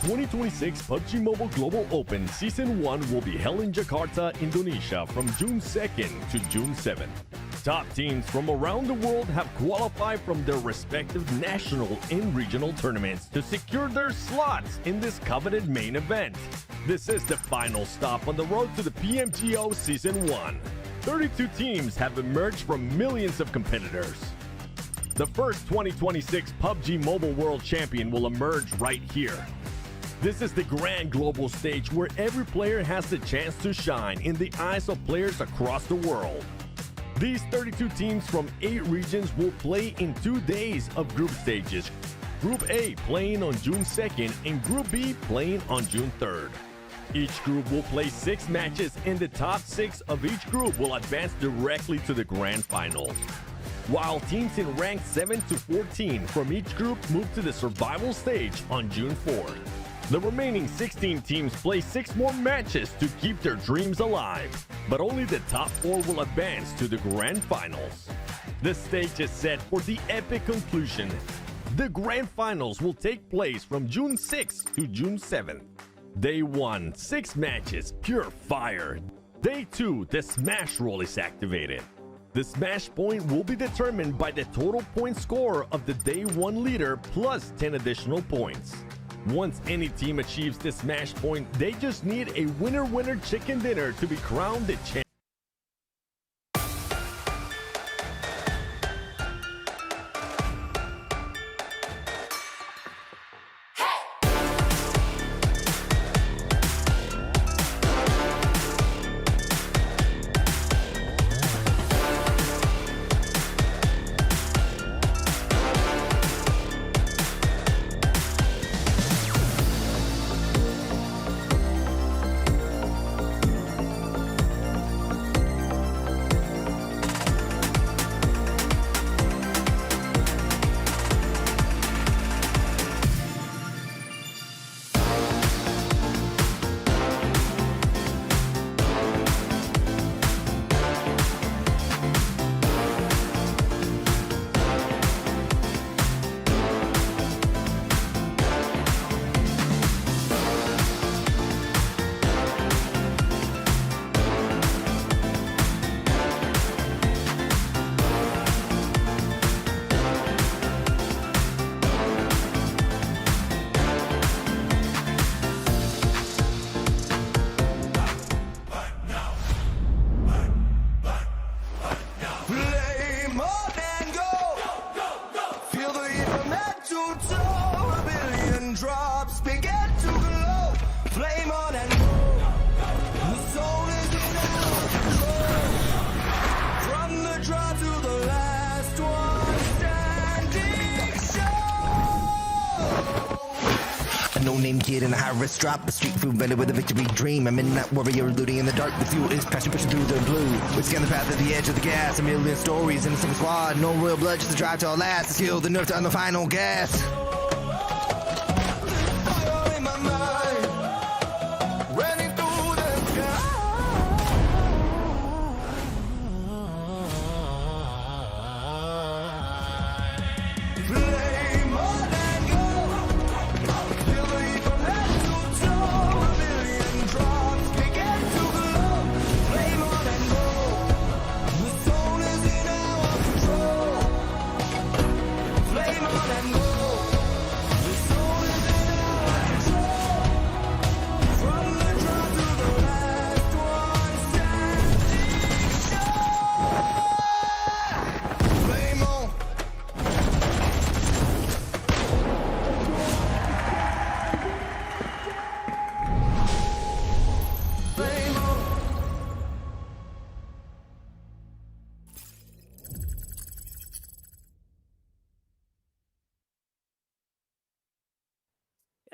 2026 PUBG Mobile Global Open Season 1 will be held in Jakarta, Indonesia from June 2nd to June 7th. Top teams from around the world have qualified from their respective national and regional tournaments to secure their slots in this coveted main event. This is the final stop on the road to the PMGO Season 1. 32 teams have emerged from millions of competitors. The first 2026 PUBG Mobile World Champion will emerge right here. This is the grand global stage where every player has the chance to shine in the eyes of players across the world. These 32 teams from 8 regions will play in 2 days of group stages. Group A playing on June 2nd and Group B playing on June 3rd. Each group will play 6 matches and the top 6 of each group will advance directly to the grand finals. While teams in rank 7 to 14 from each group move to the survival stage on June 4th. The remaining 16 teams play 6 more matches to keep their dreams alive, but only the top 4 will advance to the grand finals. The stage is set for the epic conclusion. The grand finals will take place from June 6th to June 7th. Day 1, 6 matches, pure fire. Day 2, the smash roll is activated. The smash point will be determined by the total point score of the day 1 leader plus 10 additional points. Once any team achieves the smash point, they just need a winner-winner chicken dinner to be crowned the champion. Drops begin to glow, flame on and go. The soul is in our control. From the draw to the last one standing show. A no-name kid in a high-risk drop, a street food vendor with a victory dream. A midnight warrior looting in the dark. The fuel is passion pushing through the blue. We scan the path at the edge of the gas. A million stories in a single squad. No real blood, just the drive to all last. The skill, the nerve to on the final gas.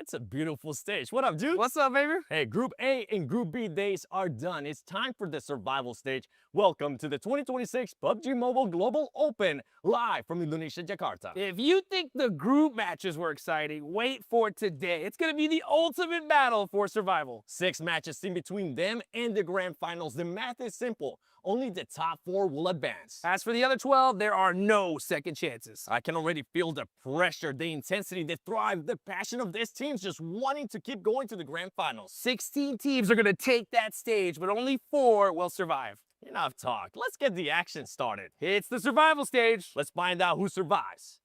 It's a beautiful stage. What up, dude? What's up, baby? Hey, Group A and Group B days are done. It's time for the survival stage. Welcome to the 2026 PUBG Mobile Global Open, live from Indonesia, Jakarta. If you think the group matches were exciting, wait for today. It's going to be the ultimate battle for survival. 6 matches in between them and the grand finals. The math is simple. only the top 4 will advance. As for the other 12, there are no second chances. I can already feel the pressure, the intensity, the drive, the passion of these teams just wanting to keep going to the grand finals. 16 teams are going to take that stage, but only 4 will survive. Enough talk. Let's get the action started. It's the survival stage. Let's find out who survives.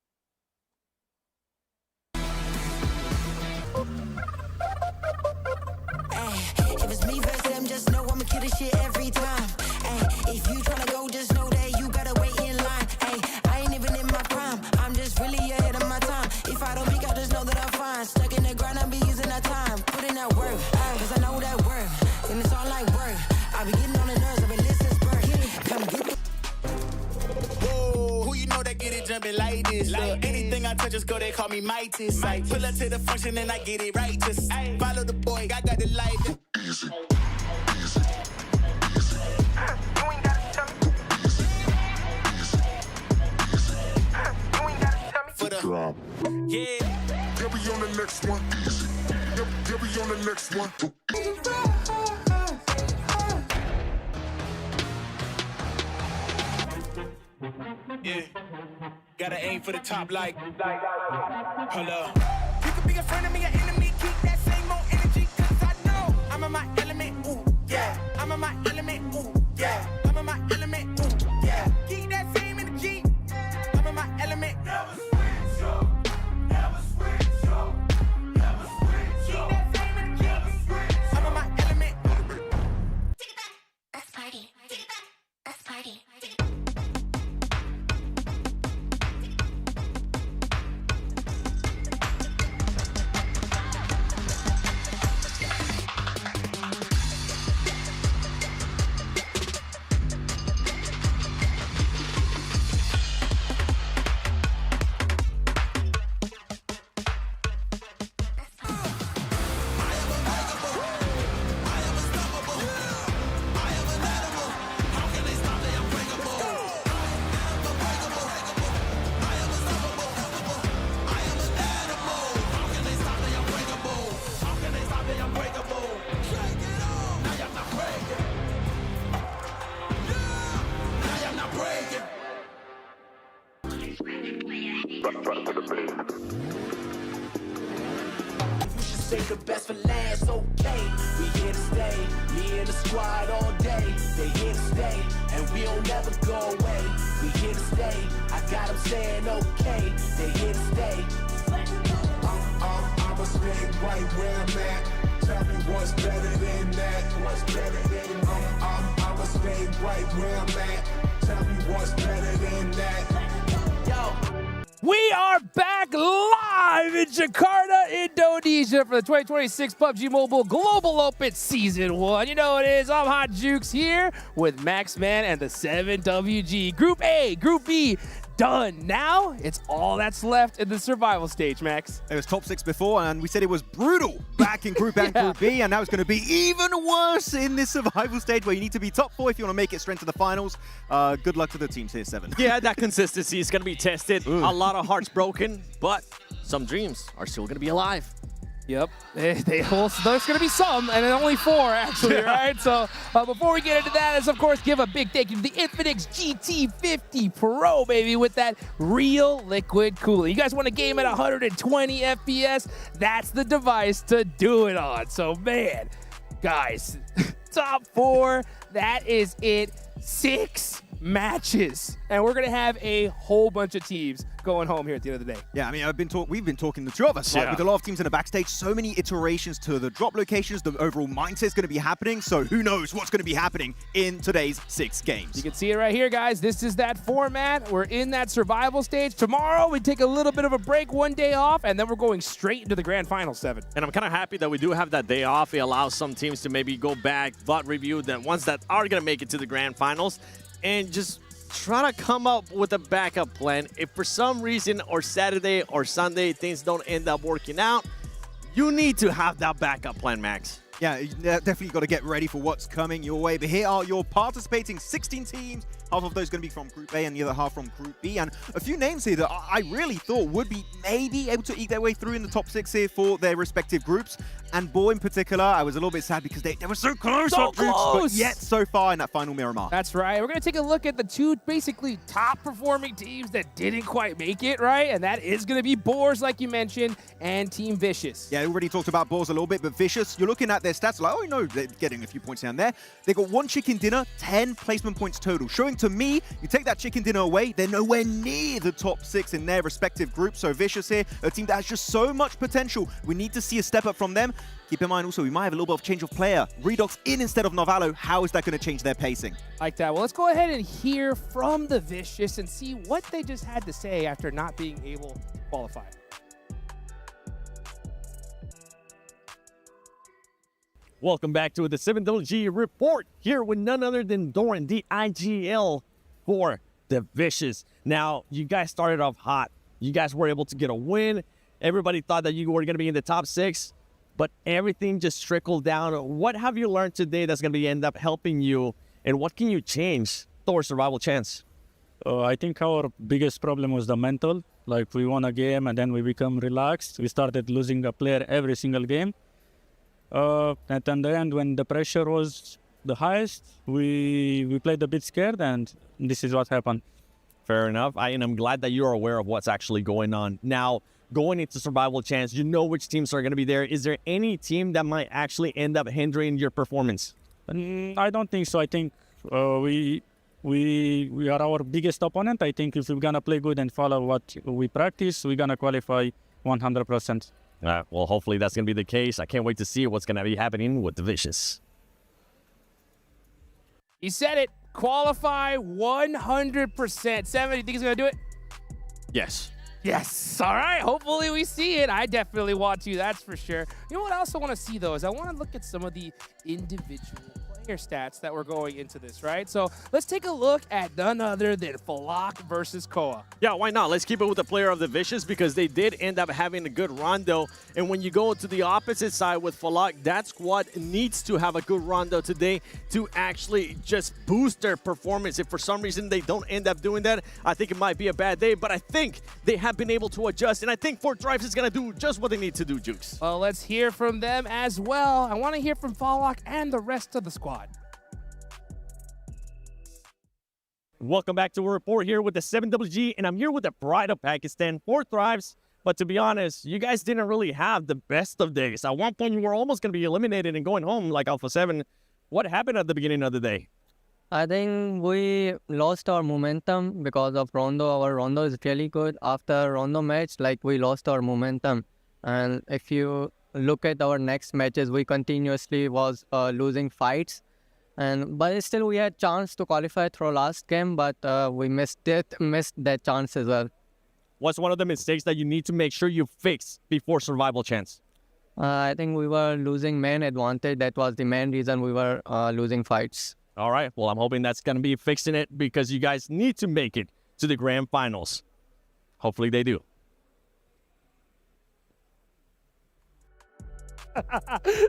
If it's me versus them, just know I'ma kill this shit every time. Ay, if you tryna go, just know that you gotta wait in line. Ay, I ain't even in my prime, I'm just really ahead of my time. If I don't peak, I just know that I'm fine. Stuck in the grind, I be using that time. Put in that work, cause I know that work. And it's all like work. I be getting on the nerves, I be listening birth. Come get it. Whoa, who you know that get it jumping like this? Anything I touch just go, they call me Mightis. Pull up to the function and I get it right. Just follow the boy, I got the light. Easy. For the drop. Yeah. They'll be on the next one. They'll be on the next one. Yeah. Gotta aim for the top like. Hold up. You could be a friend of me, an enemy. Keep that same old energy, cause I know I'm in my element. Ooh, yeah. I'm in my element. Ooh, yeah. I'm in my element. Ooh, yeah. Keep that same energy. I'm in my element. Never switch up. Never switch up. Never switch up. Keep that same energy. Never switch up. I'm in my element. Let's party. Let's party. Say the best for last, okay. We here to stay, me and the squad all day. They here to stay, and we don't never go away. We here to stay, I got them saying okay. They here to stay. I'ma stay right where I'm at. Tell me what's better than that. What's better than I'ma stay right where I'm at. Tell me what's better than that. Yo. We are back live in Jakarta, Indonesia for the 2026 PUBG Mobile Global Open Season 1. You know what it is. I'm Hot Jukes here with Maxman and the 7WG. Group A, Group B, done. Now, it's all that's left in the survival stage, Max. It was top 6 before, and we said it was brutal back in Group A and Group B, and now it's going to be even worse in this survival stage where you need to be top 4 if you want to make it straight to the finals. Good luck to the teams here, 7. Yeah, that consistency is going to be tested. A lot of hearts broken, but some dreams are still going to be alive. Yep, there's going to be some, and only 4 actually, right? So before we get into that, let's of course give a big thank you to the Infinix GT50 Pro, baby, with that real liquid cooling. You guys want a game at 120 FPS? That's the device to do it on. So man, guys, top 4, that is it. 6 matches, and we're gonna have a whole bunch of teams going home here at the end of the day. Yeah, I mean, we've been talking, the two of us, like, with a lot of teams in the backstage, so many iterations to the drop locations, the overall mindset is going to be happening, so who knows what's going to be happening in today's 6 games. You can see it right here, guys. This is that format. We're in that survival stage. Tomorrow, we take a little bit of a break, 1 day off, and then we're going straight into the grand final, 7. And I'm kind of happy that we do have that day off. It allows some teams to maybe go back, but review the ones that are going to make it to the grand finals, and just try to come up with a backup plan. If for some reason or Saturday or Sunday things don't end up working out, you need to have that backup plan, Max. Yeah, you definitely got to get ready for what's coming your way. But here are your participating 16 teams. Half of those going to be from Group A and the other half from Group B. And a few names here that I really thought would be maybe able to eke their way through in the top 6 here for their respective groups. And Bo in particular, I was a little bit sad because they were so close up groups, but yet so far in that final Miramar. That's right. We're going to take a look at the two basically top performing teams that didn't quite make it, right? And that is going to be Boars, like you mentioned, and Team Vicious. Yeah, I already talked about Boars a little bit, but Vicious, you're looking at their stats like, oh, no, they're getting a few points down there. They got 1 chicken dinner, 10 placement points total, showing to me, you take that chicken dinner away, they're nowhere near the top 6 in their respective groups. So Vicious here, a team that has just so much potential. We need to see a step up from them. Keep in mind also, we might have a little bit of change of player. Redox in instead of Novalo. How is that going to change their pacing? Like that. Well, let's go ahead and hear from the Vicious and see what they just had to say after not being able to qualify. Welcome back to the 7WG report here with none other than Doran, the IGL for the Vicious. Now, you guys started off hot. You guys were able to get a win. Everybody thought that you were going to be in the top 6, but everything just trickled down. What have you learned today that's going to end up helping you, and what can you change towards survival chance? I think our biggest problem was the mental. Like, we won a game and then we become relaxed. We started losing a player every single game. And in the end, when the pressure was the highest, we played a bit scared, and this is what happened. Fair enough. And I'm glad that you're aware of what's actually going on. Now, going into survival chance, you know which teams are going to be there. Is there any team that might actually end up hindering your performance? I don't think so. I think we are our biggest opponent. I think if we're going to play good and follow what we practice, we're going to qualify 100%. Well, hopefully that's going to be the case. I can't wait to see what's going to be happening with the Vicious. He said it. Qualify 100%. 7, you think he's going to do it? Yes. Yes. All right. Hopefully we see it. I definitely want to. That's for sure. You know what I also want to see, though, is I want to look at some of the individual player stats that were going into this, right? So let's take a look at none other than Falak versus Koa. Yeah, why not? Let's keep it with the player of the Vicious because they did end up having a good rondo. And when you go to the opposite side with Falak, that squad needs to have a good rondo today to actually just boost their performance. If for some reason they don't end up doing that, I think it might be a bad day. But I think they have been able to adjust. And I think Fort Drives is going to do just what they need to do, Jukes. Well, let's hear from them as well. I want to hear from Falak and the rest of the squad. Welcome back to a report here with the 7WG, and I'm here with the Pride of Pakistan, Fort Thrives. But to be honest, you guys didn't really have the best of days. At one point, you were almost going to be eliminated and going home like Alpha 7. What happened at the beginning of the day? I think we lost our momentum because of Rondo. Our Rondo is really good. After Rondo match, like, we lost our momentum. And if you look at our next matches, we continuously was losing fights. But still we had chance to qualify through last game, but we missed that chance as well. What's one of the mistakes that you need to make sure you fix before survival chance? I think we were losing main advantage. That was the main reason we were losing fights. All right. Well, I'm hoping that's going to be fixing it because you guys need to make it to the grand finals. Hopefully they do.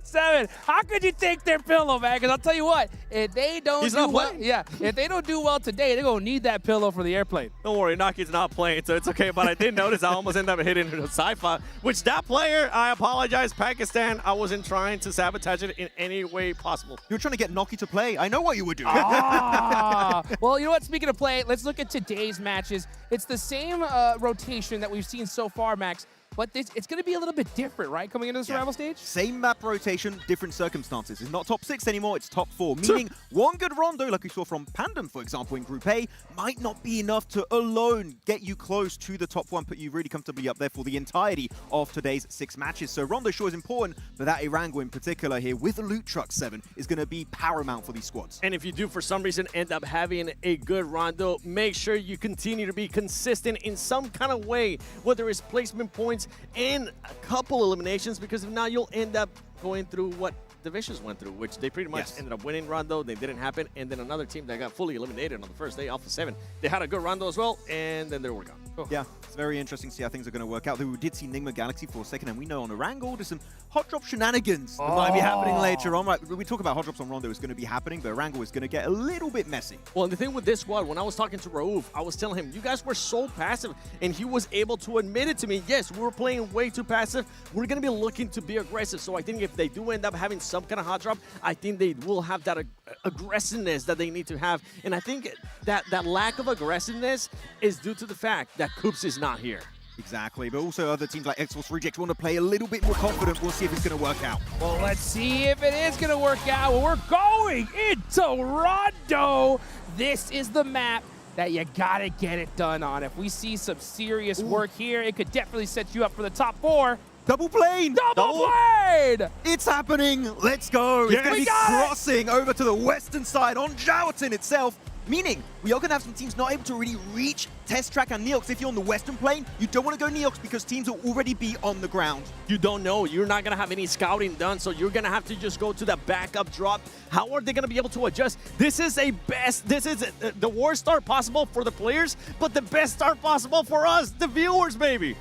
7, how could you take their pillow, man? Because I'll tell you what, if they don't if they don't do well today, they're going to need that pillow for the airplane. Don't worry, Naki's not playing, so it's okay. But I did notice I almost ended up hitting the sci-fi, which that player, I apologize, Pakistan, I wasn't trying to sabotage it in any way possible. You were trying to get Noki to play. I know what you were doing. Well, you know what? Speaking of play, let's look at today's matches. It's the same rotation that we've seen so far, Max. But it's going to be a little bit different, right, coming into the survival stage? Same map rotation, different circumstances. It's not top 6 anymore, it's top 4. Meaning one good rondo, like we saw from Pandem, for example, in Group A, might not be enough to alone get you close to the top 1, put you really comfortably up there for the entirety of today's 6 matches. So rondo sure is important, but that Irango in particular here with the loot truck 7 is going to be paramount for these squads. And if you do, for some reason, end up having a good rondo, make sure you continue to be consistent in some kind of way, whether it's placement points and a couple eliminations, because if not, you'll end up going through what the Vicious went through, which they pretty much ended up winning Rondo. They didn't happen. And then another team that got fully eliminated on the first day, Alpha 7. They had a good Rondo as well, and then they were gone. Oh. Yeah, it's very interesting to see how things are going to work out. Though we did see Nigma Galaxy for a second, and we know on Erangel there's some hot drop shenanigans that might be happening later on. Right, we talk about hot drops on Rondo is going to be happening, but Erangel is going to get a little bit messy. Well, and the thing with this squad, when I was talking to Raouf, I was telling him, you guys were so passive, and he was able to admit it to me. Yes, we were playing way too passive. We're going to be looking to be aggressive. So I think if they do end up having some kind of hot drop, I think they will have that aggressiveness that they need to have. And I think that lack of aggressiveness is due to the fact that Coops is not here. Exactly, but also other teams like X-Force Reject want to play a little bit more confident. We'll see if it's going to work out. Well, let's see if it is going to work out. Well, we're going into Rondo. This is the map that you got to get it done on. If we see some serious work here, it could definitely set you up for the top 4. Double plane! Double plane! It's happening! Let's go! It's going to be crossing over to the western side on Joughton itself, meaning we are going to have some teams not able to really reach Test Track and Neox. If you're on the western plane, you don't want to go Neox because teams will already be on the ground. You don't know. You're not going to have any scouting done, so you're going to have to just go to the backup drop. How are they going to be able to adjust? This is the worst start possible for the players, but the best start possible for us, the viewers, baby.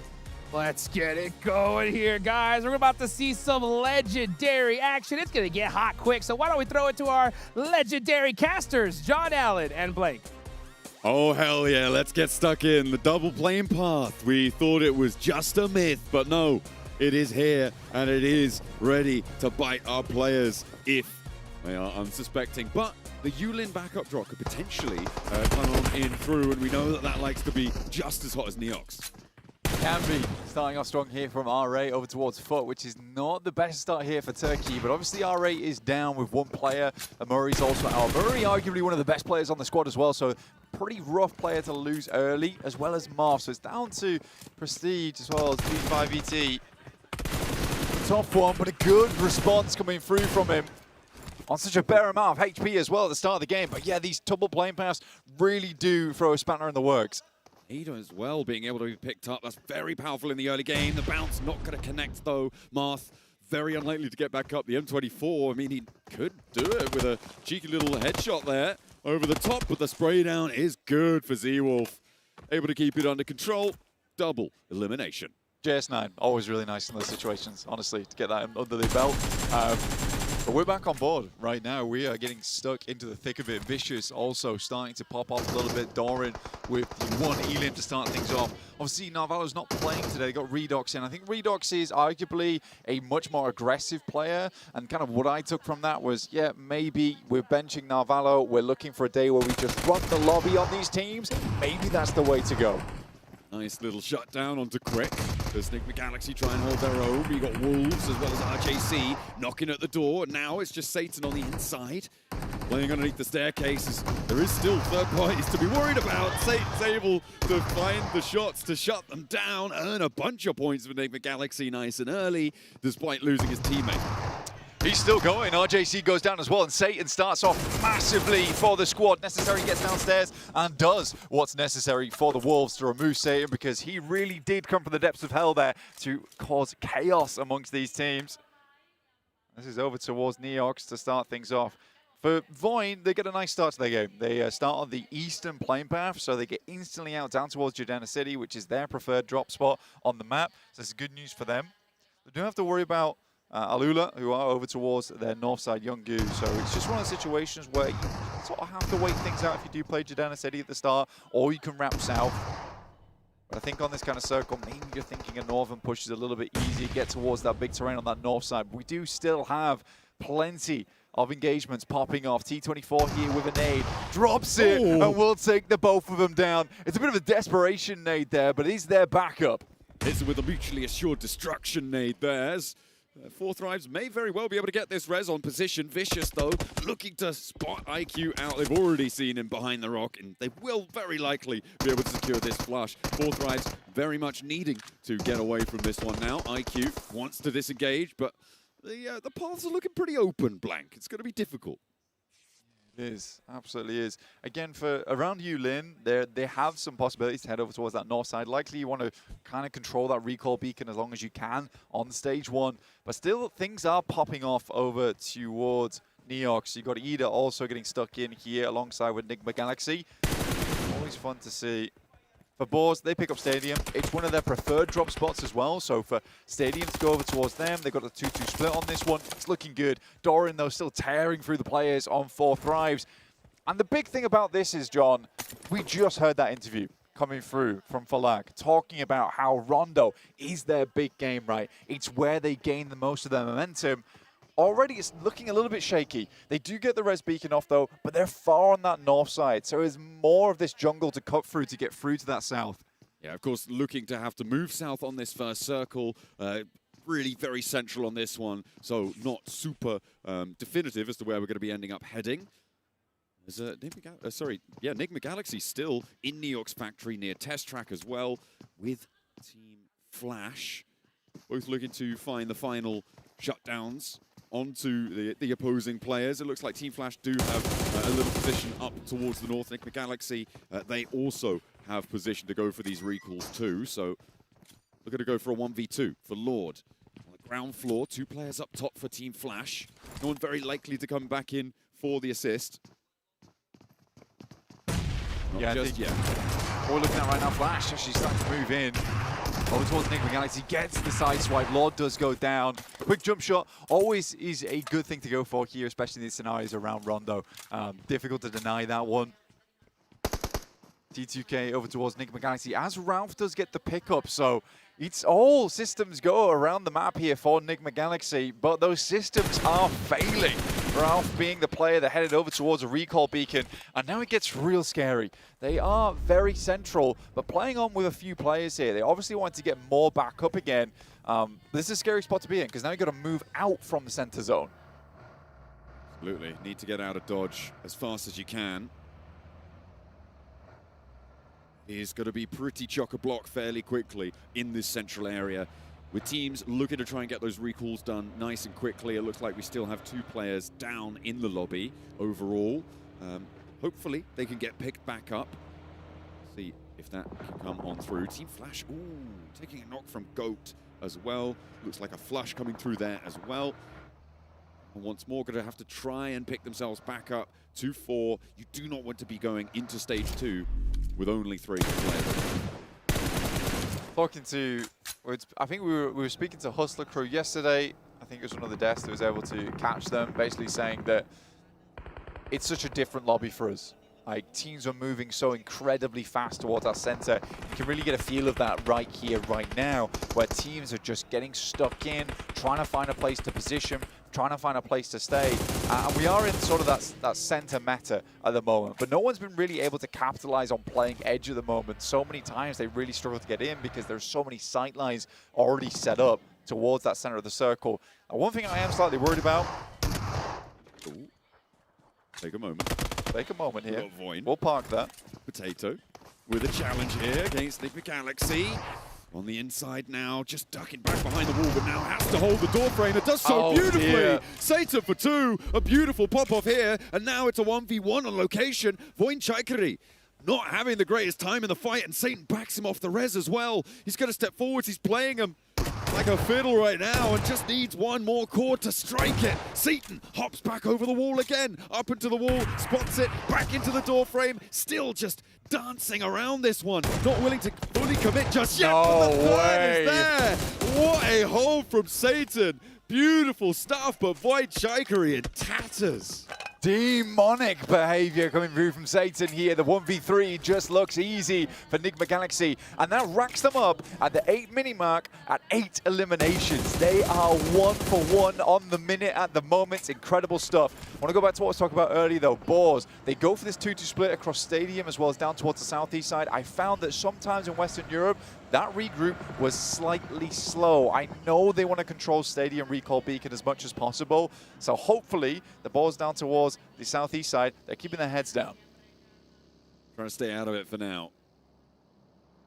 Let's get it going here, guys. We're about to see some legendary action. It's going to get hot quick, so why don't we throw it to our legendary casters, John Allen and Blake. Oh, hell yeah. Let's get stuck in. The double plane path. We thought it was just a myth, but no, it is here, and it is ready to bite our players if they are unsuspecting. But the Yulin backup drop could potentially come on in through, and we know that that likes to be just as hot as Neox. Can be starting off strong here from RA over towards Foot, which is not the best start here for Turkey, but obviously RA is down with one player, and Murray's also out. Murray arguably one of the best players on the squad as well, so pretty rough player to lose early, as well as Marv, so it's down to Prestige as well as B5ET. Tough one, but a good response coming through from him on such a bare amount of HP as well at the start of the game, but yeah, these double plane paths really do throw a spanner in the works. Ada as well being able to be picked up. That's very powerful in the early game. The bounce not going to connect though. Marth very unlikely to get back up. The M24, I mean, he could do it with a cheeky little headshot there over the top, but the spray down is good for Z-Wolf. Able to keep it under control. Double elimination. JS9, always really nice in those situations, honestly, to get that under the belt. But we're back on board right now. We are getting stuck into the thick of it. Vicious also starting to pop up a little bit. Doran with one Elim to start things off. Obviously, Narvalo's not playing today. They got Redox in. I think Redox is arguably a much more aggressive player. And kind of what I took from that was, yeah, maybe we're benching Narvalo. We're looking for a day where we just run the lobby on these teams. Maybe that's the way to go. Nice little shutdown onto Quick. Does Nigma Galaxy try and hold their own? We got Wolves as well as RJC knocking at the door. Now it's just Satan on the inside. Playing underneath the staircases. There is still third parties to be worried about. Satan's able to find the shots to shut them down. Earn a bunch of points for Nigma Galaxy nice and early, despite losing his teammate. He's still going. RJC goes down as well, and Satan starts off massively for the squad. Necessary gets downstairs and does what's necessary for the Wolves to remove Satan, because he really did come from the depths of hell there to cause chaos amongst these teams. This is over towards Neox to start things off. For Void, they get a nice start to their game. They start on the eastern plane path, so they get instantly out down towards Jordana City, which is their preferred drop spot on the map. So this is good news for them. They don't have to worry about Alula, who are over towards their north side, Younggu. So it's just one of the situations where you sort of have to wait things out if you do play Jordana City at the start, or you can wrap south. But I think on this kind of circle, maybe you're thinking a northern push is a little bit easier, get towards that big terrain on that north side. But we do still have plenty of engagements popping off. T24 here with a nade, drops it, and will take the both of them down. It's a bit of a desperation nade there, but it is their backup. Hits with a mutually assured destruction nade there. Fourth Thrives may very well be able to get this res on position. Vicious, though, looking to spot IQ out. They've already seen him behind the rock, and they will very likely be able to secure this flush. Fourth Thrives very much needing to get away from this one now. IQ wants to disengage, but the paths are looking pretty open, Blank. It's going to be difficult. It is, absolutely is. Again, for around Yulin, they have some possibilities to head over towards that north side. Likely you want to kind of control that recall beacon as long as you can on stage 1. But still, things are popping off over towards Neox. You've got Ida also getting stuck in here alongside with Enigma Galaxy. Always fun to see. For Boars, they pick up Stadium. It's one of their preferred drop spots as well. So for Stadium to go over towards them, they've got a 2-2 split on this one. It's looking good. Doran, though, still tearing through the players on 4 Thrives. And the big thing about this is, John, we just heard that interview coming through from Falag, talking about how Rondo is their big game, right? It's where they gain the most of their momentum. Already it's looking a little bit shaky. They do get the res beacon off though, but they're far on that north side. So there's more of this jungle to cut through to get through to that south. Yeah, of course, looking to have to move south on this first circle. Really very central on this one. So not super definitive as to where we're going to be ending up heading. There's Enigma Galaxy still in Neox factory near Test Track as well with Team Flash. Both looking to find the final shutdowns onto the opposing players. It looks like Team Flash do have a little position up towards the north. Enigma Galaxy, they also have position to go for these recalls too. So we're going to go for a 1v2 for Lord. On the ground floor, 2 players up top for Team Flash. No one very likely to come back in for the assist. Yeah, just yet. What we're looking at right now, Flash actually starting to move in. Over towards Enigma Galaxy, gets the side swipe. Lord does go down. Quick jump shot always is a good thing to go for here, especially in these scenarios around Rondo. Difficult to deny that one. T2K over towards Enigma Galaxy as Ralph does get the pickup. So it's all systems go around the map here for Enigma Galaxy, but those systems are failing. Ralph being the player that headed over towards a recall beacon, and now it gets real scary. They are very central, but playing on with a few players here. They obviously want to get more back up again. This is a scary spot to be in, because now you've got to move out from the center zone. Absolutely. Need to get out of dodge as fast as you can. He's going to be pretty chock-a-block fairly quickly in this central area. With teams looking to try and get those recalls done nice and quickly, it looks like we still have 2 players down in the lobby overall. Hopefully they can get picked back up. See if that can come on through. Team Flash, ooh, taking a knock from Goat as well. Looks like a flush coming through there as well. And once more, going to have to try and pick themselves back up to 4. You do not want to be going into stage 2 with only 3 players. Talking to, I think we were speaking to Hustler Crew yesterday. I think it was one of the desks that was able to catch them, basically saying that it's such a different lobby for us. Like, teams are moving so incredibly fast towards our center. You can really get a feel of that right here, right now, where teams are just getting stuck in, trying to find a place to position, trying to find a place to stay. And we are in sort of that center meta at the moment. But no one's been really able to capitalize on playing edge at the moment. So many times they really struggle to get in because there's so many sight lines already set up towards that center of the circle. And one thing I am slightly worried about. Ooh. Take a moment. Take a moment here. Void. We'll park that. Potato with a challenge here against Enigma Galaxy. On the inside now, just ducking back behind the wall, but now has to hold the door frame. It does so beautifully. Dear. Satan for 2, a beautiful pop-off here, and now it's a 1v1 on location. Voin Chaikari not having the greatest time in the fight, and Satan backs him off the res as well. He's going to step forwards. He's playing him like a fiddle right now and just needs one more chord to strike it. Satan hops back over the wall again, up into the wall, spots it, back into the door frame, still just dancing around this one. Not willing to fully commit just yet, but the third is there. What a hold from Satan. Beautiful stuff, but Void Chaikari in tatters. Demonic behavior coming through from Satan here. The 1v3 just looks easy for Enigma Galaxy. And that racks them up at the 8-minute mark at 8 eliminations. They are 1 for 1 on the minute at the moment. Incredible stuff. I want to go back to what I was talking about earlier though. Boars, they go for this 2-2 split across Stadium as well as down towards the southeast side. I found that sometimes in Western Europe, that regroup was slightly slow. I know they want to control Stadium recall beacon as much as possible. So hopefully the ball's down towards the southeast side. They're keeping their heads down. Trying to stay out of it for now.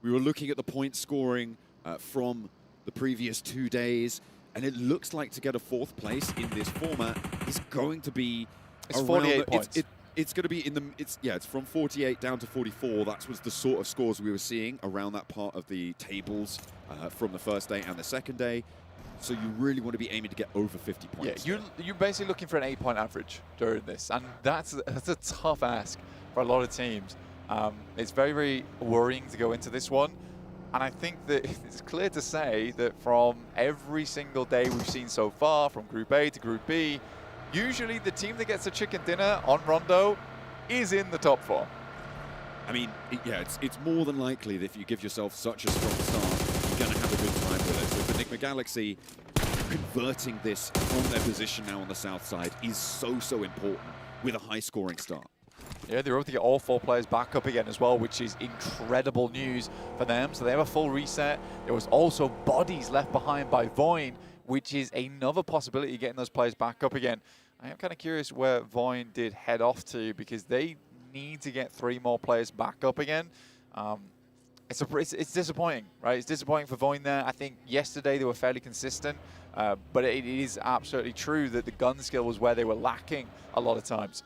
We were looking at the point scoring from the previous 2 days, and it looks like to get a 4th place in this format is going to be it's 48 points. it's going to be in the, it's from 48 down to 44. That was the sort of scores we were seeing around that part of the tables from the first day and the second day. So you really want to be aiming to get over 50 points. Yeah, you're basically looking for an 8-point average during this, and that's a tough ask for a lot of teams. It's very, very worrying to go into this one, and I think that it's clear to say that from every single day we've seen so far, from Group A to Group B, usually the team that gets a chicken dinner on Rondo is in the top 4. I mean, yeah, it's more than likely that if you give yourself such a strong start, you're going to have a good time with it. So for Enigma Galaxy, converting this from their position now on the south side is so important with a high-scoring start. Yeah, they're able to get all 4 players back up again as well, which is incredible news for them. So they have a full reset. There was also bodies left behind by Voin, which is another possibility of getting those players back up again. I am kind of curious where Voin did head off to, because they need to get 3 more players back up again. It's disappointing, right? It's disappointing for Voin there. I think yesterday they were fairly consistent, but it is absolutely true that the gun skill was where they were lacking a lot of times.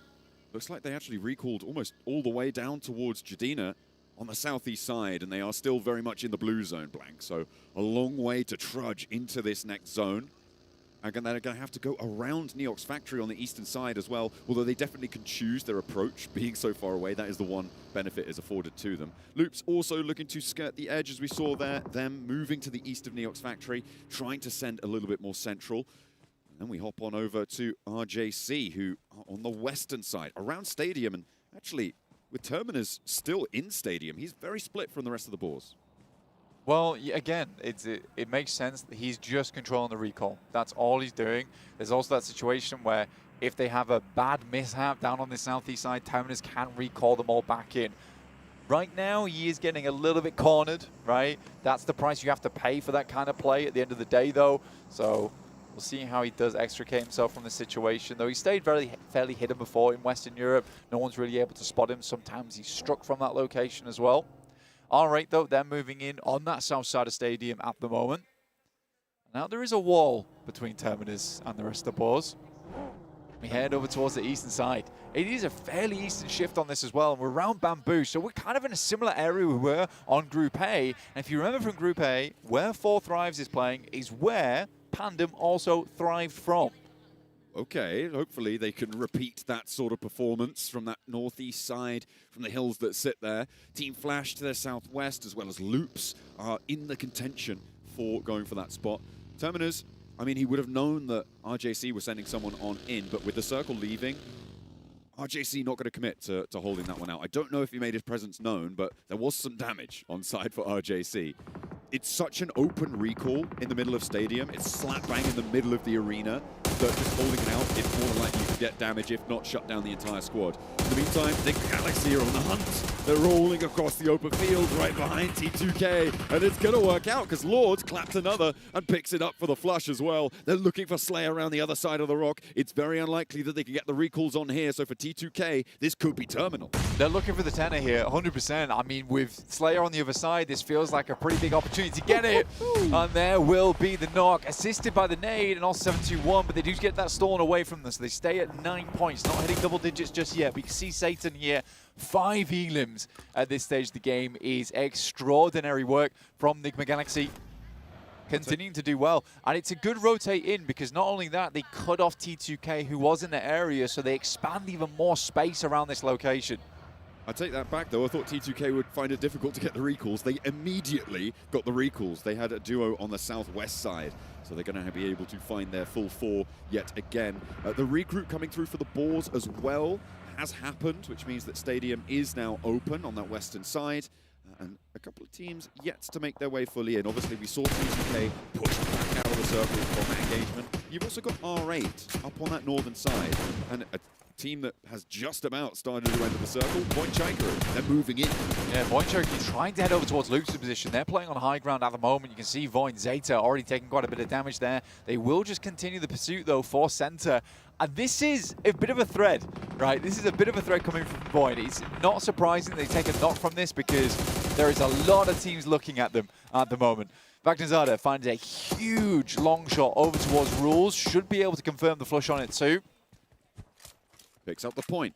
Looks like they actually recalled almost all the way down towards Jadina on the southeast side, and they are still very much in the blue zone, Blank. So a long way to trudge into this next zone. And they're going to have to go around Neox Factory on the eastern side as well, although they definitely can choose their approach. Being so far away, that is the one benefit is afforded to them. Loops also looking to skirt the edge, as we saw there, them moving to the east of Neox Factory, trying to send a little bit more central. And then we hop on over to RJC, who are on the western side, around Stadium, and actually, with Terminus still in Stadium, he's very split from the rest of the boars. Well, again, it makes sense that he's just controlling the recall. That's all he's doing. There's also that situation where if they have a bad mishap down on the southeast side, Terminus can recall them all back in. Right now, he is getting a little bit cornered, right? That's the price you have to pay for that kind of play at the end of the day, though. So we'll see how he does extricate himself from the situation, though he stayed fairly hidden before in Western Europe. No one's really able to spot him. Sometimes he's struck from that location as well. All right, though, they're moving in on that south side of Stadium at the moment. Now there is a wall between Terminus and the rest of the boars. We head over towards the eastern side. It is a fairly eastern shift on this as well, and we're around Bamboo, so we're kind of in a similar area we were on Group A. And if you remember from Group A, where 4 Thrives is playing is where Pandem also thrived from. Okay, hopefully they can repeat that sort of performance from that northeast side, from the hills that sit there. Team Flash to their southwest, as well as Loops, are in the contention for going for that spot. Terminus, I mean, he would have known that RJC was sending someone on in, but with the circle leaving, RJC not going to commit to holding that one out. I don't know if he made his presence known, but there was some damage on side for RJC. It's such an open recall in the middle of Stadium. It's slap bang in the middle of the arena. So just holding it out, it's more than likely you could get damage, if not shut down the entire squad. In the meantime, Enigma Galaxy are on the hunt. They're rolling across the open field right behind T2K. And it's going to work out because Lord claps another and picks it up for the flush as well. They're looking for Slayer around the other side of the rock. It's very unlikely that they can get the recalls on here. So for T2K, this could be terminal. They're looking for the 10er here, 100%. I mean, with Slayer on the other side, this feels like a pretty big opportunity to get it. And there will be the knock, assisted by the nade and also 7-2-1, but they do get that stolen away from them, so they stay at 9 points, not hitting double digits just yet. We can see Satan here, 5 elims at this stage of the game is extraordinary work from Enigma Galaxy. Continuing to do well, and it's a good rotate in because not only that, they cut off T2K who was in the area, so they expand even more space around this location. I take that back, though. I thought T2K would find it difficult to get the recalls. They immediately got the recalls. They had a duo on the southwest side, so they're going to be able to find their full 4 yet again. The regroup coming through for the boars as well has happened, which means that Stadium is now open on that western side. And a couple of teams yet to make their way fully in. Obviously, we saw T2K push back out of the circle from that engagement. You've also got R8 up on that northern side, and a team that has just about started to enter the circle. Voinchaika, they're moving in. Yeah, Voinchaika trying to head over towards Luke's position. They're playing on high ground at the moment. You can see Voin Zeta already taking quite a bit of damage there. They will just continue the pursuit, though, for center. And this is a bit of a thread, right? This is a bit of a thread coming from Voin. It's not surprising they take a knock from this because there is a lot of teams looking at them at the moment. Vagnazada finds a huge long shot over towards Rules. Should be able to confirm the flush on it too. Picks up the point.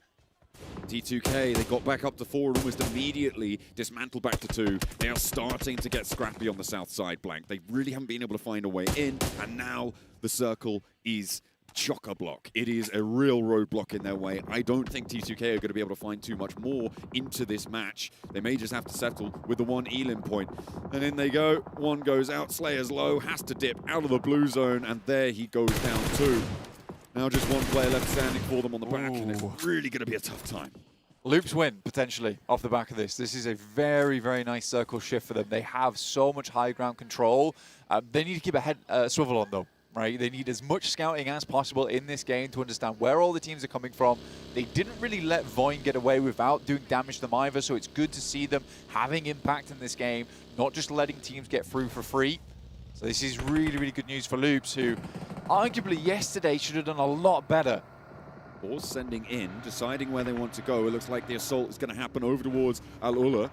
T2K, they got back up to 4 and almost immediately dismantled back to 2. They are starting to get scrappy on the south side, Blank. They really haven't been able to find a way in, and now the circle is chock-a-block. It is a real roadblock in their way. I don't think T2K are going to be able to find too much more into this match. They may just have to settle with the one Elim point. And in they go. One goes out. Slayer's low, has to dip out of the blue zone, and there he goes down 2. Now just one player left standing for them on the back, and it's really going to be a tough time. Loops win, potentially, off the back of this. This is a very, very nice circle shift for them. They have so much high ground control. They need to keep a head swivel on, though. Right? They need as much scouting as possible in this game to understand where all the teams are coming from. They didn't really let Voin get away without doing damage to them either, so it's good to see them having impact in this game, not just letting teams get through for free. So this is really, really good news for Loops, who arguably yesterday should have done a lot better. Boars sending in, deciding where they want to go. It looks like the assault is going to happen over towards Al-Ula.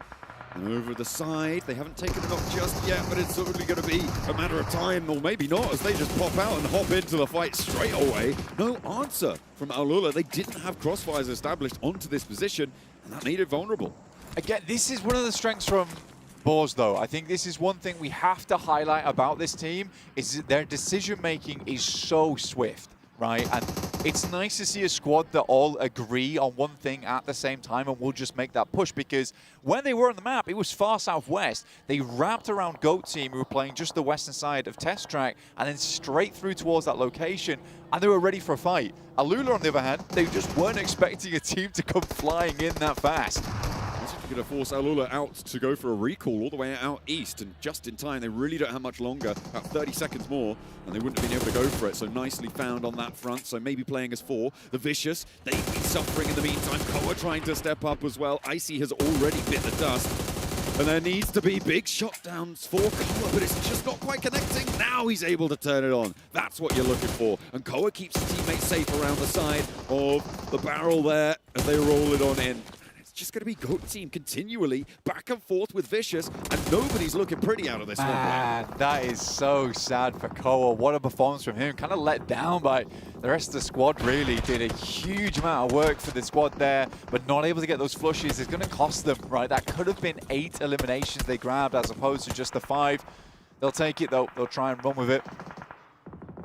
And over the side, they haven't taken it off just yet, but it's certainly going to be a matter of time, or maybe not, as they just pop out and hop into the fight straight away. No answer from Al-Ula. They didn't have crossfires established onto this position, and that made it vulnerable. Again, this is one of the strengths from Boars, though. I think this is one thing we have to highlight about this team, is that their decision-making is so swift. Right, and it's nice to see a squad that all agree on one thing at the same time and will just make that push, because when they were on the map, it was far southwest. They wrapped around Goat Team, who were playing just the western side of Test Track, and then straight through towards that location, and they were ready for a fight. Alula, on the other hand, they just weren't expecting a team to come flying in that fast. Going to force Alula out to go for a recall all the way out east, and just in time. They really don't have much longer, about 30 seconds more, and they wouldn't have been able to go for it. So nicely found on that front. So maybe playing as 4. The Vicious, they've been suffering in the meantime. Koa trying to step up as well. Icy has already bit the dust. And there needs to be big shutdowns for Koa, but it's just not quite connecting. Now he's able to turn it on. That's what you're looking for. And Koa keeps his teammates safe around the side of the barrel there as they roll it on in. Just going to be Goat Team continually back and forth with Vicious, and nobody's looking pretty out of this one. That is so sad for Koa. What a performance from him. Kind of let down by the rest of the squad, really. Did a huge amount of work for the squad there, but not able to get those flushes. It's going to cost them, right? That could have been 8 eliminations they grabbed as opposed to just the 5. They'll take it, though. They'll try and run with it.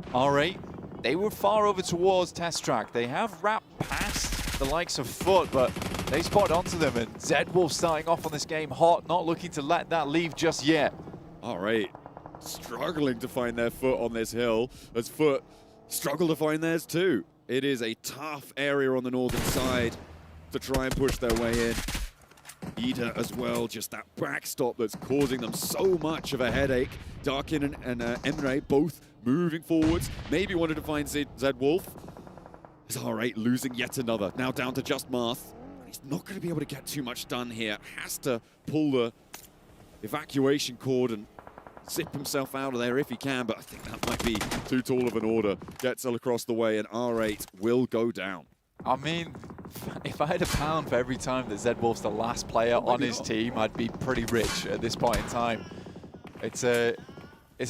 R8, they were far over towards Test Track. They have wrapped past the likes of Foot, but they spot onto them, and Zedwolf starting off on this game hot, not looking to let that leave just yet. All right, struggling to find their foot on this hill, as Foot struggle to find theirs too. It is a tough area on the northern side to try and push their way in. Ida as well, just that backstop that's causing them so much of a headache. Darkin and Emre both moving forwards, maybe wanted to find Zedwolf. Is R8 losing yet another, now down to just Marth. He's not going to be able to get too much done here. Has to pull the evacuation cord and zip himself out of there if he can, but I think that might be too tall of an order. Gets all across the way, and R8 will go down. I mean, if I had £1 for every time that Zedwolf's the last player on his team, I'd be pretty rich at this point in time. It's a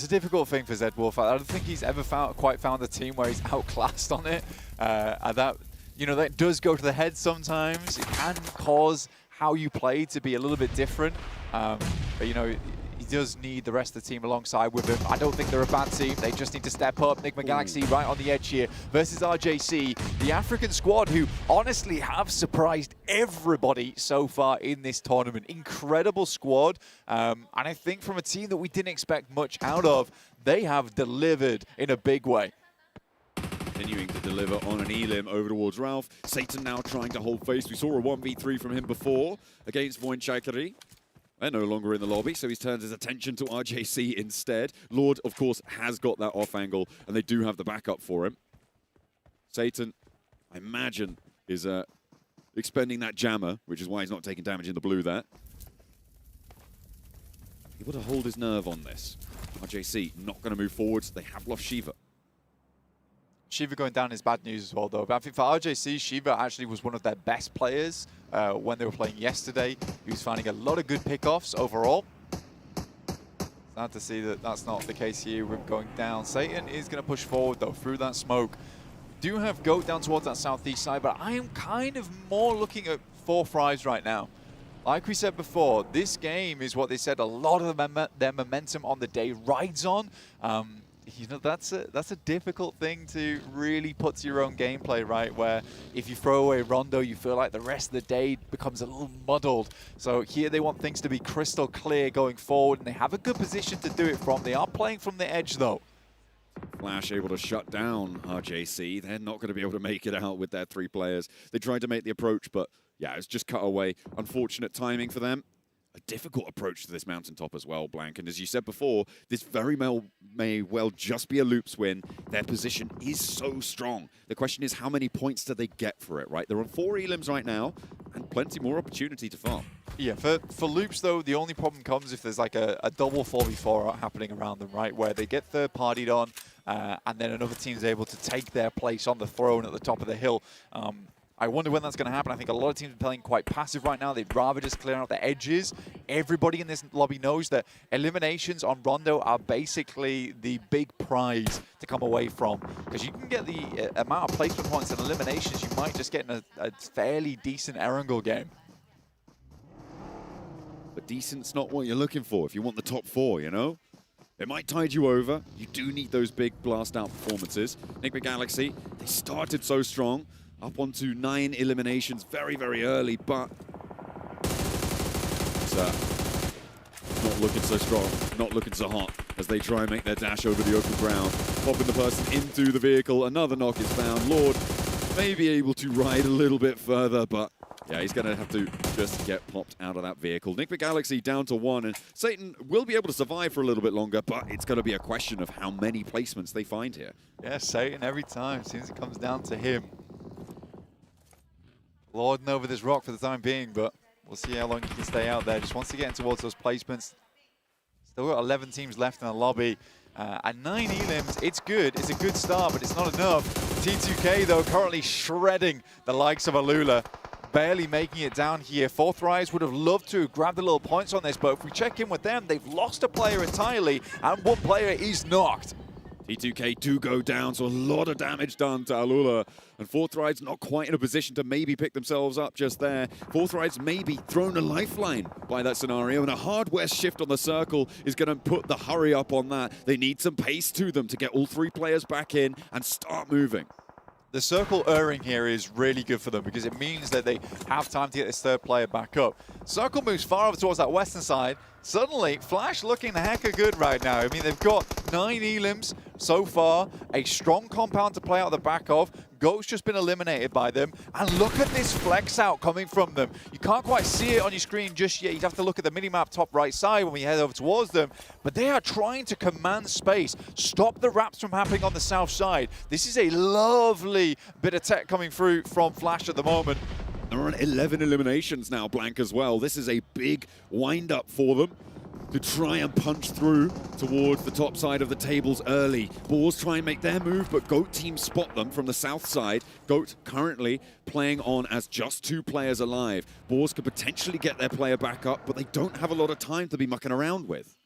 difficult thing for Zedwolf. I don't think he's ever quite found a team where he's outclassed on it. And that, you know, that does go to the head sometimes. It can cause how you play to be a little bit different. But, you know, he does need the rest of the team alongside with him. I don't think they're a bad team. They just need to step up. Enigma Galaxy right on the edge here versus RJC, the African squad who honestly have surprised everybody so far in this tournament. Incredible squad. And I think from a team that we didn't expect much out of, they have delivered in a big way. Continuing to deliver on an Elim over towards Ralph. Satan now trying to hold face. We saw a 1v3 from him before against Voin Chaikari. They're no longer in the lobby, so he's turned his attention to RJC instead. Lord, of course, has got that off angle, and they do have the backup for him. Satan, I imagine, is expending that jammer, which is why he's not taking damage in the blue there. Able to hold his nerve on this. RJC not going to move forwards. They have lost Shiva. Shiva going down is bad news as well, though. But I think for RJC, Shiva actually was one of their best players when they were playing yesterday. He was finding a lot of good pickoffs overall. Sad to see that that's not the case here with going down. Satan is going to push forward, though, through that smoke. do have GOAT down towards that southeast side, but I am kind of more looking at 4 Thrives right now. Like we said before, this game is what they said a lot of their momentum on the day rides on. You know, that's a difficult thing to really put to your own gameplay, right? Where if you throw away Rondo, you feel like the rest of the day becomes a little muddled. So here they want things to be crystal clear going forward, and they have a good position to do it from. They are playing from the edge, though. Flash able to shut down RJC. They're not going to be able to make it out with their 3 players. They tried to make the approach, but yeah, it's just cut away. Unfortunate timing for them. A difficult approach to this mountaintop as well, Blank. And as you said before, this very may well just be a Loops win. Their position is so strong. The question is, how many points do they get for it, right? They're on 4 elims right now, and plenty more opportunity to farm. Yeah, for Loops, though, the only problem comes if there's like a double 4v4 happening around them, right? Where they get third-partied on, and then another team's able to take their place on the throne at the top of the hill. I wonder when that's going to happen. I think a lot of teams are playing quite passive right now. They'd rather just clear out the edges. Everybody in this lobby knows that eliminations on Rondo are basically the big prize to come away from. Because you can get the amount of placement points and eliminations you might just get in a fairly decent Erangel game. But decent's not what you're looking for if you want the top 4, you know? It might tide you over. You do need those big blast-out performances. Enigma Galaxy, they started so strong. Up onto 9 eliminations very, very early, but it's not looking so strong, not looking so hot as they try and make their dash over the open ground. Popping the person into the vehicle, another knock is found. Lord may be able to ride a little bit further, but yeah, he's going to have to just get popped out of that vehicle. Enigma Galaxy down to 1, and Satan will be able to survive for a little bit longer, but it's going to be a question of how many placements they find here. Yeah, Satan every time, seems it comes down to him. Lording over this rock for the time being, but we'll see how long he can stay out there. Just wants to get in towards those placements. Still got 11 teams left in the lobby. And 9 elims, it's good. It's a good start, but it's not enough. T2K, though, currently shredding the likes of Alula. Barely making it down here. 4 Thrives would have loved to have grabbed the little points on this, but if we check in with them, they've lost a player entirely, and 1 player is knocked. T2K do go down, so a lot of damage done to Alula. And 4 Thrives not quite in a position to maybe pick themselves up just there. 4 Thrives maybe thrown a lifeline by that scenario, and a hard west shift on the circle is going to put the hurry up on that. They need some pace to them to get all 3 players back in and start moving. The circle erring here is really good for them because it means that they have time to get this 3rd player back up. Circle moves far over towards that western side. Suddenly, Flash looking hecka good right now. I mean, they've got 9 elims so far, a strong compound to play out the back of. GOAT's just been eliminated by them. And look at this flex out coming from them. You can't quite see it on your screen just yet. You'd have to look at the minimap top right side when we head over towards them. But they are trying to command space, stop the wraps from happening on the south side. This is a lovely bit of tech coming through from Flash at the moment. They're on 11 eliminations now, Blank, as well. This is a big wind-up for them to try and punch through towards the top side of the tables early. Boars try and make their move, but GOAT team spot them from the south side. GOAT currently playing on as just 2 players alive. Boars could potentially get their player back up, but they don't have a lot of time to be mucking around with.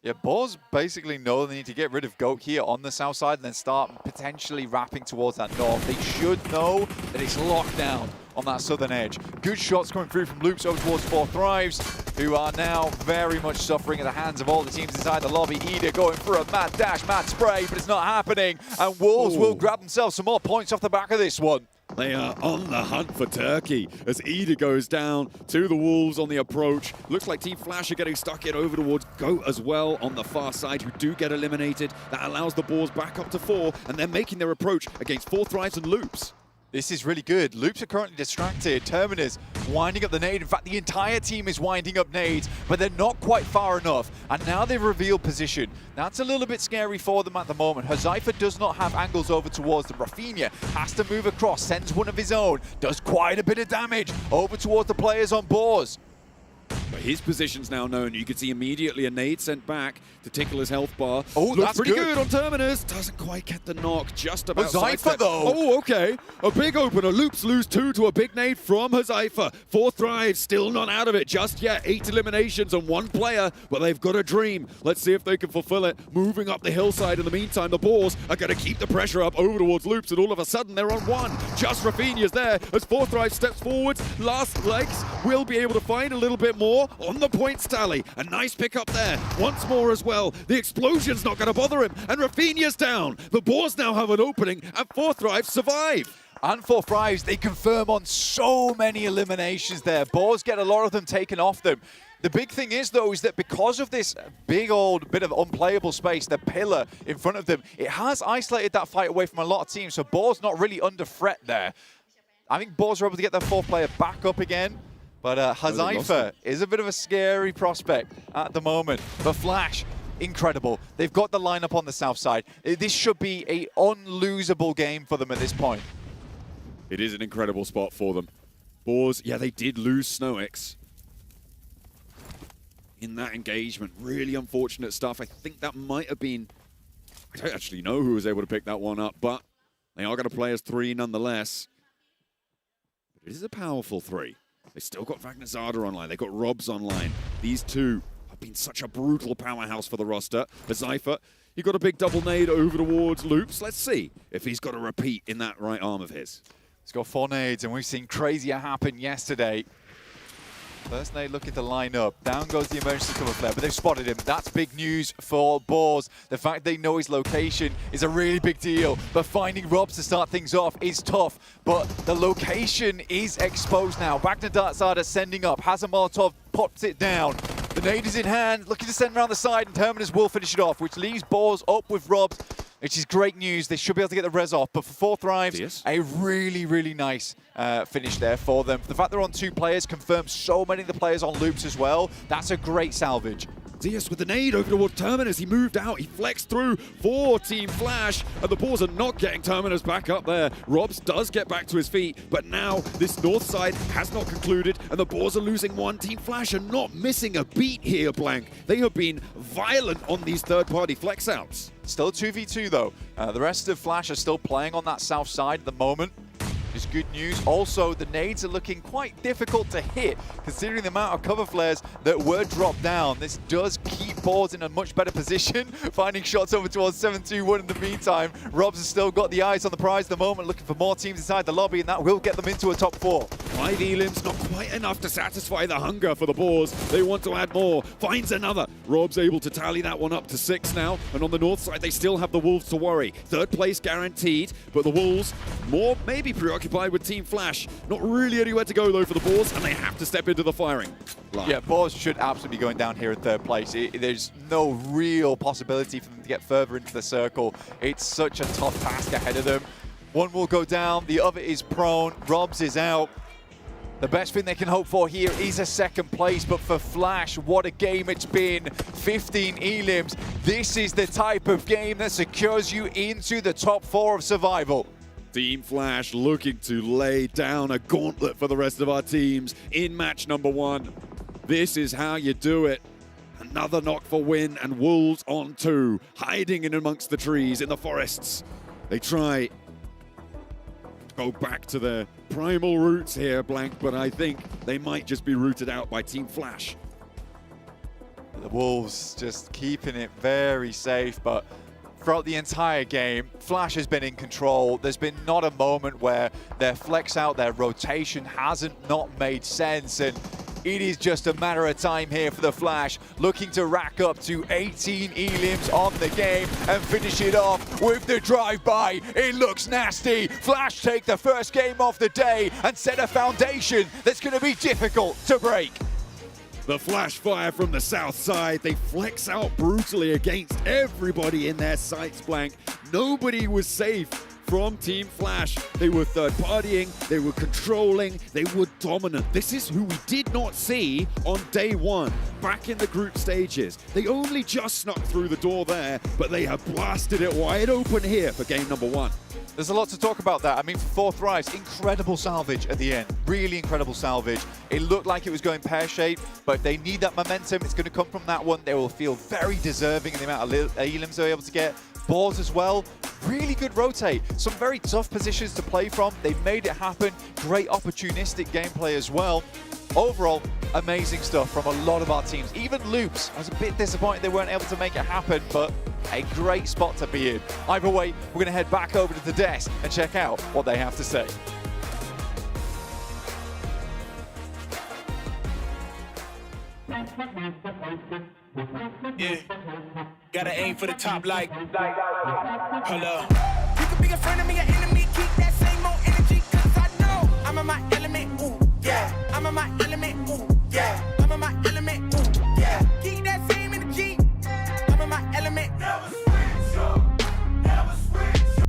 Yeah, Boars basically know they need to get rid of GOAT here on the south side and then start potentially wrapping towards that north. They should know that it's locked down on that southern edge. Good shots coming through from Loops over towards 4 Thrives, who are now very much suffering at the hands of all the teams inside the lobby. Ida going for a mad dash, mad spray, but it's not happening. And Wolves will grab themselves some more points off the back of this one. They are on the hunt for Turkey as Ida goes down to the Wolves on the approach. Looks like Team Flash are getting stuck in over towards GOAT as well on the far side, who do get eliminated. That allows the Boars back up to 4, and they're making their approach against 4 Thrives and Loops. This is really good. Loops are currently distracted. Terminus winding up the nade. In fact, the entire team is winding up nades, but they're not quite far enough. And now they've revealed position. That's a little bit scary for them at the moment. Huzaifa does not have angles over towards them. Rafinha has to move across, sends one of his own, does quite a bit of damage over towards the players on Boars. But his position's now known. You can see immediately a nade sent back to tickle his health bar. Oh, looks that's pretty good. on Terminus. Doesn't quite get the knock. Just about Huzaifa, sidestep. though. Oh, okay. A big opener. Loops lose 2 to a big nade from Huzaifa. 4 Thrive still not out of it just yet. 8 eliminations and 1 player, but they've got a dream. Let's see if they can fulfill it. Moving up the hillside in the meantime, the Boars are going to keep the pressure up over towards Loops, and all of a sudden they're on 1. Just Rafinha's there as 4 Thrive steps forwards. Last legs will be able to find a little bit more on the points tally. A nice pick up there. Once more as well. The explosion's not going to bother him, and Rafinha's down. The Boars now have an opening, and 4 Thrive survive. And 4 Thrives, they confirm on so many eliminations there. Boars get a lot of them taken off them. The big thing is, though, is that because of this big old bit of unplayable space, the pillar in front of them, it has isolated that fight away from a lot of teams, so Boars not really under threat there. I think Boars are able to get their 4th player back up again, but Huzaifa is a bit of a scary prospect at the moment. But Flash, incredible. They've got the lineup on the south side. This should be an unlosable game for them at this point. It is an incredible spot for them. Boars, yeah, they did lose SnowX in that engagement. Really unfortunate stuff. I think that might have been... I don't actually know who was able to pick that one up, but they are going to play as 3 nonetheless. But it is a powerful 3. They still got Vagnazada online. They got Robs online. These 2 have been such a brutal powerhouse for the roster. Huzaifa, he got a big double nade over towards Loops. Let's see if he's got a repeat in that right arm of his. He's got 4 nades, and we've seen crazier happen yesterday. First nade looking to line up. Down goes the emergency cover flare, but they've spotted him. That's big news for Boars. The fact they know his location is a really big deal, but finding Robs to start things off is tough. But the location is exposed now. Vagnazada sending up. Has a Molotov, pops it down. The nade is in hand, looking to send around the side, and Terminus will finish it off, which leaves Boars up with Robs, which is great news. They should be able to get the res off, but for 4 Thrives, yes, a really, really nice finish there for them. The fact they're on 2 players confirms so many of the players on Loops as well. That's a great salvage. Diaz with the nade over toward Terminus. He moved out. He flexed through for Team Flash. And the Boars are not getting Terminus back up there. Robs does get back to his feet. But now this north side has not concluded. And the Boars are losing 1. Team Flash are not missing a beat here, Blank. They have been violent on these third-party flex outs. Still 2v2, though. The rest of Flash are still playing on that south side at the moment. Is good news. Also, the nades are looking quite difficult to hit, considering the amount of cover flares that were dropped down. This does keep Boars in a much better position, finding shots over towards 7-2-1 in the meantime. Robs has still got the eyes on the prize at the moment, looking for more teams inside the lobby, and that will get them into a top 4. 5 elims, not quite enough to satisfy the hunger for the Boars. They want to add more. Finds another. Rob's able to tally that one up to 6 now, and on the north side, they still have the Wolves to worry. 3rd place guaranteed, but the Wolves more maybe preoccupied with Team Flash. Not really anywhere to go, though, for the Boars, and they have to step into the firing line. Yeah, Boars should absolutely be going down here in 3rd place. There's no real possibility for them to get further into the circle. It's such a tough task ahead of them. One will go down, the other is prone, Robs is out. The best thing they can hope for here is a 2nd place, but for Flash, what a game it's been. 15 elims. This is the type of game that secures you into the top 4 of survival. Team Flash looking to lay down a gauntlet for the rest of our teams in match number 1. This is how you do it. Another knock for win, and Wolves on 2, hiding in amongst the trees in the forests. They try to go back to their primal roots here, Blank, but I think they might just be rooted out by Team Flash. The Wolves just keeping it very safe, but throughout the entire game, Flash has been in control. There's been not a moment where their flex out, their rotation hasn't not made sense, and it is just a matter of time here for the Flash, looking to rack up to 18 elims on the game and finish it off with the drive-by. It looks nasty. Flash take the first game of the day and set a foundation that's going to be difficult to break. The flash fire from the south side. They flex out brutally against everybody in their sights, Blank. Nobody was safe from Team Flash. They were third-partying, they were controlling, they were dominant. This is who we did not see on day 1, back in the group stages. They only just snuck through the door there, but they have blasted it wide open here for game number 1. There's a lot to talk about that. I mean, for 4 Thrives, incredible salvage at the end. Really incredible salvage. It looked like it was going pear-shaped, but they need that momentum. It's going to come from that one. They will feel very deserving in the amount of elims they're able to get. Balls as well. Really good rotate. Some very tough positions to play from. They made it happen. Great opportunistic gameplay as well. Overall, amazing stuff from a lot of our teams. Even Loops, I was a bit disappointed they weren't able to make it happen, but a great spot to be in. Either way, we're going to head back over to the desk and check out what they have to say. Yeah, gotta aim for the top like, hold up. You could be a friend of me, an enemy, keep that same old energy, cause I know I'm in my element, ooh, yeah. I'm in my element, ooh, yeah. I'm in my element, ooh, yeah. Keep that same energy, I'm in my element. Never switch up, never switch up.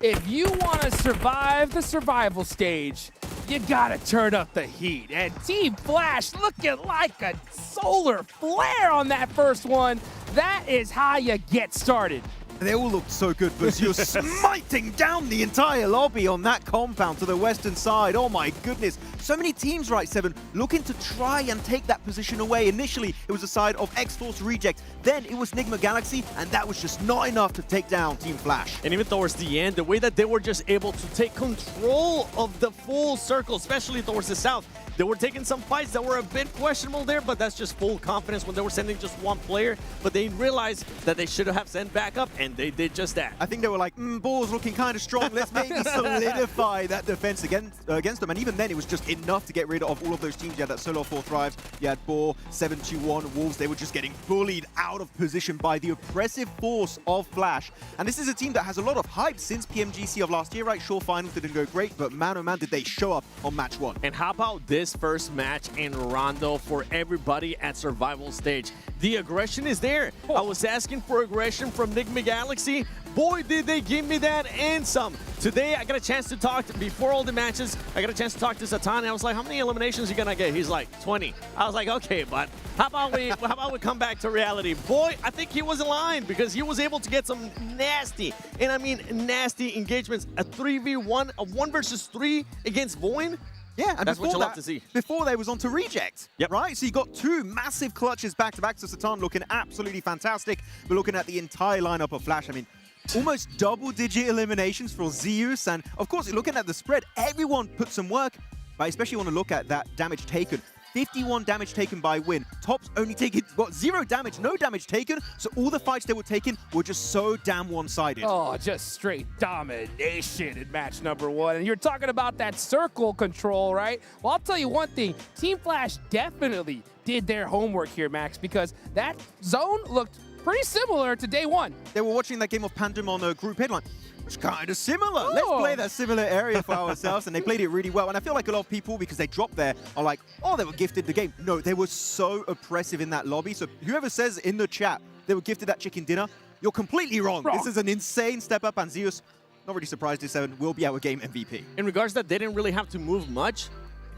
If you want to survive the survival stage, you gotta turn up the heat. And Team Flash looking like a solar flare on that first one. That is how you get started. They all looked so good, but you're smiting down the entire lobby on that compound to the western side. Oh my goodness. So many teams, right, Seven, looking to try and take that position away. Initially, it was the side of X-Force Reject. Then it was Nigma Galaxy, and that was just not enough to take down Team Flash. And even towards the end, the way that they were just able to take control of the full circle, especially towards the south, they were taking some fights that were a bit questionable there, but that's just full confidence when they were sending just one player. But they realized that they should have sent backup, and they did just that. I think they were like, ball's looking kind of strong. Let's maybe solidify that defense against them. And even then, it was just enough to get rid of all of those teams. You had that solo 4 Thrives, you had Boar, 721 Wolves. They were just getting bullied out of position by the oppressive force of Flash. And this is a team that has a lot of hype since PMGC of last year, right? Sure, finals didn't go great, but man, oh man, did they show up on match 1. And how about this first match in Rondo for everybody at survival stage? The aggression is there. I was asking for aggression from Nigma Galaxy. Boy, did they give me that and some. Today, I got a chance to talk, before all the matches, I got a chance to talk to Satan. I was like, how many eliminations are you gonna get? He's like, 20. I was like, okay, but how about we come back to reality? Boy, I think he was in line because he was able to get some nasty, and I mean nasty engagements. A 3v1, a 1 versus 3 against Voin. Yeah, and that's what you love to see. Before they was on to Reject, yep. Right? So you got 2 massive clutches back-to-back. So Satan looking absolutely fantastic. We're looking at the entire lineup of Flash. I mean, almost double-digit eliminations for Zeus. And, of course, looking at the spread, everyone put some work. But I especially want to look at that damage taken. 51 damage taken by Win. Top's only taken, what, 0 damage, no damage taken. So all the fights they were taking were just so damn one-sided. Oh, just straight domination in match number 1. And you're talking about that circle control, right? Well, I'll tell you one thing. Team Flash definitely did their homework here, Max, because that zone looked pretty similar to day 1. They were watching that game of Pandem on a group headline. It's kind of similar. Oh. Let's play that similar area for ourselves. And they played it really well. And I feel like a lot of people, because they dropped there, are like, oh, they were gifted the game. No, they were so oppressive in that lobby. So whoever says in the chat they were gifted that chicken dinner, you're completely wrong. This is an insane step up. And Zeus, not really surprised this 7 will be our game MVP. In regards to that, they didn't really have to move much.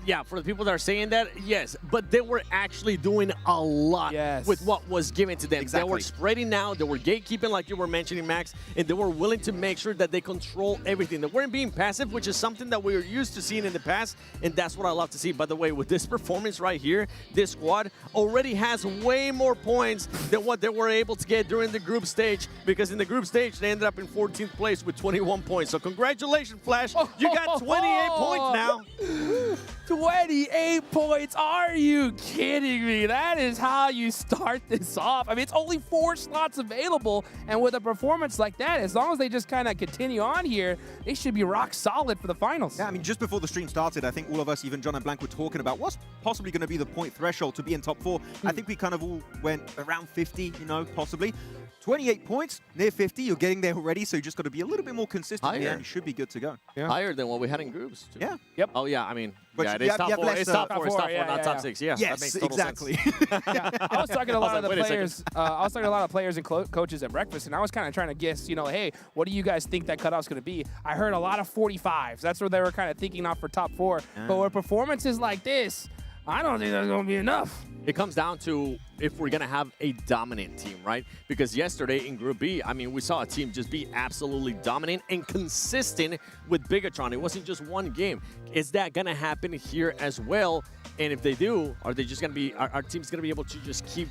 Yeah, for the people that are saying that, yes, but they were actually doing a lot with what was given to them. Exactly. They were spreading out, they were gatekeeping like you were mentioning, Max, and they were willing to make sure that they control everything. They weren't being passive, which is something that we were used to seeing in the past, and that's what I love to see. By the way, with this performance right here, this squad already has way more points than what they were able to get during the group stage, because in the group stage, they ended up in 14th place with 21 points. So congratulations, Flash. You got 28 points now. 28 points. Are you kidding me? That is how you start this off. I mean, it's only 4 slots available, and with a performance like that, as long as they just kind of continue on here, they should be rock solid for the finals. Yeah, I mean, just before the stream started, I think all of us, even John and Blank, were talking about what's possibly going to be the point threshold to be in top 4. I think we kind of all went around 50, you know, possibly. 28 points, near 50, you're getting there already, so you just got to be a little bit more consistent and you should be good to go. Yeah. Higher than what we had in groups, too. Yeah. Yep. Oh, yeah, I mean, but yeah, it's top 4, it's top 4, it's top 4, not top 6. Yeah, yes, that makes total exactly. sense. Yeah, I was talking to a lot of the players. I was talking to a lot of players and coaches at breakfast, and I was kind of trying to guess, you know, hey, what do you guys think that cutoff's going to be? I heard a lot of 45s. That's where they were kind of thinking off for top 4. But with performances like this, I don't think that's going to be enough. it comes down to if we're going to have a dominant team, right? Because yesterday in Group B, I mean, we saw a team just be absolutely dominant and consistent with Bigatron. It wasn't just one game. Is that going to happen here as well? And if they do, are they just going to be, our team's going to be able to just keep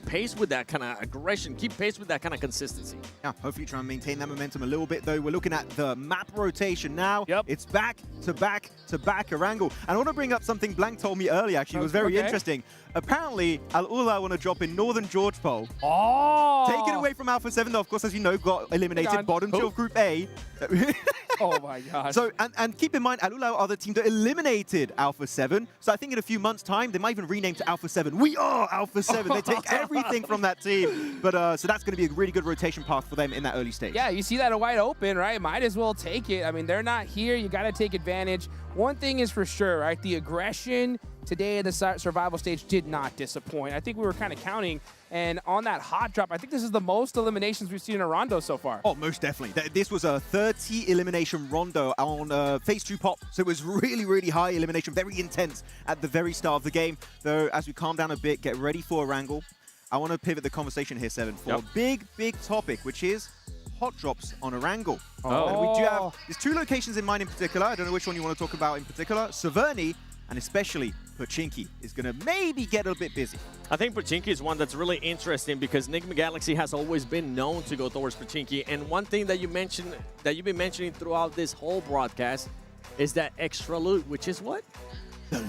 pace with that kind of aggression, keep pace with that kind of consistency? Yeah, hopefully try and maintain that momentum a little bit, though. We're looking at the map rotation now. Yep. It's back to back to back Erangel. And I want to bring up something Blank told me earlier, actually. It was very interesting. Apparently, Al-Ula want to drop in Northern George Pole. Oh! Take it away from Alpha 7, though, of course, as you know, got eliminated bottom two of Group A. Oh my gosh. So, and keep in mind, Al-Ula are the team that eliminated Alpha 7. So I think in a few months' time, they might even rename to Alpha 7. We are Alpha 7. They take everything from that team. But so that's going to be a really good rotation path for them in that early stage. Yeah, you see that wide open, right? Might as well take it. I mean, they're not here. You got to take advantage. One thing is for sure, right? The aggression today at the survival stage did not disappoint. I think we were kind of counting, and on that hot drop, I think this is the most eliminations we've seen in a rondo so far. Oh, most definitely. This was a 30 elimination rondo on phase 2 pop, so it was really, really high elimination, very intense at the very start of the game. Though, as we calm down a bit, get ready for Erangel, I want to pivot the conversation here, Seven, for a big, big topic, which is hot drops on Erangel. And we do have, there's 2 locations in mind in particular. I don't know which one you want to talk about in particular. Severny, and especially Pochinki is going to maybe get a bit busy. I think Pochinki is one that's really interesting because Enigma Galaxy has always been known to go towards Pochinki. And one thing that you mentioned, that you've been mentioning throughout this whole broadcast, is that extra loot, which is what? The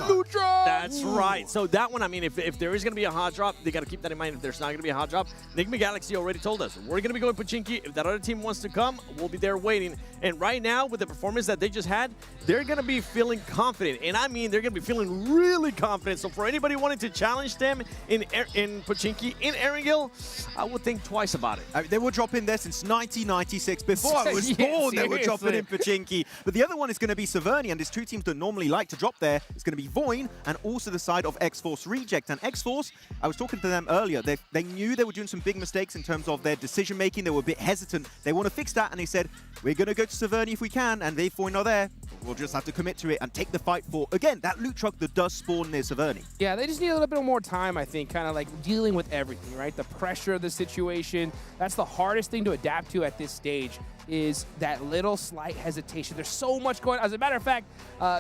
loot drop. That's right. So that one, I mean, if there is going to be a hot drop, they got to keep that in mind. If there's not going to be a hot drop, Enigma Galaxy already told us, we're going to be going Pochinki. If that other team wants to come, we'll be there waiting. And right now, with the performance that they just had, they're going to be feeling confident. And I mean, they're going to be feeling really confident. So for anybody wanting to challenge them in Pochinki, in Erangel, I would think twice about it. They were dropping there since 1996. Before I was born, they were dropping in Pochinki. But the other one is going to be Severny, and there's 2 teams that normally like to drop there. It's going to be Voin and also the side of X-Force Reject. And X-Force, I was talking to them earlier, they knew they were doing some big mistakes in terms of their decision making. They were a bit hesitant. They want to fix that, and they said, we're going to go to Severny if we can, and they Voin are there. We'll just have to commit to it and take the fight for, again, that loot truck that does spawn near Severny. Yeah, they just need a little bit more time, I think, kind of like dealing with everything, right? The pressure of the situation. That's the hardest thing to adapt to at this stage, is that little slight hesitation. There's so much going on. As a matter of fact,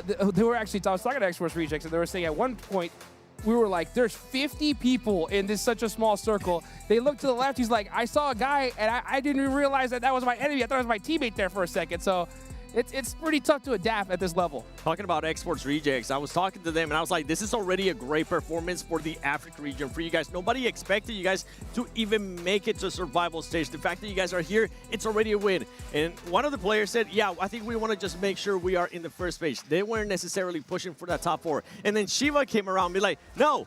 they were actually, I was talking to X-Force Rejects, and they were saying at one point, we were like, there's 50 people in this such a small circle. They looked to the left, he's like, I saw a guy, and I didn't even realize that was my enemy. I thought it was my teammate there for a second. So it's pretty tough to adapt at this level. Talking about X-Force Rejects, I was talking to them and I was like, this is already a great performance for the Africa region for you guys. Nobody expected you guys to even make it to survival stage. The fact that you guys are here, it's already a win. And one of the players said, yeah, I think we want to just make sure we are in the first page. They weren't necessarily pushing for that top 4. And then Shiva came around and be like, no.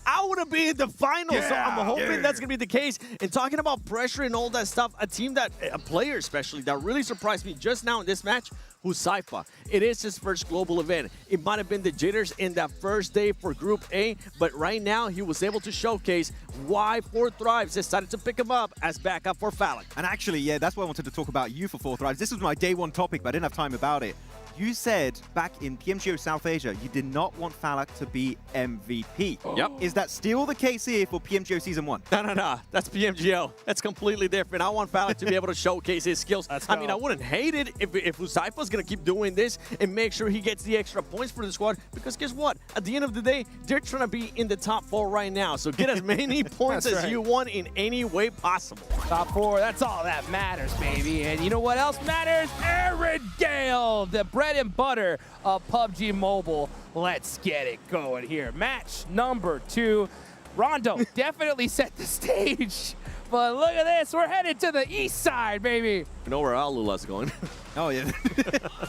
I want to be in the finals, so I'm hoping that's going to be the case. And talking about pressure and all that stuff, a player especially, that really surprised me just now in this match, who's Saifa. It is his first global event. It might have been the jitters in that first day for Group A, but right now he was able to showcase why 4 Thrives decided to pick him up as backup for Falak. And actually, yeah, that's why I wanted to talk about you for 4 Thrives. This was my day 1 topic, but I didn't have time about it. You said back in PMGO South Asia, you did not want Falak to be MVP. Yep. Is that still the case here for PMGO Season 1? No. That's PMGO. That's completely different. I want Falak to be able to showcase his skills. I mean, I wouldn't hate it if Uzaifa's going to keep doing this and make sure he gets the extra points for the squad, because guess what? At the end of the day, they're trying to be in the top 4 right now. So get as many points as you want in any way possible. Top 4, that's all that matters, baby. And you know what else matters? Erangel, the bread and butter of PUBG Mobile. Let's get it going here. Match number 2. Rondo definitely set the stage. But look at this. We're headed to the east side, baby. You know where Alula's going. Oh, yeah.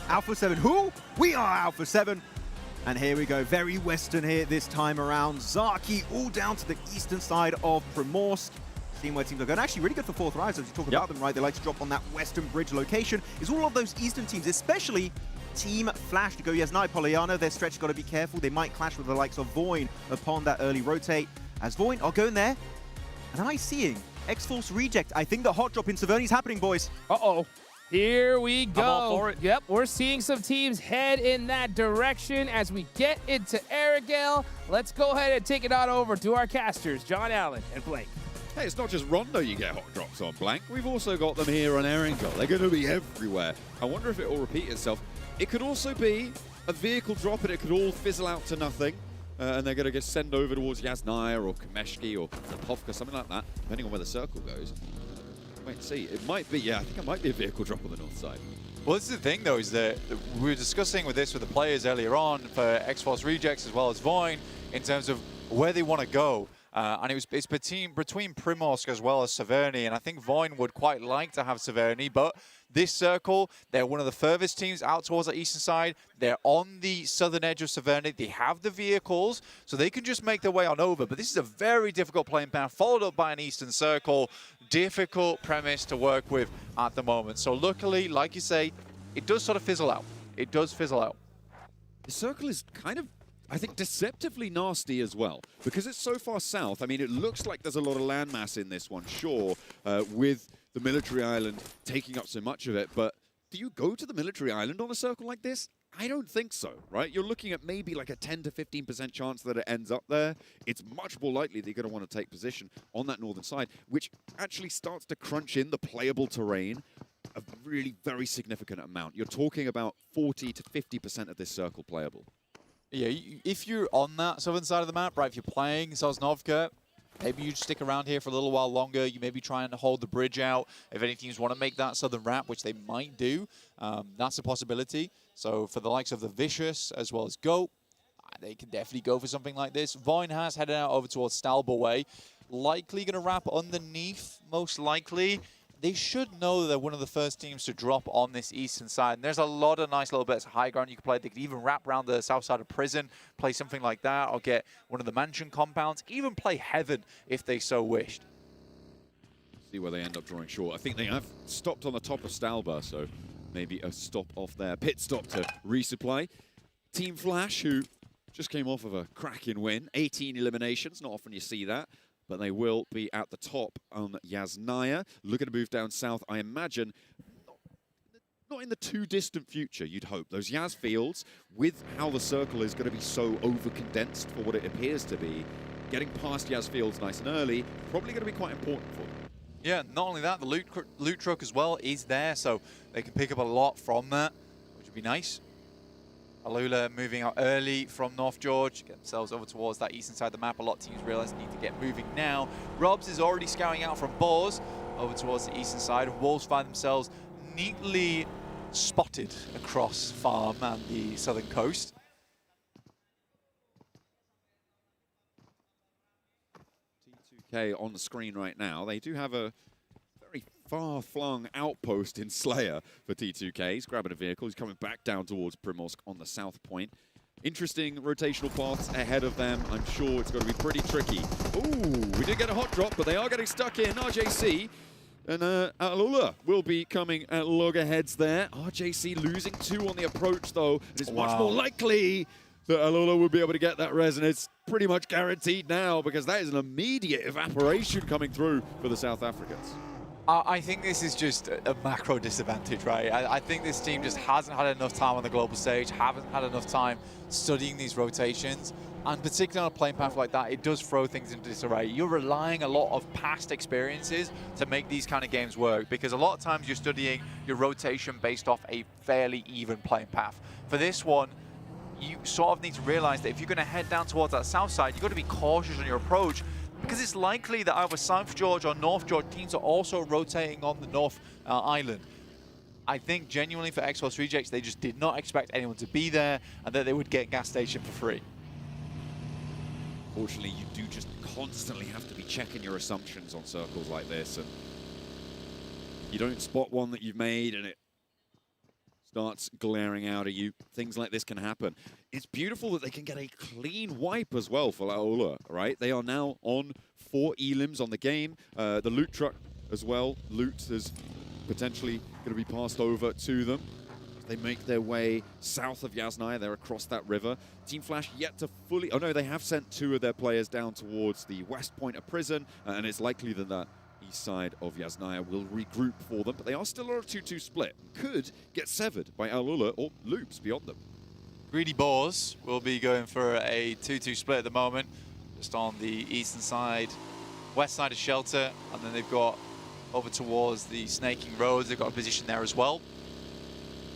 Alpha 7. Who? We are Alpha 7. And here we go. Very western here this time around. Zaki all down to the eastern side of Primorsk. Seeing where teams are going. Actually, really good for 4 Thrives, as you talk about them, right? They like to drop on that western bridge location. Is all of those eastern teams, especially Team Flash to go. Yes, now Poliana, their stretch got to be careful. They might clash with the likes of Voin upon that early rotate. As Voin are going there. And am I seeing X-Force Reject? I think the hot drop in Severny's happening, boys. Uh-oh. Here we go. I'm all for it. Yep, we're seeing some teams head in that direction as we get into Arigale. Let's go ahead and take it on over to our casters, John Allen and Blake. Hey, it's not just Rondo you get hot drops on, Blank. We've also got them here on Erangel. They're going to be everywhere. I wonder if it will repeat itself. It could also be a vehicle drop and it could all fizzle out to nothing. And they're going to get sent over towards Yasnaya or Kameshki or Zapovka, something like that, depending on where the circle goes. Wait and see. It might be, yeah, I think it might be a vehicle drop on the north side. Well, this is the thing, though, is that we were discussing with the players earlier on for X-Force Rejects as well as Voin in terms of where they want to go. And it's between Primorsk as well as Severny, and I think Voin would quite like to have Severny, but this circle, they're one of the furthest teams out towards the eastern side. They're on the southern edge of Severny. They have the vehicles, so they can just make their way on over. But this is a very difficult playing path, followed up by an eastern circle. Difficult premise to work with at the moment. So luckily, like you say, it does sort of fizzle out. It does fizzle out. The circle is kind of, I think, deceptively nasty as well, because it's so far south. I mean, it looks like there's a lot of landmass in this one, sure, with the military island taking up so much of it, but do you go to the military island on a circle like this? I don't think so, right? You're looking at maybe like a 10 to 15% chance that it ends up there. It's much more likely that you're going to want to take position on that northern side, which actually starts to crunch in the playable terrain a really very significant amount. You're talking about 40 to 50% of this circle playable. Yeah, if you're on that southern side of the map, right, if you're playing Sosnovka, maybe you stick around here for a little while longer. You maybe try and hold the bridge out. If any teams want to make that southern wrap, which they might do, that's a possibility. So for the likes of the Vicious as well as Goat, they can definitely go for something like this. Voin has headed out over towards Stalbo Way. Likely going to wrap underneath, most likely. They should know that they're one of the first teams to drop on this eastern side. And there's a lot of nice little bits of high ground you can play. They could even wrap around the south side of Prison, play something like that, or get one of the mansion compounds, even play Heaven if they so wished. See where they end up drawing short. I think they have stopped on the top of Stalba, so maybe a stop off there. Pit stop to resupply. Team Flash, who just came off of a cracking win. 18 eliminations, not often you see that. But they will be at the top on Yasnaya. Looking to move down south, I imagine, not in the too distant future, you'd hope. Those Yaz fields, with how the circle is going to be so over-condensed for what it appears to be, getting past Yaz fields nice and early, probably going to be quite important for them. Yeah, not only that, the loot truck as well is there, so they can pick up a lot from that, which would be nice. Alula moving out early from North George, get themselves over towards that eastern side of the map. A lot of teams realize they need to get moving now. Robs is already scouting out from Boars over towards the eastern side. Wolves find themselves neatly spotted across Farm and the southern coast. T2K on the screen right now. They do have a very far-flung outpost in Slayer for T2K. He's grabbing a vehicle. He's coming back down towards Primorsk on the south point. Interesting rotational paths ahead of them. I'm sure it's going to be pretty tricky. Ooh, we did get a hot drop, but they are getting stuck in. RJC and Alula will be coming at loggerheads there. RJC losing 2 on the approach, though. It's much more likely that Alula will be able to get that res, and it's pretty much guaranteed now because that is an immediate evaporation coming through for the South Africans. I think this is just a macro disadvantage, right? I think this team just hasn't had enough time on the global stage, haven't had enough time studying these rotations, and particularly on a playing path like that, it does throw things into disarray. You're relying a lot of past experiences to make these kind of games work, because a lot of times you're studying your rotation based off a fairly even playing path. For this one, you sort of need to realize that if you're going to head down towards that south side, you've got to be cautious on your approach, because it's likely that either South George or North George teams are also rotating on the North Island. I think genuinely for X-Force Rejects, they just did not expect anyone to be there and that they would get gas station for free. Fortunately, you do just constantly have to be checking your assumptions on circles like this, and you don't spot one that you've made and it starts glaring out at you. Things like this can happen. It's beautiful that they can get a clean wipe as well for Laola, right? They are now on 4 elims on the game. The loot truck as well. Loot is potentially going to be passed over to them. They make their way south of Yasnaya. They're across that river. Team Flash yet to fully... Oh no, they have sent 2 of their players down towards the west point of Prison, and it's likely that east side of Yasnaya will regroup for them, but they are still on a 2-2 split. Could get severed by Alula or loops beyond them. Greedy Boars will be going for a 2-2 split at the moment, just on the eastern side, west side of Shelter, and then they've got over towards the Snaking Roads. They've got a position there as well.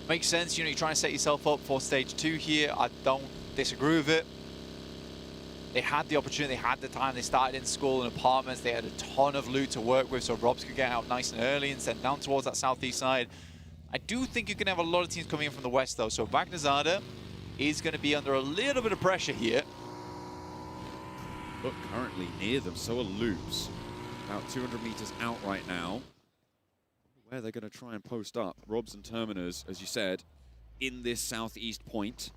Makes sense, you know, you're trying to set yourself up for stage 2 here. I don't disagree with it. They had the opportunity, they had the time. They started in school and apartments. They had a ton of loot to work with, so Robs could get out nice and early and send down towards that southeast side. I do think you can have a lot of teams coming in from the west, though. So Bagnazada is going to be under a little bit of pressure here. But currently near them, so are Loops. About 200 meters out right now. Where they're going to try and post up. Robs and Terminus, as you said, in this southeast point.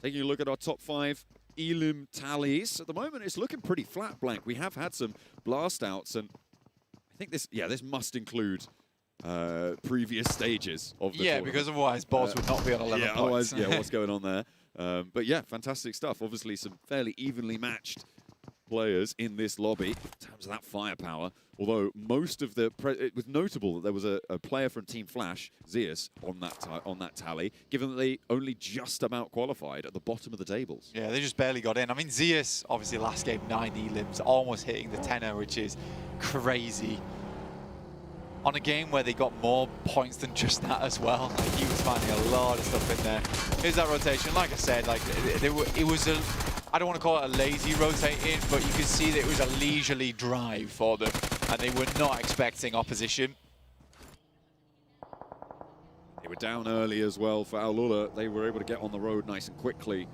Taking a look at our top 5 Elim tallies. At the moment, it's looking pretty flat, Blank. We have had some blast outs, and I think this must include previous stages of the tournament. Because otherwise Boss would not be on 11 points. Otherwise, what's going on there? But yeah, fantastic stuff. Obviously, some fairly evenly matched players in this lobby in terms of that firepower. Although most of the it was notable that there was a player from Team Flash, Zeus, on that tally, given that they only just about qualified at the bottom of the tables. Yeah, they just barely got in. I mean, Zeus, obviously last game 9 elims, almost hitting the 10er, which is crazy. On a game where they got more points than just that as well. Like, he was finding a lot of stuff in there. Here's that rotation. Like I said, like it was a, I don't want to call it a lazy rotating, but you could see that it was a leisurely drive for them, and they were not expecting opposition. They were down early as well for Alula. They were able to get on the road nice and quickly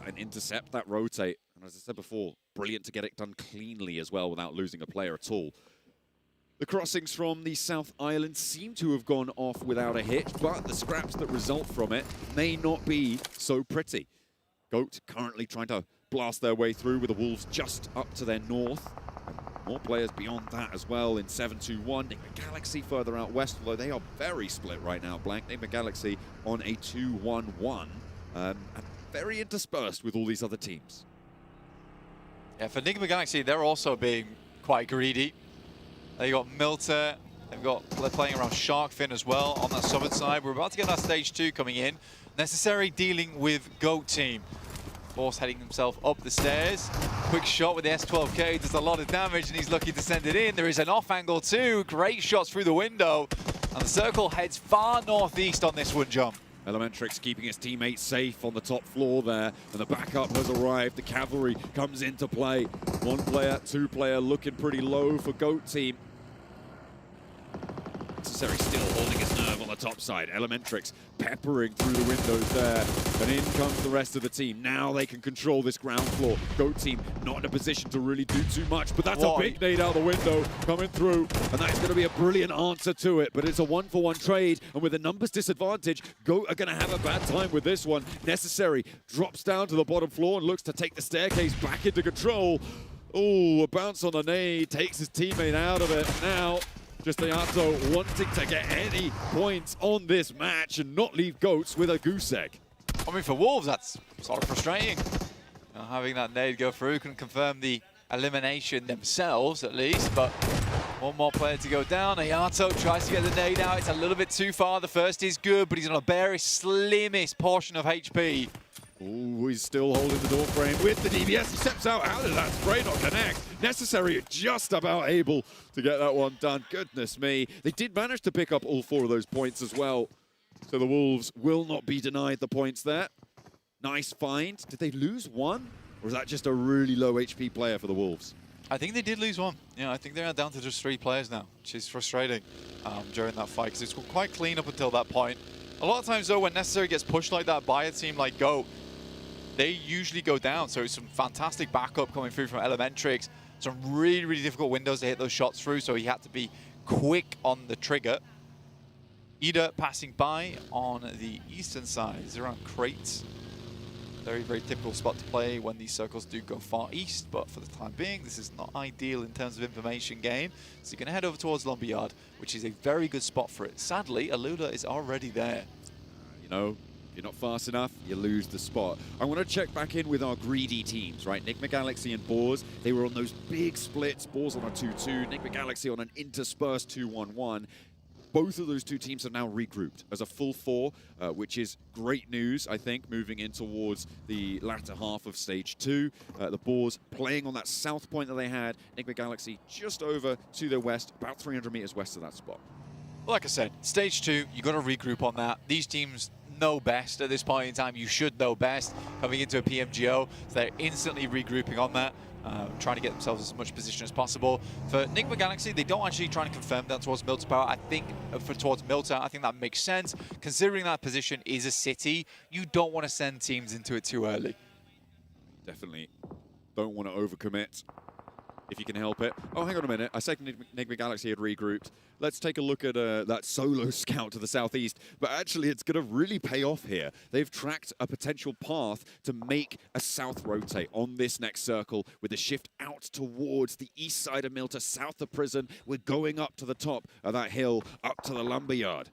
and intercept that rotate. And as I said before, brilliant to get it done cleanly as well without losing a player at all. The crossings from the South Island seem to have gone off without a hitch, but the scraps that result from it may not be so pretty. Goat currently trying to blast their way through with the Wolves just up to their north. More players beyond that as well in 7-2-1. Nigma Galaxy further out west, although they are very split right now, Blank. Nigma Galaxy on a 2-1-1 and very interspersed with all these other teams. Yeah, for Nigma Galaxy, they're also being quite greedy. They got Milter, they're playing around Sharkfin as well on that southern side. We're about to get that stage 2 coming in. Necessary dealing with Goat team. Force heading himself up the stairs. Quick shot with the S12K, does a lot of damage, and he's lucky to send it in. There is an off angle too. Great shots through the window. And the circle heads far northeast on this one, John. Elementrix keeping his teammates safe on the top floor there, and the backup has arrived. The cavalry comes into play. 1 player, 2 player looking pretty low for Goat team. Necessary still holding his nerve on the top side. Elementrix peppering through the windows there, and in comes the rest of the team. Now they can control this ground floor. Goat team not in a position to really do too much, but that's a big nade out the window coming through, and that's going to be a brilliant answer to it. But it's a 1-for-1 trade, and with a numbers disadvantage, Goat are going to have a bad time with this one. Necessary drops down to the bottom floor and looks to take the staircase back into control. Oh, a bounce on the nade takes his teammate out of it. Now Justiato wanting to get any points on this match and not leave Goats with a goose egg. I mean, for Wolves, that's sort of frustrating. Having that nade go through, couldn't confirm the elimination themselves, at least, but one more player to go down. Ayato tries to get the nade out. It's a little bit too far. The first is good, but he's on a bare slimmest portion of HP. Oh, he's still holding the door frame with the DBS. He steps out. How did that spray not connect? Necessary just about able to get that one done. Goodness me. They did manage to pick up all 4 of those points as well. So the Wolves will not be denied the points there. Nice find. Did they lose 1? Or is that just a really low HP player for the Wolves? I think they did lose 1. Yeah, I think they're down to just 3 players now, which is frustrating during that fight, because it's quite clean up until that point. A lot of times, though, when Necessary gets pushed like that by a team like Goat, they usually go down. So some fantastic backup coming through from Elementrix. Some really, really difficult windows to hit those shots through, so he had to be quick on the trigger. Ida passing by on the eastern side. He's around Crates. Very, very typical spot to play when these circles do go far east, but for the time being, this is not ideal in terms of information gain. So you're going to head over towards Lombard, which is a very good spot for it. Sadly, Alula is already there. You know, If you're not fast enough, you lose the spot. I want to check back in with our greedy teams, right? Nick McGalaxy and Boars, they were on those big splits. Boars on a 2-2, Nick McGalaxy on an interspersed 2-1-1. Both of those two teams have now regrouped as a full four, which is great news, I think, moving in towards the latter half of Stage 2. The Boars playing on that south point that they had. Nick McGalaxy just over to the west, about 300 meters west of that spot. Like I said, Stage 2, you got to regroup on that. These teams know best at this point in time. You should know best coming into a PMGO. So they're instantly regrouping on that, trying to get themselves as much position as possible. For Nick McGalaxy, they don't actually try to confirm that towards Milta Power. I think towards Milta, I think that makes sense. Considering that position is a city, you don't want to send teams into it too early. Definitely don't want to overcommit if you can help it. Oh, hang on a minute. I said Nick McGalaxy had regrouped. Let's take a look at that solo scout to the southeast. But actually, it's going to really pay off here. They've tracked a potential path to make a south rotate on this next circle with a shift out towards the east side of Milta, south of Prison. We're going up to the top of that hill, up to the lumberyard.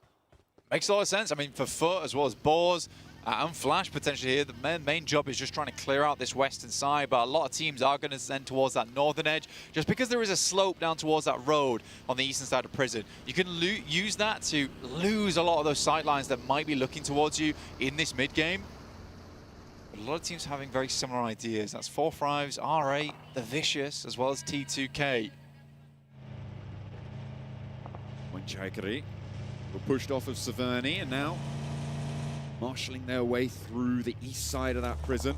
Makes a lot of sense. I mean, for Foot as well as Boars, and Flash potentially here, the main job is just trying to clear out this western side, but a lot of teams are going to send towards that northern edge, just because there is a slope down towards that road on the eastern side of Prison. You can use that to lose a lot of those sight lines that might be looking towards you in this mid-game. But a lot of teams having very similar ideas. That's 4 Thrives, R8, The Vicious, as well as T2K. Chaikari were pushed off of Severny, and now marshalling their way through the east side of that prison.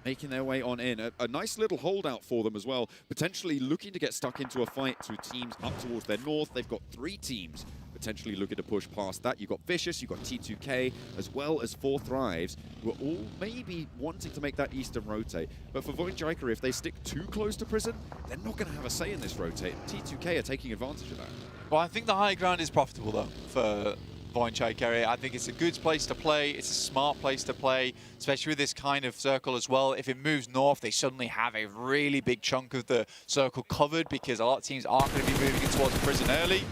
Making their way on in. A nice little holdout for them as well. Potentially looking to get stuck into a fight to teams up towards their north. They've got 3 teams potentially looking to push past that. You've got Vicious, you've got T2K, as well as 4 Thrives, who are all maybe wanting to make that eastern rotate. But for Void Jaikari, if they stick too close to Prison, they're not going to have a say in this rotate. T2K are taking advantage of that. Well, I think the high ground is profitable, though, for Void Jaikari. I think it's a good place to play. It's a smart place to play, especially with this kind of circle as well. If it moves north, they suddenly have a really big chunk of the circle covered, because a lot of teams aren't going to be moving in towards Prison early.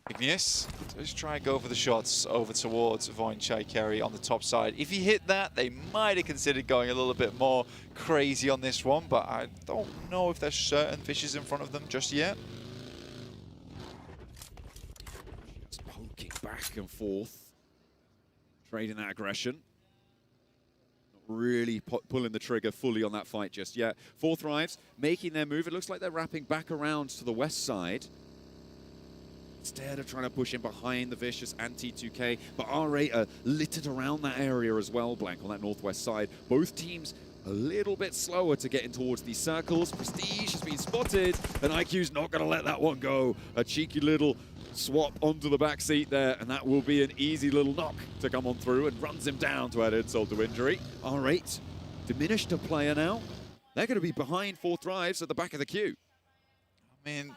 Igneous, just try and go for the shots over towards Void Jaikari on the top side. If he hit that, they might have considered going a little bit more crazy on this one, but I don't know if there's certain fishes in front of them just yet. Just poking back and forth, trading that aggression. Not really pulling the trigger fully on that fight just yet. 4 Thrives making their move. It looks like they're wrapping back around to the west side. Instead of trying to push in behind the Vicious and T2K, but R8 are littered around that area as well, Blank, on that northwest side. Both teams a little bit slower to get in towards these circles. Prestige has been spotted, and IQ's not going to let that one go. A cheeky little swap onto the back seat there, and that will be an easy little knock to come on through and runs him down to add insult to injury. R8 diminished a player now. They're going to be behind 4 Thrives at the back of the queue. I mean,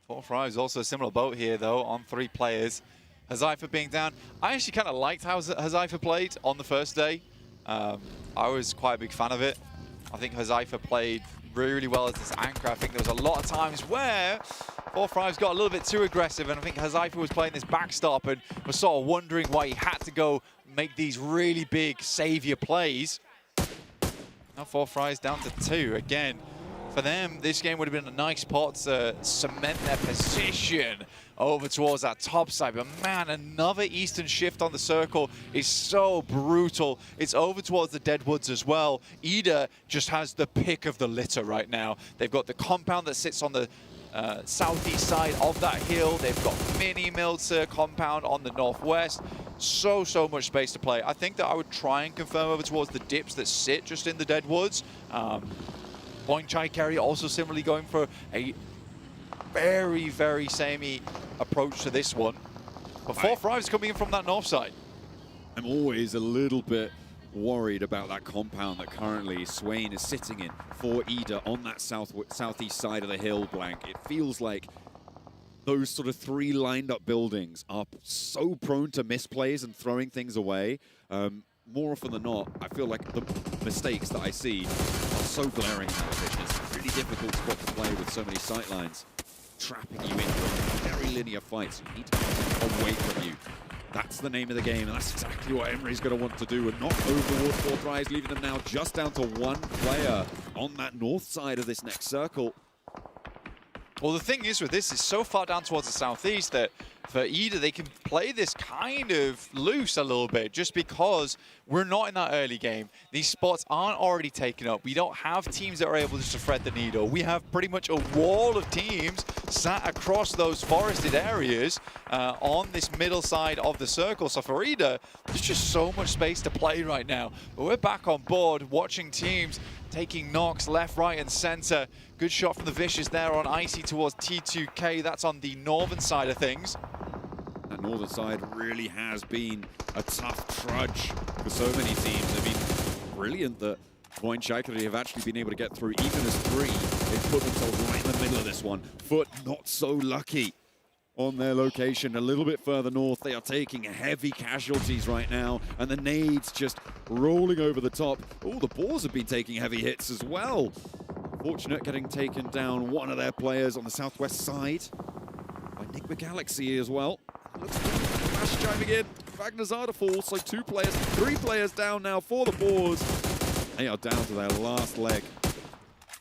4 Thrives also a similar boat here, though, on 3 players. Hazaifa being down. I actually kind of liked how Hazaifa played on the first day. I was quite a big fan of it. I think Hazaifa played really well as this anchor. I think there was a lot of times where 4 Thrives got a little bit too aggressive, and I think Hazaifa was playing this backstop and was sort of wondering why he had to go make these really big savior plays. Now 4 Thrives down to 2 again. For them, this game would have been a nice pot to cement their position over towards that top side. But man, another eastern shift on the circle is so brutal. It's over towards the Deadwoods as well. Ida just has the pick of the litter right now. They've got the compound that sits on the southeast side of that hill. They've got mini Milta compound on the northwest. So much space to play. I think that I would try and confirm over towards the dips that sit just in the Deadwoods. Void Jaikari also similarly going for a very samey approach to this one. But 4 Thrives coming in from that north side. I'm always a little bit worried about that compound that currently Swain is sitting in for Ida on that southeast side of the hill, Blank. It feels like those sort of 3 lined up buildings are so prone to misplays and throwing things away. More often than not, I feel like the mistakes that I see are so glaring in that position. It's a really difficult spot to play with so many sightlines trapping you in a very very linear fights. You need to get away from you. That's the name of the game, and that's exactly what Emery's going to want to do, and not overward 4 tries, leaving them now just down to 1 player on that north side of this next circle. Well, the thing is with this, it's so far down towards the southeast that for Ida, they can play this kind of loose a little bit just because we're not in that early game. These spots aren't already taken up. We don't have teams that are able just to thread the needle. We have pretty much a wall of teams sat across those forested areas on this middle side of the circle. So for Ida, there's just so much space to play right now. But we're back on board watching teams taking knocks left, right, and center. Good shot from the Vicious there on Icy towards T2K. That's on the northern side of things. That northern side really has been a tough trudge for so many teams. They've been brilliant that Point Shaikari have actually been able to get through. Even as 3, they've put themselves right in the middle of this one. Foot not so lucky on their location a little bit further north. They are taking heavy casualties right now, and the nades just rolling over the top. Oh, the Boars have been taking heavy hits as well. Fortunate getting taken down one of their players on the southwest side by Enigma Galaxy as well. Looks like Flash chiming in. Magnazada falls, so 2 players, 3 players down now for the Boars. They are down to their last leg.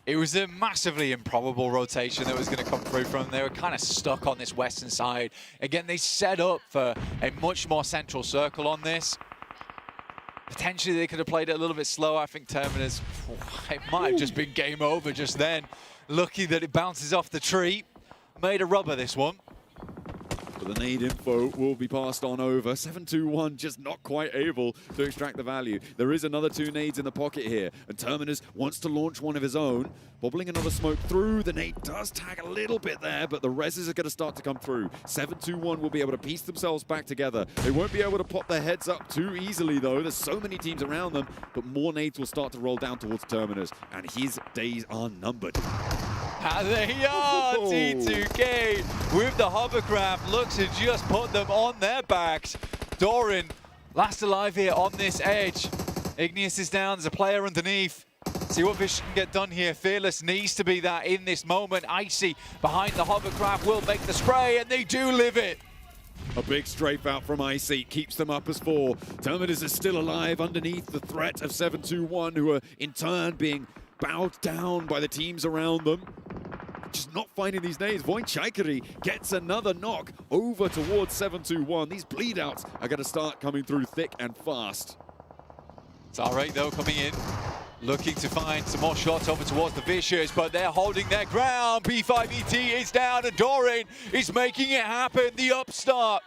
It was a massively improbable rotation that was going to come through from them. They were kind of stuck on this western side. Again, they set up for a much more central circle on this. Potentially, they could have played it a little bit slower. I think Terminus, it might have just been game over just then. Lucky that it bounces off the tree. Made a rubber, this one. But the nade info will be passed on over. 7-2-1 just not quite able to extract the value. There is another 2 nades in the pocket here, and Terminus wants to launch one of his own. Bobbling another smoke through. The nade does tag a little bit there, but the reses are going to start to come through. 7-2-1 will be able to piece themselves back together. They won't be able to pop their heads up too easily, though. There's so many teams around them, but more nades will start to roll down towards Terminus, and his days are numbered. And they are! T2K with the hovercraft looks to just put them on their backs. Doran, last alive here on this edge. Igneous is down, there's a player underneath. See what Vish can get done here. Fearless needs to be that in this moment. Icy behind the hovercraft will make the spray, and they do live it. A big strafe out from Icy keeps them up as 4. Terminus is still alive underneath the threat of 7-2-1, who are in turn being bowed down by the teams around them. Just not finding these nades. Voin Chaikari gets another knock over towards 7-2-1. These bleed outs are going to start coming through thick and fast. Tarek, though, coming in, looking to find some more shots over towards the Vicious, but they're holding their ground. P5ET is down, and Doran is making it happen. The upstart.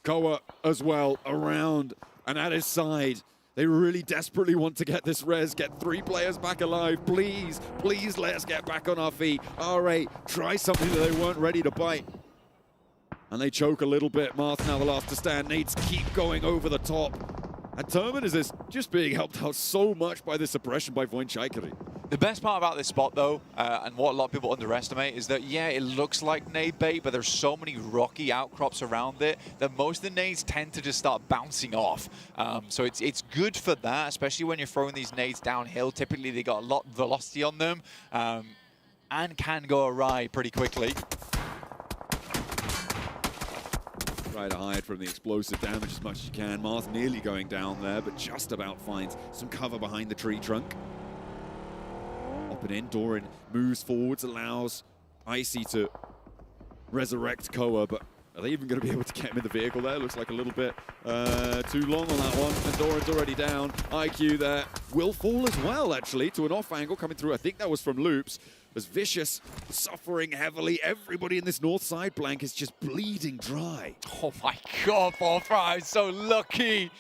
Koa as well around and at his side. They really desperately want to get this res, get 3 players back alive. Please, please let us get back on our feet. R8, try something that they weren't ready to bite. And they choke a little bit. Marth now the last to stand. Nades keep going over the top. And Terminus is just being helped out so much by this suppression by Voin Chaikari. The best part about this spot, though, and what a lot of people underestimate, is that, yeah, it looks like nade bait, but there's so many rocky outcrops around it that most of the nades tend to just start bouncing off. So it's good for that, especially when you're throwing these nades downhill. Typically, they got a lot of velocity on them and can go awry pretty quickly. Try to hide from the explosive damage as much as you can. Marth nearly going down there, but just about finds some cover behind the tree trunk. Up and in, Doran moves forwards, allows Icy to resurrect Koa, but are they even going to be able to get him in the vehicle there? Looks like a little bit too long on that one, and Doran's already down. IQ there will fall as well, actually, to an off angle coming through. I think that was from Loops. As Vicious suffering heavily. Everybody in this north side blank is just bleeding dry. Oh my God, 4-5, so lucky.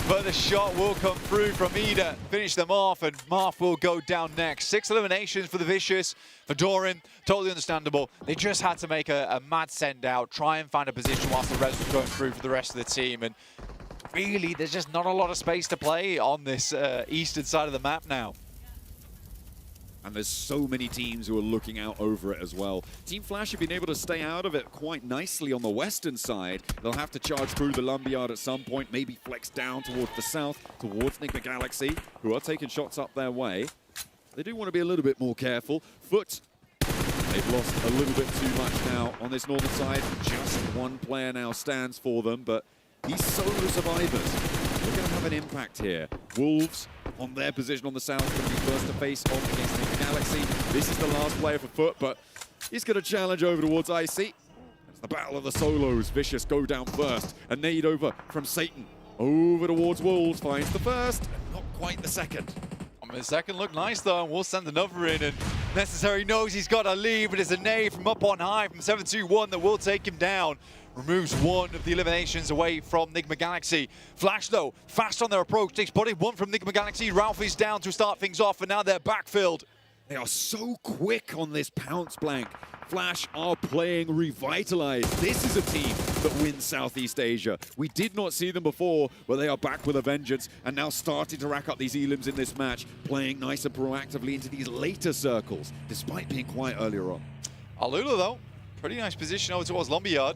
But the shot will come through from Ida, finish them off, and Marth will go down next. 6 eliminations for the Vicious. For Doran, totally understandable. They just had to make a mad send out, try and find a position whilst the res was going through for the rest of the team. And really, there's just not a lot of space to play on this eastern side of the map now. And there's so many teams who are looking out over it as well. Team Flash have been able to stay out of it quite nicely on the western side. They'll have to charge through the lumberyard at some point, maybe flex down towards the south, towards Enigma Galaxy, who are taking shots up their way. They do want to be a little bit more careful. Foot They've lost a little bit too much now on this northern side. Just one player now stands for them, but these solo survivors, they're going to have an impact here. Wolves on their position on the south, going to be first to face off against the Galaxy. This is the last player for Foot, but he's going to challenge over towards Icy. It's the battle of the solos. Vicious go down first. A nade over from Satan. Over towards Wolves, finds the first, and not quite the second. The second looked nice though, and we'll send another in, and Necessary knows he's got to leave, but it's a nade from up on high from 7-2-1 that will take him down. Removes one of the eliminations away from Nigma Galaxy. Flash though, fast on their approach, takes body one from Nigma Galaxy. Ralph is down to start things off, and now they're backfilled. They are so quick on this pounce, Blank. Flash are playing revitalized. This is a team that wins Southeast Asia. We did not see them before, but they are back with a vengeance and now starting to rack up these elims in this match, playing nice and proactively into these later circles, despite being quiet earlier on. Alula though, pretty nice position over towards Lumberyard.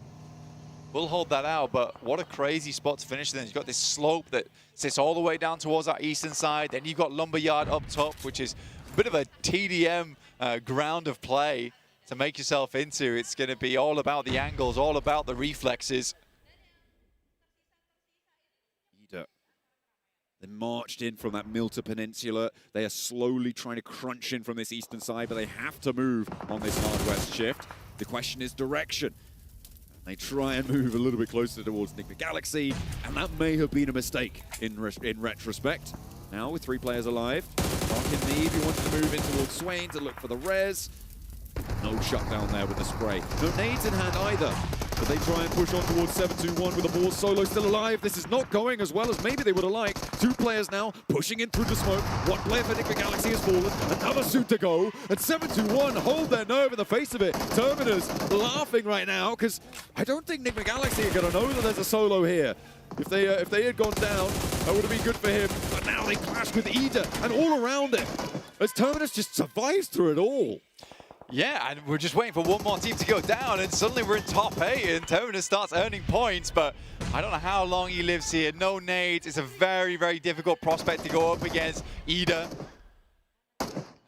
We'll hold that out, but what a crazy spot to finish then. You've got this slope that sits all the way down towards our eastern side, then you've got Lumberyard up top, which is a bit of a TDM ground of play to make yourself into. It's going to be all about the angles, all about the reflexes. They marched in from that Milta Peninsula. They are slowly trying to crunch in from this eastern side, but they have to move on this hard west shift. The question is direction. They try and move a little bit closer towards Nigma Galaxy, and that may have been a mistake in retrospect. Now with 3 players alive, Mark in need, he wants to move in towards Swain to look for the res. No shutdown there with the spray. No nades in hand either. But they try and push on towards 7-2-1 with the ball solo still alive. This is not going as well as maybe they would have liked. 2 players now pushing in through the smoke. 1 player for Nigma Galaxy has fallen. Another suit to go. And 7-2-1 hold their nerve in the face of it. Terminus laughing right now because I don't think Nigma Galaxy are going to know that there's a solo here. If they had gone down, that would have been good for him. But now they clash with Ida and all around it. As Terminus just survives through it all. Yeah, and we're just waiting for one more team to go down, and suddenly we're in top 8, and Terminus starts earning points, but I don't know how long he lives here. No nades. It's a very, very difficult prospect to go up against. Ida.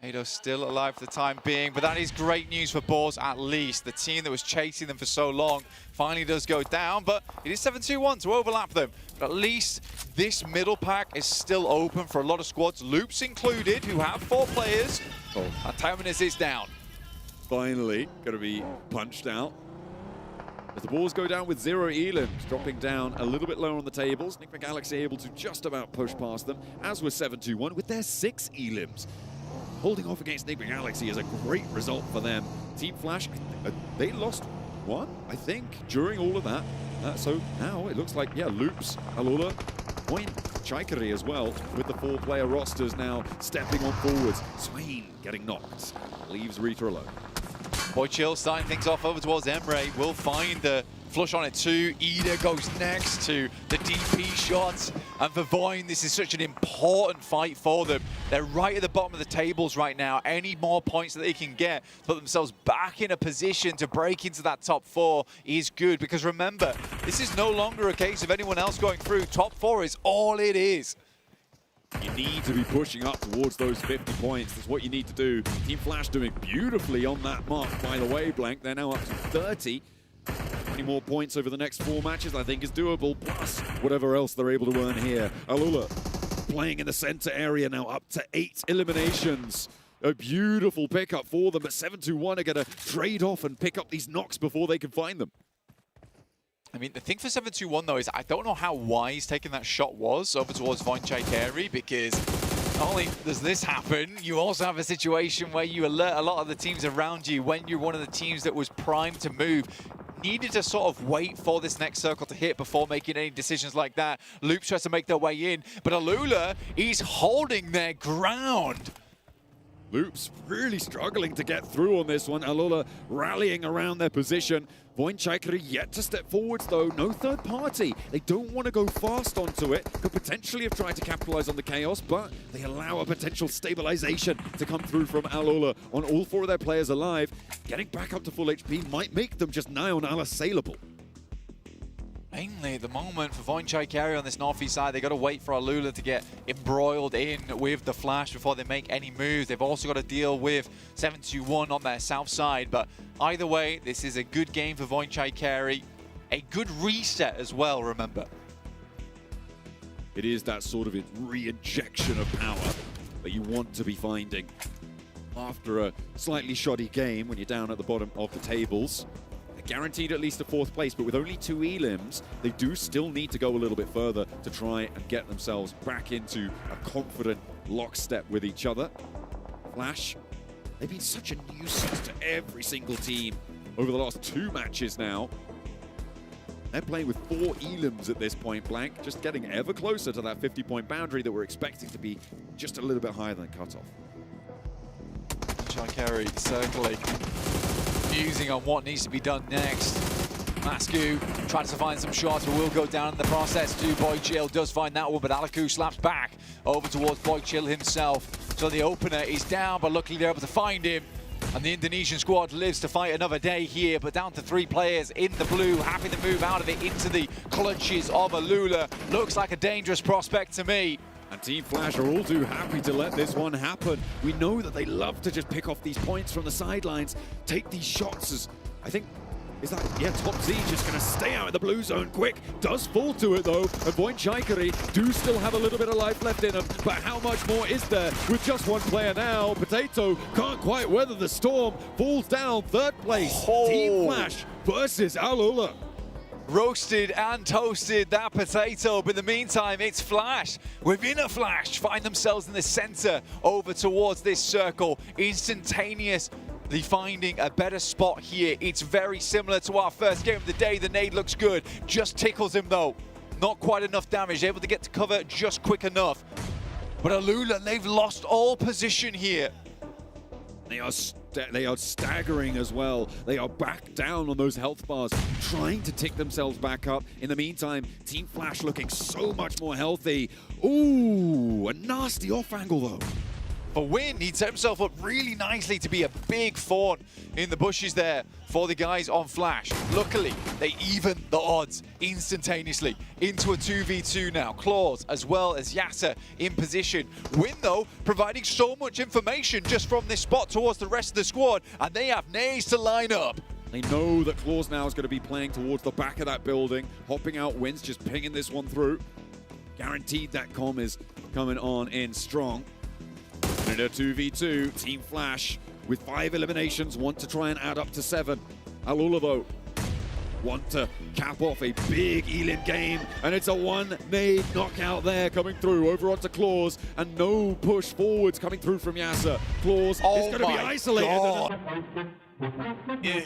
Ado's still alive for the time being, but that is great news for Boars, at least. The team that was chasing them for so long finally does go down, but it is 7-2-1 to overlap them. But at least this middle pack is still open for a lot of squads, Loops included, who have 4 players. And Terminus is down. Finally, going to be punched out. As the balls go down with 0 elims, dropping down a little bit lower on the tables. Nigma Galaxy able to just about push past them, as was 7-2-1 with their 6 elims. Holding off against Nigma Galaxy is a great result for them. Team Flash, they lost 1, I think, during all of that. So now it looks like, yeah, Loops, Alula, Point, Chaikari as well, with the 4-player rosters now stepping on forwards. Swain getting knocked, leaves Rita alone. Boy Chill starting things off over towards Emre. Will find the flush on it too. Ida goes next to the DP shots. And for Voin, this is such an important fight for them. They're right at the bottom of the tables right now. Any more points that they can get to put themselves back in a position to break into that top 4 is good. Because remember, this is no longer a case of anyone else going through. Top 4 is all it is. You need to be pushing up towards those 50 points. That's what you need to do. Team Flash doing beautifully on that mark, by the way, Blank. They're now up to 30. 20 more points over the next 4 matches, I think, is doable, plus whatever else they're able to earn here. Alula playing in the center area now, up to 8 eliminations. A beautiful pickup for them, but 7-2-1 are going to trade off and pick up these knocks before they can find them. I mean, the thing for 7-2-1, though, is I don't know how wise taking that shot was over towards Voin Chaikari, because not only does this happen, you also have a situation where you alert a lot of the teams around you when you're one of the teams that was primed to move. Needed to sort of wait for this next circle to hit before making any decisions like that. Loops tries to make their way in, but Alula is holding their ground. Loops really struggling to get through on this one. Alula rallying around their position. Voin Chaikari yet to step forwards though. No third party. They don't want to go fast onto it. Could potentially have tried to capitalize on the chaos, but they allow a potential stabilization to come through from Alula on all 4 of their players alive. Getting back up to full HP might make them just nigh on unassailable. Mainly at the moment for Voinchai carry on this northeast side, they got to wait for Alula to get embroiled in with the flash before they make any moves. They've also got to deal with 721 on their south side, but either way, this is a good game for Voinchai carry. A good reset as well, remember. It is that sort of re-injection of power that you want to be finding after a slightly shoddy game when you're down at the bottom of the tables. Guaranteed at least a 4th place, but with only 2 elims, they do still need to go a little bit further to try and get themselves back into a confident lockstep with each other. Flash, they've been such a nuisance to every single team over the last 2 matches now. They're playing with 4 elims at this point blank, just getting ever closer to that 50-point boundary that we're expecting to be just a little bit higher than cutoff. Voinchai carry circling. Musing on what needs to be done next. Masku tries to find some shots, but will go down in the process too. Boychill does find that one, but Alaku slaps back over towards Boychill himself. So the opener is down, but luckily they're able to find him. And the Indonesian squad lives to fight another day here, but down to 3 players in the blue, happy to move out of it into the clutches of Alula. Looks like a dangerous prospect to me. And Team Flash are all too happy to let this one happen. We know that they love to just pick off these points from the sidelines, take these shots as, I think, is that, yeah, Top Z just going to stay out of the blue zone quick. Does fall to it though, and Voinchai do still have a little bit of life left in them, but how much more is there with just 1 player now? Potato can't quite weather the storm, falls down 3rd place. Team Flash versus Alula. Roasted and toasted that potato, but in the meantime, it's Flash. Within a Flash, find themselves in the center over towards this circle. Instantaneously finding a better spot here. It's very similar to our first game of the day. The nade looks good, just tickles him though. Not quite enough damage, able to get to cover just quick enough. But Alula, they've lost all position here. They are staggering as well. They are back down on those health bars, trying to tick themselves back up. In the meantime, Team Flash looking so much more healthy. Ooh, a nasty off angle though. For Win, he set himself up really nicely to be a big fawn in the bushes there for the guys on Flash. Luckily, they even the odds instantaneously into a 2v2 now. Claws as well as Yasa in position. Win, though, providing so much information just from this spot towards the rest of the squad, and they have nades to line up. They know that Claws now is going to be playing towards the back of that building. Hopping out Wins, just pinging this one through. Guaranteed that comm is coming on in strong. And in a 2v2, Team Flash with 5 eliminations, want to try and add up to 7. Alula, though, want to cap off a big Elin game, and it's a 1 nade knockout there coming through over onto Claws, and no push forwards coming through from Yasa. Claws is going to be isolated. Yeah,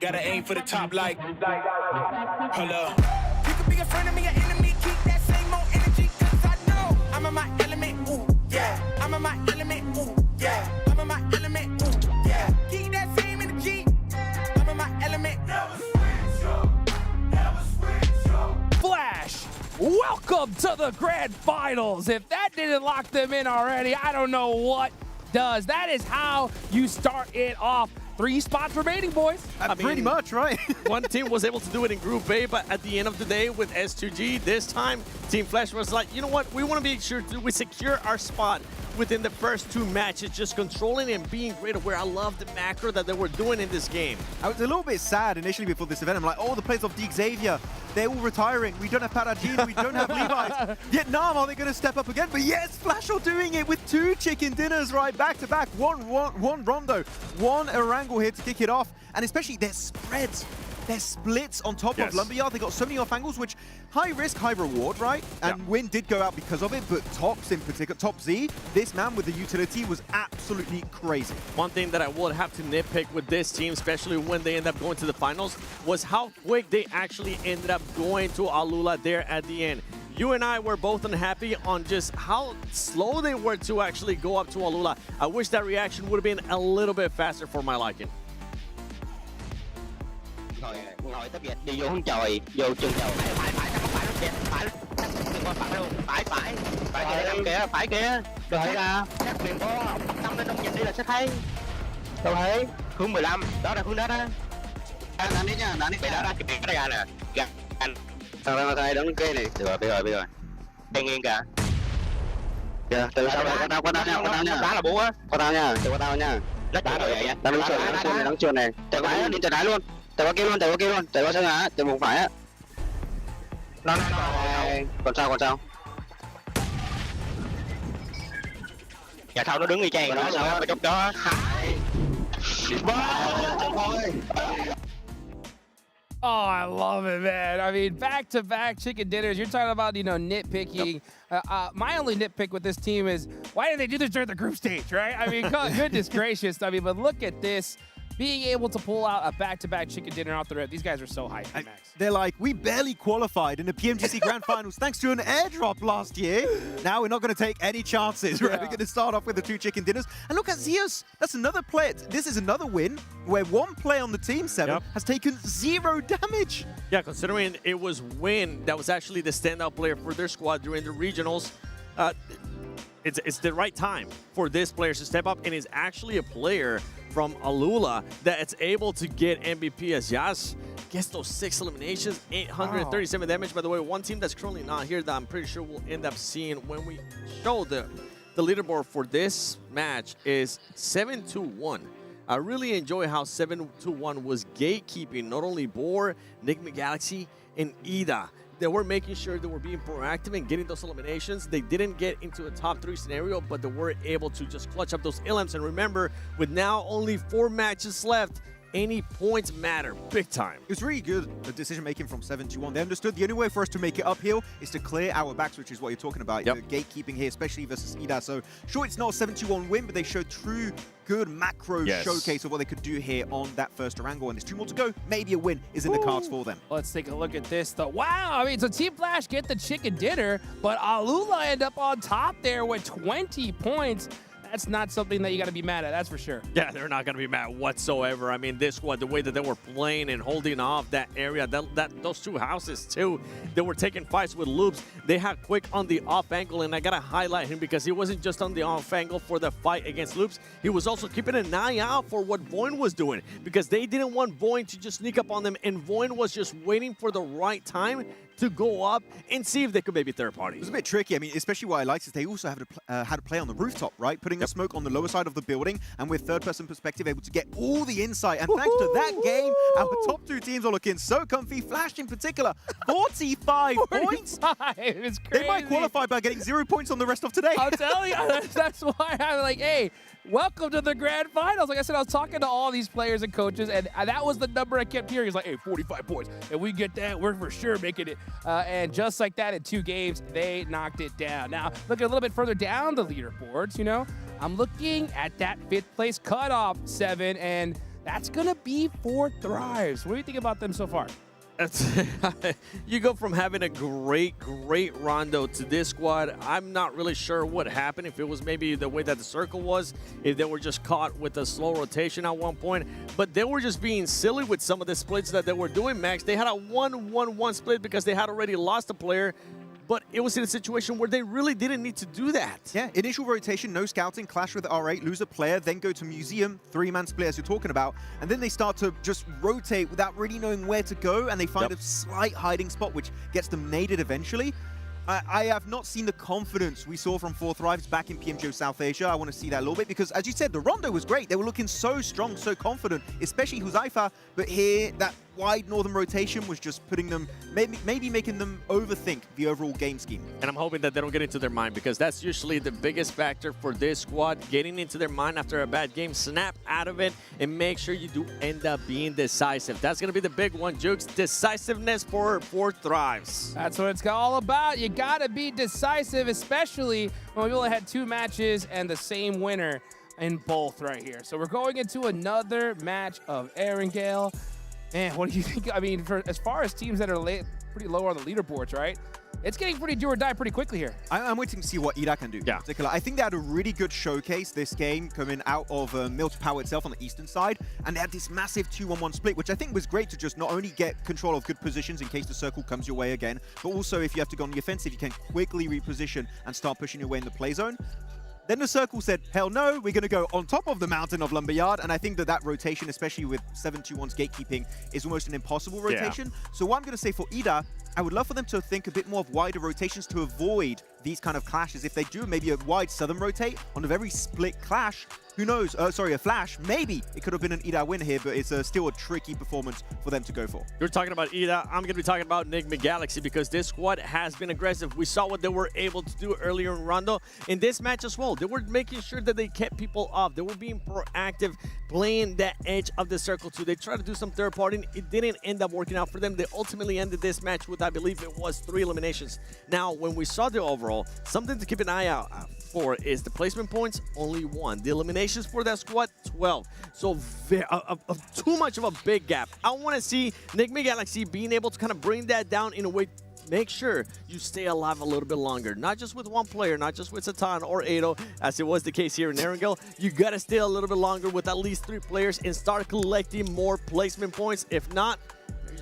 gotta aim for the top like, hello. You could be a friend of me, an enemy, keep that same old energy, cause I know I'm in my element, ooh, yeah. I'm in my element, ooh, yeah. I'm in my element, ooh, yeah. Keep that same energy, I'm in my element. Never switch up, never switch up. Flash, welcome to the grand finals. If that didn't lock them in already, I don't know what does. That is how you start it off. 3 spots remaining, boys. I mean, pretty much, right? One team was able to do it in Group A, but at the end of the day with S2G, this time, Team Flash was like, you know what? We want to be sure we secure our spot within the first 2 matches, just controlling and being great at where I love the macro that they were doing in this game. I was a little bit sad initially before this event. I'm like, oh, the players of Xavier, they're all retiring. We don't have Parajin, we don't have Levi's. Vietnam, are they going to step up again? But yes, Flash are doing it with 2 chicken dinners right back to back. One Rondo, 1 Erangel here to kick it off. And especially their spreads, their splits on top of Lumberyard. They got so many off angles, which high risk, high reward, right? And Win did go out because of it, but Tox in particular, Top Z, this man with the utility was absolutely crazy. One thing that I would have to nitpick with this team, especially when they end up going to the finals, was how quick they actually ended up going to Alula there at the end. You and I were both unhappy on just how slow they were to actually go up to Alula. I wish that reaction would have been a little bit faster for my liking. Ngồi tới Việt đi vô hướng trời, vô chân trời, phải đừng qua phải luôn, phải kìa, phải kìa, đợi ra, chắc đừng có tâm lên trong nhìn đi là sẽ thấy, đâu thấy, hướng 15, đó là hướng đó đó, đánh đi nha, đánh đi, đó ra kịp ra nè, Thằng này đứng kia này. Được rồi, biết rồi. Anh nghiêng kìa. Kìa, từ sau này qua tao nha. Đá là bố á. Qua tao nha, từ qua tao nha. Đá rồi vậy. Tao đứng chuồn này. Chạy qua đi chạy đá luôn. Chạy qua kia luôn. Chạy qua sân hả? Chạy vùng phải á. Nó còn sao? Nhà sau nó đứng y chang đó sao mà chút đó. Oh, I love it, man. I mean, back-to-back chicken dinners. You're talking about, nitpicking. My only nitpick with this team is, why did they do this during the group stage, right? I mean, goodness gracious. I mean, but look at this. Being able to pull out a back-to-back chicken dinner off the rip. These guys are so hyped, Max. They're like, we barely qualified in the PMGC Grand Finals thanks to an airdrop last year. Now we're not going to take any chances, right? We're going to start off with the 2 chicken dinners. And look at Zeus. That's another player. This is another win where one player on the team, 7, has taken 0 damage. Yeah, considering it was Win that was actually the standout player for their squad during the regionals, it's the right time for this player to step up, and is actually a player from Alula that's able to get MVP as Yas gets those 6 eliminations, 837 damage. By the way, one team that's currently not here that I'm pretty sure we'll end up seeing when we show the leaderboard for this match is 7-2-1. I really enjoy how 7-2-1 was gatekeeping not only Boar, Nick McGalaxy, and Ida. They were making sure they were being proactive and getting those eliminations. They didn't get into a top 3 scenario, but they were able to just clutch up those elims. And remember, with now only 4 matches left, any points matter big time. It was really good, the decision-making from 7-2-1. They understood the only way for us to make it uphill is to clear our backs, which is what you're talking about. The gatekeeping here, especially versus Ida. So, sure, it's not a 7-2-1 win, but they showed true good macro showcase of what they could do here on that first Orango. And there's 2 more to go. Maybe a win is in the cards for them. Let's take a look at this, though. Wow, I mean, so Team Flash get the chicken dinner, but Alula end up on top there with 20 points. That's not something that you got to be mad at, that's for sure. Yeah, they're not going to be mad whatsoever. I mean, this squad, the way that they were playing and holding off that area, those 2 houses too, they were taking fights with loops. They had Quick on the off angle, and I got to highlight him because he wasn't just on the off angle for the fight against loops. He was also keeping an eye out for what Voin was doing, because they didn't want Voin to just sneak up on them, and Voin was just waiting for the right time to go up and see if they could maybe third party. It was a bit tricky. I mean, especially what I liked is they also had to play on the rooftop, right? Putting the smoke on the lower side of the building, and with third-person perspective, able to get all the insight. And thanks to that game, our top 2 teams are looking so comfy. Flash in particular, 45 points. It's crazy. They might qualify by getting 0 points on the rest of today. I'm telling you, that's why I'm like, hey, welcome to the grand finals. Like I said, I was talking to all these players and coaches, and that was the number I kept hearing. He's like, hey, 45 points. And we get that, we're for sure making it. And just like that, in 2 games, they knocked it down. Now, looking a little bit further down the leaderboards, I'm looking at that 5th place cutoff, 7, and that's going to be for Thrives. What do you think about them so far? You go from having a great rondo to this squad. I'm not really sure what happened, if it was maybe the way that the circle was, if they were just caught with a slow rotation at one point, but they were just being silly with some of the splits that they were doing, Max. They had a 1-1-1 split because they had already lost a player, but it was in a situation where they really didn't need to do that. Yeah, initial rotation, no scouting, clash with R8, lose a player, then go to Museum, 3-man split as you're talking about, and then they start to just rotate without really knowing where to go, and they find a slight hiding spot, which gets them naded eventually. I have not seen the confidence we saw from 4 Thrives back in PMGO South Asia. I want to see that a little bit because, as you said, the Rondo was great. They were looking so strong, so confident, especially Huzaifa. But here, that wide northern rotation was just putting them, maybe making them overthink the overall game scheme. And I'm hoping that they don't get into their mind, because that's usually the biggest factor for this squad, getting into their mind after a bad game. Snap out of it and make sure you do end up being decisive. That's going to be the big one, Jukes. Decisiveness for Thrives. That's what it's all about. You got to be decisive, especially when we only had 2 matches and the same winner in both right here. So we're going into another match of Erangel. Man, what do you think? I mean, as far as teams that are pretty low on the leaderboards, right? It's getting pretty do or die pretty quickly here. I'm waiting to see what Ida can do. Yeah. In particular, I think they had a really good showcase this game coming out of Milch Power itself on the eastern side, and they had this massive 2-1-1 split, which I think was great to just not only get control of good positions in case the circle comes your way again, but also if you have to go on the offensive, you can quickly reposition and start pushing your way in the play zone. Then the circle said, hell no, we're going to go on top of the mountain of Lumberyard. And I think that rotation, especially with 721's gatekeeping, is almost an impossible rotation. So what I'm going to say for Ida, I would love for them to think a bit more of wider rotations to avoid these kind of clashes. If they do maybe a wide southern rotate on a very split clash, who knows? Sorry, a flash. Maybe it could have been an Ida win here, but it's still a tricky performance for them to go for. You're talking about Ida. I'm going to be talking about Enigma Galaxy because this squad has been aggressive. We saw what they were able to do earlier in Rondo. In this match as well, they were making sure that they kept people off. They were being proactive, playing that edge of the circle too. They tried to do some third party. It didn't end up working out for them. They ultimately ended this match with, I believe it was 3 eliminations. Now, when we saw the overall, something to keep an eye out for is the placement points, only 1. The eliminations for that squad, 12. So too much of a big gap. I want to see Enigma Galaxy being able to kind of bring that down in a way, make sure you stay alive a little bit longer. Not just with one player, not just with Satan or Ado, as it was the case here in Erangel. You got to stay a little bit longer with at least 3 players and start collecting more placement points. If not,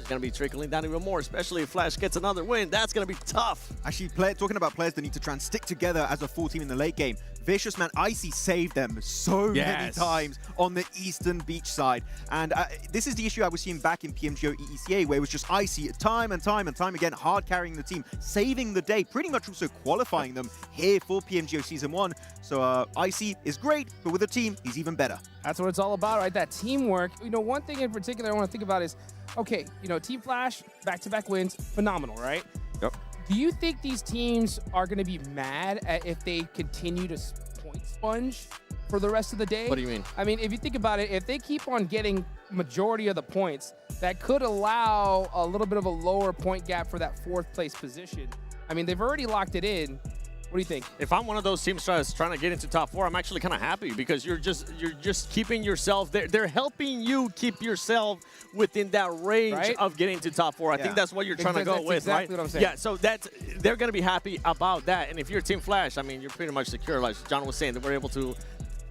going to be trickling down even more, especially if Flash gets another win. That's going to be tough. Actually, talking about players that need to try and stick together as a full team in the late game, Vicious, man, Icy saved them so many times on the eastern beach side. And this is the issue I was seeing back in PMGO EECA, where it was just Icy time and time again, hard carrying the team, saving the day, pretty much also qualifying them here for PMGO Season 1. So Icy is great, but with a team, he's even better. That's what it's all about, right? That teamwork. You know, one thing in particular I want to think about is, okay, you know, Team Flash, back-to-back wins, phenomenal, right? Yep. Do you think these teams are going to be mad at if they continue to point sponge for the rest of the day? What do you mean? I mean, if you think about it, if they keep on getting majority of the points, that could allow a little bit of a lower point gap for that 4th place position. I mean, they've already locked it in. What do you think? If I'm one of those teams trying to get into top 4, I'm actually kind of happy because you're just keeping yourself. They're helping you keep yourself within that range of getting to top 4. I think that's what you're trying to go with, exactly right? What I'm saying. Yeah, so they're going to be happy about that. And if you're Team Flash, I mean, you're pretty much secure. Like John was saying, that we're able to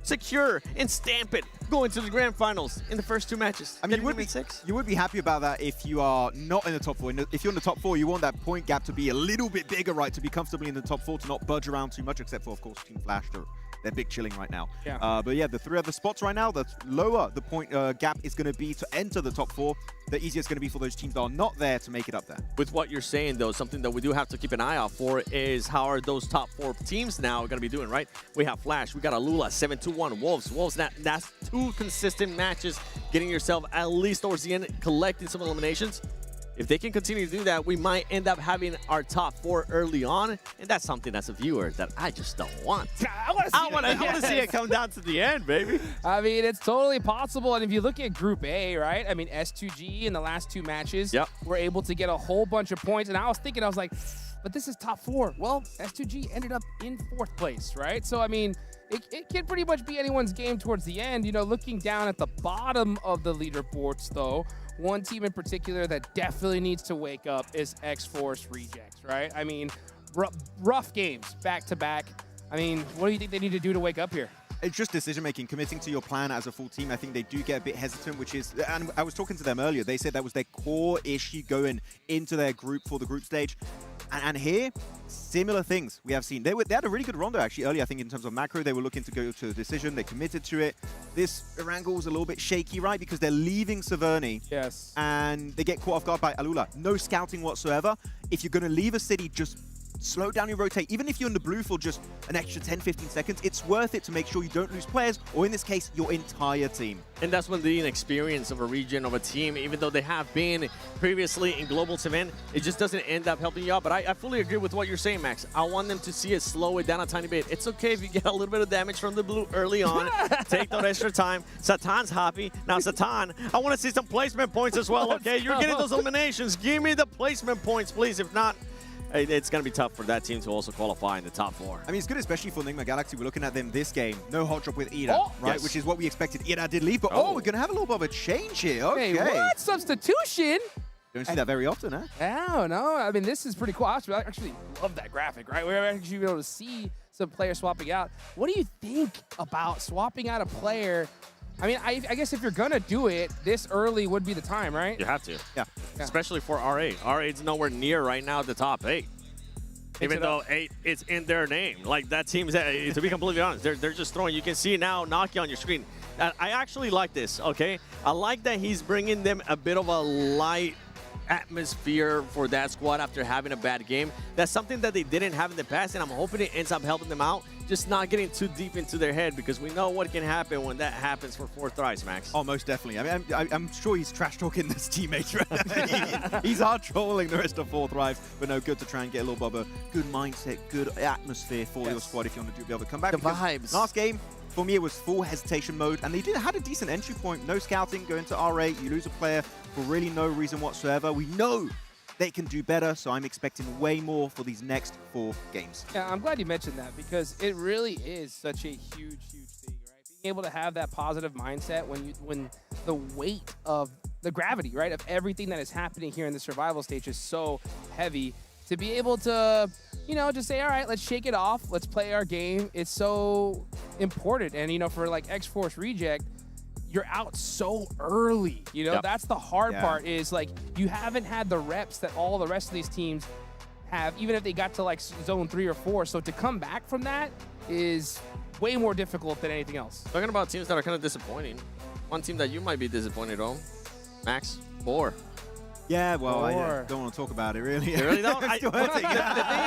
secure and stamp it going to the grand finals in the first 2 matches. I mean, you would be happy about that if you are not in the top 4. If you're in the top 4, you want that point gap to be a little bit bigger, right? To be comfortably in the top 4, to not budge around too much, except for, of course, Team Flash. They're big chilling right now. Yeah. But yeah, the 3 other spots right now, the lower the point gap is going to be to enter the top 4. The easier it's going to be for those teams that are not there to make it up there. With what you're saying, though, something that we do have to keep an eye out for is how are those top 4 teams now going to be doing, right? We have Flash, we got Alula, 7-2-1, Wolves. Wolves, that's 2 consistent matches, getting yourself at least towards the end, collecting some eliminations. If they can continue to do that, we might end up having our top 4 early on, and that's something as a viewer that I just don't want. I want to see it come down to the end, baby. I mean, it's totally possible, and if you look at Group A, right? I mean, S2G in the last 2 matches were able to get a whole bunch of points, and I was like, but this is top 4. Well, S2G ended up in 4th place, right? So, I mean, it can pretty much be anyone's game towards the end. You know, looking down at the bottom of the leaderboards, though, one team in particular that definitely needs to wake up is X-Force Rejects, right? I mean, rough games back-to-back. I mean, what do you think they need to do to wake up here? It's just decision-making, committing to your plan as a full team. I think they do get a bit hesitant, which is, and I was talking to them earlier, they said that was their core issue going into their group for the group stage. And here, similar things we have seen. They had a really good rondo, actually, earlier, I think, in terms of macro. They were looking to go to a decision. They committed to it. This Erangel was a little bit shaky, right? Because they're leaving Severny. Yes. And they get caught off guard by Alula. No scouting whatsoever. If you're going to leave a city, just slow down your rotate. Even if you're in the blue for just an extra 10-15 seconds, it's worth it to make sure you don't lose players, or in this case, your entire team. And that's when the inexperience of a region, of a team, even though they have been previously in Global 7, it just doesn't end up helping you out. But I fully agree with what you're saying, Max. I want them to see it slow it down a tiny bit. It's okay if you get a little bit of damage from the blue early on. Take that extra time. Satan's happy. Now, Satan, I want to see some placement points as well, okay? You're getting those eliminations. Give me the placement points, please. If not, it's going to be tough for that team to also qualify in the top 4. I mean, it's good, especially for Enigma Galaxy. We're looking at them this game. No hot drop with Ida, right? Yes. Which is what we expected. Ida did leave, but we're going to have a little bit of a change here. Okay. Hey, what? Substitution? Don't see that very often, huh? No. I mean, this is pretty cool. I actually love that graphic, right? We're actually able to see some players swapping out. What do you think about swapping out a player? I mean, I guess if you're going to do it, this early would be the time, right? You have to. Yeah. Especially for R8. R8's nowhere near right now the top 8. Even though 8 is in their name. Like, that team's, to be completely honest, they're just throwing. You can see now Naki on your screen. I actually like this, okay? I like that he's bringing them a bit of a light atmosphere for that squad after having a bad game. That's something that they didn't have in the past, and I'm hoping it ends up helping them out. Just not getting too deep into their head, because we know what can happen when that happens for 4 thrives, Max. Oh, most definitely. I mean, I'm sure he's trash-talking his teammates. Right? He's hard trolling the rest of 4 thrives, but no, good to try and get a little bit of a good mindset, good atmosphere for your squad if you want to be able to come back. The vibes. Last game, for me, it was full hesitation mode, and they had a decent entry point. No scouting, go into R8, you lose a player for really no reason whatsoever. We know they can do better, so I'm expecting way more for these next 4 games. Yeah, I'm glad you mentioned that, because it really is such a huge thing, right? Being able to have that positive mindset when the weight of the gravity, right, of everything that is happening here in the survival stage is so heavy. To be able to, you know, just say, all right, let's shake it off, let's play our game. It's so important. And, you know, for like X-Force Reject, you're out so early, you know? That's the hard part, is like you haven't had the reps that all the rest of these teams have, even if they got to like zone 3 or 4. So to come back from that is way more difficult than anything else. Talking about teams that are kind of disappointing, one team that you might be disappointed on, Max, 4. Yeah, well, I don't want to talk about it, really. They really don't? The thing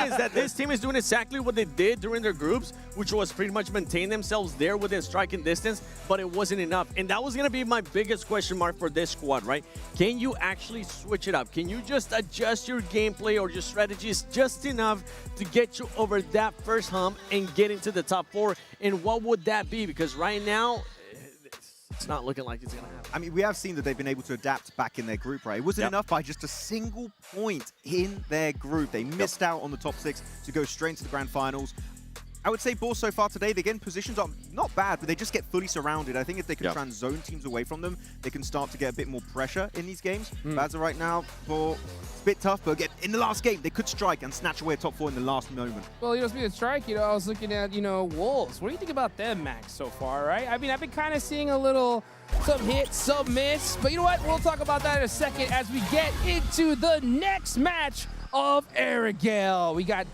is that this team is doing exactly what they did during their groups, which was pretty much maintain themselves there within striking distance, but it wasn't enough. And that was going to be my biggest question mark for this squad, right? Can you actually switch it up? Can you just adjust your gameplay or your strategies just enough to get you over that first hump and get into the top 4? And what would that be? Because right now, it's not looking like it's going to happen. I mean, we have seen that they've been able to adapt back in their group, right? It wasn't enough by just a single point in their group. They missed out on the top 6 to go straight into the grand finals. I would say Boar so far today, again, positions are not bad, but they just get fully surrounded. I think if they can try and zone teams away from them, they can start to get a bit more pressure in these games. But as of right now, Boar, it's a bit tough, but again, in the last game, they could strike and snatch away a top 4 in the last moment. Well, you know, speaking of strike, you know, I was looking at, you know, Wolves. What do you think about them, Max, so far, right? I mean, I've been kind of seeing a little, some hits, some miss, but you know what? We'll talk about that in a second as we get into the next match of Arigale. We got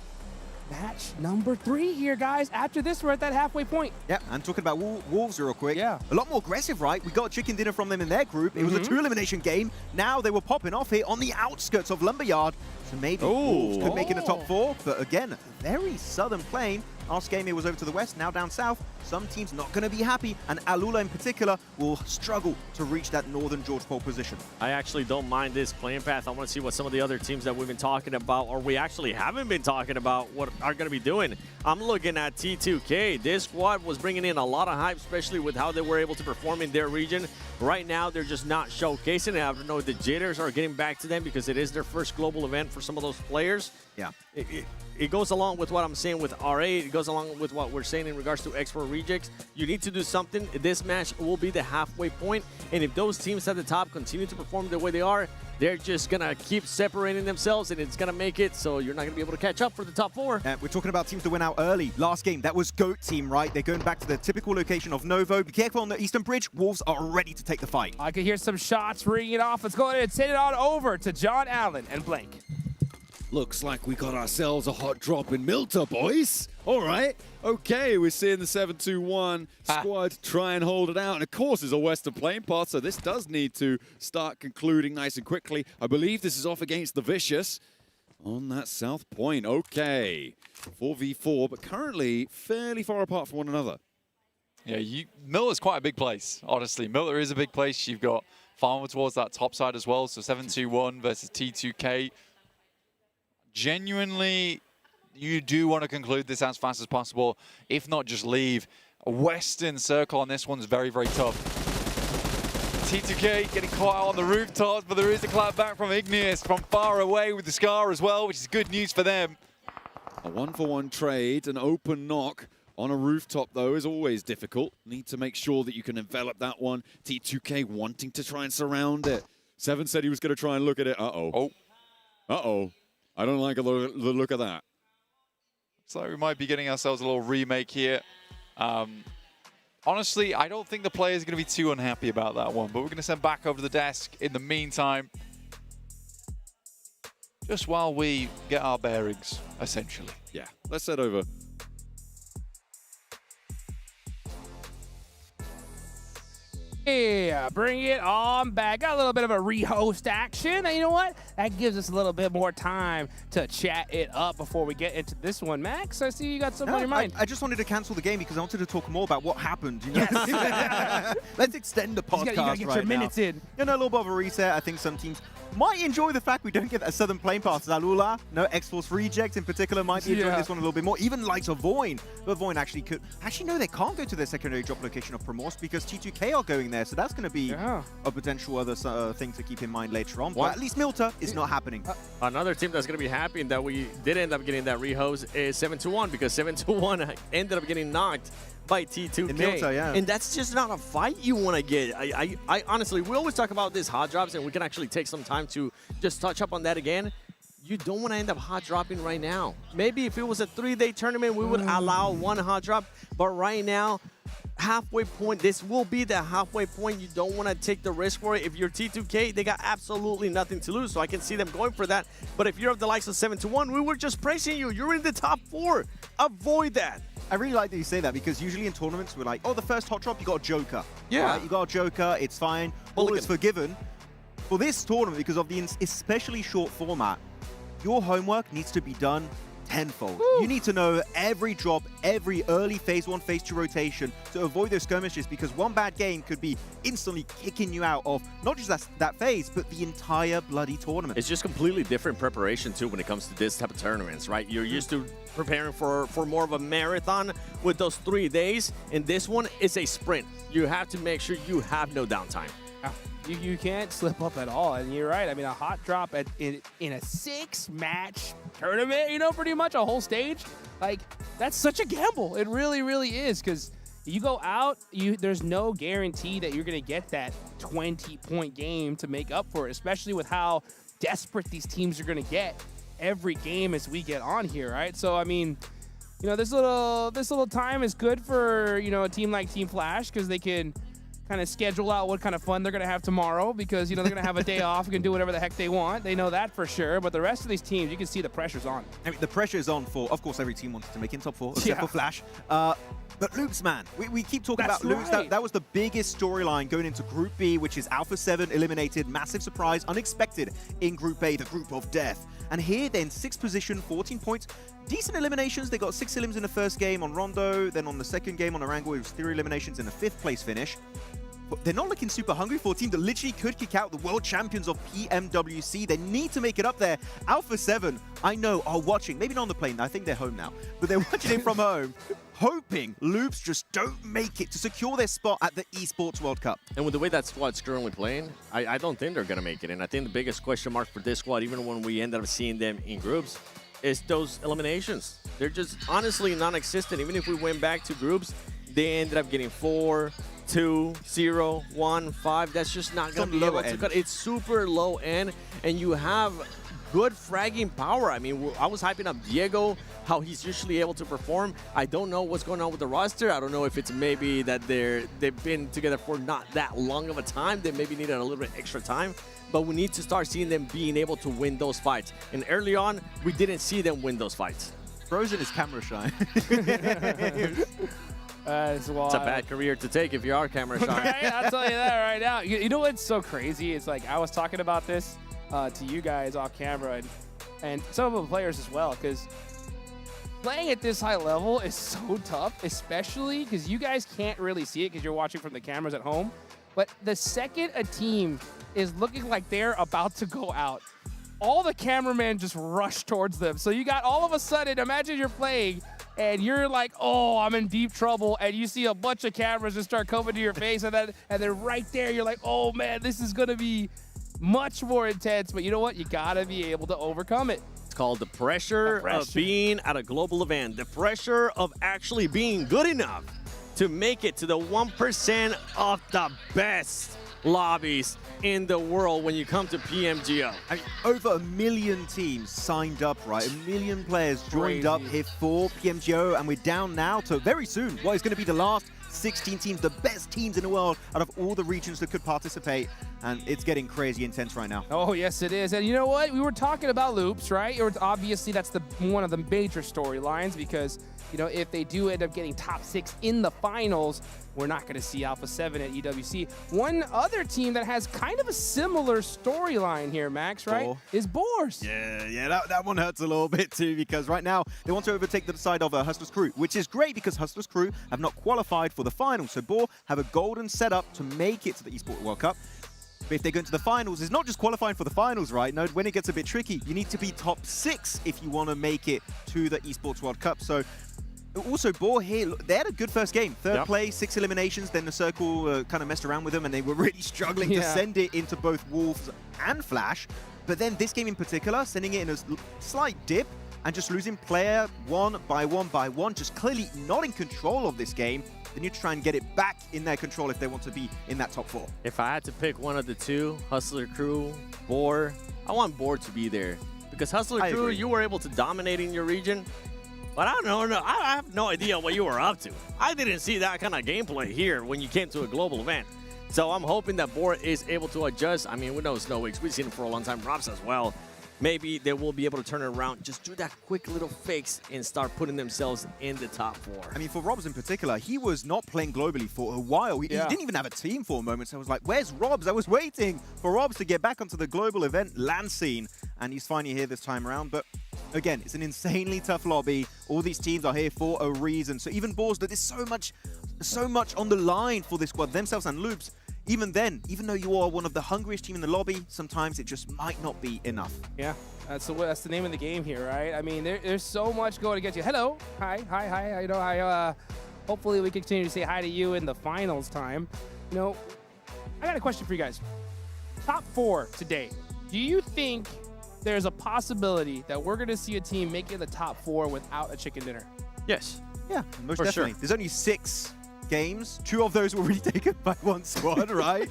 match number 3 here, guys. After this, we're at that halfway point. Yeah, and talking about Wolves real quick. Yeah. A lot more aggressive, right? We got chicken dinner from them in their group. It was a 2-elimination game. Now they were popping off here on the outskirts of Lumberyard. So maybe Wolves could make it in the top 4. But again, very southern plane. Last game it was over to the west, now down south. Some teams not going to be happy, and Alula in particular will struggle to reach that northern George pole position. I actually don't mind this playing path. I want to see what some of the other teams that we've been talking about, or we actually haven't been talking about, what are going to be doing. I'm looking at T2K. This squad was bringing in a lot of hype, especially with how they were able to perform in their region. Right now, they're just not showcasing it. I don't know if the jitters are getting back to them because it is their first global event for some of those players. Yeah. It goes along with what I'm saying with R8. It goes along with what we're saying in regards to X4 Rejects. You need to do something. This match will be the halfway point. And if those teams at the top continue to perform the way they are, they're just going to keep separating themselves, and it's going to make it so you're not going to be able to catch up for the top 4. We're talking about teams that went out early. Last game, that was GOAT team, right? They're going back to the typical location of Novo. Be careful on the Eastern Bridge. Wolves are ready to take the fight. I can hear some shots ringing it off. Let's go ahead and send it on over to John Allen and Blank. Looks like we got ourselves a hot drop in Milta, boys. All right. Okay, we're seeing the 7-2-1 squad try and hold it out. And, of course, it's a Western Plain path, so this does need to start concluding nice and quickly. I believe this is off against the Vicious on that south point. Okay, 4v4, but currently fairly far apart from one another. Yeah, Miller's quite a big place, honestly. Miller is a big place. You've got Farmer towards that top side as well, so 7-2-1 versus T2K. Genuinely, you do want to conclude this as fast as possible, if not just leave. A Western circle on this one's very, very tough. T2K getting caught out on the rooftops, but there is a clap back from Igneous from far away with the Scar as well, which is good news for them. A 1-for-1 trade, an open knock on a rooftop, though, is always difficult. Need to make sure that you can envelop that one. T2K wanting to try and surround it. Seven said he was going to try and look at it. Uh-oh. Uh-oh. I don't like the look of that. So we might be getting ourselves a little remake here. Honestly, I don't think the players are going to be too unhappy about that one, but we're going to send back over to the desk in the meantime. just while we get our bearings, essentially. Yeah, let's head over. Yeah, bring it on back. Got a little bit of a rehost action. And you know what? That gives us a little bit more time to chat it up before we get into this one. Max, I see you got something on your mind. I just wanted to cancel the game because I wanted to talk more about what happened. You know? Yes. Let's extend the podcast you gotta get your minutes in. You know, a little bit of a reset. I think some teams might enjoy the fact we don't get a Southern Plane Pass. Zalula, no X-Force Reject in particular might be enjoying this one a little bit more. Even likes of Voin. But Voin actually could. Actually, no, they can't go to their secondary drop location of Promorsk because T2K are going there. So that's going to be a potential other thing to keep in mind later on. But at least Milta is not happening. Another team that's going to be happy that we did end up getting that rehost is 7-1 because 7-1 ended up getting knocked by T2K. Milta, yeah. And that's just not a fight you want to get. I honestly, we always talk about this hot drops, and we can actually take some time to just touch up on that again. You don't want to end up hot dropping right now. Maybe if it was a 3-day tournament, we would allow one hot drop. But right now, halfway point, this will be the halfway point. You don't want to take the risk for it. If you're T2K, they got absolutely nothing to lose, so I can see them going for that. But if you're of the likes of 7-1, we were just praising you. You're in the top 4. Avoid that. I really like that you say that because usually in tournaments we're like, oh, the first hot drop, you got a Joker. Yeah. Right? You got a Joker, it's fine. All is forgiven. For this tournament, because of the especially short format, your homework needs to be done tenfold. Woo. You need to know every drop, every early phase 1, phase 2 rotation to avoid those skirmishes because one bad game could be instantly kicking you out of not just that phase, but the entire bloody tournament. It's just completely different preparation too when it comes to this type of tournaments, right? You're used to preparing for more of a marathon with those 3 days, and this one is a sprint. You have to make sure you have no downtime. You can't slip up at all, and you're right. I mean, a hot drop in a 6-match tournament, you know, pretty much a whole stage, like, that's such a gamble. It really, really is, because you go out, there's no guarantee that you're going to get that 20-point game to make up for it, especially with how desperate these teams are going to get every game as we get on here, right? So, I mean, you know, this little time is good for, you know, a team like Team Flash because they can kind of schedule out what kind of fun they're going to have tomorrow because, you know, they're going to have a day off and can do whatever the heck they want. They know that for sure. But the rest of these teams, you can see the pressure's on. I mean, the pressure is on for, of course, every team wanted to make in top 4, except for Flash. But Luke's, man, we keep talking about Luke's. That was the biggest storyline going into Group B, which is Alpha 7 eliminated. Massive surprise, unexpected in Group A, the Group of Death. And here, they're in 6th position, 14 points. Decent eliminations. They got 6 elims in the first game on Rondo. Then on the second game on Arango, it was 3 eliminations in the 5th place finish. But they're not looking super hungry for a team that literally could kick out the world champions of PMWC. They need to make it up there. Alpha 7, I know, are watching. Maybe not on the plane. I think they're home now. But they're watching it from home, hoping Loops just don't make it to secure their spot at the Esports World Cup. And with the way that squad's currently playing, I don't think they're going to make it. And I think the biggest question mark for this squad, even when we end up seeing them in groups, is those eliminations. They're just honestly non-existent. Even if we went back to groups, they ended up getting 4, 2, 0, 1, 5. That's just not going to be able to cut. It's super low end, and you have good fragging power. I mean, I was hyping up Diego, how he's usually able to perform. I don't know what's going on with the roster. I don't know if it's maybe that they've been together for not that long of a time. They maybe needed a little bit extra time. But we need to start seeing them being able to win those fights. And early on, we didn't see them win those fights. Frozen is camera shy. It's a bad career to take if you are camera shy. Right? I'll tell you that right now. You know what's so crazy? It's like I was talking about this to you guys off camera and some of the players as well, because playing at this high level is so tough, especially because you guys can't really see it because you're watching from the cameras at home. But the second a team is looking like they're about to go out, all the cameramen just rush towards them. So you got all of a sudden, imagine you're playing and you're like, oh, I'm in deep trouble. And you see a bunch of cameras just start coming to your face. And then right there, you're like, oh, man, this is going to be much more intense. But you know what? You got to be able to overcome it. It's called the pressure of being at a global event. The pressure of actually being good enough to make it to the 1% of the best. lobbies in the world when you come to PMGO. I mean, over 1 million teams signed up, right? 1 million players joined up here for PMGO, and we're down now to very soon what is going to be the last 16 teams, the best teams in the world out of all the regions that could participate. And it's getting crazy intense right now. Oh, yes, it is. And you know what? We were talking about loops, right? Or obviously, that's one of the major storylines because, you know, if they do end up getting top 6 in the finals, we're not going to see Alpha 7 at EWC. One other team that has kind of a similar storyline here, Max, right, is Boars. Yeah, that one hurts a little bit too because right now they want to overtake the side of Hustlers Crew, which is great because Hustlers Crew have not qualified for the finals. So Boar have a golden setup to make it to the Esports World Cup. But if they go into the finals, it's not just qualifying for the finals, right? No, when it gets a bit tricky, you need to be top 6 if you want to make it to the Esports World Cup. So also, Boar here, they had a good first game. Third place, 6 eliminations, then the Circle kind of messed around with them, and they were really struggling to send it into both Wolves and Flash. But then this game in particular, sending it in a slight dip, and just losing player one by one, just clearly not in control of this game. They need to try and get it back in their control if they want to be in that top 4. If I had to pick one of the two, Hustler Crew, Boar, I want Boar to be there. Because Hustler Crew, you were able to dominate in your region. But I don't know, I have no idea what you were up to. I didn't see that kind of gameplay here when you came to a global event. So I'm hoping that Boar is able to adjust. I mean, we know Snow Weeks. We've seen him for a long time. Robs as well. Maybe they will be able to turn it around, just do that quick little fix and start putting themselves in the top 4. I mean, for Robs in particular, he was not playing globally for a while. He didn't even have a team for a moment, so I was like, where's Robs? I was waiting for Robs to get back onto the global event land scene, and he's finally here this time around. But again, it's an insanely tough lobby. All these teams are here for a reason. So even Boars, there's so much on the line for this squad, themselves and Loops. Even then, even though you are one of the hungriest team in the lobby, sometimes it just might not be enough. Yeah, that's the name of the game here, right? I mean, there's so much going against you. Hello, hi. You know, hopefully we continue to say hi to you in the finals time. You know, I got a question for you guys. Top 4 today. Do you think there's a possibility that we're going to see a team make it the top 4 without a chicken dinner? Yes. Yeah, most definitely. There's only 6 games. 2 of those were already taken by one squad, right?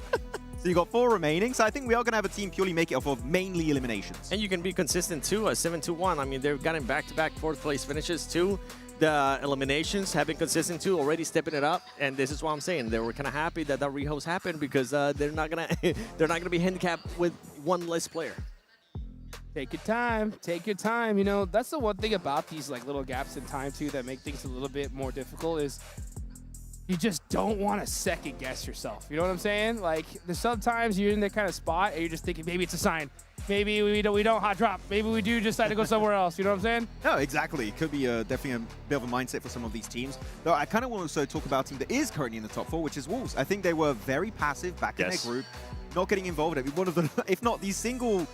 So you got 4 remaining. So I think we are going to have a team purely make it off of mainly eliminations. And you can be consistent too, 7-2-1. I mean, they've gotten back-to-back 4th place finishes too. The eliminations have been consistent too, already stepping it up. And this is what I'm saying. They were kind of happy that that rehost happened because they're not gonna be handicapped with one less player. Take your time. Take your time. You know, that's the one thing about these like little gaps in time too that make things a little bit more difficult is you just don't want to second guess yourself. You know what I'm saying? Like, there's sometimes you're in that kind of spot and you're just thinking, maybe it's a sign. Maybe we don't hot drop. Maybe we do decide to go somewhere else. You know what I'm saying? No, exactly. It could be definitely a bit of a mindset for some of these teams. Though I kind of want to also talk about a team that is currently in the top 4, which is Wolves. I think they were very passive back in their group, not getting involved. I mean, one of the, if not the single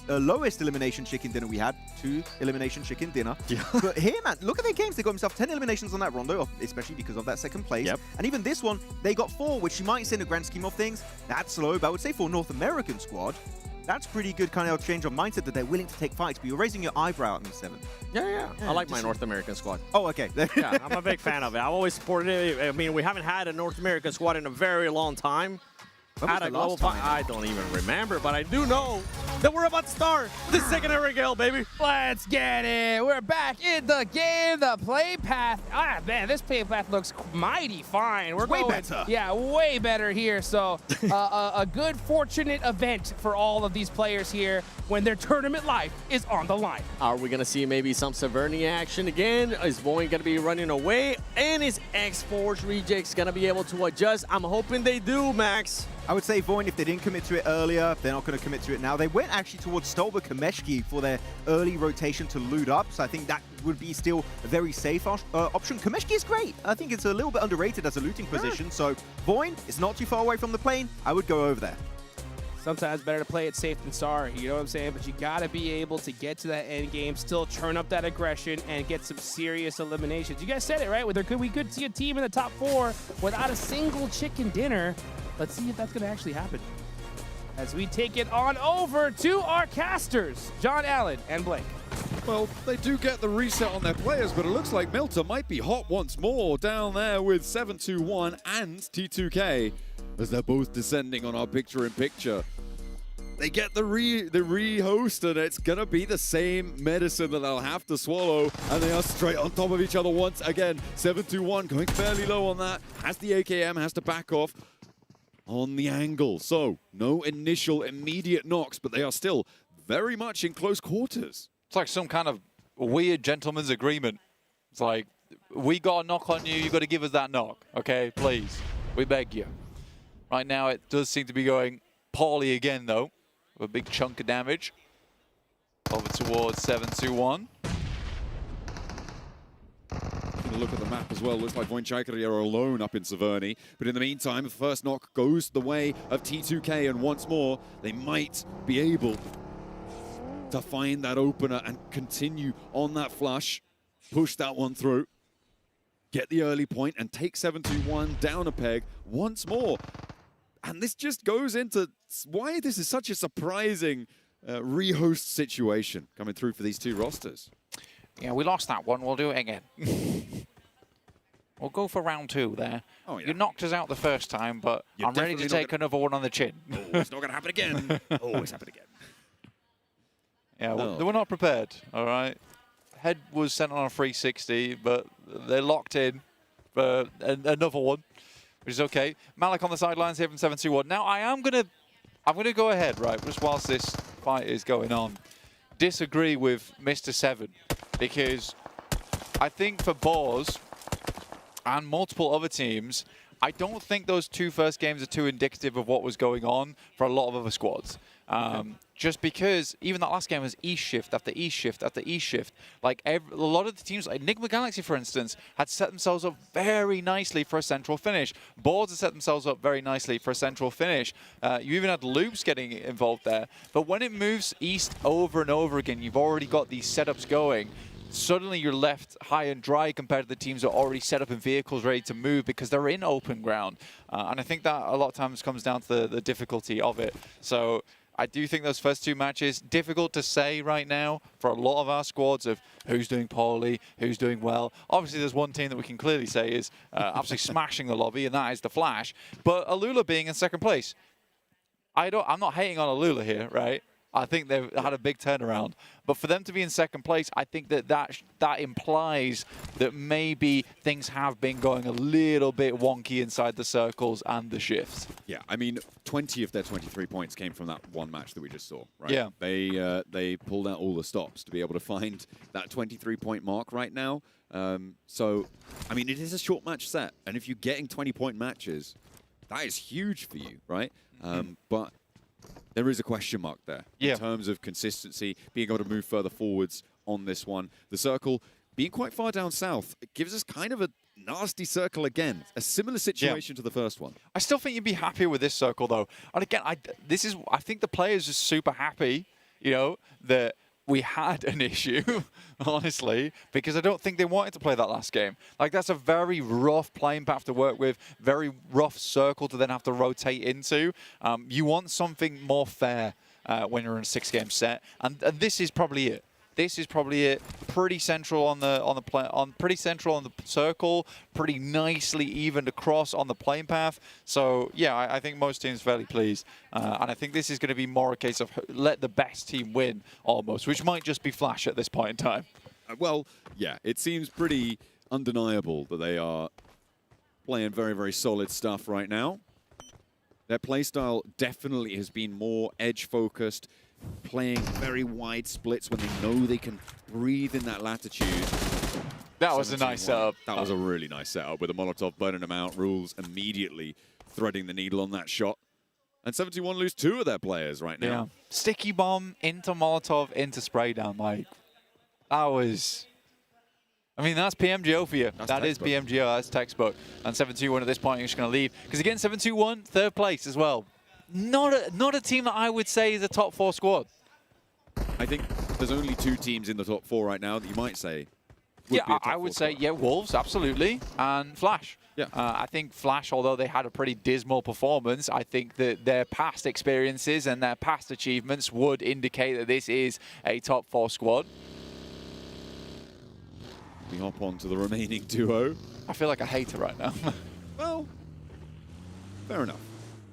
lowest elimination chicken dinner we had, 2 elimination chicken dinner. But here, man, look at their games. They got themselves 10 eliminations on that rondo, especially because of that 2nd place. And even this one, they got 4, which you might say in the grand scheme of things, that's low. But I would say for a North American squad, that's pretty good kind of change of mindset that they're willing to take fights. But you're raising your eyebrow at me, 7. Yeah. I like my North American squad. Oh, okay. Yeah, I'm a big fan of it. I've always supported it. I mean, we haven't had a North American squad in a very long time. Had a global fight. I don't even remember, but I do know that we're about to start the secondary gale, baby. Let's get it. We're back in the game. The play path. Ah, man, this play path looks mighty fine. We're way better. Yeah, way better here. So a good, fortunate event for all of these players here when their tournament life is on the line. Are we going to see maybe some Severny action again? Is Voin going to be running away? And is X-Force Rejects going to be able to adjust? I'm hoping they do, Max. I would say Voin, if they didn't commit to it earlier, they're not going to commit to it now. They went actually towards Stolber Kameshki for their early rotation to loot up, so I think that would be still a very safe option. Kameshki is great. I think it's a little bit underrated as a looting position, so Voin is not too far away from the plane. I would go over there. Sometimes better to play it safe than sorry, you know what I'm saying? But you got to be able to get to that end game, still churn up that aggression, and get some serious eliminations. You guys said it, right? We could see a team in the top 4 without a single chicken dinner. Let's see if that's going to actually happen. As we take it on over to our casters, John Allen and Blake. Well, they do get the reset on their players, but it looks like Milta might be hot once more down there with 721 and T2K. as they're both descending on our picture-in-picture. They get the re-host, and it's gonna be the same medicine that they'll have to swallow, and they are straight on top of each other once again. 7-2-1, going fairly low on that. Has the AKM, has to back off on the angle. So, no initial immediate knocks, but they are still very much in close quarters. It's like some kind of weird gentleman's agreement. It's like, we got a knock on you, you got to give us that knock, okay? Please, we beg you. Right now, it does seem to be going poorly again, though. A big chunk of damage over towards 7-2-1. Look at the map as well. Looks like Voinchaikari are alone up in Severny. But in the meantime, the first knock goes the way of T2K, and once more, they might be able to find that opener and continue on that flush, push that one through, get the early point, and take 7-2-1 down a peg once more. And this just goes into why this is such a surprising rehost situation coming through for these two rosters. Yeah, we lost that one. We'll do it again. We'll go for round 2 there. Oh, yeah. You knocked us out the first time, but You're I'm ready to take another one on the chin. Oh, it's not going to happen again. Oh, it's happened again. Yeah, they were not prepared, all right? Head was sent on a 360, but they're locked in for another one, which is okay. Malik on the sidelines here from 7-2-1. Now, I'm gonna go ahead, right, just whilst this fight is going on, disagree with Mr. Seven, because I think for Boars and multiple other teams, I don't think those 2 first games are too indicative of what was going on for a lot of other squads. Just because even that last game was East shift after East shift after East shift. Like a lot of the teams, like Enigma Galaxy, for instance, had set themselves up very nicely for a central finish. Boards had set themselves up very nicely for a central finish. You even had Loops getting involved there. But when it moves East over and over again, you've already got these setups going. Suddenly you're left high and dry compared to the teams that are already set up in vehicles ready to move because they're in open ground. And I think that a lot of times comes down to the difficulty of it. So I do think those first 2 matches, difficult to say right now for a lot of our squads of who's doing poorly, who's doing well. Obviously, there's one team that we can clearly say is absolutely smashing the lobby, and that is the Flash. But Alula being in second place, I'm not hating on Alula here, right? I think they've had a big turnaround. But for them to be in second place, I think that implies that maybe things have been going a little bit wonky inside the circles and the shifts. Yeah, I mean, 20 of their 23 points came from that one match that we just saw, right? Yeah. They pulled out all the stops to be able to find that 23-point mark right now. So, I mean, it is a short match set. And if you're getting 20-point matches, that is huge for you, right? But there is a question mark there in terms of consistency, being able to move further forwards on this one. The circle being quite far down south, it gives us kind of a nasty circle again. A similar situation to the first one. I still think you'd be happier with this circle, though. And again, I think the players are super happy, you know, that we had an issue, honestly, because I don't think they wanted to play that last game. Like, that's a very rough playing path to work with, very rough circle to then have to rotate into. You want something more fair when you're in a 6-game set, and this is probably it. This is probably it. Pretty central on pretty central on the circle. Pretty nicely evened across on the playing path. So yeah, I think most teams are fairly pleased, and I think this is going to be more a case of let the best team win almost, which might just be Flash at this point in time. Well, yeah, it seems pretty undeniable that they are playing very, very solid stuff right now. Their playstyle definitely has been more edge-focused, playing very wide splits when they know they can breathe in that latitude. That was a nice setup. That was a really nice setup with a Molotov burning them out. Rules immediately threading the needle on that shot. And 7-2-1 lose 2 of their players right now. Yeah. Sticky bomb into Molotov into spray down. Like, that was... I mean, that's PMGO for you. That is PMGO. That's textbook. And 7-2-1 at this point, you're just going to leave. Because again, 7-2-1, 3rd place as well. Not a team that I would say is a top 4 squad. I think there's only 2 teams in the top 4 right now that you might say. Yeah, I would say, yeah, Wolves, absolutely, and Flash. Yeah. I think Flash, although they had a pretty dismal performance, I think that their past experiences and their past achievements would indicate that this is a top 4 squad. We hop on to the remaining duo. I feel like a hater right now. Well, fair enough.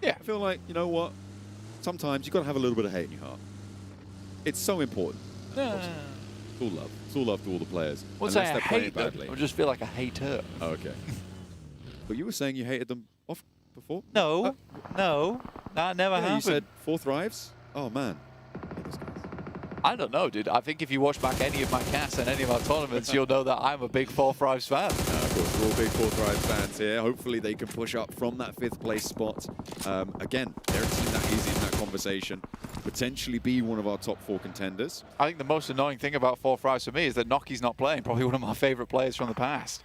Yeah. I feel like, you know what? Sometimes you've got to have a little bit of hate in your heart. It's so important. It's all love. It's all love to all the players. What's unless I they're playing hate them. badly. I just feel like I hate her. Oh, okay. But you were saying you hated them off before? No, no, that never happened. You said 4 thrives? Oh, man. I don't know, dude. I think if you watch back any of my casts and any of our tournaments, you'll know that I'm a big 4 thrives fan. Of course, we're all big 4 thrives fans here. Hopefully they can push up from that 5th place spot. Again, they're a team that is in that conversation. Potentially be one of our top 4 contenders. I think the most annoying thing about 4 thrives for me is that Noki's not playing. Probably one of my favorite players from the past.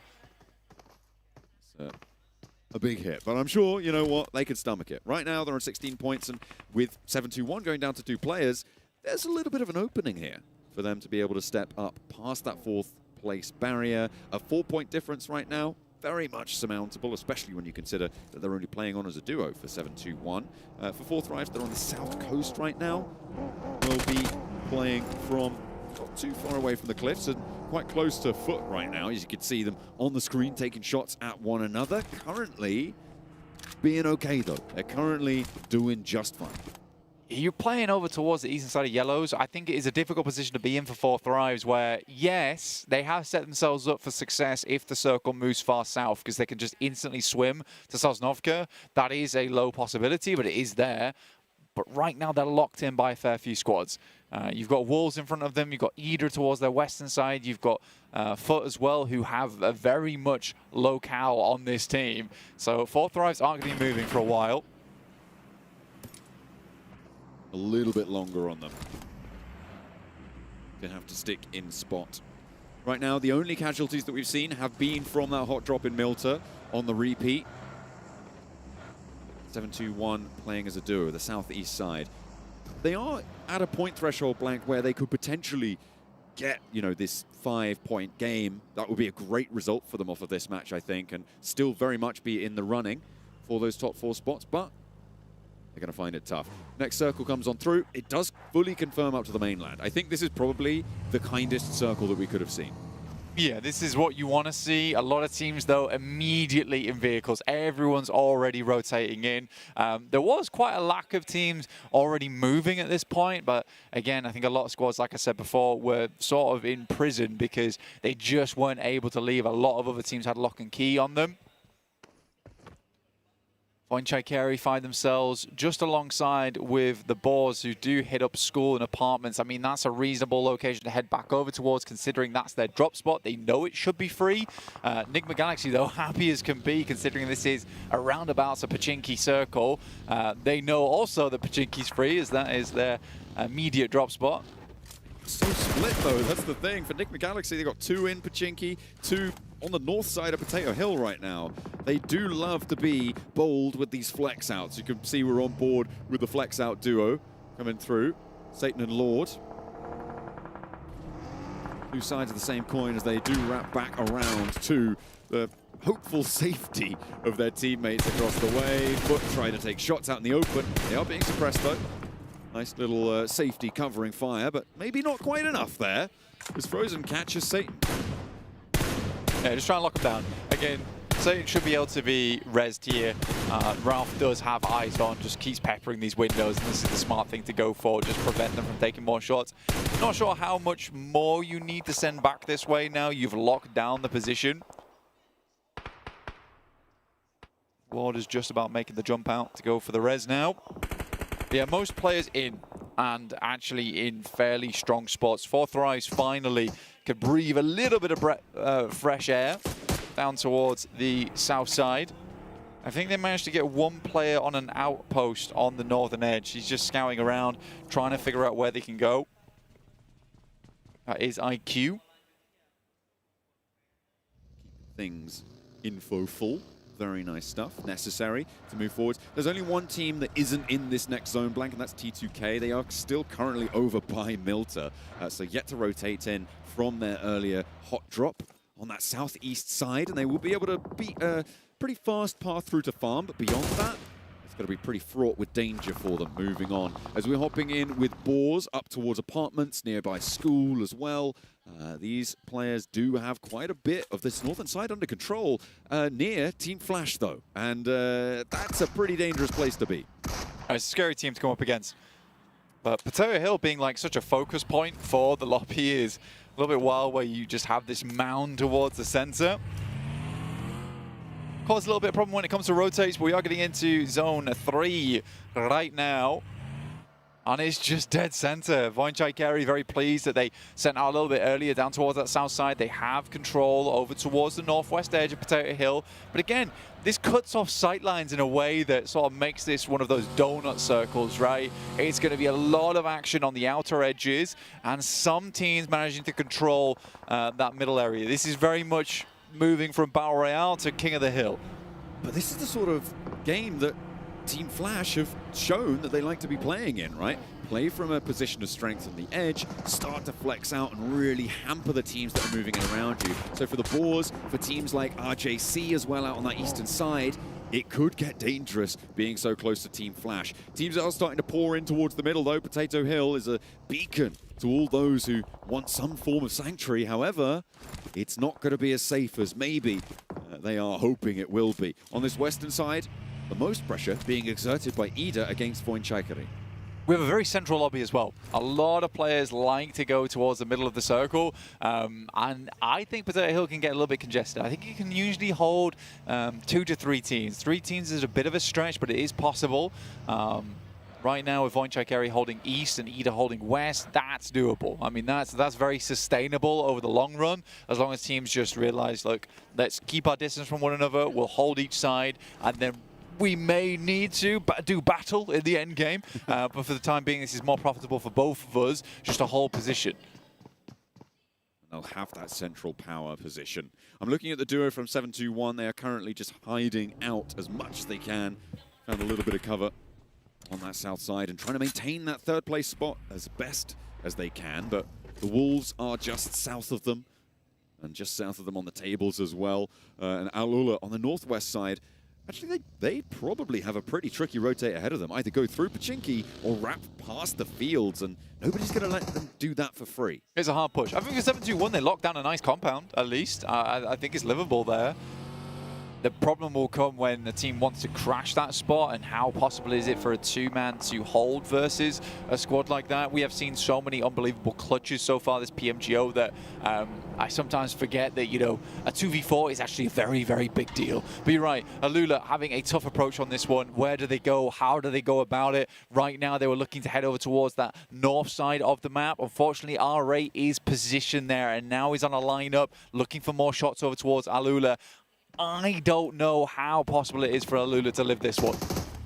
A big hit, but I'm sure, you know what, they can stomach it. Right now, they're on 16 points, and with 7-2-1 going down to 2 players, there's a little bit of an opening here for them to be able to step up past that 4th place barrier. A 4-point difference right now, very much surmountable, especially when you consider that they're only playing on as a duo for 7-2-1. For 4th thrives, they're on the south coast right now. Will be playing from not too far away from the cliffs and quite close to foot right now, as you can see them on the screen taking shots at one another. Currently being okay though. They're currently doing just fine. You're playing over towards the eastern side of Yellows. I think it is a difficult position to be in for 4 thrives where, yes, they have set themselves up for success if the circle moves far south because they can just instantly swim to Sosnovka. That is a low possibility, but it is there. But right now, they're locked in by a fair few squads. You've got Wolves in front of them. You've got Eder towards their western side. You've got Foot as well, who have a very much locale on this team. So 4 thrives aren't going to be moving for a while. A little bit longer on them. They have to stick in spot. Right now, the only casualties that we've seen have been from that hot drop in Milta on the repeat. 7-2-1 playing as a duo, the southeast side. They are at a point threshold blank where they could potentially get, you know, this 5-point game. That would be a great result for them off of this match, I think, and still very much be in the running for those top 4 spots, but they're going to find it tough. Next circle comes on through. It does fully confirm up to the mainland. I think this is probably the kindest circle that we could have seen. Yeah, this is what you want to see. A lot of teams, though, immediately in vehicles. Everyone's already rotating in. There was quite a lack of teams already moving at this point. But again, I think a lot of squads, like I said before, were sort of in prison because they just weren't able to leave. A lot of other teams had lock and key on them. Poinchai find themselves just alongside with the Boars who do hit up school and apartments. I mean, that's a reasonable location to head back over towards, considering that's their drop spot. They know it should be free. Nigma Galaxy, though, happy as can be, considering this is a roundabouts a Pachinki circle. They know also that Pachinki's free, as that is their immediate drop spot. So split, though. That's the thing. For Nigma Galaxy, they got 2 in Pachinki, 2 on the north side of Potato Hill right now. They do love to be bold with these flex outs. You can see we're on board with the flex out duo coming through. Satan and Lord. 2 sides of the same coin as they do wrap back around to the hopeful safety of their teammates across the way. Foot trying to take shots out in the open. They are being suppressed, though. Nice little safety covering fire, but maybe not quite enough there. As Frozen catches Satan. Yeah, just trying to lock him down. Again, Satan should be able to be rezzed here. Ralph does have eyes on, just keeps peppering these windows, and this is the smart thing to go for, just prevent them from taking more shots. Not sure how much more you need to send back this way now. You've locked down the position. Ward is just about making the jump out to go for the res now. Yeah, most players in, and actually in fairly strong spots. 4 thrives finally could breathe a little bit of fresh air down towards the south side. I think they managed to get 1 player on an outpost on the northern edge. He's just scouting around, trying to figure out where they can go. That is IQ. Things info full. Very nice stuff, necessary to move forward. There's only 1 team that isn't in this next zone blank, and that's T2K. They are still currently over by Milta, so yet to rotate in from their earlier hot drop on that southeast side, and they will be able to beat a pretty fast path through to farm, but beyond that, It's going to be pretty fraught with danger for them moving on. As we're hopping in with Boars up towards apartments, nearby school as well. These players do have quite a bit of this northern side under control near Team Flash, though. And that's a pretty dangerous place to be. It's a scary team to come up against. But Potato Hill being like such a focus point for the lobby is a little bit wild, where you just have this mound towards the center. Cause a little bit of problem when it comes to rotates, but we are getting into zone 3 right now. And it's just dead center. Voinchai Kerry very pleased that they sent out a little bit earlier down towards that south side. They have control over towards the northwest edge of Potato Hill. But again, this cuts off sightlines in a way that sort of makes this one of those donut circles, right? It's going to be a lot of action on the outer edges, and some teams managing to control that middle area. This is very much moving from Battle Royale to King of the Hill. But this is the sort of game that Team Flash have shown that they like to be playing in, right? Play from a position of strength on the edge, start to flex out and really hamper the teams that are moving in around you. So for the Boars, for teams like RJC as well out on that eastern side, it could get dangerous being so close to Team Flash. Teams are starting to pour in towards the middle, though. Potato Hill is a beacon to all those who want some form of sanctuary. However, it's not going to be as safe as maybe they are hoping it will be. On this western side, the most pressure being exerted by Ida against Voinchai Kerry. We have a very central lobby as well. A lot of players like to go towards the middle of the circle, and I think Potato Hill can get a little bit congested. I think you can usually hold 2 to 3 teams. 3 teams is a bit of a stretch, but it is possible. Right now with Voinchai Kerry holding east and Ida holding west, that's doable. I mean, that's very sustainable over the long run, as long as teams just realize, look, let's keep our distance from one another, we'll hold each side, and then we may need to do battle in the end game, but for the time being, this is more profitable for both of us, just to hold position. They'll have that central power position. I'm looking at the duo from 721. They are currently just hiding out as much as they can. Found a little bit of cover on that south side and trying to maintain that third place spot as best as they can, but the Wolves are just south of them and just south of them on the tables as well. And Alula on the northwest side, actually, they probably have a pretty tricky rotate ahead of them. Either go through Pachinki or wrap past the fields, and nobody's going to let them do that for free. It's a hard push. I think for 7-2-1, they locked down a nice compound, at least. I think it's livable there. The problem will come when the team wants to crash that spot, and how possible is it for a 2-man to hold versus a squad like that? We have seen so many unbelievable clutches so far this PMGO that I sometimes forget that, you know, a 2v4 is actually a very, very big deal. But you're right, Alula having a tough approach on this one. Where do they go? How do they go about it? Right now, they were looking to head over towards that north side of the map. Unfortunately, RA is positioned there, and now he's on a lineup looking for more shots over towards Alula. I don't know how possible it is for Alula to live this one.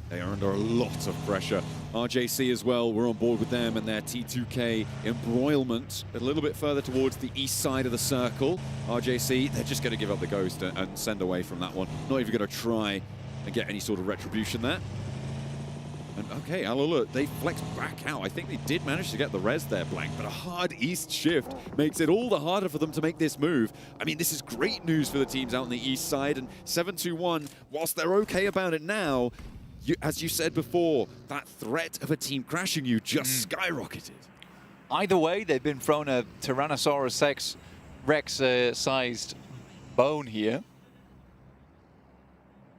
They are under a lot of pressure. RJC as well, we're on board with them and their T2K embroilment. A little bit further towards the east side of the circle. RJC, they're just going to give up the ghost and send away from that one. Not even going to try and get any sort of retribution there. And okay, Alula, they flex back out. I think they did manage to get the res there, Blank, but a hard east shift makes it all the harder for them to make this move. I mean, this is great news for the teams out on the east side, and 7-2-1, whilst they're okay about it now, as you said before, that threat of a team crashing you just skyrocketed. Either way, they've been thrown a Tyrannosaurus Rex-sized bone here.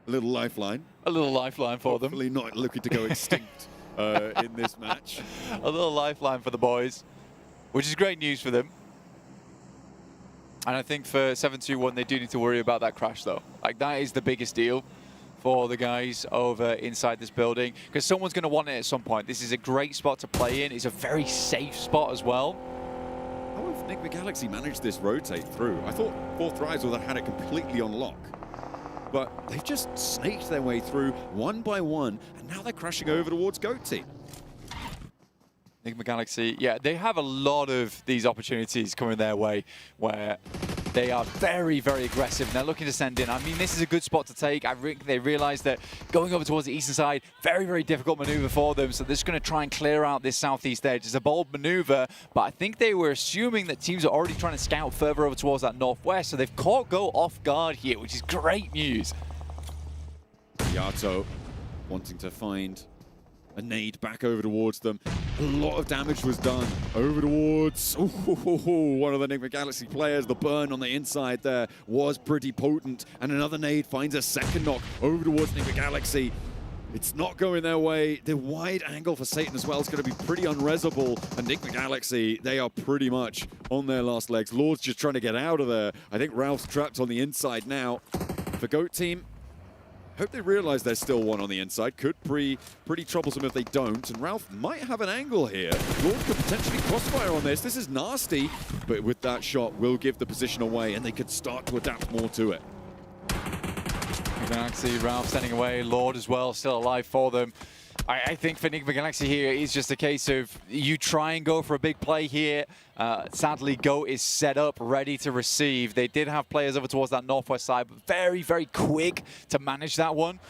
A little lifeline. A little lifeline for them. Hopefully not looking to go extinct in this match. A little lifeline for the boys, which is great news for them. And I think for 7-2-1, they do need to worry about that crash, though. Like, that is the biggest deal for the guys over inside this building, because someone's going to want it at some point. This is a great spot to play in. It's a very safe spot as well. How have Nick McGalaxy managed this rotate through? I thought Fourth Rise would have had it completely on lock. But they've just snaked their way through one by one, and now they're crashing over towards Goatee. Nick McGalaxy, yeah, they have a lot of these opportunities coming their way where they are very, very aggressive, and they're looking to send in. I mean, this is a good spot to take. They realize that going over towards the eastern side, very, very difficult maneuver for them, so they're just going to try and clear out this southeast edge. It's a bold maneuver, but I think they were assuming that teams are already trying to scout further over towards that northwest, so they've caught Go off guard here, which is great news. Yato wanting to find a nade back over towards them. A lot of damage was done over towards one of the Enigma Galaxy players. The burn on the inside there was pretty potent, and another nade finds a second knock over towards Enigma Galaxy. It's not going their way. The wide angle for Satan as well is going to be pretty unresable. Enigma Galaxy, they are pretty much on their last legs. Lord's just trying to get out of there. I think Ralph's trapped on the inside now. For GOAT team, hope they realize there's still one on the inside. Could be pretty troublesome if they don't. And Ralph might have an angle here. Lord could potentially crossfire on this. This is nasty. But with that shot, will give the position away, and they could start to adapt more to it. Galaxy, Ralph standing away. Lord as well, still alive for them. I think for Enigma Galaxy here, it's just a case of you try and go for a big play here. Sadly, GOAT is set up, ready to receive. They did have players over towards that northwest side, but very, very quick to manage that one,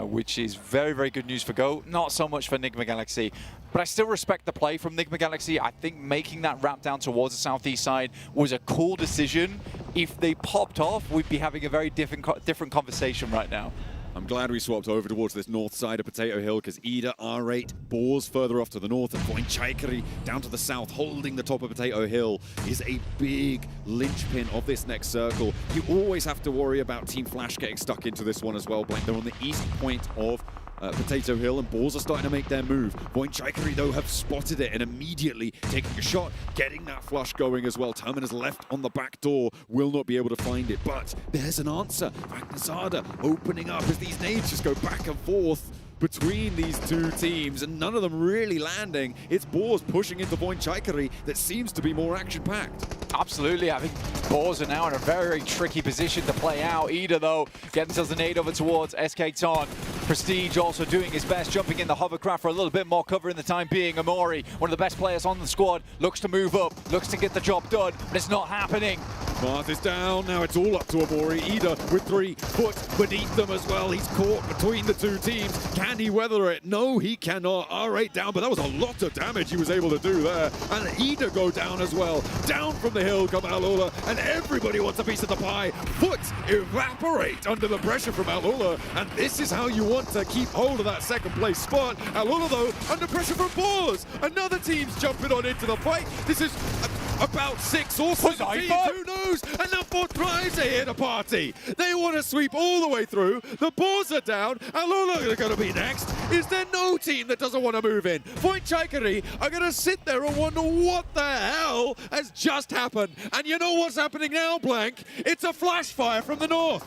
which is very, very good news for GOAT. Not so much for Enigma Galaxy, but I still respect the play from Enigma Galaxy. I think making that wrap down towards the southeast side was a cool decision. If they popped off, we'd be having a very different conversation right now. I'm glad we swapped over towards this north side of Potato Hill, because Ida, R8, Boars further off to the north, and Voinchaikari down to the south, holding the top of Potato Hill, is a big linchpin of this next circle. You always have to worry about Team Flash getting stuck into this one as well, Blank. They're on the east point of Potato Hill, and Boars are starting to make their move. Voinchaikari, though, have spotted it and immediately taking a shot, getting that flush going as well. Terminus left on the back door, will not be able to find it, but there's an answer. Magnazada opening up as these nades just go back and forth between these two teams, and none of them really landing. It's Boars pushing into Voinchaikari that seems to be more action-packed. Absolutely, I think Boars are now in a very, very tricky position to play out. Ida, though, getting themselves a nade over towards SK Ton. Prestige also doing his best, jumping in the hovercraft for a little bit more cover in the time being. Amori, one of the best players on the squad, looks to move up, looks to get the job done, but it's not happening. Marth is down, now it's all up to Amori. Ida with 3 foot beneath them as well. He's caught between the two teams. Can he weather it? No, he cannot. R8 down, but that was a lot of damage he was able to do there. And Ida go down as well. Down from the hill come Alula, and everybody wants a piece of the pie. Foot evaporate under the pressure from Alula, and this is how you want to keep hold of that second place spot. Alula, though, under pressure from Boars. Another team's jumping on into the fight. This is about 6 or 7 teams, who knows? And now 4 tries are here to party. They want to sweep all the way through. The Boars are down. Alula are going to be next. Is there no team that doesn't want to move in? Voinchaikari are going to sit there and wonder what the hell has just happened. And you know what's happening now, Blank? It's a flash fire from the north.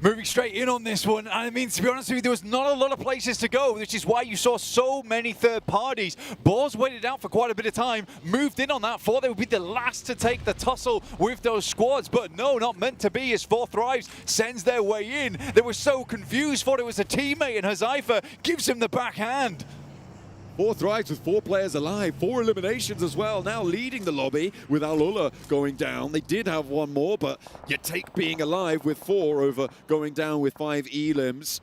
Moving straight in on this one. I mean, to be honest with you, there was not a lot of places to go, which is why you saw so many third parties. Boars waited out for quite a bit of time, moved in on that, thought they would be the last to take the tussle with those squads, but no, not meant to be, as 4 Thrives sends their way in. They were so confused, thought it was a teammate, and Hazaifa gives him the backhand. 4 Thrives with 4 players alive, 4 eliminations as well, now leading the lobby with Alula going down. They did have 1 more, but you take being alive with 4 over going down with 5 elims.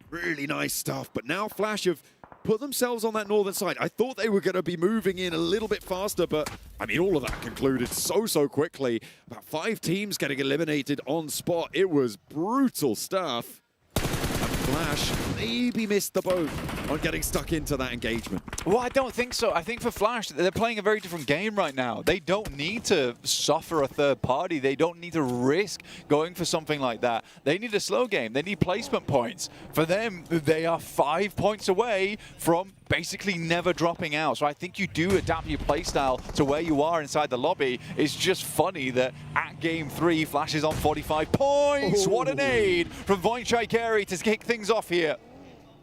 Really nice stuff, but now Flash have put themselves on that northern side. I thought they were going to be moving in a little bit faster, but I mean, all of that concluded so quickly. About 5 teams getting eliminated on spot. It was brutal stuff. Flash maybe missed the boat on getting stuck into that engagement. Well, I don't think so. I think for Flash, they're playing a very different game right now. They don't need to suffer a third party. They don't need to risk going for something like that. They need a slow game. They need placement points. For them, they are 5 points away from basically never dropping out. So I think you do adapt your playstyle to where you are inside the lobby. It's just funny that at game 3, Flash is on 45 points. Ooh. What an aid from Voinchaikari to kick things off here.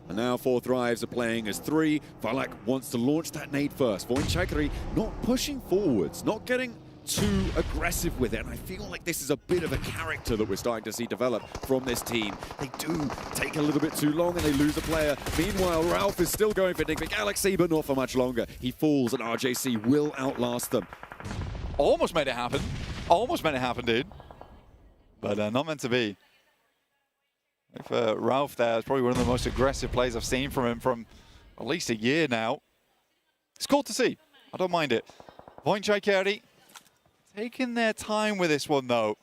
And now 4 Thrives are playing as 3. Valak wants to launch that nade first. Voinchaikari not pushing forwards, not getting too aggressive with it, and I feel like this is a bit of a character that we're starting to see develop from this team. They do take a little bit too long and they lose a player. Meanwhile, Ralph is still going for Enigma Galaxy, but not for much longer. He falls and RJC will outlast them. Almost made it happen. Almost made it happen, dude. But not meant to be. For Ralph there, it's probably one of the most aggressive plays I've seen from him from at least a year now. It's cool to see. I don't mind it. Voinchaikari taking their time with this one, though.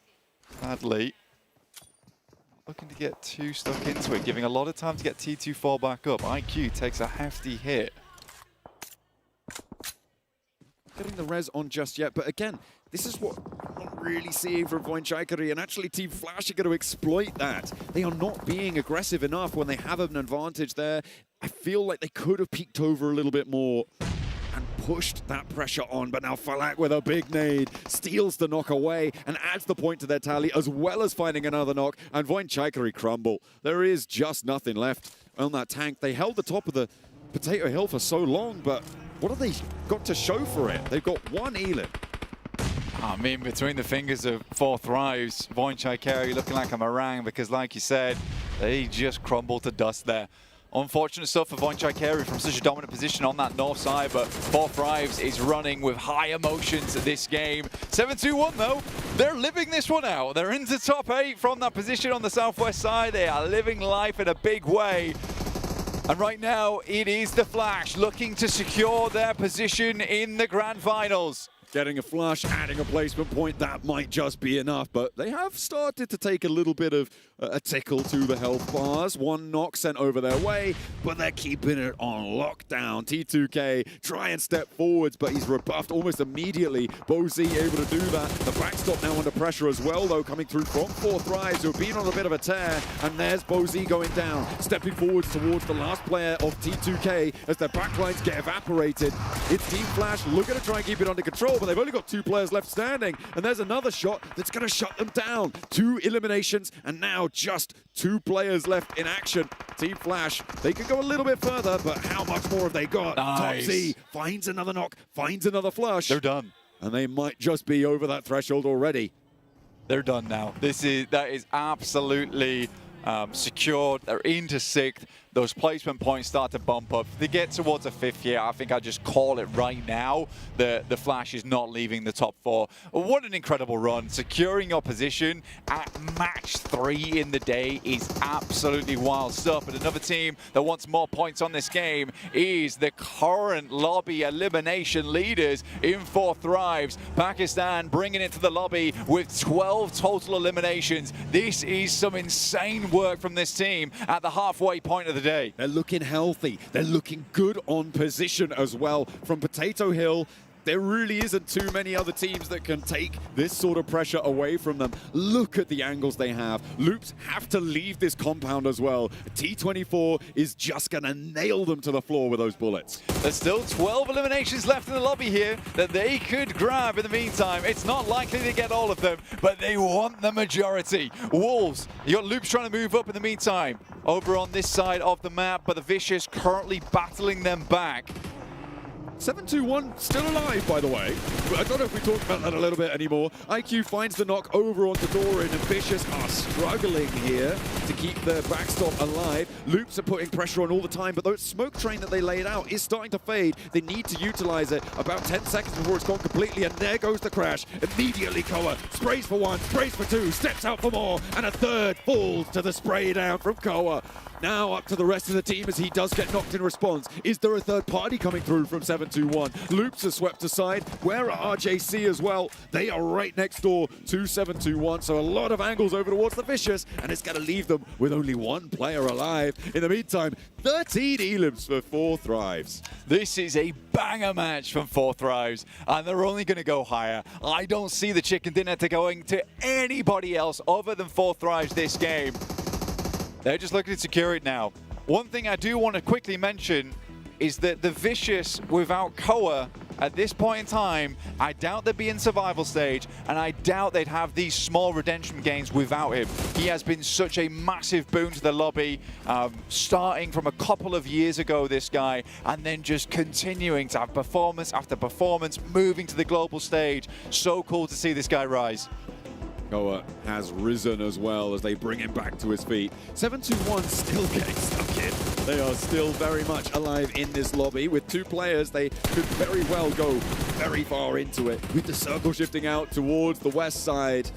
Sadly. looking to get too stuck into it, giving a lot of time to get T2 fall back up. IQ takes a hefty hit. Getting the res on just yet, but again, this is what I'm really seeing from Voinchaikari, and actually Team Flash are going to exploit that. They are not being aggressive enough when they have an advantage there. I feel like they could have peeked over a little bit more and pushed that pressure on, but now Falak with a big nade steals the knock away and adds the point to their tally, as well as finding another knock, and Voinchaikari crumble. There is just nothing left on that tank. They held the top of the Potato Hill for so long, but what have they got to show for it? They've got one Elim. I mean, between the fingers of 4 Thrives, Voinchaikari looking like a meringue, because like you said, they just crumbled to dust there. Unfortunate stuff for Voinchaikari from such a dominant position on that north side, but 4 Thrives is running with high emotions this game. 7-2-1 though, they're living this one out. They're into top 8 from that position on the southwest side. They are living life in a big way. And right now, it is the Flash looking to secure their position in the grand finals. Getting a flush, adding a placement point, that might just be enough, but they have started to take a little bit of a tickle to the health bars. One knock sent over their way, but they're keeping it on lockdown. T2K try and step forwards, but he's rebuffed almost immediately. Bozy able to do that. The backstop now under pressure as well, though, coming through from 4 Thrives, who have been on a bit of a tear, and there's Bozy going down, stepping forwards towards the last player of T2K as their backlines get evaporated. It's Team Flash looking to try and keep it under control, but they've only got 2 players left standing, and there's another shot that's going to shut them down. 2 eliminations, and now just 2 players left in action. Team Flash, they could go a little bit further, but how much more have they got? Nice. Topsy finds another knock, finds another flush. They're done. And they might just be over that threshold already. They're done now. That is absolutely secured. They're into 6th. Those placement points start to bump up. If they get towards a 5th here, I think I just call it right now. The Flash is not leaving the top 4. What an incredible run. Securing your position at match 3 in the day is absolutely wild stuff. But another team that wants more points on this game is the current lobby elimination leaders in 4 Thrives. Pakistan bringing it to the lobby with 12 total eliminations. This is some insane work from this team at the halfway point of the day. They're looking healthy. They're looking good on position as well. From Potato Hill, there really isn't too many other teams that can take this sort of pressure away from them. Look at the angles they have. Loops have to leave this compound as well. T24 is just going to nail them to the floor with those bullets. There's still 12 eliminations left in the lobby here that they could grab in the meantime. It's not likely to get all of them, but they want the majority. Wolves, you got Loops trying to move up in the meantime over on this side of the map, but the Vicious currently battling them back. 7-2-1 still alive, by the way. I don't know if we talked about that a little bit anymore. IQ finds the knock over onto Doran, and Vicious are struggling here to keep their backstop alive. Loops are putting pressure on all the time, but the smoke train that they laid out is starting to fade. They need to utilize it. About 10 seconds before it's gone completely, and there goes the crash. Immediately, Koa sprays for 1, sprays for 2, steps out for more, and a 3rd falls to the spray down from Koa. Now up to the rest of the team as he does get knocked in response. Is there a 3rd party coming through from 7-2-1? Loops are swept aside. Where are RJC as well? They are right next door to 7-2-1, so a lot of angles over towards the Vicious, and it's going to leave them with only 1 player alive. In the meantime, 13 elims for 4 Thrives. This is a banger match from 4 Thrives, and they're only going to go higher. I don't see the chicken dinner going to anybody else other than 4 Thrives this game. They're just looking to secure it now. One thing I do want to quickly mention is that the Vicious without Koa at this point in time, I doubt they'd be in survival stage, and I doubt they'd have these small redemption gains without him. He has been such a massive boon to the lobby, starting from a couple of years ago, this guy, and then just continuing to have performance after performance, moving to the global stage. So cool to see this guy rise. Koa has risen as well as they bring him back to his feet. 7-2-1 still getting stuck in. They are still very much alive in this lobby. With 2 players, they could very well go very far into it. With the circle shifting out towards the west side.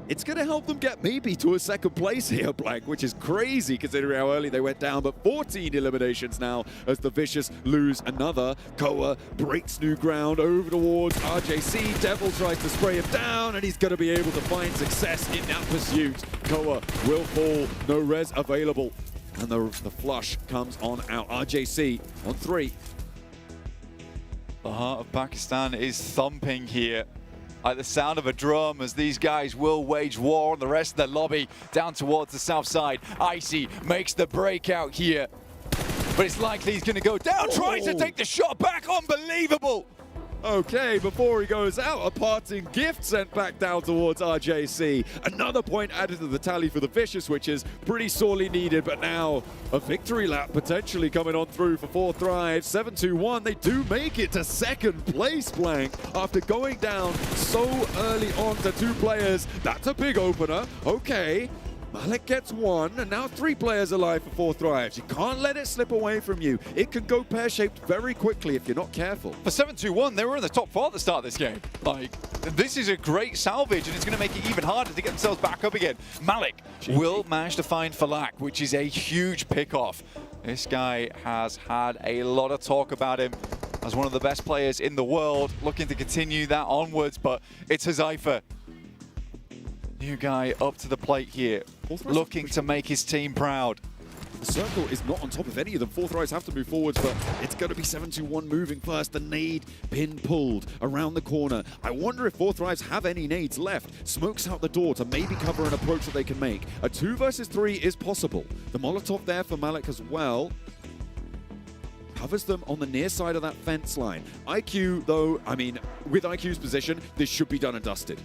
It's going to help them get maybe to a second place here, Blank, which is crazy considering how early they went down. But 14 eliminations now as the Vicious lose another. Koa breaks new ground over towards RJC. Devil tries to spray him down, and he's going to be able to find success in that pursuit. Koa will fall, no res available. And the flush comes on out. RJC on 3. The heart of Pakistan is thumping here. Like the sound of a drum as these guys will wage war on the rest of the lobby down towards the south side. Icy makes the breakout here, but it's likely he's going to go down. Tries to take the shot back. Unbelievable. Okay, before he goes out, a parting gift sent back down towards RJC. Another point added to the tally for the Vicious, which is pretty sorely needed, but now a victory lap potentially coming on through for 4 Thrive. 7-2-1, they do make it to second place, Blank, after going down so early on to 2 players. That's a big opener. Okay. Malik gets 1, and now 3 players alive for 4 Thrives. You can't let it slip away from you. It can go pear-shaped very quickly if you're not careful. For 7-2-1, they were in the top 4 at the start of this game. Like, this is a great salvage, and it's going to make it even harder to get themselves back up again. Malik will manage to find Falak, which is a huge pick-off. This guy has had a lot of talk about him as one of the best players in the world, looking to continue that onwards, but it's Huzaifa. New guy up to the plate here, looking to make his team proud. The circle is not on top of any of them. 4 Thrives have to move forwards, but it's going to be 7-2-1 moving first. The nade pin pulled around the corner. I wonder if 4 Thrives have any nades left. Smokes out the door to maybe cover an approach that they can make. A 2 versus 3 is possible. The Molotov there for Malik as well. Covers them on the near side of that fence line. IQ, though, I mean, with IQ's position, this should be done and dusted.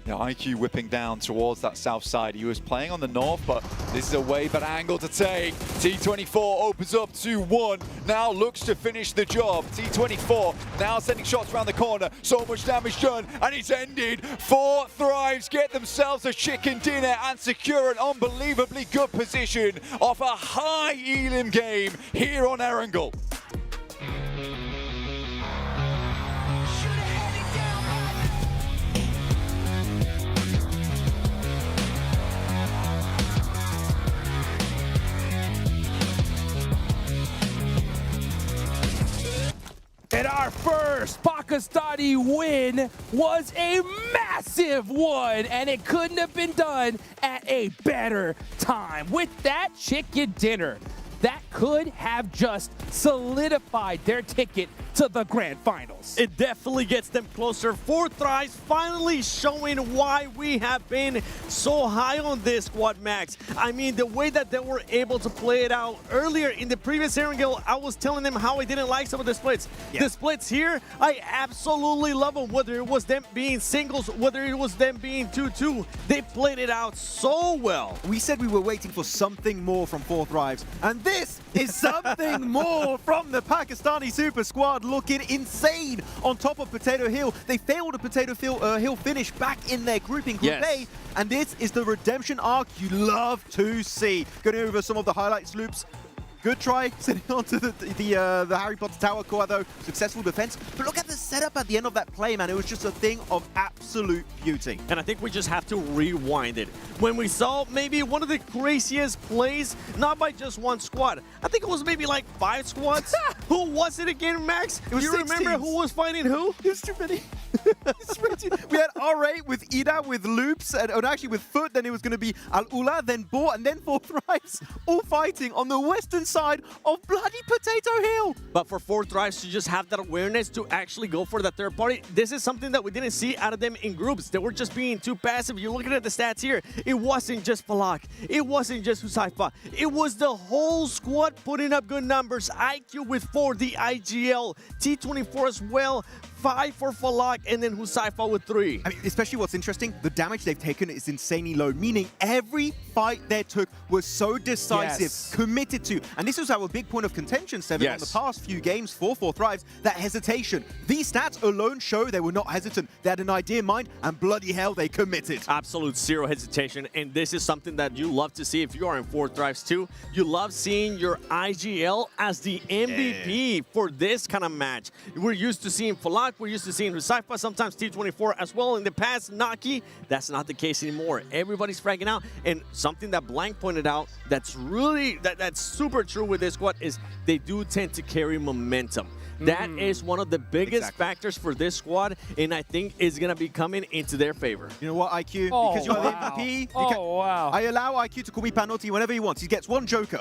Yeah, IQ whipping down towards that south side. He was playing on the north, but this is a way better angle to take. T24 opens up 2-1. Now looks to finish the job. T24 now sending shots around the corner. So much damage done, and it's ended. 4 Thrives get themselves a chicken dinner and secure an unbelievably good position off a high Elim game here on Erangel. And our first Pakistani win was a massive one, and it couldn't have been done at a better time. With that chicken dinner, that could have just solidified their ticket to the grand finals. It definitely gets them closer. 4 Thrives finally showing why we have been so high on this squad, Max. I mean, the way that they were able to play it out earlier in the previous Erangel, I was telling them how I didn't like some of the splits. Yeah. The splits here, I absolutely love them. Whether it was them being singles, whether it was them being 2-2, they played it out so well. We said we were waiting for something more from 4 Thrives, and this is something more from the Pakistani Super Squad, looking insane on top of Potato Hill. They failed a Potato Hill finish back in their grouping Group A, and this is the redemption arc you love to see. Going over some of the highlights loops. Good try sitting onto the Harry Potter Tower core, though. Successful defense. But look at the setup at the end of that play, man. It was just a thing of absolute beauty. And I think we just have to rewind it. When we saw maybe one of the craziest plays, not by just one squad. I think it was maybe like 5 squads. Who was it again, Max? It was you remember who was fighting who? It was too many. We had R8 with Ida, with Loops, and actually with Foot. Then it was going to be Al-Ula, then Bor, and then 4 Thrives, all fighting on the western side of bloody Potato Hill. But for 4 Thrives to just have that awareness to actually go for that third party, this is something that we didn't see out of them in groups. They were just being too passive. You're looking at the stats here. It wasn't just Falak. It wasn't just Huzaifa. It was the whole squad putting up good numbers. IQ with 4, the IGL, T24 as well, 5 for Falak, and then Huzaifa with 3. I mean, especially what's interesting, the damage they've taken is insanely low, meaning every fight they took was so decisive, committed to. And this was our big point of contention, Seven, on the past few games for 4 Thrives, that hesitation. These stats alone show they were not hesitant. They had an idea in mind, and bloody hell, they committed. Absolute zero hesitation, and this is something that you love to see if you are in 4 Thrives too. You love seeing your IGL as the MVP for this kind of match. We're used to seeing Falak Duck, we're used to seeing Cypher, sometimes T24 as well. In the past, Naki, that's not the case anymore. Everybody's fragging out. And something that Blank pointed out that's really, that's super true with this squad is they do tend to carry momentum. That is one of the biggest factors for this squad, and I think is going to be coming into their favor. You know what, IQ? Because you're the MVP, I allow IQ to call me Panotti whenever he wants. He gets one joker.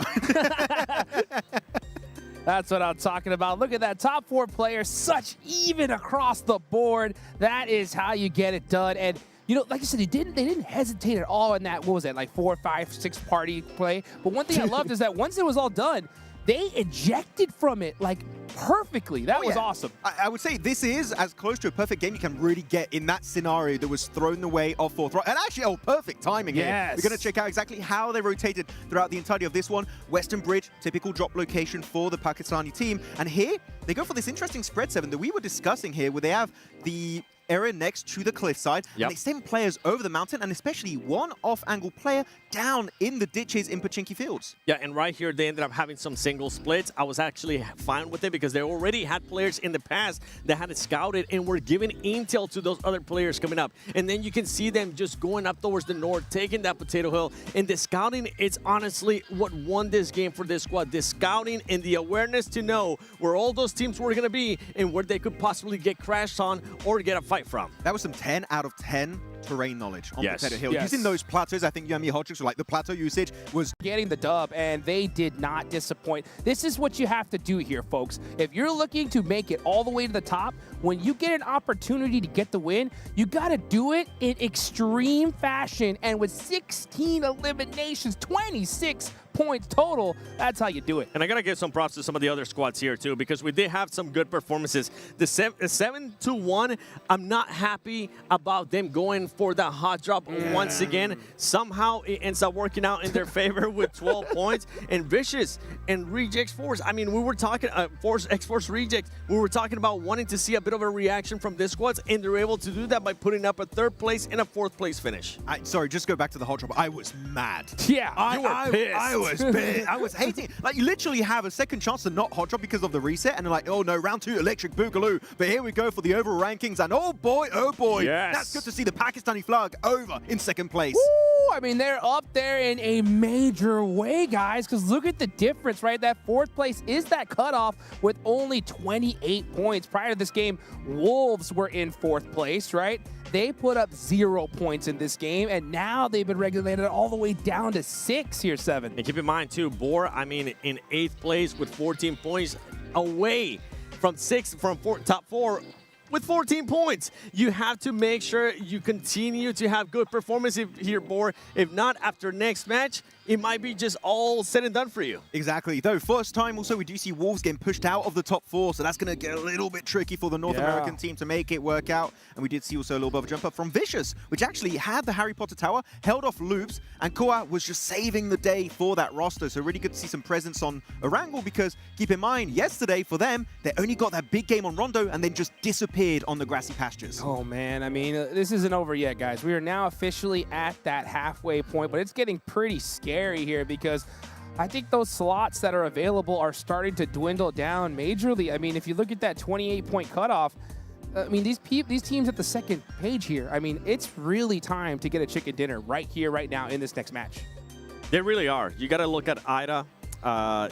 That's what I'm talking about. Look at that top 4 players, such even across the board. That is how you get it done. And you know, like I said, they didn't hesitate at all in that, what was it, like 4, 5, 6 party play. But one thing I loved is that once it was all done, they ejected from it like perfectly. That was awesome. I would say this is as close to a perfect game you can really get in that scenario that was thrown away off 4th row. And actually, perfect timing here. We're going to check out exactly how they rotated throughout the entirety of this one. Western Bridge, typical drop location for the Pakistani team. And here, they go for this interesting spread 7 that we were discussing here, where they have the area next to the cliffside, and they send players over the mountain, and especially one off-angle player down in the ditches in Pachinki Fields. Yeah, and right here, they ended up having some single splits. I was actually fine with it because they already had players in the past that had it scouted and were giving intel to those other players coming up. And then you can see them just going up towards the north, taking that potato hill. And the scouting is honestly what won this game for this squad. The scouting and the awareness to know where all those teams were going to be and where they could possibly get crashed on or get a fight from. That was some 10 out of 10 terrain knowledge on Potato Hill. Yes. Using those plateaus, I think Yumi Hodgins, like the plateau usage was getting the dub, and they did not disappoint. This is what you have to do here, folks. If you're looking to make it all the way to the top, when you get an opportunity to get the win, you got to do it in extreme fashion. And with 16 eliminations, 26 points total, that's how you do it. And I got to give some props to some of the other squads here too, because we did have some good performances. The 7-1, I'm not happy about them going for the hot drop once again. Somehow it ends up working out in their favor with 12 points. And Vicious and Rejects Force, I mean, we were talking, X-Force Rejects, we were talking about wanting to see a bit of a reaction from this squads, and they're able to do that by putting up a 3rd place and a 4th place finish. Sorry, just go back to the hot drop. I was mad. Yeah, you were pissed. I was pissed. I was hating it. Like, you literally have a second chance to not hot drop because of the reset, and they're like, oh no, round 2, Electric Boogaloo. But here we go for the overall rankings, and oh boy, that's good to see the Pakistani flag over in 2nd place. Woo! I mean, they're up there in a major way, guys, because look at the difference, right? That 4th place is that cutoff with only 28 points. Prior to this game, Wolves were in 4th place, right? They put up 0 points in this game, and now they've been regulated all the way down to 6 here, 7. And keep in mind, too, Boar, I mean, in 8th place with 14 points, away from top 4 with 14 points. You have to make sure you continue to have good performance here, Boar. If not, after next match, it might be just all said and done for you. Exactly. Though, first time also we do see Wolves getting pushed out of the top 4, so that's going to get a little bit tricky for the North American team to make it work out. And we did see also a little bit of a jump up from Vicious, which actually had the Harry Potter Tower, held off loops, and Koa was just saving the day for that roster. So really good to see some presence on Erangel, because keep in mind, yesterday for them, they only got that big game on Rondo and then just disappeared on the grassy pastures. Oh man, I mean, this isn't over yet, guys. We are now officially at that halfway point, but it's getting pretty scary here because I think those slots that are available are starting to dwindle down majorly. I mean, if you look at that 28-point cutoff, I mean, these teams at the 2nd page here, I mean, it's really time to get a chicken dinner right here, right now in this next match. They really are. You got to look at Ida.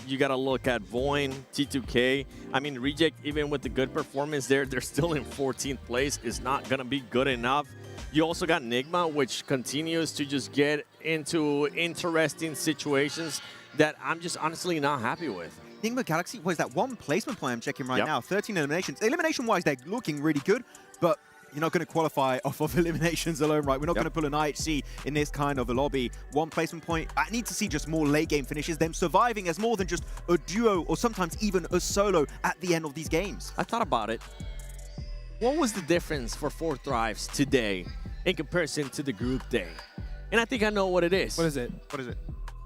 You got to look at Voin, T2K. I mean, Reject, even with the good performance there, they're still in 14th place. Is not going to be good enough. You also got Nigma, which continues to just get into interesting situations that I'm just honestly not happy with. Nigma Galaxy was that one placement play I'm checking right now. 13 eliminations. Elimination-wise, they're looking really good, but you're not going to qualify off of eliminations alone, right? We're not going to pull an IHC in this kind of a lobby. One placement point. I need to see just more late game finishes, them surviving as more than just a duo or sometimes even a solo at the end of these games. I thought about it. What was the difference for 4th Drives today in comparison to the group day? And I think I know what it is. What is it? What is it?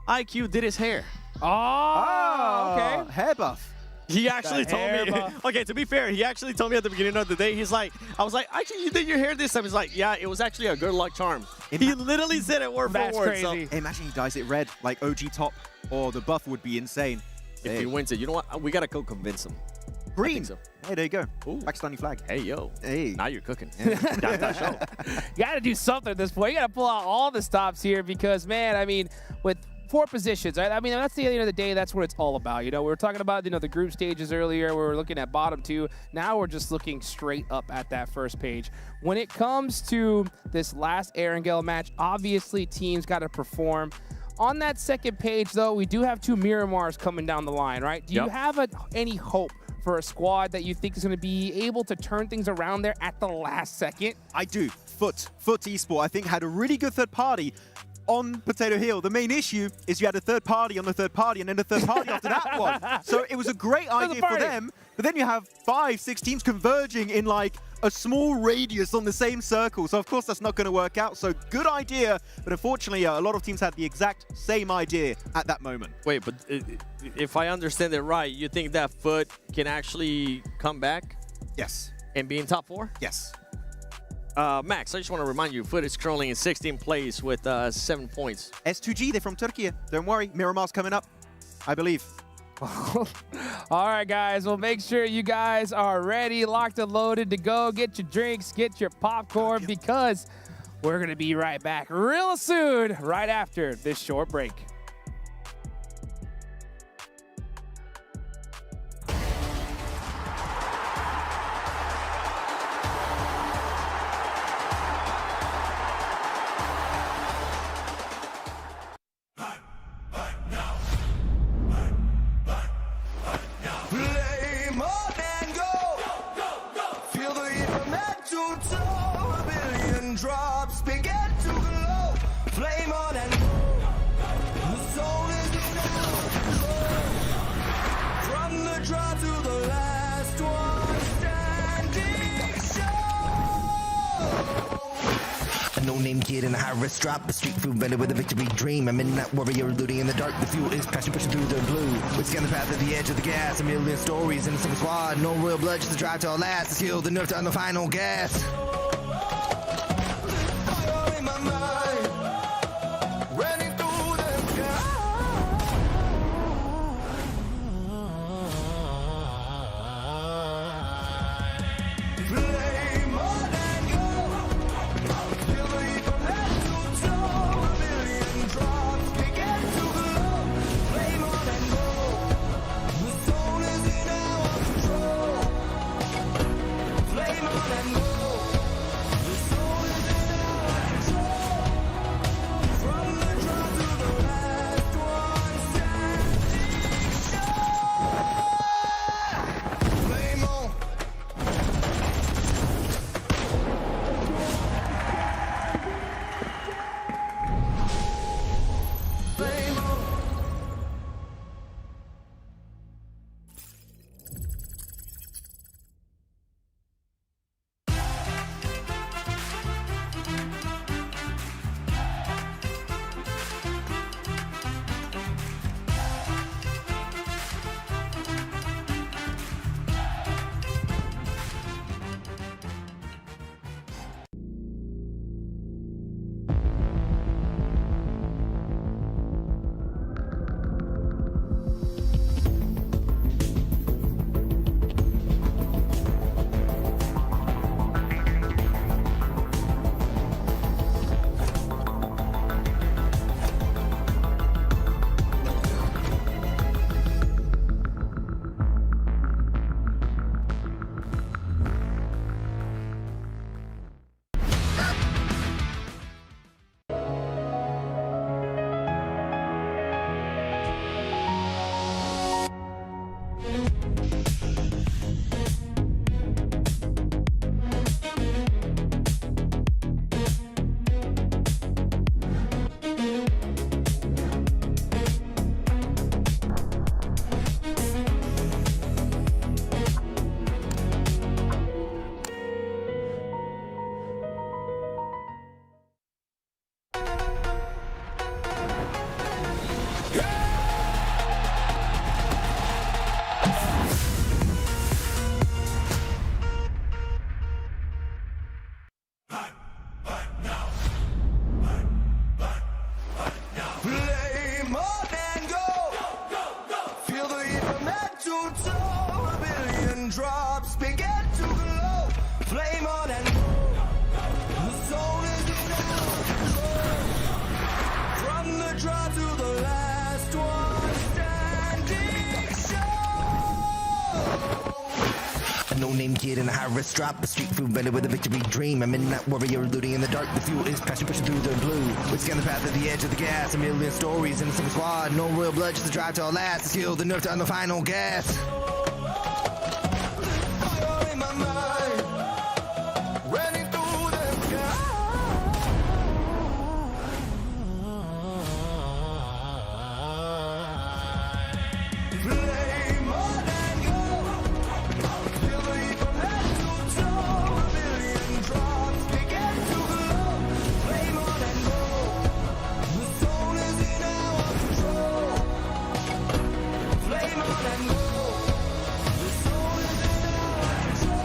IQ did his hair. Oh, okay. Hair buff. He actually told me. Okay, to be fair, he actually told me at the beginning of the day, he's like, I was like, actually, you did your hair this time? He's like, yeah, it was actually a good luck charm. He literally said it word for word. That's crazy. So. Imagine he dyes it red, like OG top, or the buff would be insane. If he wins it, you know what? We got to go convince him. Green. so. Hey, there you go. Ooh. Pakistani flag. Hey, yo. Hey. Now you're cooking. That show. You got to do something at this point. You got to pull out all the stops here because, man, I mean, with 4 positions, right? I mean, that's the end of the day. That's what it's all about. You know, we were talking about, the group stages earlier. We were looking at bottom 2. Now we're just looking straight up at that first page. When it comes to this last Erangel match, obviously teams got to perform. On that second page, though, we do have 2 Miramars coming down the line, right? Do you have any hope for a squad that you think is going to be able to turn things around there at the last second? I do. Foot Esport, I think, had a really good third party on Potato Hill. The main issue is you had a third party on the third party and then a third party after that one. So it was a great idea for them, but then you have 5, 6 teams converging in like a small radius on the same circle. So of course that's not going to work out. So good idea, but unfortunately a lot of teams had the exact same idea at that moment. Wait, but if I understand it right, you think that Foot can actually come back? Yes. And be in top 4? Yes. Max, I just want to remind you, Foot is currently in 16th place with 7 points. S2G, they're from Turkey. Don't worry, Miramar's coming up, I believe. All right, guys. Well, make sure you guys are ready, locked and loaded to go. Get your drinks, get your popcorn, because we're going to be right back real soon, right after this short break. Play more than go. Feel the heat from head to toe. A billion drops begin to glow. Flame on and go. The soul is in our control. From the draw to the last one standing show. A no-name kid in a high-risk drop, a street food vendor with a victory dream. A midnight warrior looting in the dark. The fuel is passion pushing through the blue. We scan the path at the edge of the gas. A million stories in a single squad. No real blood, just a drive to our last. The skill, the nerve to on the final gas. Fire in my mind. Running through the sky. Play more than go. Feel the heat from head to toe. A billion drops begin to glow. Play more than go. The soul is in our control. Play more than go. drops begin to glow. Flame on and go. The soul is in our control. From the draw to the last one standing show. A no-name kid in a high-risk drop, a street food vendor with a victory dream. A midnight warrior looting in the dark. The fuel is passion pushing through the blue. We scan the path at the edge of the gas. A million stories in a single squad. No royal blood, just a drive to our last. The skill, the nerve to on the final gas. Fire in my mind, running through the sky. Flame on and go. Feel the heat from head to toe. A million drops begin to glow. Flame on and go. The soul is in our control. Flame on and go. The soul is in our control.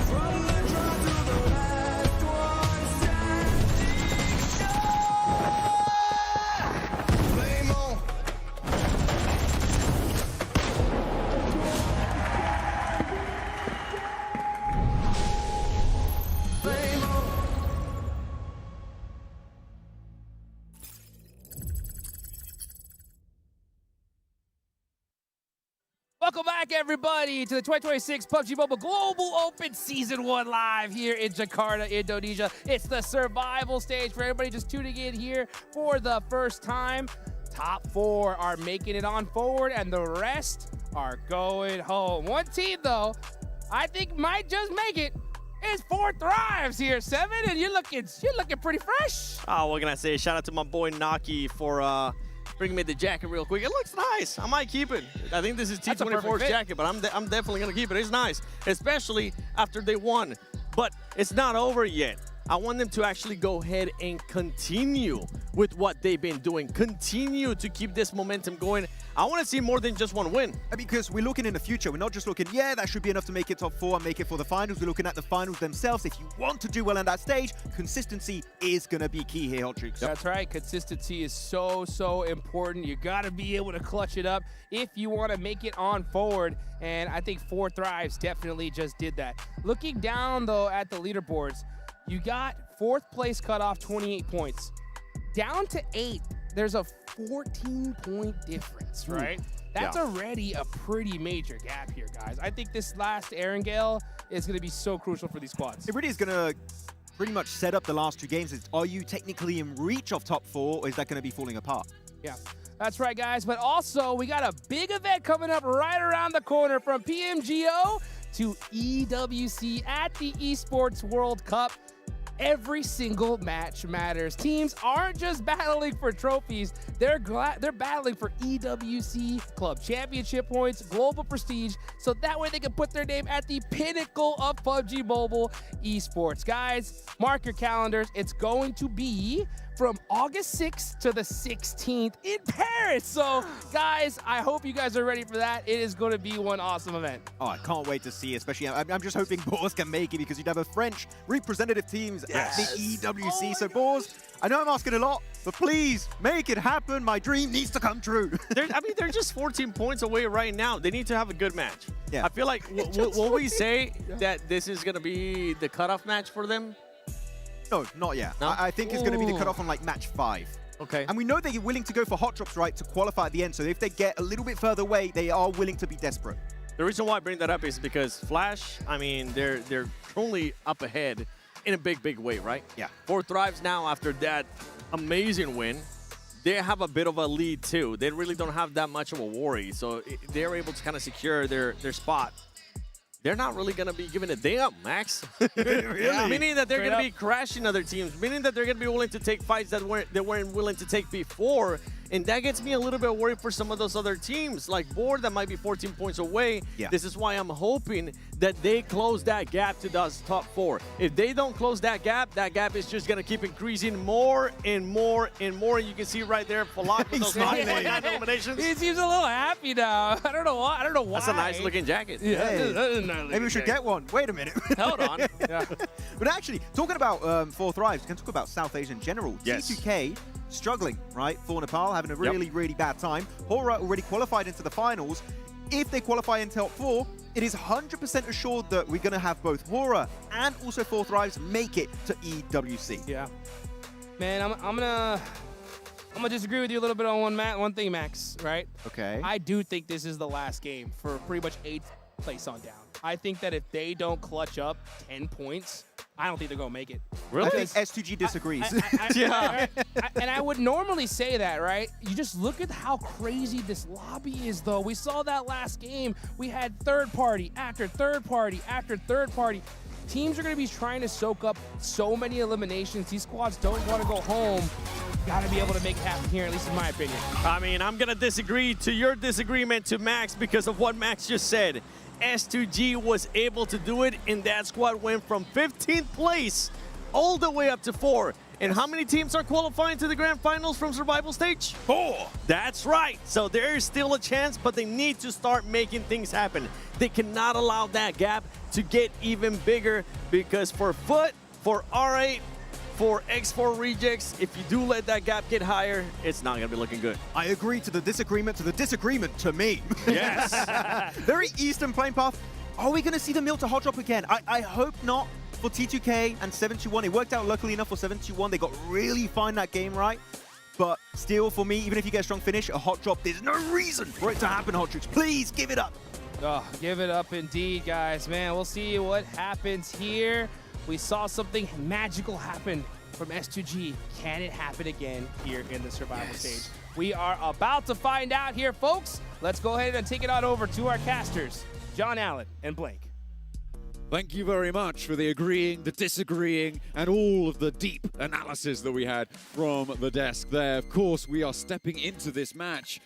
From the draw to the last one standing show. Flame on. Flame on. Welcome back, everybody, to the 2026 PUBG Mobile Global Open Season 1 live here in Jakarta, Indonesia. It's the survival stage for everybody just tuning in here for the first time. Top 4 are making it on forward, and the rest are going home. One team, though, I think might just make it. It's 4 Thrives here, 7, and you're looking pretty fresh. Oh, what can I say? Shout out to my boy Naki for bringing me the jacket real quick. It looks nice. I might keep it. I think this is That's a perfect T24's fit. jacket, but I'm definitely going to keep it. It's nice, especially after they won. But it's not over yet. I want them to actually go ahead and continue with what they've been doing. Continue to keep this momentum going. I want to see more than just one win. Because we're looking in the future. We're not just looking, yeah, that should be enough to make it top 4 and make it for the finals. We're looking at the finals themselves. If you want to do well on that stage, consistency is going to be key here, Hot Troops. That's right. Consistency is so important. You got to be able to clutch it up if you want to make it on forward. And I think 4 Thrives definitely just did that. Looking down, though, at the leaderboards, you got 4th place cut off 28 points. Down to 8th, there's a 14-point difference, right? That's already a pretty major gap here, guys. I think this last Erangel is going to be so crucial for these squads. It really is going to pretty much set up the last 2 games. Are you technically in reach of top 4, or is that going to be falling apart? Yeah, that's right, guys. But also, we got a big event coming up right around the corner, from PMGO to EWC at the Esports World Cup. Every single match matters. Teams aren't just battling for trophies. They're battling for EWC Club Championship points, global prestige, so that way they can put their name at the pinnacle of PUBG Mobile esports. Guys, mark your calendars. It's going to be from August 6th to the 16th in Paris. So, guys, I hope you guys are ready for that. It is going to be one awesome event. Oh, I can't wait to see, especially, I'm just hoping Boars can make it, because you'd have a French representative teams at the EWC. So, Boars, I know I'm asking a lot, but please make it happen. My dream needs to come true. They're just 14 points away right now. They need to have a good match. Yeah. I feel like, will we say that this is going to be the cutoff match for them? No, not yet. No? I think it's going to be the cutoff on like match 5. Okay. And we know they're willing to go for hot drops, right, to qualify at the end. So if they get a little bit further away, they are willing to be desperate. The reason why I bring that up is because Flash, I mean, they're currently up ahead in a big way, right? Yeah. 4 Thrives now after that amazing win. They have a bit of a lead too. They really don't have that much of a worry. So they're able to kind of secure their spot. They're not really going to be giving a damn, Max. Really? Meaning that they're going to be crashing other teams. Meaning that they're going to be willing to take fights that they weren't willing to take before. And that gets me a little bit worried for some of those other teams, like Board, that might be 14 points away. Yeah. This is why I'm hoping that they close that gap to those top 4. If they don't close that gap is just going to keep increasing more and more and more. And you can see right there, Falak with those 9 eliminations. He seems a little happy now. I don't know why. That's a nice looking jacket. Yeah, Hey, maybe we should get one. Wait a minute. Hold on. Yeah. But actually, talking about 4 Thrives, we can talk about South Asia in general. Yes. T2K struggling, right? For Nepal, having a really bad time. Hora already qualified into the finals. if they qualify in top 4, it is 100% assured that we're going to have both Wara and also 4Thrives make it to EWC. Yeah. Man, I'm gonna disagree with you a little bit on one thing, Max, right? Okay. I do think this is the last game for pretty much 8th place on down. I think that if they don't clutch up 10 points, I don't think they're going to make it. Really? I think S2G disagrees. Yeah. And I would normally say that, right? You just look at how crazy this lobby is, though. We saw that last game. We had third party after third party after third party. Teams are going to be trying to soak up so many eliminations. These squads don't want to go home. Got to be able to make it happen here, at least in my opinion. I mean, I'm going to disagree to your disagreement to Max because of what Max just said. S2G was able to do it, and that squad went from 15th place all the way up to 4. And how many teams are qualifying to the grand finals from survival stage? 4. That's right. So there is still a chance, but they need to start making things happen. They cannot allow that gap to get even bigger because for Foot, for R8, for X4 Rejects, if you do let that gap get higher, it's not going to be looking good. I agree to the disagreement to me. Yes. Very Eastern Plane Path. Are we going to see the Milta hot drop again? I hope not for T2K and 721. It worked out luckily enough for 721. They got really fine that game right. But still, for me, even if you get a strong finish, a hot drop, there's no reason for it to happen, Hot Tricks. Please give it up. Oh, give it up indeed, guys. Man, we'll see what happens here. We saw something magical happen from S2G. Can it happen again here in the survival stage? We are about to find out here, folks. Let's go ahead and take it on over to our casters, John Allen and Blake. Thank you very much for the agreeing, the disagreeing, and all of the deep analysis that we had from the desk there. Of course, we are stepping into this match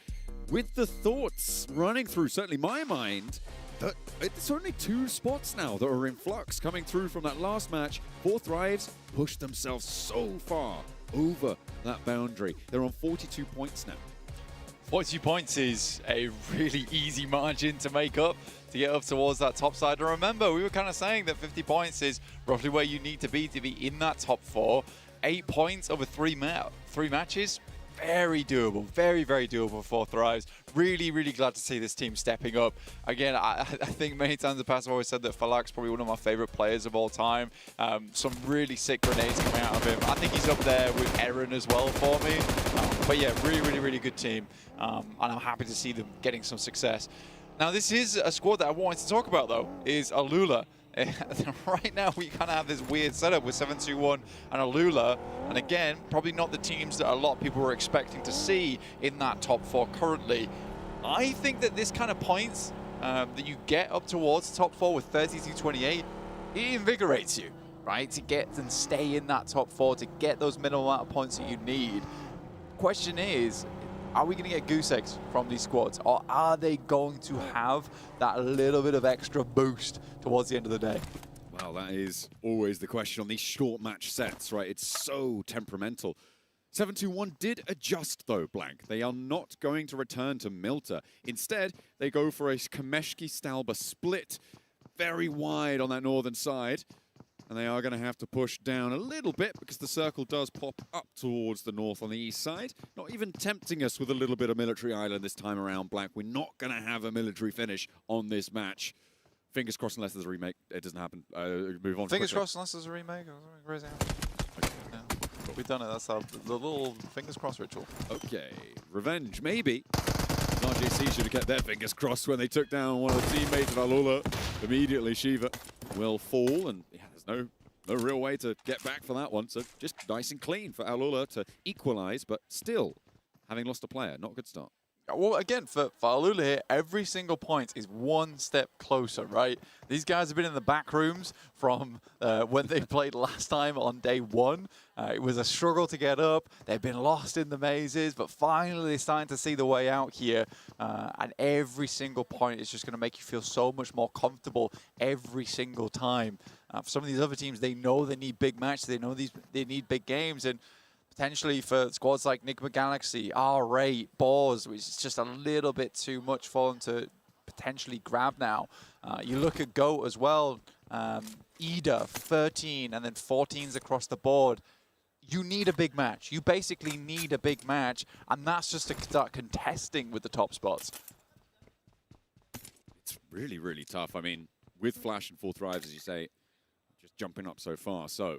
with the thoughts running through, certainly my mind, that it's only 2 spots now that are in flux coming through from that last match. 4Thrives pushed themselves so far over that boundary. They're on 42 points now. 42 points is a really easy margin to make up to get up towards that top side. And remember, we were kind of saying that 50 points is roughly where you need to be in that top 4. 8 points over 3 matches. Very doable, very, very doable for 4Thrives. Really, really glad to see this team stepping up. Again, I think many times in the past I've always said that Falak's probably one of my favorite players of all time. Some really sick grenades coming out of him. I think he's up there with Eren as well for me. But yeah, really, really, really good team. And I'm happy to see them getting some success. Now, this is a squad that I wanted to talk about, though, is Alula. Right now, we kind of have this weird setup with 721 and Alula. And again, probably not the teams that a lot of people were expecting to see in that top 4 currently. I think that this kind of points that you get up towards top 4 with 32-28, it invigorates you, right? To get and stay in that top 4, to get those minimal amount of points that you need. Question is, are we going to get goose eggs from these squads, or are they going to have that little bit of extra boost towards the end of the day? Well, that is always the question on these short match sets, right? It's so temperamental. 721 did adjust, though, Blank. They are not going to return to Milta. Instead, they go for a Kameshki-Stalba split, very wide on that northern side. And they are going to have to push down a little bit because the circle does pop up towards the north on the east side. Not even tempting us with a little bit of military island this time around, Black. We're not going to have a military finish on this match. Fingers crossed unless there's a remake. It doesn't happen. Move on. Fingers crossed unless there's a remake. Crazy. Yeah. We've done it. That's the little fingers crossed ritual. Okay. Revenge, maybe. RJC should have kept their fingers crossed when they took down one of the teammates of Alula. Immediately, Shiva will fall, and yeah, there's no real way to get back for that one. So just nice and clean for Alula to equalize, but still having lost a player. Not a good start. Well, again, for Alula here, every single point is one step closer, right? These guys have been in the back rooms from when they played last time on day 1. It was a struggle to get up. They've been lost in the mazes, but finally they're starting to see the way out here. And every single point is just going to make you feel so much more comfortable every single time. For some of these other teams, they know they need big matches. They know they need big games. And potentially for squads like Enigma Galaxy, R8, Boars, which is just a little bit too much for them to potentially grab now. You look at GOAT as well, Ida, 13, and then 14s across the board. You need a big match. You basically need a big match, and that's just to start contesting with the top spots. really, really tough. I mean, with Flash and 4 Thrives, as you say, just jumping up so far. So,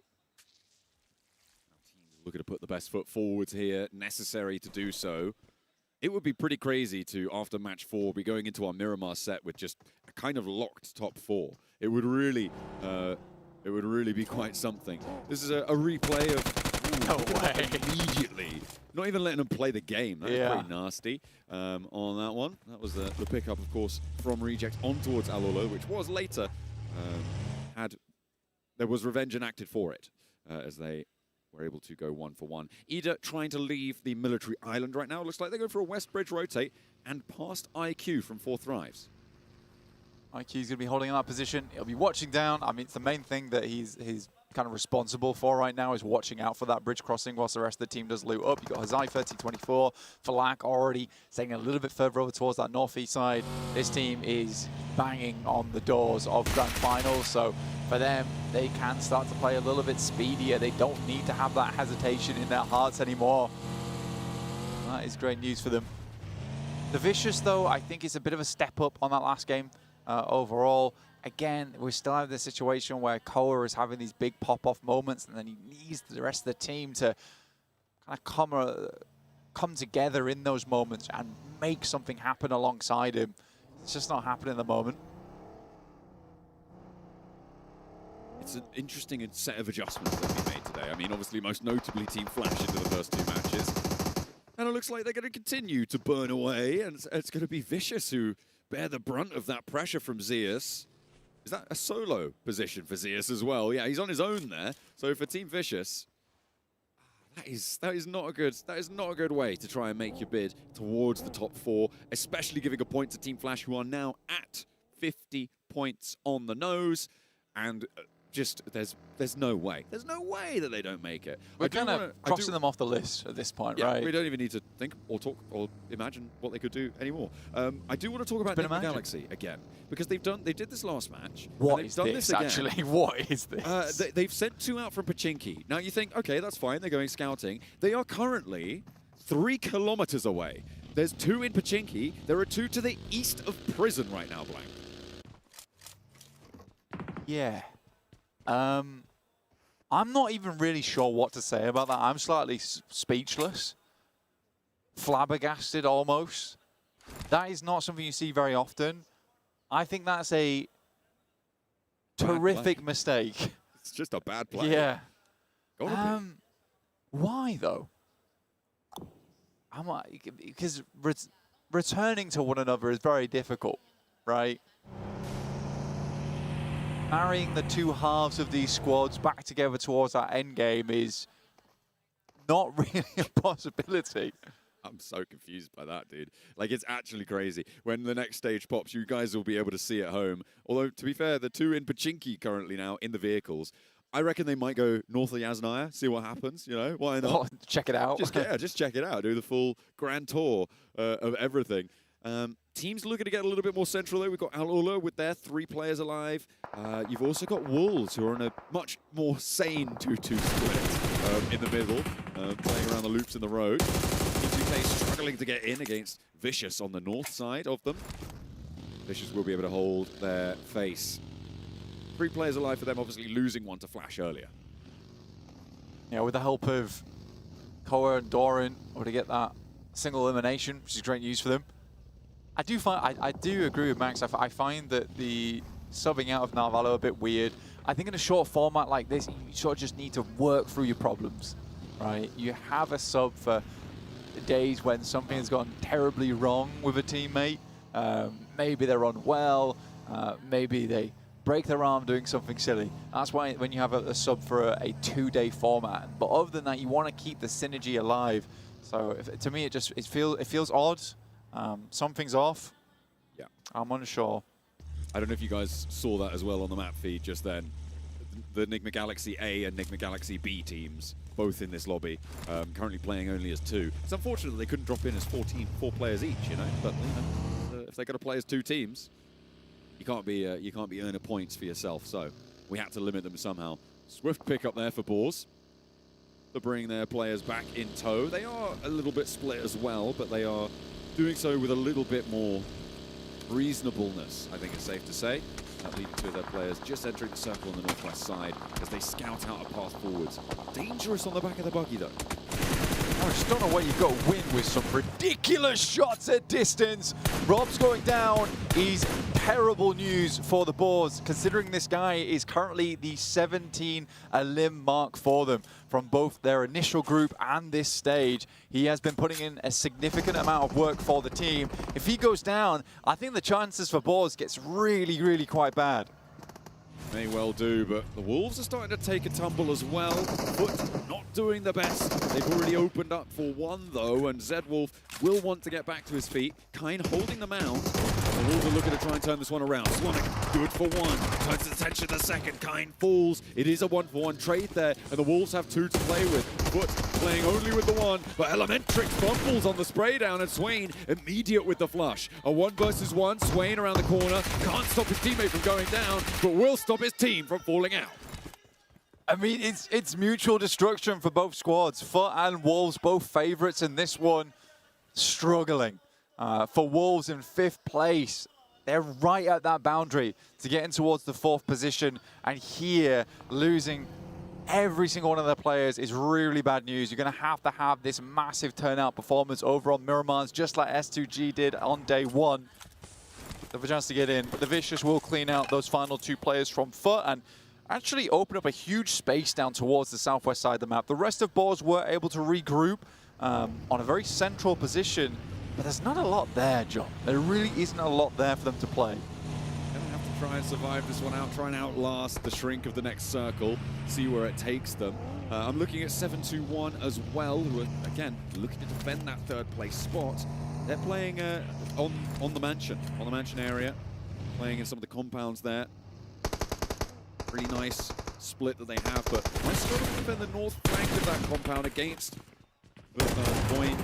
teams looking to put the best foot forward here, necessary to do so. It would be pretty crazy to, after match 4, be going into our Miramar set with just a kind of locked top 4. It would really be quite something. This is a replay of no way. Immediately. Not even letting them play the game. That's pretty nasty on that one. That was the pickup, of course, from Reject on towards Alolo, which was later there was revenge enacted for it as they were able to go 1-for-1. Ida trying to leave the military island right now. Looks like they go for a West Bridge rotate and past IQ from 4 Thrives. IQ's going to be holding in that position. He'll be watching down. I mean, it's the main thing that he's kind of responsible for right now is watching out for that bridge crossing whilst the rest of the team does loot up. You've got Hazaifa, T24, Falak already staying a little bit further over towards that northeast side. This team is banging on the doors of Grand Finals, so for them, they can start to play a little bit speedier. They don't need to have that hesitation in their hearts anymore. That is great news for them. The Vicious, though, I think is a bit of a step up on that last game overall. Again, we still have this situation where Koa is having these big pop-off moments, and then he needs the rest of the team to kind of come together in those moments and make something happen alongside him. It's just not happening at the moment. It's an interesting set of adjustments that we made today. I mean, obviously, most notably, Team Flash into the first 2 matches. And it looks like they're going to continue to burn away, and it's going to be Vicious who bear the brunt of that pressure from Zeus. Is that a solo position for Zeus as well? Yeah, he's on his own there. So for Team Vicious, that is not a good way to try and make your bid towards the top 4, especially giving a point to Team Flash, who are now at 50 points on the nose, and just there's no way that they don't make it. We're kind of crossing them off the list at this point, right? We don't even need to think or talk or imagine what they could do anymore. I do want to talk about Enigma Galaxy again, because they did this last match. What is this actually? What is this? They've sent 2 out from Pachinki. Now you think, okay, that's fine. They're going scouting. They are currently 3 kilometers away. There's 2 in Pachinki. There are 2 to the east of Prison right now, Blank. Yeah. I'm not even really sure what to say about that. I'm slightly speechless. Flabbergasted almost. That is not something you see very often. I think that's a terrific mistake. It's just a bad play. Yeah. Why though? Because returning to one another is very difficult, right? Marrying the 2 halves of these squads back together towards that end game is not really a possibility. I'm so confused by that, dude. Like, it's actually crazy. When the next stage pops, you guys will be able to see at home. Although, to be fair, the 2 in Pachinki currently now in the vehicles. I reckon they might go north of Yasnaya, see what happens, you know? Why not? Oh, check it out. Just check it out. Do the full grand tour of everything. Teams looking to get a little bit more central, though. We've got Al-Ula with their 3 players alive. You've also got Wolves, who are in a much more sane 2-2 split in the middle, playing around the loops in the road. T2K struggling to get in against Vicious on the north side of them. Vicious will be able to hold their face. 3 players alive for them, obviously losing 1 to Flash earlier. Yeah, with the help of Koa and Doran, able to get that single elimination, which is great news for them. I do agree with Max. I find that the subbing out of Narvalo a bit weird. I think in a short format like this, you sort of just need to work through your problems, right? You have a sub for days when something has gone terribly wrong with a teammate. Maybe they're unwell. Maybe they break their arm doing something silly. That's why when you have a sub for a 2-day format. But other than that, you want to keep the synergy alive. So to me, it feels odd. Something's off. Yeah, I'm unsure. I don't know if you guys saw that as well on the map feed just then. The Enigma Galaxy A and Enigma Galaxy B teams, both in this lobby, currently playing only as 2. It's unfortunate that they couldn't drop in as 4 players each, you know. But you know, if they're going to play as 2 teams, you can't be earning points for yourself. So we had to limit them somehow. Swift pick up there for Boars. They're bringing their players back in tow. They are a little bit split as well, but they are doing so with a little bit more reasonableness, I think it's safe to say. That leading two of their players just entering the circle on the northwest side as they scout out a path forwards. Dangerous on the back of the buggy, though. I just don't know where you've got to win with some ridiculous shots at distance. Rob's going down is terrible news for the Boars, considering this guy is currently the 17 elim mark for them from both their initial group and this stage. He has been putting in a significant amount of work for the team. If he goes down, I think the chances for Boars gets really, really quite bad. May well do, but the Wolves are starting to take a tumble as well. Foot not doing the best. They've already opened up for one, though, and Zedwolf will want to get back to his feet. Kine holding the mound. The Wolves are looking to try and turn this one around. Swanick, good for one. Turns his attention to the second. Kine falls. It is a 1-for-1 trade there, and the Wolves have two to play with. Foot playing only with the one, but Elementrix fumbles on the spray down, and Swain immediate with the flush. A 1 versus 1. Swain around the corner. Can't stop his teammate from going down, but will stop his team from falling out. I mean, it's mutual destruction for both squads. Foot and Wolves, both favorites in this one, struggling. For Wolves in 5th place, they're right at that boundary to get in towards the 4th position. And here, losing every single one of their players is really bad news. You're going to have this massive turnout performance over on Miramars, just like S2G did on day 1. They have a chance to get in, but the Vicious will clean out those final 2 players from Foot and actually open up a huge space down towards the southwest side of the map. The rest of Boars were able to regroup on a very central position, but there's not a lot there, John. There really isn't a lot there for them to play. Going to have to try and survive this one out, try and outlast the shrink of the next circle, see where it takes them. I'm looking at 7-2-1 as well, who are, again, looking to defend that 3rd place spot. They're playing on the mansion area, playing in some of the compounds there. Really nice split that they have, but I struggle to defend the north flank of that compound against Boyne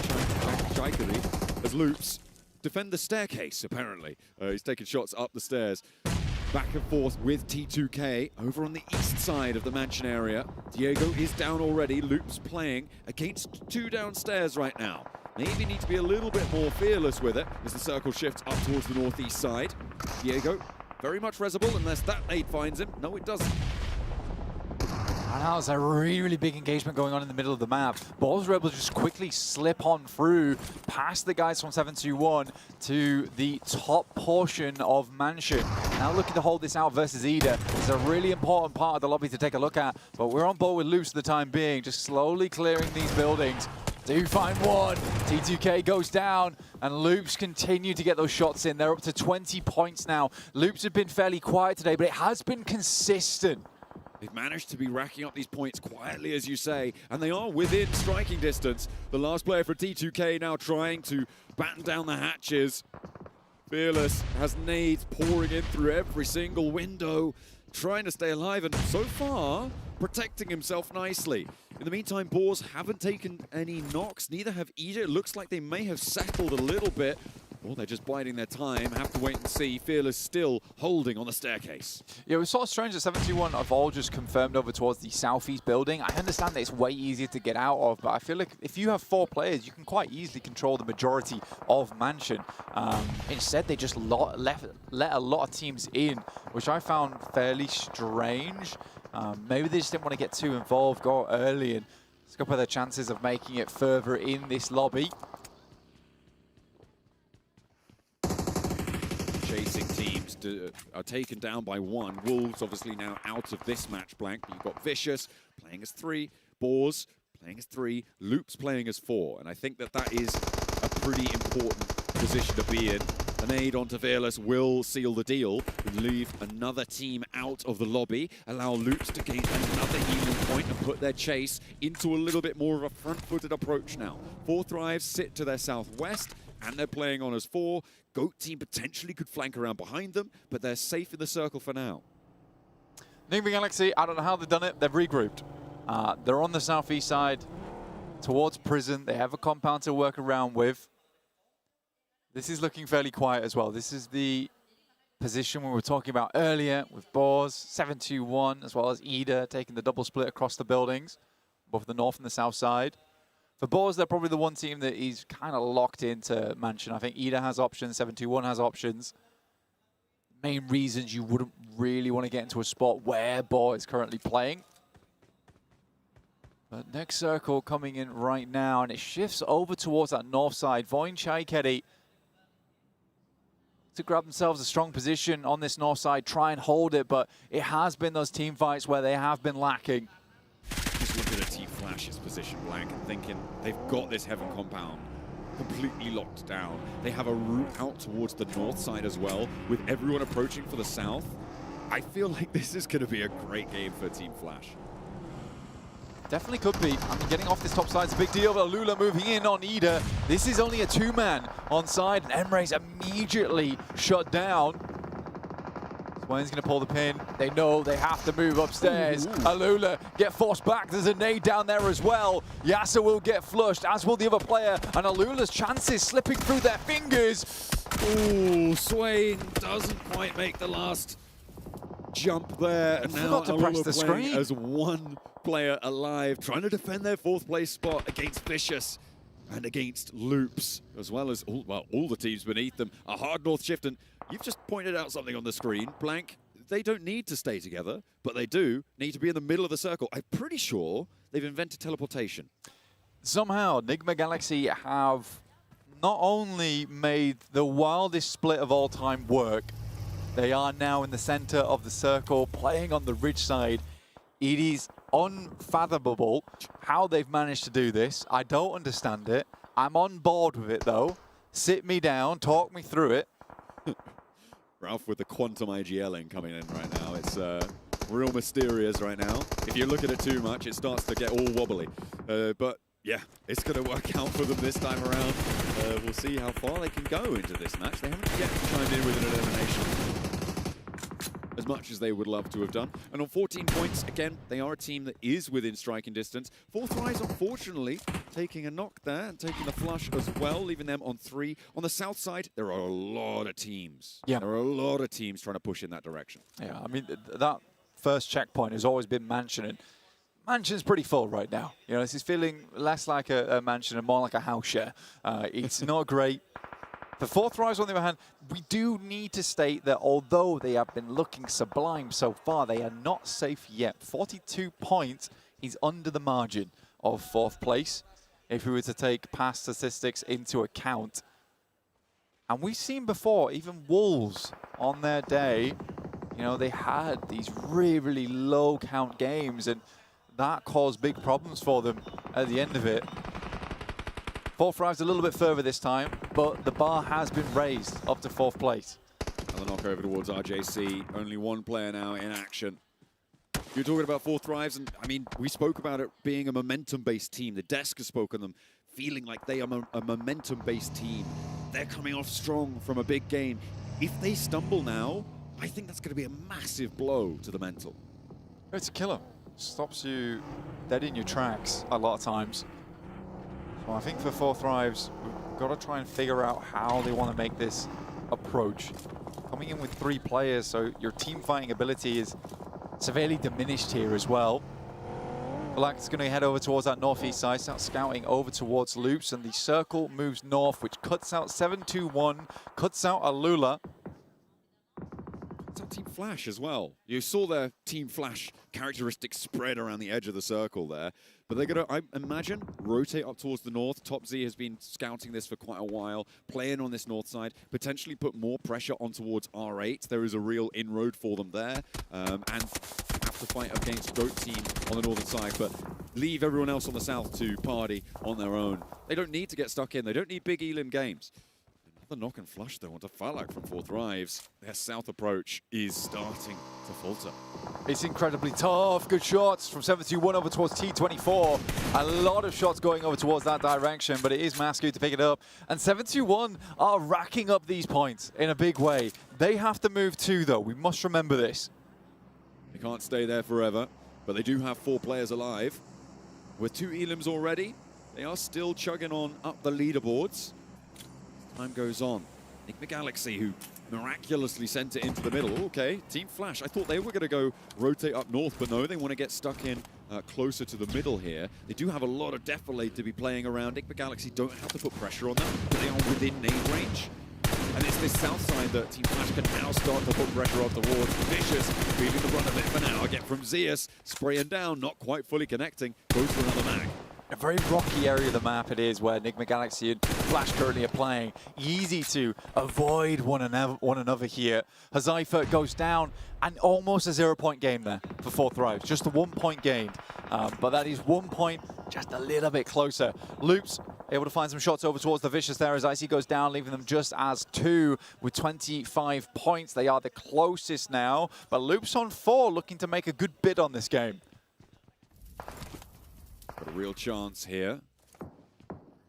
Chaikari as Loops defend the staircase, apparently. He's taking shots up the stairs. Back and forth with T2K over on the east side of the mansion area. Diego is down already. Loops playing against 2 downstairs right now. Maybe need to be a little bit more fearless with it as the circle shifts up towards the northeast side. Diego, very much resible unless that nade finds him. No, it doesn't. And now there's a really, really big engagement going on in the middle of the map. Boars were able to just quickly slip on through past the guys from 7-2-1 to the top portion of Mansion. Now looking to hold this out versus Ida. It's a really important part of the lobby to take a look at, but we're on board with Loops for the time being, just slowly clearing these buildings. Do find one. T2K goes down, and Loops continue to get those shots in. They're up to 20 points now. Loops have been fairly quiet today, but it has been consistent. They've managed to be racking up these points quietly, as you say, and they are within striking distance. The last player for T2K now trying to batten down the hatches. Fearless has nades pouring in through every single window, trying to stay alive, and so far, protecting himself nicely. In the meantime, Boars haven't taken any knocks, neither have Ida. It looks like they may have settled a little bit, or they're just biding their time. Have to wait and see. Fearless still holding on the staircase. Yeah, it was sort of strange that 7-2-1 have all just confirmed over towards the southeast building. I understand that it's way easier to get out of, but I feel like if you have 4 players, you can quite easily control the majority of Mansion. Instead, they just let a lot of teams in, which I found fairly strange. Maybe they just didn't want to get too involved, go early, and scupper their chances of making it further in this lobby. Chasing teams are taken down by 1. Wolves obviously now out of this match blank. You've got Vicious playing as 3, Boars playing as 3, Loops playing as 4. And I think that is a pretty important position to be in. An aid onto Fearless will seal the deal and leave another team out of the lobby, allow Loops to gain another healing point and put their chase into a little bit more of a front-footed approach now. 4 Thrives sit to their southwest, and they're playing on as 4. Goat team potentially could flank around behind them, but they're safe in the circle for now. Nigma Galaxy, I don't know how they've done it. They've regrouped. They're on the southeast side towards prison. They have a compound to work around with. This is looking fairly quiet as well. This is the position we were talking about earlier with Boars, 7-2-1, as well as Ida taking the double split across the buildings, both the north and the south side. For Boars, they're probably the one team that is kind of locked into Mansion. I think Ida has options, 7-2-1 has options. main reasons you wouldn't really want to get into a spot where Bo is currently playing. But next circle coming in right now, and it shifts over towards that north side. Voin Chaikedi to grab themselves a strong position on this north side, try and hold it, but it has been those team fights where they have been lacking. Just looking at Team Flash's position, Blank, and thinking they've got this Heaven compound completely locked down. They have a route out towards the north side as well, with everyone approaching for the south. I feel like this is going to be a great game for Team Flash. Definitely could be. I mean, getting off this top side is a big deal, but Lula moving in on Ida. This is only a two-man on side, and Emre's immediately shut down. Swain's going to pull the pin. They know they have to move upstairs. Alula get forced back. There's a nade down there as well. Yasser will get flushed, as will the other player, and Alula's chances slipping through their fingers. Ooh, Swain doesn't quite make the last jump there, and now to press the screen as one player alive, trying to defend their fourth place spot against Vicious and against Loops, as well as all the teams beneath them. A hard north shift, and you've just pointed out something on the screen, Blank. They don't need to stay together, but they do need to be in the middle of the circle. I'm pretty sure they've invented teleportation. Somehow, Nigma Galaxy have not only made the wildest split of all time work, they are now in the center of the circle, playing on the ridge side. It is unfathomable how they've managed to do this. I don't understand it. I'm on board with it, though. Sit me down, talk me through it. Ralph with the quantum IGLing coming in right now. It's real mysterious right now. If you look at it too much, it starts to get all wobbly. But yeah, it's going to work out for them this time around. We'll see how far they can go into this match. They haven't yet chimed in with an elimination as much as they would love to have done. And on 14 points, again, they are a team that is within striking distance. Fourth Rise, unfortunately, taking a knock there and taking the flush as well, leaving them on 3. On the south side, there are a lot of teams. Yeah. There are a lot of teams trying to push in that direction. Yeah, I mean, that first checkpoint has always been Mansion, and Mansion's pretty full right now. You know, this is feeling less like a mansion and more like a house share. It's not great. For Fourth Rise, on the other hand, we do need to state that although they have been looking sublime so far, they are not safe yet. 42 points is under the margin of fourth place, if we were to take past statistics into account. And we've seen before, even Wolves on their day, you know, they had these really, really low count games, and that caused big problems for them at the end of it. Fourth Rise a little bit further this time, but the bar has been raised up to fourth place. And the knock over towards RJC. Only one player now in action. You're talking about Fourth Rise, and I mean, we spoke about it being a momentum-based team. The desk has spoken them, feeling like they are a momentum-based team. They're coming off strong from a big game. If they stumble now, I think that's going to be a massive blow to the mental. It's a killer. Stops you dead in your tracks a lot of times. So I think for Fourth Rise, we've got to try and figure out how they want to make this approach. Coming in with 3 players, so your team fighting ability is severely diminished here as well. Black is going to head over towards that northeast side, start scouting over towards Loops, and the circle moves north, which cuts out 7-2-1, cuts out Alula. It's on Team Flash as well. You saw their Team Flash characteristics spread around the edge of the circle there. But they're going to, I imagine, rotate up towards the north. Top Z has been scouting this for quite a while, playing on this north side, potentially put more pressure on towards R8. There is a real inroad for them there. And have to fight against Goat Team on the northern side, but leave everyone else on the south to party on their own. They don't need to get stuck in. They don't need big Elim games. Another knock and flush, though, onto Falak from Fourth Rise. Their south approach is starting to falter. It's incredibly tough. Good shots from 7-2-1 over towards T24. A lot of shots going over towards that direction, but it is Masku to pick it up. And 7-2-1 are racking up these points in a big way. They have to move too, though. We must remember this. They can't stay there forever, but they do have 4 players alive. With 2 Elims already, they are still chugging on up the leaderboards. Time goes on. Nigma Galaxy, who miraculously sent it into the middle. Okay, Team Flash. I thought they were going to go rotate up north, but no, they want to get stuck in closer to the middle here. They do have a lot of Defilade to be playing around. Nigma Galaxy don't have to put pressure on them, but they are within nade range. And it's this south side that Team Flash can now start to put pressure on towards. Vicious feeling the run of it for now. Again from Zeus, spraying down, not quite fully connecting, goes for another mag. A very rocky area of the map it is where Enigma Galaxy and Flash currently are playing. Easy to avoid one another here. Hazaifa goes down and almost a 0-point game there for 4th Thrive. Just a 1-point gain. But that is 1 point just a little bit closer. Loops able to find some shots over towards the Vicious there as Icy goes down, leaving them just as 2 with 25 points. They are the closest now, but Loops on 4 looking to make a good bid on this game. Got a real chance here.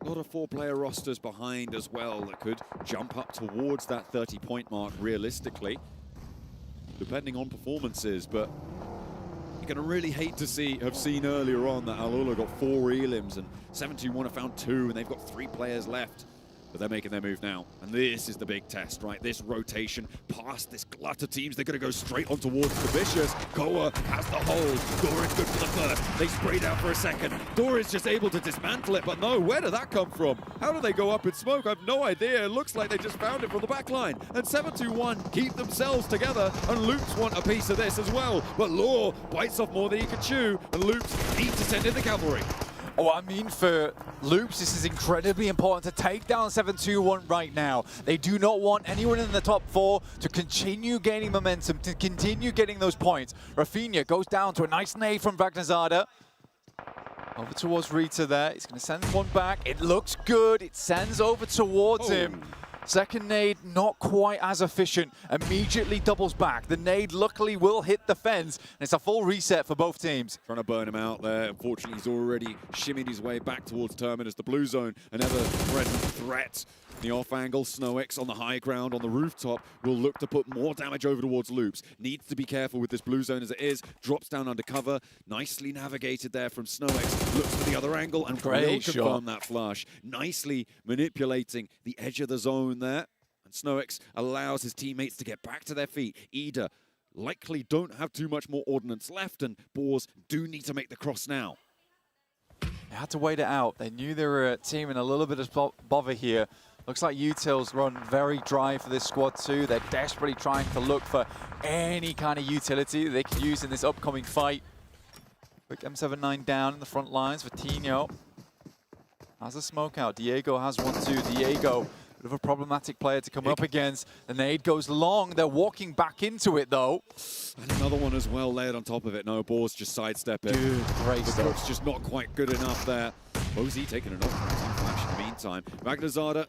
A lot of 4-player rosters behind as well that could jump up towards that 30-point mark realistically, depending on performances. But you're going to really hate to have seen earlier on that Alula got 4 elims and 721 have found 2, and they've got 3 players left. But they're making their move now. And this is the big test, right? This rotation past this glut of teams. They're going to go straight on towards the Vicious. Goa has the hold. Dora is good for the first. They sprayed out for a second. Dora is just able to dismantle it, but no, where did that come from? How do they go up in smoke? I have no idea. It looks like they just found it from the back line. And 721 keep themselves together, and Loops want a piece of this as well. But Law bites off more than he can chew, and Loops need to send in the cavalry. Oh, I mean, for Loops, this is incredibly important to take down 721 right now. They do not want anyone in the top 4 to continue gaining momentum, to continue getting those points. Rafinha goes down to a nice nade from Vagnazada. Over towards Rita there. He's going to send one back. It looks good. It sends over towards him. Second nade, not quite as efficient. Immediately doubles back. The nade luckily will hit the fence, and it's a full reset for both teams. Trying to burn him out there. Unfortunately, he's already shimmied his way back towards Terminus. The blue zone, an ever-present threat. The off angle, SnowX on the high ground on the rooftop will look to put more damage over towards Loops. Needs to be careful with this blue zone as it is. Drops down under cover. Nicely navigated there from SnowX. Looks for the other angle and will confirm that flush. Nicely manipulating the edge of the zone there. And SnowX allows his teammates to get back to their feet. Ida likely don't have too much more ordnance left, and Boars do need to make the cross now. They had to wait it out. They knew they were a team in a little bit of bother here. Looks like Util's run very dry for this squad too. They're desperately trying to look for any kind of utility that they can use in this upcoming fight. Quick M79 down in the front lines for Tino. Has a smoke out. Diego has one too. Diego, bit of a problematic player to come up against. The nade goes long. They're walking back into it though. And another one as well layered on top of it. No, Boars just sidestep it. Dude, great the stuff. cook's just not quite good enough there. Bozy taking an off flash in the meantime. Magnazada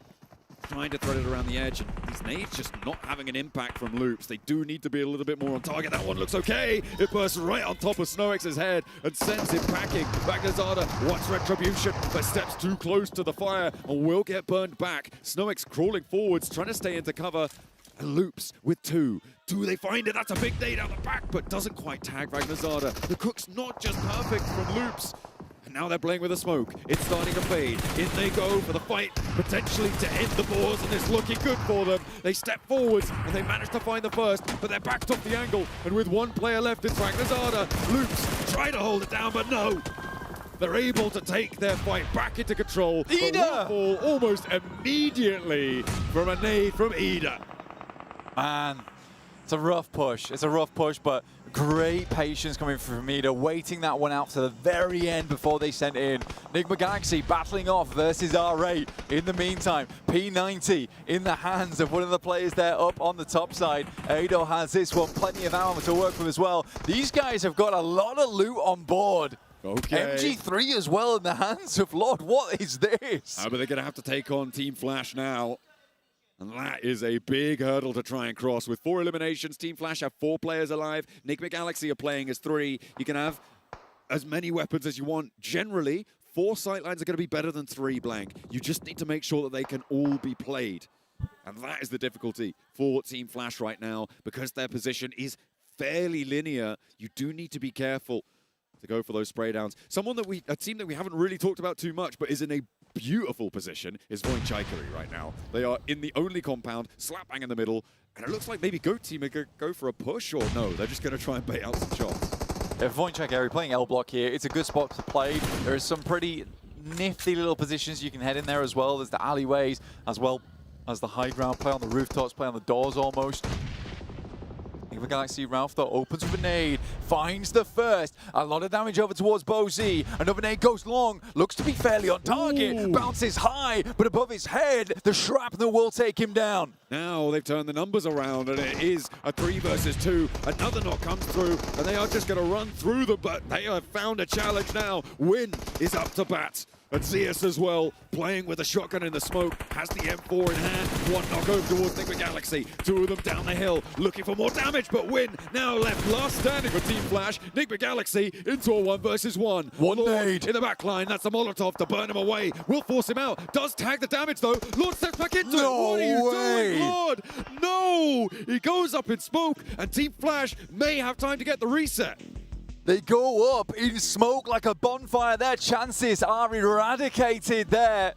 trying to thread it around the edge, and these nades just not having an impact from Loops. They do need to be a little bit more on target. That one looks okay. It bursts right on top of SnowX's head and sends him packing. Magnazada wants retribution, but steps too close to the fire and will get burned back. SnowX crawling forwards, trying to stay into cover. And Loops with 2. Do they find it? That's a big nade out the back, but doesn't quite tag Magnazada. The cook's not just perfect from Loops. And now they're playing with the smoke. It's starting to fade. In they go for the fight, potentially to end the Boars, and it's looking good for them. They step forwards, and they manage to find the first, but they're backed off the angle, and with 1 player left, it's Magnazada. Loops try to hold it down, but no. They're able to take their fight back into control. Ida! Fall almost immediately from a nade from Ida. Man, it's a rough push. It's a rough push, but great patience coming from Ida, waiting that one out to the very end before they sent in. Enigma Galaxy battling off versus R8. In the meantime, P90 in the hands of one of the players there up on the top side. Ado has this one, plenty of ammo to work with as well. These guys have got a lot of loot on board. Okay. MG3 as well in the hands of Lord. What is this? But they're going to have to take on Team Flash now. And that is a big hurdle to try and cross. With 4 eliminations, Team Flash have 4 players alive. Enigma Galaxy are playing as 3. You can have as many weapons as you want. Generally, 4 sightlines are going to be better than 3 blank. You just need to make sure that they can all be played. And that is the difficulty for Team Flash right now. Because their position is fairly linear, you do need to be careful to go for those spray downs. A team that we haven't really talked about too much, but is in a beautiful position, is Voinchaikery right now. They are in the only compound, slap bang in the middle, and it looks like maybe Goat Team are going to go for a push, or no, they're just going to try and bait out some shots. Yeah, Voinchaikery playing L block here. It's a good spot to play. There is some pretty nifty little positions you can head in there as well. There's the alleyways as well. as the high ground, play on the rooftops, play on the doors almost. Enigma Galaxy, Ralph though opens with a nade, finds the first. A lot of damage over towards BoZ. Another nade goes long, looks to be fairly on target. Bounces high, but above his head, the shrapnel will take him down. Now they've turned the numbers around, and it is a 3 versus 2. Another knock comes through, and they are just going to run through them, but they have found a challenge now. Win is up to bat. And Zeus as well, playing with a shotgun in the smoke, has the M4 in hand. One knock over towards Enigma Galaxy. Two of them down the hill, looking for more damage, but Win now left last standing for Team Flash. Enigma Galaxy into a 1 versus 1. One nade in the back line, that's a Molotov to burn him away. Will force him out, does tag the damage though. Lord steps back into it. What are you doing, Lord? No! He goes up in smoke, and Team Flash may have time to get the reset. They go up in smoke like a bonfire. Their chances are eradicated there.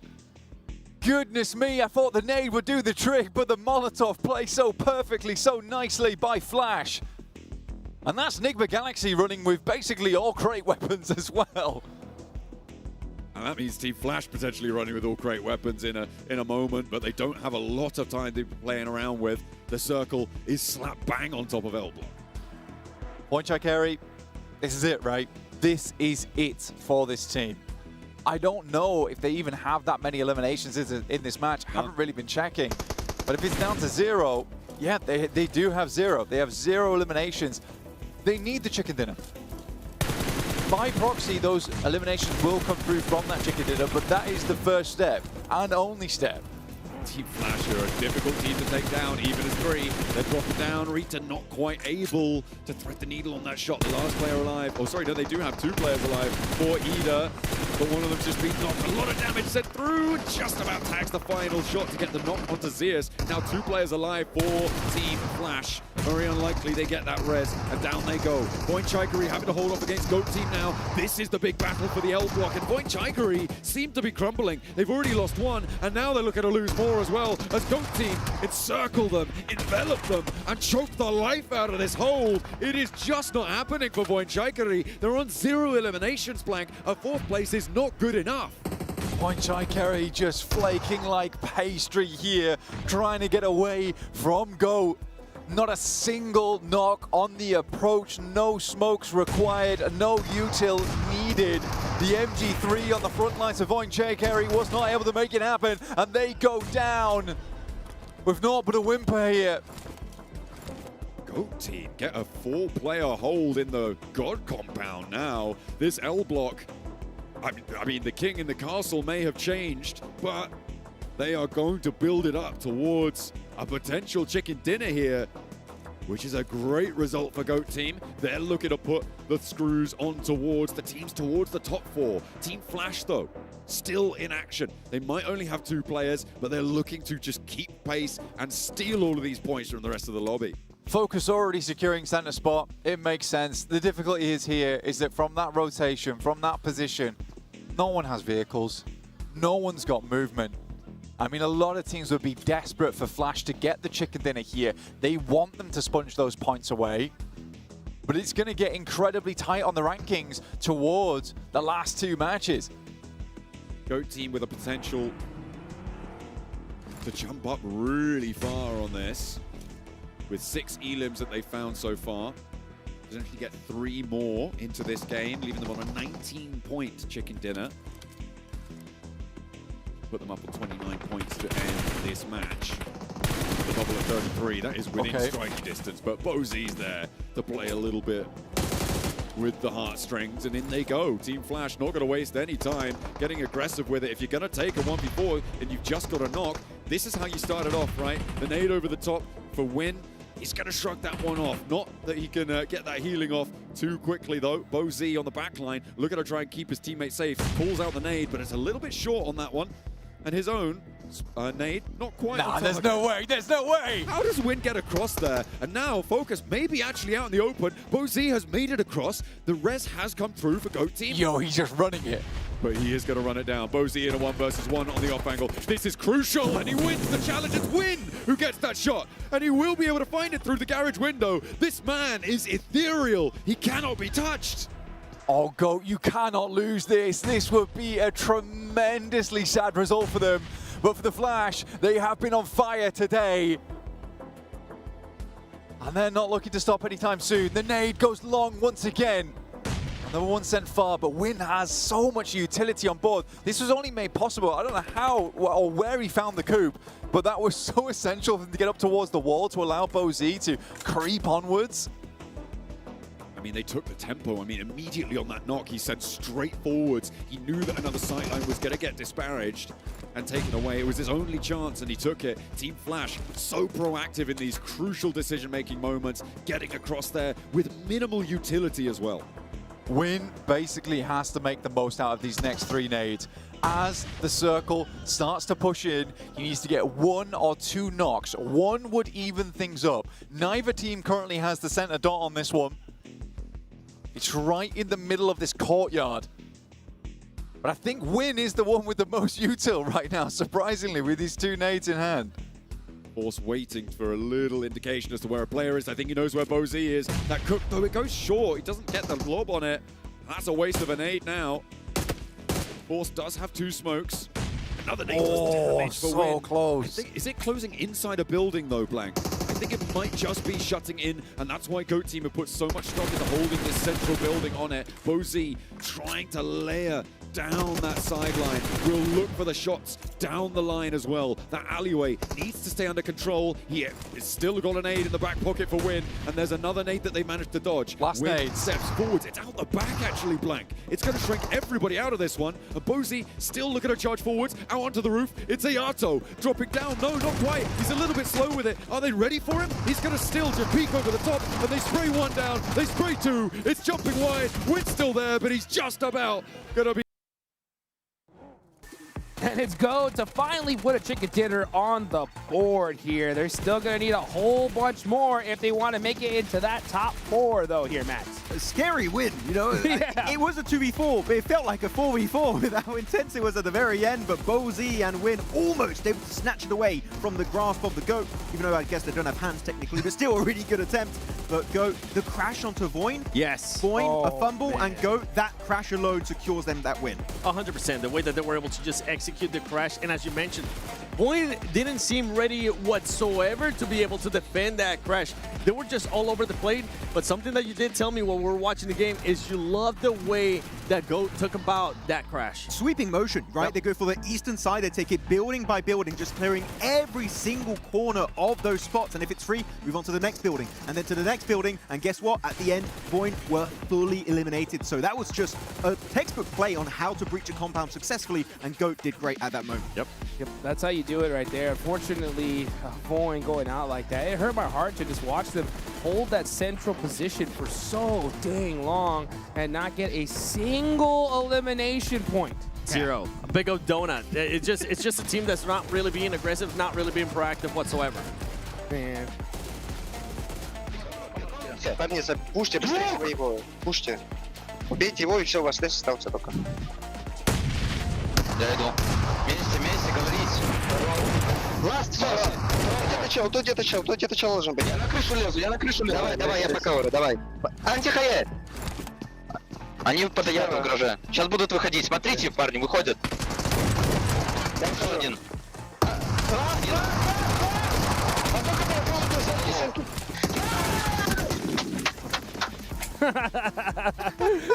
Goodness me, I thought the nade would do the trick, but the Molotov plays so perfectly, so nicely by Flash. And that's Enigma Galaxy running with basically all crate weapons as well. And that means Team Flash potentially running with all crate weapons in a moment, but they don't have a lot of time to be playing around with. The circle is slap bang on top of L-Block. Point check, Harry. This is it, right? This is it for this team. I don't know if they even have that many eliminations in this match. No. Haven't really been checking. But if it's down to 0, yeah, they do have 0. They have 0 eliminations. They need the chicken dinner. By proxy, those eliminations will come through from that chicken dinner, but that is the first step and only step. Team Flash are a difficult team to take down, even as 3. They drop it down. Rita not quite able to thread the needle on that shot. The last player alive. Oh, sorry, no, they do have 2 players alive for Ida, but one of them's just been knocked. A lot of damage sent through. Just about tags the final shot to get the knock onto Zeus. Now 2 players alive for Team Flash. Very unlikely they get that res, and down they go. Point Chikari having to hold off against Goat Team now. This is the big battle for the L block, and Point Chikari seem to be crumbling. They've already lost 1, and now they're looking to lose more as well, as Goat Team encircle them, envelop them, and choke the life out of this hold. It is just not happening for Point Chikari. They're on 0 eliminations blank. A 4th place is not good enough. Point Chikari just flaking like pastry here, trying to get away from Goat. Not a single knock on the approach, no smokes required, no util needed. The MG3 on the front lines of Point Chikari was not able to make it happen, and they go down with naught but a whimper here. Goat Team get a 4-player hold in the God compound now. This L block, I mean, the king in the castle may have changed, but they are going to build it up towards a potential chicken dinner here, which is a great result for Goat Team. They're looking to put the screws on towards the teams towards the top 4. Team Flash, though, still in action. They might only have 2 players, but they're looking to just keep pace and steal all of these points from the rest of the lobby. Focus already securing center spot. It makes sense. The difficulty is here is that from that rotation, from that position, no one has vehicles. No one's got movement. I mean, a lot of teams would be desperate for Flash to get the chicken dinner here. They want them to sponge those points away. But it's going to get incredibly tight on the rankings towards the last 2 matches. Goat Team with a potential to jump up really far on this. With 6 elims that they've found so far. Potentially get 3 more into this game, leaving them on a 19-point chicken dinner. Put them up on 29 points to end this match. The bubble at 33, that is within striking distance, but BoZ's there to play a little bit with the heartstrings, and in they go. Team Flash not going to waste any time getting aggressive with it. If you're going to take a 1v4 and you've just got a knock, this is how you start it off, right? The nade over the top for Win. He's going to shrug that one off. Not that he can get that healing off too quickly, though. BoZ on the back line, looking to try and keep his teammate safe. Pulls out the nade, but it's a little bit short on that one. And his own nade, not quite. Nah, there's no way, there's no way! How does Win get across there? And now Focus maybe actually out in the open. BoZ has made it across. The res has come through for Goat Team. Yo, he's just running it. But he is going to run it down. BoZ in a 1 versus 1 on the off angle. This is crucial, and he wins the challenge. It's Win who gets that shot, and he will be able to find it through the garage window. This man is ethereal. He cannot be touched. Oh, Goat, you cannot lose this. This would be a tremendously sad result for them. But for the Flash, they have been on fire today. And they're not looking to stop anytime soon. The nade goes long once again. Number one sent far, but Win has so much utility on board. This was only made possible. I don't know how or where he found the coop, but that was so essential for him to get up towards the wall to allow BoZ to creep onwards. I mean, they took the tempo. I mean, immediately on that knock, he sent straight forwards. He knew that another sideline was going to get disparaged and taken away. It was his only chance, and he took it. Team Flash, so proactive in these crucial decision-making moments, getting across there with minimal utility as well. Win basically has to make the most out of these next 3 nades. As the circle starts to push in, he needs to get 1 or 2 knocks. 1 would even things up. Neither team currently has the center dot on this one. It's right in the middle of this courtyard. But I think Win is the one with the most util right now, surprisingly, with these 2 nades in hand. Force waiting for a little indication as to where a player is. I think he knows where BoZ is. That cook, though, it goes short. He doesn't get the glob on it. That's a waste of a nade now. Force does have 2 smokes. Another nade does damage for so Win. close. Is it closing inside a building, though, Blank? I think it might just be shutting in, and that's why GOAT team have put so much stock into holding this central building on it. BoZ trying to layer down that sideline. Will look for the shots down the line as well. That alleyway needs to stay under control. He has still got an nade in the back pocket for Win, and there's another nade that they managed to dodge. Last Win nade. steps forwards. It's out the back, actually, Blank. It's going to shrink everybody out of this one. And BoZ still looking to charge forwards, out onto the roof. It's Ayato dropping down. No, not quite. He's a little bit slow with it. Are they ready for him? He's going to still just peek over the top, and they spray 1 down. They spray 2. It's jumping wide. Win's still there, but he's just about going to be. And it's go to finally put a chicken dinner on the board here. They're still going to need a whole bunch more if they want to make it into that top 4, though, here, Max. A scary win, you know? Yeah. It was a 2v4, but it felt like a 4v4 with how intense it was at the very end. But BoZ and Win almost able to snatch it away from the grasp of the GOAT, even though I guess they don't have hands technically, but still a really good attempt. But GOAT, the crash onto Voin. Yes. Voin, Oh, a fumble, man. and GOAT, that crash alone secures them that win. 100%. The way that they were able to just execute the crash, and as you mentioned, Voin didn't seem ready whatsoever to be able to defend that crash. They were just all over the plate, but something that you did tell me while we were watching the game is you love the way that GOAT took about that crash. Sweeping motion, right? Yep. They go for the eastern side, they take it building by building, just clearing every single corner of those spots. And if it's free, move on to the next building, and then to the next building. And guess what? At the end, Voin were fully eliminated. So that was just a textbook play on how to breach a compound successfully, and GOAT did great at that moment. Yep. Yep, that's how you do it right there. Unfortunately, Voin going out like that, it hurt my heart to just watch them hold that central position for so dang long and not get a single elimination point. 0. A big old donut. It's just a team that's not really being aggressive, not really being proactive whatsoever. Man. Парни, пушьте быстрее своего, пушьте. Убейте его, и все, у вас лес остался только. Я иду. Вместе, говорите. Ласт, тут где-то чел должен быть. Я на крышу лезу. Давай, я пока давай. Антихае! Они под Аяту угрожают. Сейчас будут выходить. Смотрите, парни, выходят. Еще один.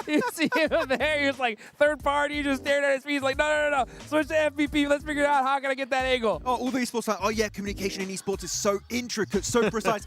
You see him there, he was like, third party, just staring at his feet. He's like, no. Switch to MVP. Let's figure out how can I get that angle. Oh, all the esports like, oh yeah, communication in esports is so intricate, so precise.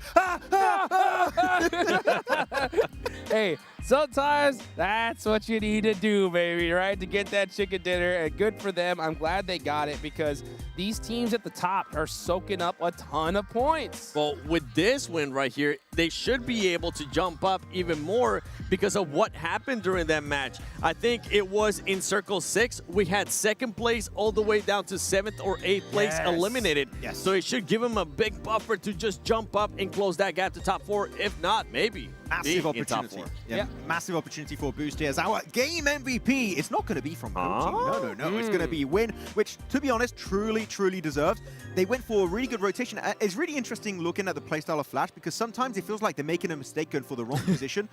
Hey, sometimes that's what you need to do, baby, right? To get that chicken dinner. And good for them. I'm glad they got it because these teams at the top are soaking up a ton of points. Well, with this win right here, they should be able to jump up even more because of what happened during that match. I think it was in Circle 6, we had second place all the way down to 7th or 8th place eliminated. Yes. So it should give them a big buffer to just jump up and close that gap to top 4. If not, maybe. Massive be in top opportunity. 4. Yeah, massive opportunity for Boost here. As our game MVP, it's not going to be from Goat Team. No. It's going to be Win, which, to be honest, truly deserved. They went for a really good rotation. It's really interesting looking at the playstyle of Flash because sometimes it feels like they're making a mistake going for the wrong position,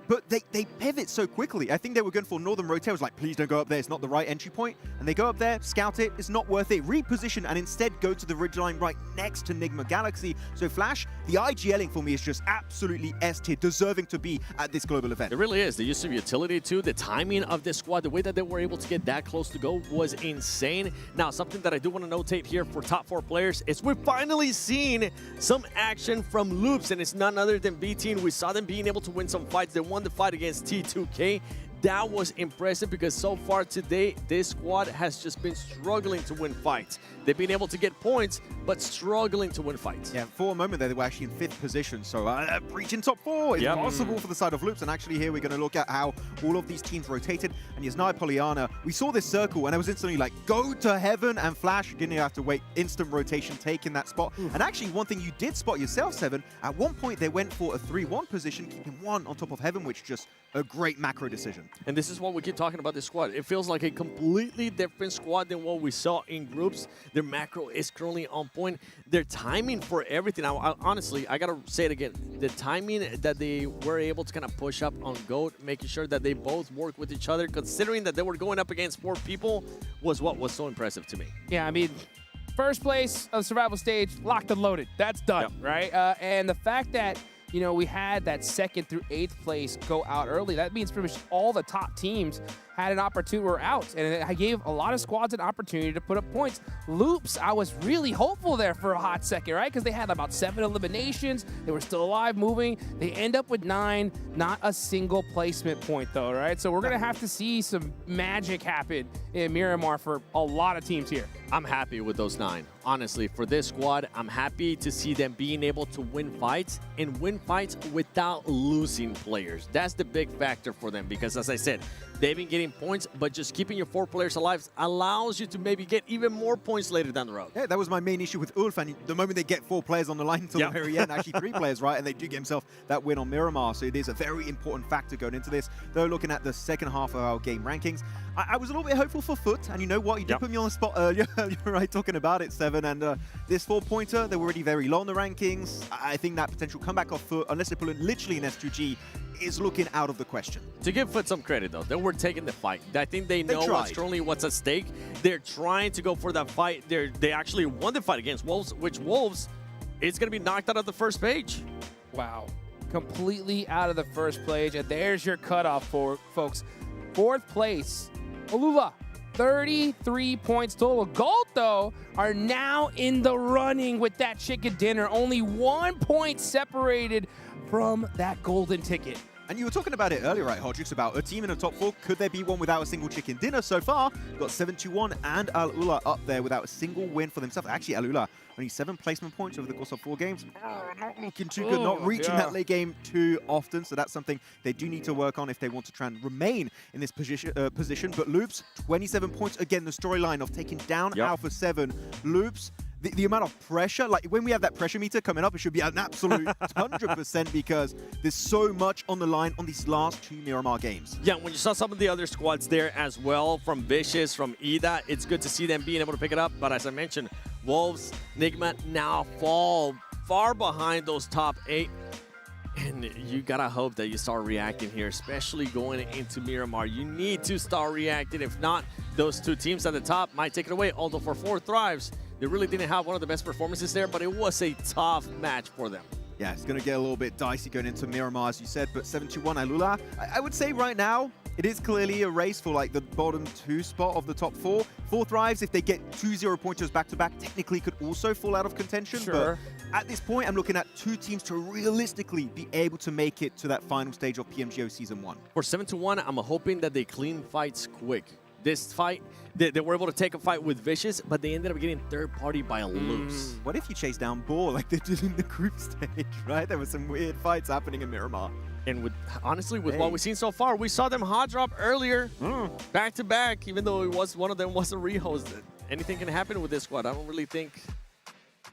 but they pivot so quickly. I think they were going for Northern Rotate. I was like, please don't go up there. It's not the right entry point. And they go up there, scout it. It's not worth it. Reposition and instead go to the ridgeline right next to Nigma Galaxy. So Flash, the IGLing for me is just absolutely S tier, deserving to be at this global event. It really is. The use of utility too, the timing of this squad, the way that they were able to get that close to go was insane. Now, something that I do want to notate here for top 4 players is we've finally seen some action from Loops, and it's none other than B-Team. We saw them being able to win some fights. They won the fight against T2K. That was impressive because so far today, this squad has just been struggling to win fights. They've been able to get points, but struggling to win fights. Yeah, for a moment there, they were actually in 5th position, so breaching top 4 is possible for the side of Loops. And actually here we're going to look at how all of these teams rotated. And Yasnai Polyana, we saw this circle, and I was instantly like, go to heaven, and Flash didn't have to wait. Instant rotation, taking that spot. And actually, one thing you did spot yourself, Seven, at one point they went for a 3-1 position, keeping 1 on top of heaven, which just a great macro decision. And this is what we keep talking about this squad. It feels like a completely different squad than what we saw in groups. Their macro is currently on point. Their timing for everything. Honestly, I got to say it again. The timing that they were able to kind of push up on GOAT, making sure that they both work with each other, considering that they were going up against 4 people, was what was so impressive to me. Yeah, I mean, first place of the survival stage, locked and loaded. That's done, right? And the fact that, you know, we had that 2nd through 8th place go out early. That means pretty much all the top teams had an opportunity, were out. And I gave a lot of squads an opportunity to put up points. Loops, I was really hopeful there for a hot second, right? Because they had about 7 eliminations. They were still alive, moving. They end up with 9, not a single placement point though, right? So we're going to have to see some magic happen in Miramar for a lot of teams here. I'm happy with those 9. Honestly, for this squad, I'm happy to see them being able to win fights and win fights without losing players. That's the big factor for them because, as I said, they've been getting points, but just keeping your 4 players alive allows you to maybe get even more points later down the road. Yeah, that was my main issue with Ulf, and the moment they get 4 players on the line until the very end, actually 3 players, right, and they do get himself that win on Miramar, so it is a very important factor going into this. Though looking at the second half of our game rankings, I was a little bit hopeful for Foot, and you know what, you did put me on the spot earlier, you're right, talking about it, Seven, and this 4-pointer, they were already very low on the rankings. I think that potential comeback off Foot, unless they pull in literally an S2G, is looking out of the question. To give Foot some credit, though, they were taking the fight. I think they know what's at stake. They're trying to go for that fight. They actually won the fight against Wolves, which Wolves is going to be knocked out of the first page. Wow. Completely out of the first page. And there's your cutoff, for folks. 4th place, Alula. 33 points total. Gold, though, are now in the running with that chicken dinner. Only 1 point separated from that golden ticket. And you were talking about it earlier, right, Hodrix, about a team in the top 4. Could there be one without a single chicken dinner? So far, we've got 7-2-1 and Al-Ula up there without a single win for themselves. Actually, Al-Ula, only 7 placement points over the course of 4 games. Not looking too good, not reaching that late game too often. So that's something they do need to work on if they want to try and remain in this position. But Loops, 27 points. Again, the storyline of taking down Alpha 7. Loops, the amount of pressure, like when we have that pressure meter coming up, it should be an absolute 100% because there's so much on the line on these last 2 Miramar games. Yeah, when you saw some of the other squads there as well, from Vicious, from Ida, it's good to see them being able to pick it up. But as I mentioned, Wolves, Nigma now fall far behind those top 8. And you gotta hope that you start reacting here, especially going into Miramar. You need to start reacting. If not, those 2 teams at the top might take it away. Although for 4 Thrives, they really didn't have one of the best performances there, but it was a tough match for them. Yeah, it's going to get a little bit dicey going into Miramar, as you said, but 7-2-1 Alula. I would say right now, it is clearly a race for like the bottom 2 spot of the top 4. 4 Thrives, if they get 2 0-pointers back-to-back, technically could also fall out of contention. But at this point, I'm looking at 2 teams to realistically be able to make it to that final stage of PMGO Season 1. For 7-1, I'm hoping that they clean fights quick. This fight, they were able to take a fight with Vicious, but they ended up getting 3rd party by a Loose. What if you chase down Ball like they did in the group stage, right? There were some weird fights happening in Miramar. And honestly, with what we've seen so far, we saw them hot drop earlier, back to back, even though one of them was a rehost. Anything can happen with this squad. I don't really think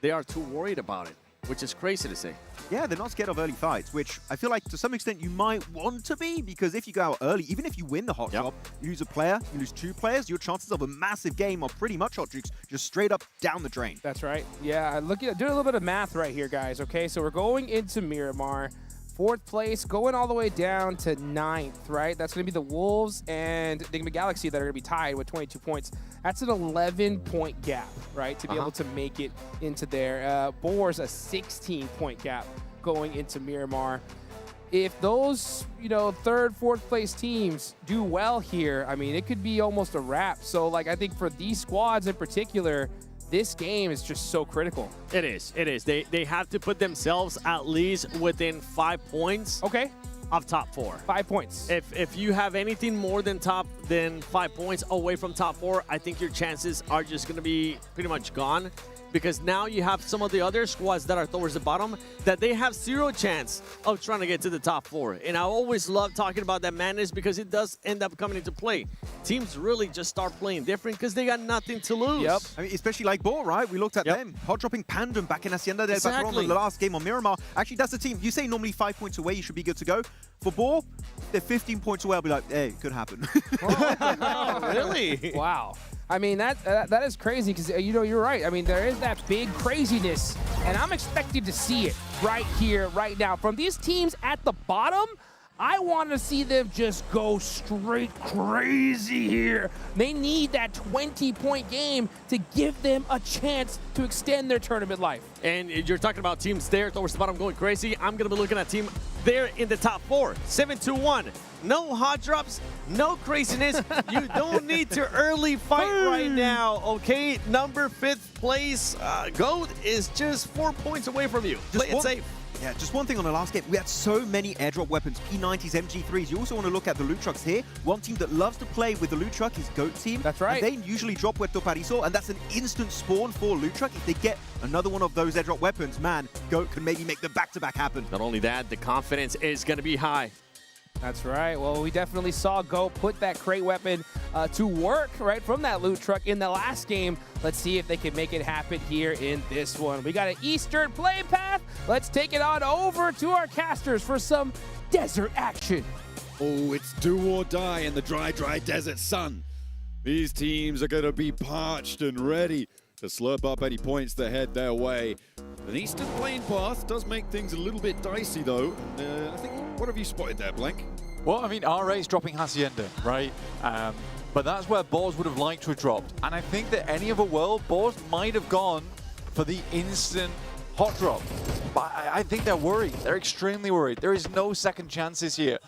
they are too worried about it. which is crazy to say. Yeah, they're not scared of early fights, which I feel like to some extent you might want to be, because if you go out early, even if you win the hot drop, you lose a player, you lose 2 players, your chances of a massive game are pretty much hot jukes, just straight up down the drain. That's right. Yeah, doing a little bit of math right here, guys. Okay, so we're going into Miramar. 4th place, going all the way down to 9th, right? That's going to be the Wolves and Enigma Galaxy that are going to be tied with 22 points. That's an 11-point gap, right, to be able to make it into there. Boar's a 16-point gap going into Miramar. If those, 3rd, 4th place teams do well here, I mean, it could be almost a wrap. So, I think for these squads in particular, this game is just so critical. It is. It is. They have to put themselves at least within 5 points. Okay. Of top 4. 5 points. If you have anything more than 5 points away from top 4, I think your chances are just going to be pretty much gone. Because now you have some of the other squads that are towards the bottom that they have 0 chance of trying to get to the top 4. And I always love talking about that madness because it does end up coming into play. Teams really just start playing different because they got nothing to lose. Yep. I mean, especially like Ball, right? We looked at them. Hot dropping Pandem back in Hacienda del Patron in the last game on Miramar. Actually, that's the team. You say normally 5 points away, you should be good to go. For Ball, they're 15 points away. I'll be like, hey, could happen. Really? Wow. I mean, that is crazy because, you're right. I mean, there is that big craziness, and I'm expecting to see it right here, right now. From these teams at the bottom, I want to see them just go straight crazy here. They need that 20-point game to give them a chance to extend their tournament life. And you're talking about teams there towards the bottom going crazy. I'm going to be looking at team there in the top 4. 7-2-1. No hot drops, no craziness. You don't need to early fight right now, okay? Number 5th place, GOAT is just 4 points away from you. Play it safe. Yeah, just one thing on the last game. We had so many airdrop weapons, P90s, MG3s. You also want to look at the loot trucks here. One team that loves to play with the loot truck is GOAT team. That's right. And they usually drop Puerto Pariso, and that's an instant spawn for loot truck. If they get another one of those airdrop weapons, man, GOAT can maybe make the back-to-back happen. Not only that, the confidence is going to be high. That's right. Well, we definitely saw GOAT put that crate weapon to work, right, from that loot truck in the last game. Let's see if they can make it happen here in this one. We got an Eastern play path. Let's take it on over to our casters for some desert action. Oh, it's do or die in the dry, dry desert sun. These teams are going to be parched and ready to slurp up any points that head their way. An Eastern plane path does make things a little bit dicey, though. I think, what have you spotted there, Blank? Well, I mean, RA's dropping Hacienda, right? But that's where Boars would have liked to have dropped. And I think that any other world, Boars might have gone for the instant hot drop. But I think they're worried. They're extremely worried. There is no second chances here.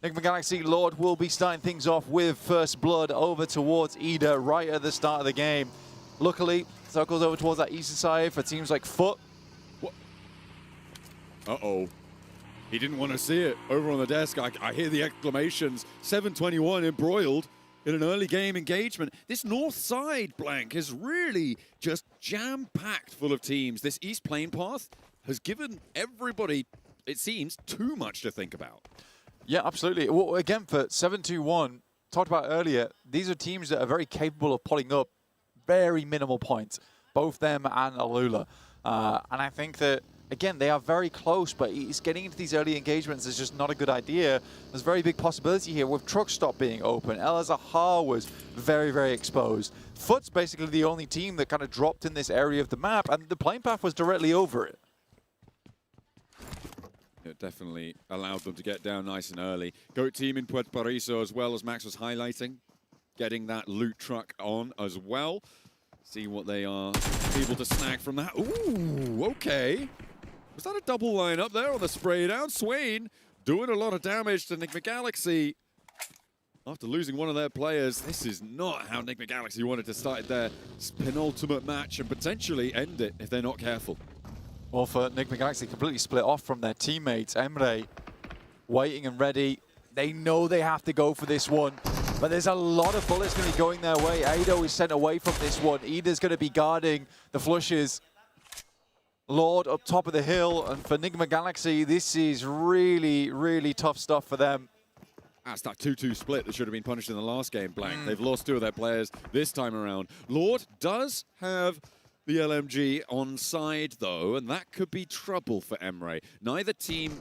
Enigma Galaxy Lord will be starting things off with first blood over towards Ida right at the start of the game. Luckily, circles over towards that eastern side for teams like Foot. What? Uh-oh. He didn't want to see it. Over on the desk, I hear the exclamations. 721 embroiled in an early game engagement. This north side, Blank, is really just jam-packed full of teams. This east plane path has given everybody, it seems, too much to think about. Yeah, absolutely. Well, again, for 721, talked about earlier, these are teams that are very capable of pulling up very minimal points, both them and Alula. And I think that, again, they are very close, but it's getting into these early engagements is just not a good idea. There's a very big possibility here with Truck Stop being open. El Azahar was very, very exposed. Foot's basically the only team that kind of dropped in this area of the map, and the plane path was directly over it. It definitely allowed them to get down nice and early. GOAT team in Puerto Pariso as well, as Max was highlighting. Getting that loot truck on as well. See what they are able to snag from that. Ooh, okay. Was that a double line up there on the spray down? Swain doing a lot of damage to Enigma Galaxy. After losing one of their players, this is not how Enigma Galaxy wanted to start their penultimate match and potentially end it if they're not careful. Well, for Enigma Galaxy, completely split off from their teammates. Emre waiting and ready. They know they have to go for this one. But there's a lot of bullets going to be going their way. Ado is sent away from this one. Ida's going to be guarding the flushes. Lord up top of the hill. And for Enigma Galaxy, this is really, really tough stuff for them. That's that 2-2 split that should have been punished in the last game, Blank. They've lost 2 of their players this time around. Lord does have the LMG on side, though, and that could be trouble for Emre. Neither team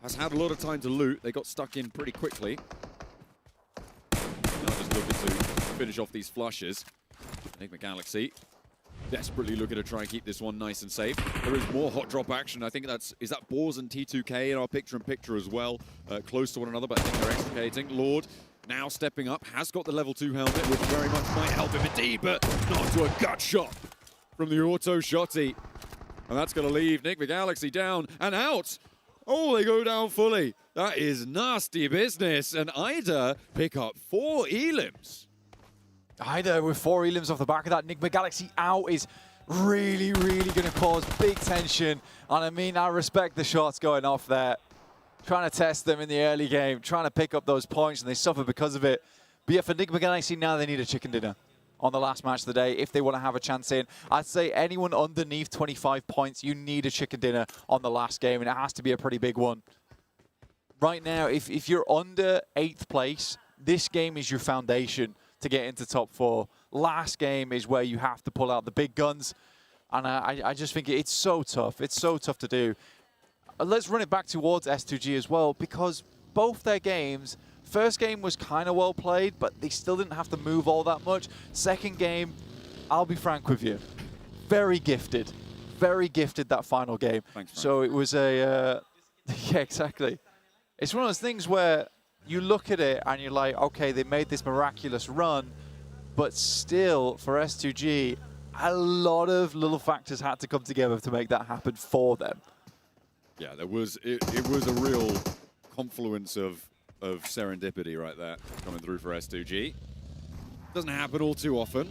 has had a lot of time to loot. They got stuck in pretty quickly. Now just looking to finish off these flushes. Enigma Galaxy desperately looking to try and keep this one nice and safe. There is more hot drop action. I think is that Boars and T2K in our picture-in-picture as well, close to one another, but I think they're extricating. Lord now stepping up, has got the level 2 helmet, which very much might help him indeed, but not to a gut shot from the auto shotty. And that's going to leave Enigma Galaxy down and out. Oh, they go down fully. That is nasty business. And Ida pick up 4 elims. Ida with 4 elims off the back of that. Enigma Galaxy out is really, really going to cause big tension. And I mean, I respect the shots going off there. Trying to test them in the early game, trying to pick up those points, and they suffer because of it. But yeah, for Enigma Galaxy now, they need a chicken dinner on the last match of the day if they want to have a chance in. I'd say anyone underneath 25 points, you need a chicken dinner on the last game, and it has to be a pretty big one. Right now, if you're under 8th place, this game is your foundation to get into top 4. Last game is where you have to pull out the big guns, and I just think it's so tough. It's so tough to do. Let's run it back towards S2G as well, because both their games, first game was kind of well played, but they still didn't have to move all that much. Second game, I'll be frank with you, very gifted that final game. Thanks, so it was a, yeah, exactly. It's one of those things where you look at it and you're like, okay, they made this miraculous run, but still for S2G, a lot of little factors had to come together to make that happen for them. Yeah, it was a real confluence of serendipity right there coming through for S2G. Doesn't happen all too often.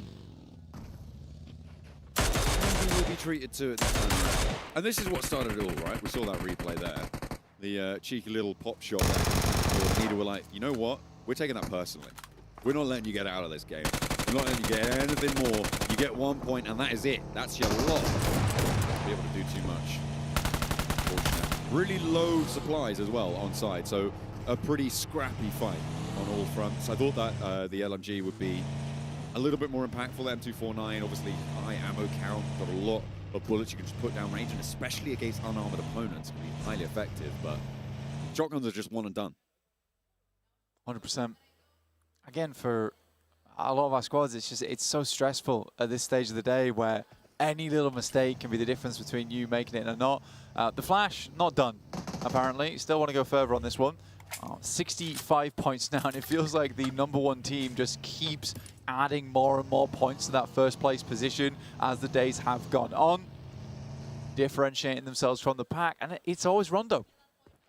Maybe we'll be treated to it this time around. And this is what started it all, right? We saw that replay there. The cheeky little pop shot there. Nida were like, you know what? We're taking that personally. We're not letting you get out of this game. We're not letting you get anything more. You get 1 point and that is it. That's your lot. Be able to do too much. Really low supplies as well on side, so a pretty scrappy fight on all fronts. I thought that the LMG would be a little bit more impactful. M249, obviously high ammo count, got a lot of bullets you can just put down range, and especially against unarmored opponents, can be highly effective. But shotguns are just one and done. 100%. Again, for a lot of our squads, it's so stressful at this stage of the day where any little mistake can be the difference between you making it and not. The Flash, not done, apparently. Still want to go further on this one. 65 points now, and it feels like the #1 team just keeps adding more and more points to that first place position as the days have gone on. Differentiating themselves from the pack, and it's always Rondo.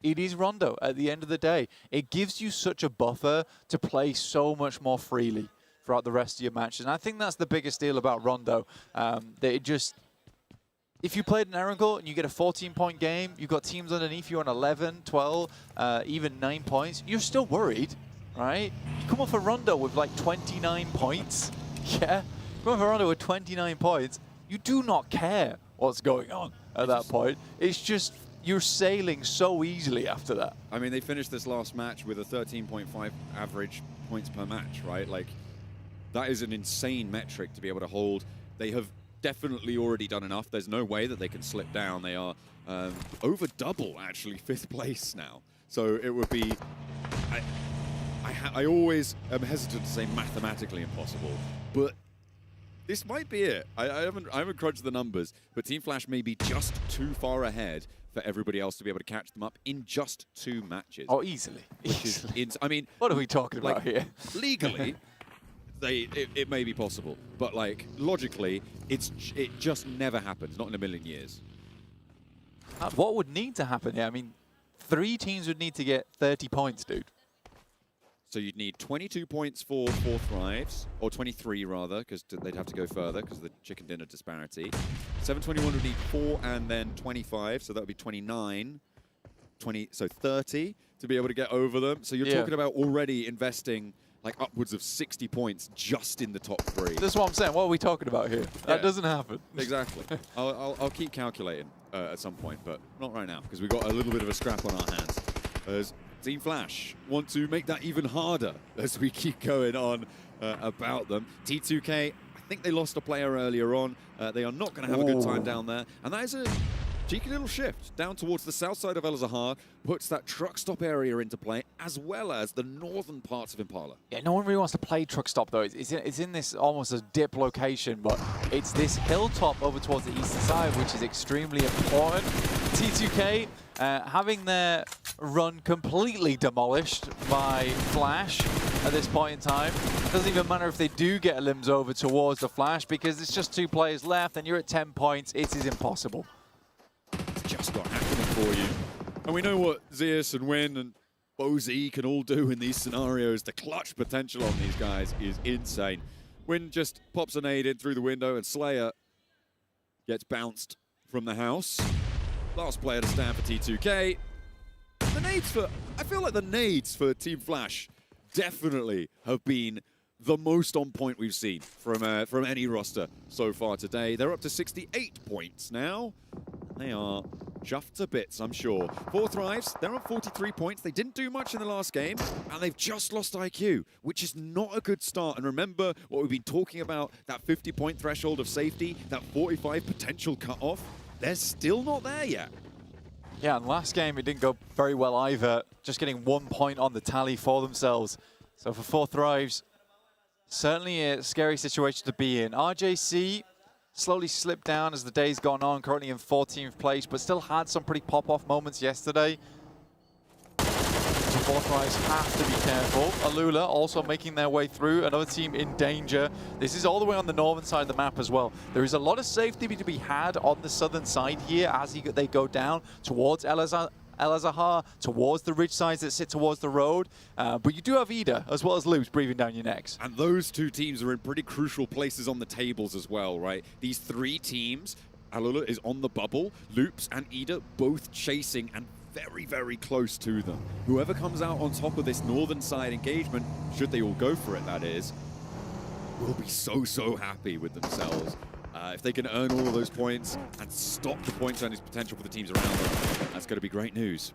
It is Rondo at the end of the day. It gives you such a buffer to play so much more freely throughout the rest of your matches. And I think that's the biggest deal about Rondo. That it just, if you played an Erangel and you get a 14-point game, you've got teams underneath you on 11, 12, even 9 points, you're still worried, right? You come off a Rondo with like 29 points. Yeah, come off a Rondo with 29 points. You do not care what's going on at that point. It's just, you're sailing so easily after that. I mean, they finished this last match with a 13.5 average points per match, right? Like, that is an insane metric to be able to hold. They have definitely already done enough. There's no way that they can slip down. They are over double, actually, 5th place now. So it would be... I always am hesitant to say mathematically impossible, but this might be it. I haven't crunched the numbers, but Team Flash may be just too far ahead for everybody else to be able to catch them up in just 2 matches. Oh, easily. I mean... What are we talking about here? Legally... It may be possible, but like logically, it just never happens, not in a million years. What would need to happen here? I mean, 3 teams would need to get 30 points, dude. So you'd need 22 points for 4 thrives, or 23 rather, because they'd have to go further because of the chicken dinner disparity. 721 would need 4 and then 25, so that would be 29. 20, so 30 to be able to get over them. So you're talking about already investing like upwards of 60 points just in the top 3. That's what I'm saying. What are we talking about here? That doesn't happen. Exactly. I'll keep calculating at some point, but not right now because we've got a little bit of a scrap on our hands. As Team Flash want to make that even harder as we keep going on about them. T2K, I think they lost a player earlier on. They are not going to have a good time down there. And that is a cheeky little shift down towards the south side of El Zahar, puts that truck stop area into play, as well as the northern parts of Impala. Yeah, no one really wants to play truck stop though. It's in this almost a dip location, but it's this hilltop over towards the eastern side, which is extremely important. T2K having their run completely demolished by Flash at this point in time. It doesn't even matter if they do get a limbs over towards the Flash, because it's just 2 players left and you're at 10 points. It is impossible. Just not happening for you. And we know what Zeus and Win and Bozy can all do in these scenarios. The clutch potential on these guys is insane. Win just pops a nade in through the window, and Slayer gets bounced from the house. Last player to stand for T2K. The nades for, I feel like the nades for Team Flash definitely have been the most on point we've seen from any roster so far today. They're up to 68 points now. They are chuffed to bits, I'm sure. 4 Thrives, they're on 43 points. They didn't do much in the last game, and they've just lost IQ, which is not a good start. And remember what we've been talking about, that 50-point threshold of safety, that 45 potential cutoff. They're still not there yet. Yeah, and last game it didn't go very well either. Just getting 1 point on the tally for themselves. So for 4 Thrives, certainly a scary situation to be in. RJC slowly slipped down as the day's gone on, currently in 14th place, but still had some pretty pop-off moments yesterday. So 4 Thrives have to be careful. Alula also making their way through, another team in danger. This is all the way on the northern side of the map as well. There is a lot of safety to be had on the southern side here as they go down towards El Zahar, towards the ridge sides that sit towards the road. But you do have Ida, as well as Loops, breathing down your necks. And those 2 teams are in pretty crucial places on the tables as well, right? These 3 teams, Alula is on the bubble, Loops and Ida both chasing and very, very close to them. Whoever comes out on top of this northern side engagement, should they all go for it, that is, will be so, so happy with themselves. If they can earn all of those points and stop the point earnings potential for the teams around them, that's going to be great news.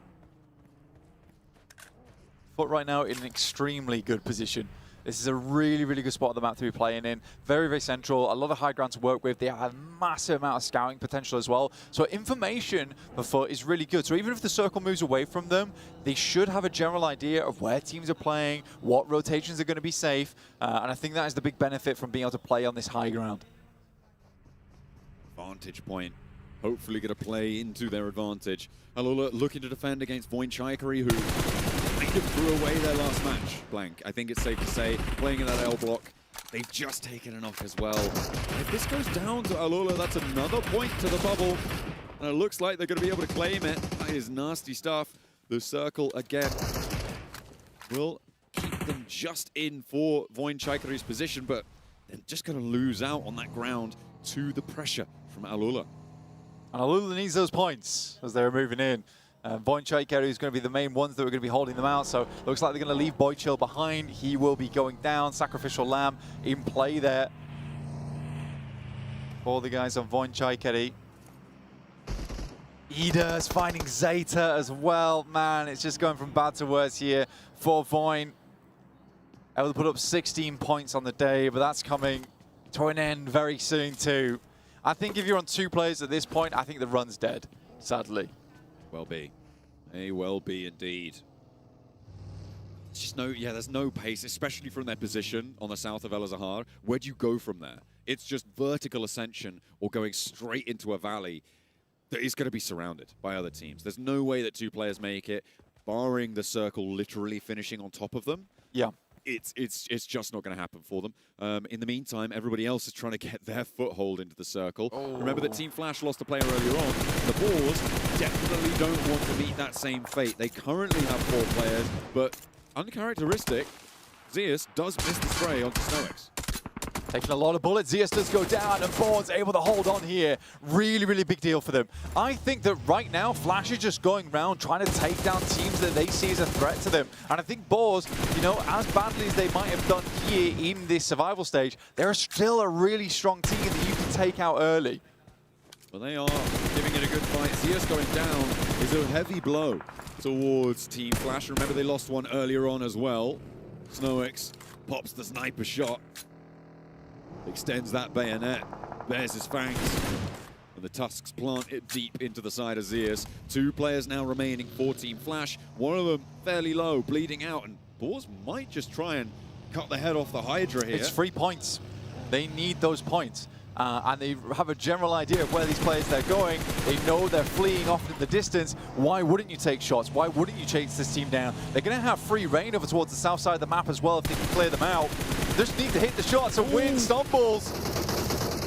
Foot right now in an extremely good position. This is a really, really good spot on the map to be playing in. Very, very central. A lot of high ground to work with. They have a massive amount of scouting potential as well. So information for Foot is really good. So even if the circle moves away from them, they should have a general idea of where teams are playing, what rotations are going to be safe. And I think that is the big benefit from being able to play on this high ground. Vantage point. Hopefully going to play into their advantage. Alula looking to defend against Voin Chaikari, who kind of threw away their last match. Blank, I think it's safe to say. Playing in that L block, they've just taken a knock as well. And if this goes down to Alula, that's another point to the bubble. And it looks like they're going to be able to claim it. That is nasty stuff. The circle again will keep them just in for Voin Chaikari's position, but they're just going to lose out on that ground to the pressure from Alula. And Alula needs those points as they're moving in. Voin Chaikari is going to be the main ones that are going to be holding them out, so looks like they're going to leave Boychill behind. He will be going down. Sacrificial Lamb in play there for the guys on Voin Chaikari. Ida's finding Zeta as well. Man, it's just going from bad to worse here for Voin. Able to put up 16 points on the day, but that's coming to an end very soon too. I think if you're on 2 players at this point, I think the run's dead, sadly. Well be. May well be indeed. It's just there's no pace, especially from their position on the south of El Zahar. Where do you go from there? It's just vertical ascension or going straight into a valley that is going to be surrounded by other teams. There's no way that 2 players make it, barring the circle literally finishing on top of them. Yeah. It's just not going to happen for them. In the meantime, everybody else is trying to get their foothold into the circle. Oh. Remember that Team Flash lost a player earlier on. The Boars definitely don't want to meet that same fate. They currently have 4 players, but uncharacteristic, Zeus does miss the spray onto Snowex. Taking a lot of bullets, Zeus does go down, and Bourne's able to hold on here. Really, really big deal for them. I think that right now, Flash is just going around trying to take down teams that they see as a threat to them. And I think Boars, you know, as badly as they might have done here in this survival stage, they're still a really strong team that you can take out early. Well, they are giving it a good fight. Zeus going down is a heavy blow towards Team Flash. Remember, they lost one earlier on as well. Snowex pops the sniper shot. extends that bayonet, bares his fangs, and the tusks plant it deep into the side of Zeus. 2 players now remaining for Team Flash. One of them fairly low, bleeding out, and Boars might just try and cut the head off the Hydra here. It's 3 points. They need those points. And they have a general idea of where these players they're going. They know they're fleeing off in the distance. Why wouldn't you take shots? Why wouldn't you chase this team down? They're going to have free reign over towards the south side of the map as well if they can clear them out. They just need to hit the shots and win stumbles.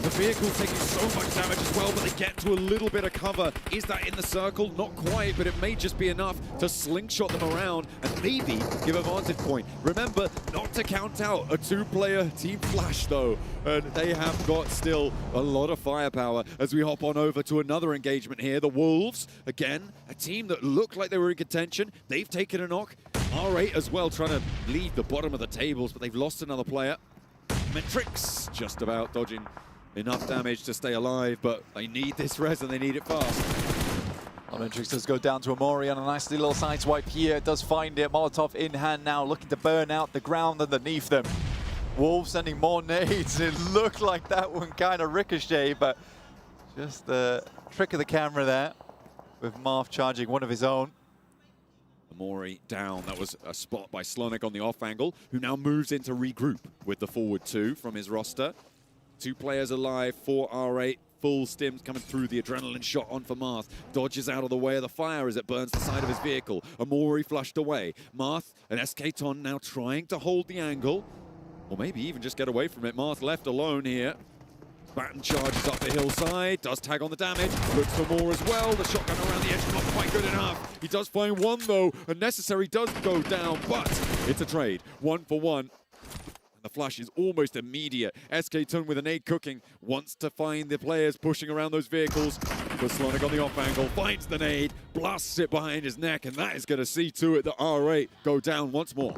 The vehicle taking so much damage as well, but they get to a little bit of cover. Is that in the circle? Not quite, but it may just be enough to slingshot them around and maybe give a vantage point. Remember, not to count out a 2-player Team Flash, though. And they have got still a lot of firepower as we hop on over to another engagement here. The Wolves, again, a team that looked like they were in contention. They've taken a knock. R8 as well, trying to lead the bottom of the tables, but they've lost another player. Metrix just about dodging enough damage to stay alive, but they need this res and they need it fast. Metrix does go down to Amori on a nice little side swipe here. Does find it. Molotov in hand now, looking to burn out the ground underneath them. Wolves sending more nades. It looked like that one kind of ricocheted, but just the trick of the camera there with Marth charging one of his own. Amori down. That was a spot by Slonik on the off angle, who now moves in to regroup with the forward 2 from his roster. 2 players alive for R8. Full stims coming through. The adrenaline shot on for Marth. Dodges out of the way of the fire as it burns the side of his vehicle. Amori flushed away. Marth and SK Ton now trying to hold the angle. Or maybe even just get away from it. Marth left alone here. Batten charges up the hillside. Does tag on the damage. Looks for more as well. The shotgun around the edge not quite good enough. He does find one though. Unnecessary does go down. But it's a trade. 1 for 1. The flash is almost immediate. SK Ton with a nade cooking, wants to find the players pushing around those vehicles. But Slonik on the off angle, finds the nade, blasts it behind his neck, and that is going to see to it that R8 go down once more.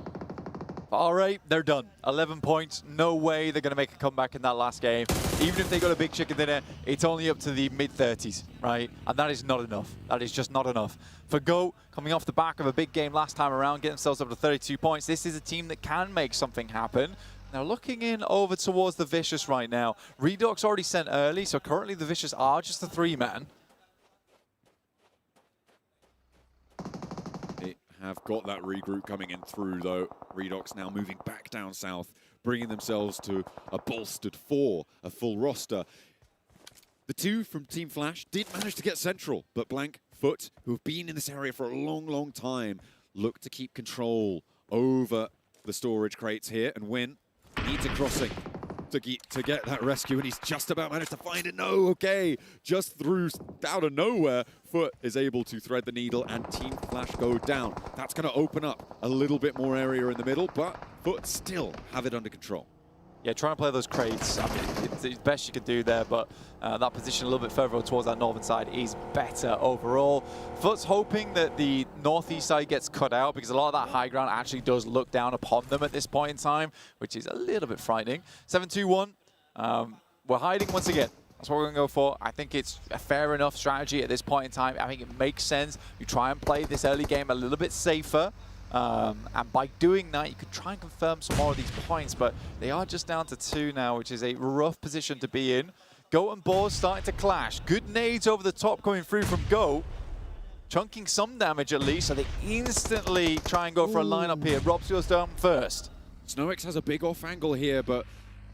R8, they're done. 11 points, no way they're going to make a comeback in that last game. Even if they got a big chicken dinner, it's only up to the mid-30s, right? And that is not enough. That is just not enough. For GOAT, coming off the back of a big game last time around, getting themselves up to 32 points, this is a team that can make something happen. Now looking in over towards the Vicious right now. Redox already sent early, so currently the Vicious are just a 3-man. They have got that regroup coming in through though. Redox now moving back down south, bringing themselves to a bolstered 4, a full roster. The 2 from Team Flash did manage to get central, but Blank, Foot, who have been in this area for a long, long time, look to keep control over the storage crates here and win. Needs a crossing to get that rescue, and he's just about managed to find it. No, okay. Just through out of nowhere, Foot is able to thread the needle, and Team Flash go down. That's going to open up a little bit more area in the middle, but Foot still have it under control. Yeah, trying to play those crates, I mean, it's the best you could do there, but that position a little bit further towards that northern side is better overall. Foot's hoping that the northeast side gets cut out because a lot of that high ground actually does look down upon them at this point in time, which is a little bit frightening. 7-2-1, we're hiding once again. That's what we're going to go for. I think it's a fair enough strategy at this point in time. I think it makes sense. You try and play this early game a little bit safer. And by doing that, you could try and confirm some more of these points, but they are just down to 2 now, which is a rough position to be in. GOAT and Boars starting to clash. Good nades over the top coming through from GOAT. Chunking some damage at least, so they instantly try and go for a lineup here. Robs goes down first. Snowix has a big off angle here, but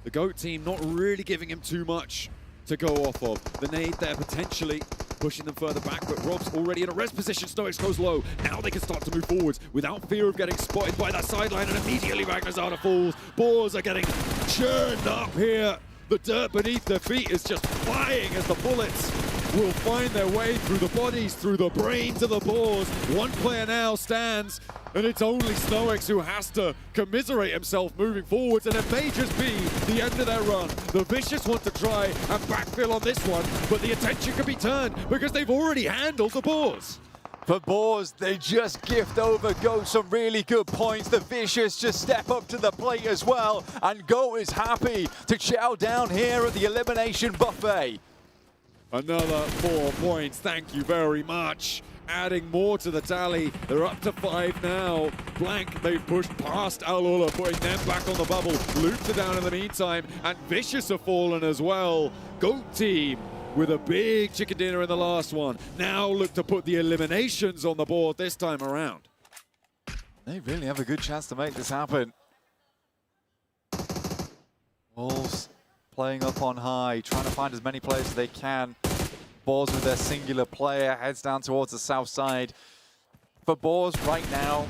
the GOAT team not really giving him too much to go off of. The nade there potentially pushing them further back, but Rob's already in a res position. Snowix goes low. Now they can start to move forwards without fear of getting spotted by that sideline, and immediately Ragnarzada falls. Boars are getting churned up here. The dirt beneath their feet is just flying as the bullets will find their way through the bodies, through the brains of the Boars. One player now stands, and it's only Snowix who has to commiserate himself moving forwards, and it may just be the end of their run. The Vicious want to try and backfill on this one, but the attention can be turned because they've already handled the Boars. For Boars, they just gift over GOAT some really good points. The Vicious just step up to the plate as well, and GOAT is happy to chow down here at the elimination buffet. Another 4 points, thank you very much. adding more to the tally. They're up to 5 now. Blank, they've pushed past Alula, putting them back on the bubble. Loops are down in the meantime, and Vicious have fallen as well. GOAT team with a big chicken dinner in the last one. Now look to put the eliminations on the board this time around. They really have a good chance to make this happen. Wolves playing up on high, trying to find as many players as they can. Boars with their singular player, heads down towards the south side. For Boars right now,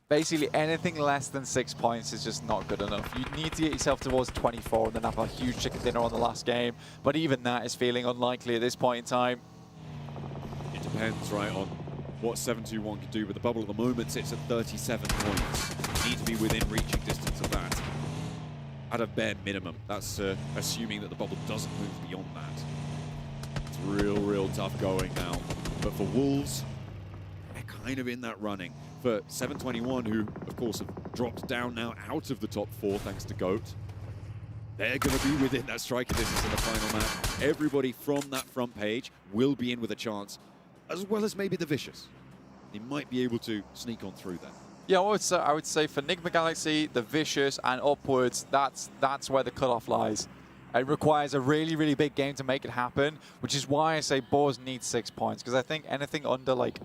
basically anything less than 6 points is just not good enough. You need to get yourself towards 24 and then have a huge chicken dinner on the last game. But even that is feeling unlikely at this point in time. It depends, right, on what 721 can do, but the bubble at the moment sits at 37 points. You need to be within reaching distance of that. At a bare minimum. That's assuming that the bubble doesn't move beyond that. It's real tough going now. But for Wolves, they're kind of in that running. For 721, who, of course, have dropped down now out of the top 4 thanks to GOAT, they're going to be within that striking distance in the final map. Everybody from that front page will be in with a chance, as well as maybe the Vicious. They might be able to sneak on through that. Yeah, I would say for Nigma Galaxy, the Vicious, and upwards, that's where the cutoff lies. It requires a really big game to make it happen, which is why I say Boars need 6 points, because I think anything under like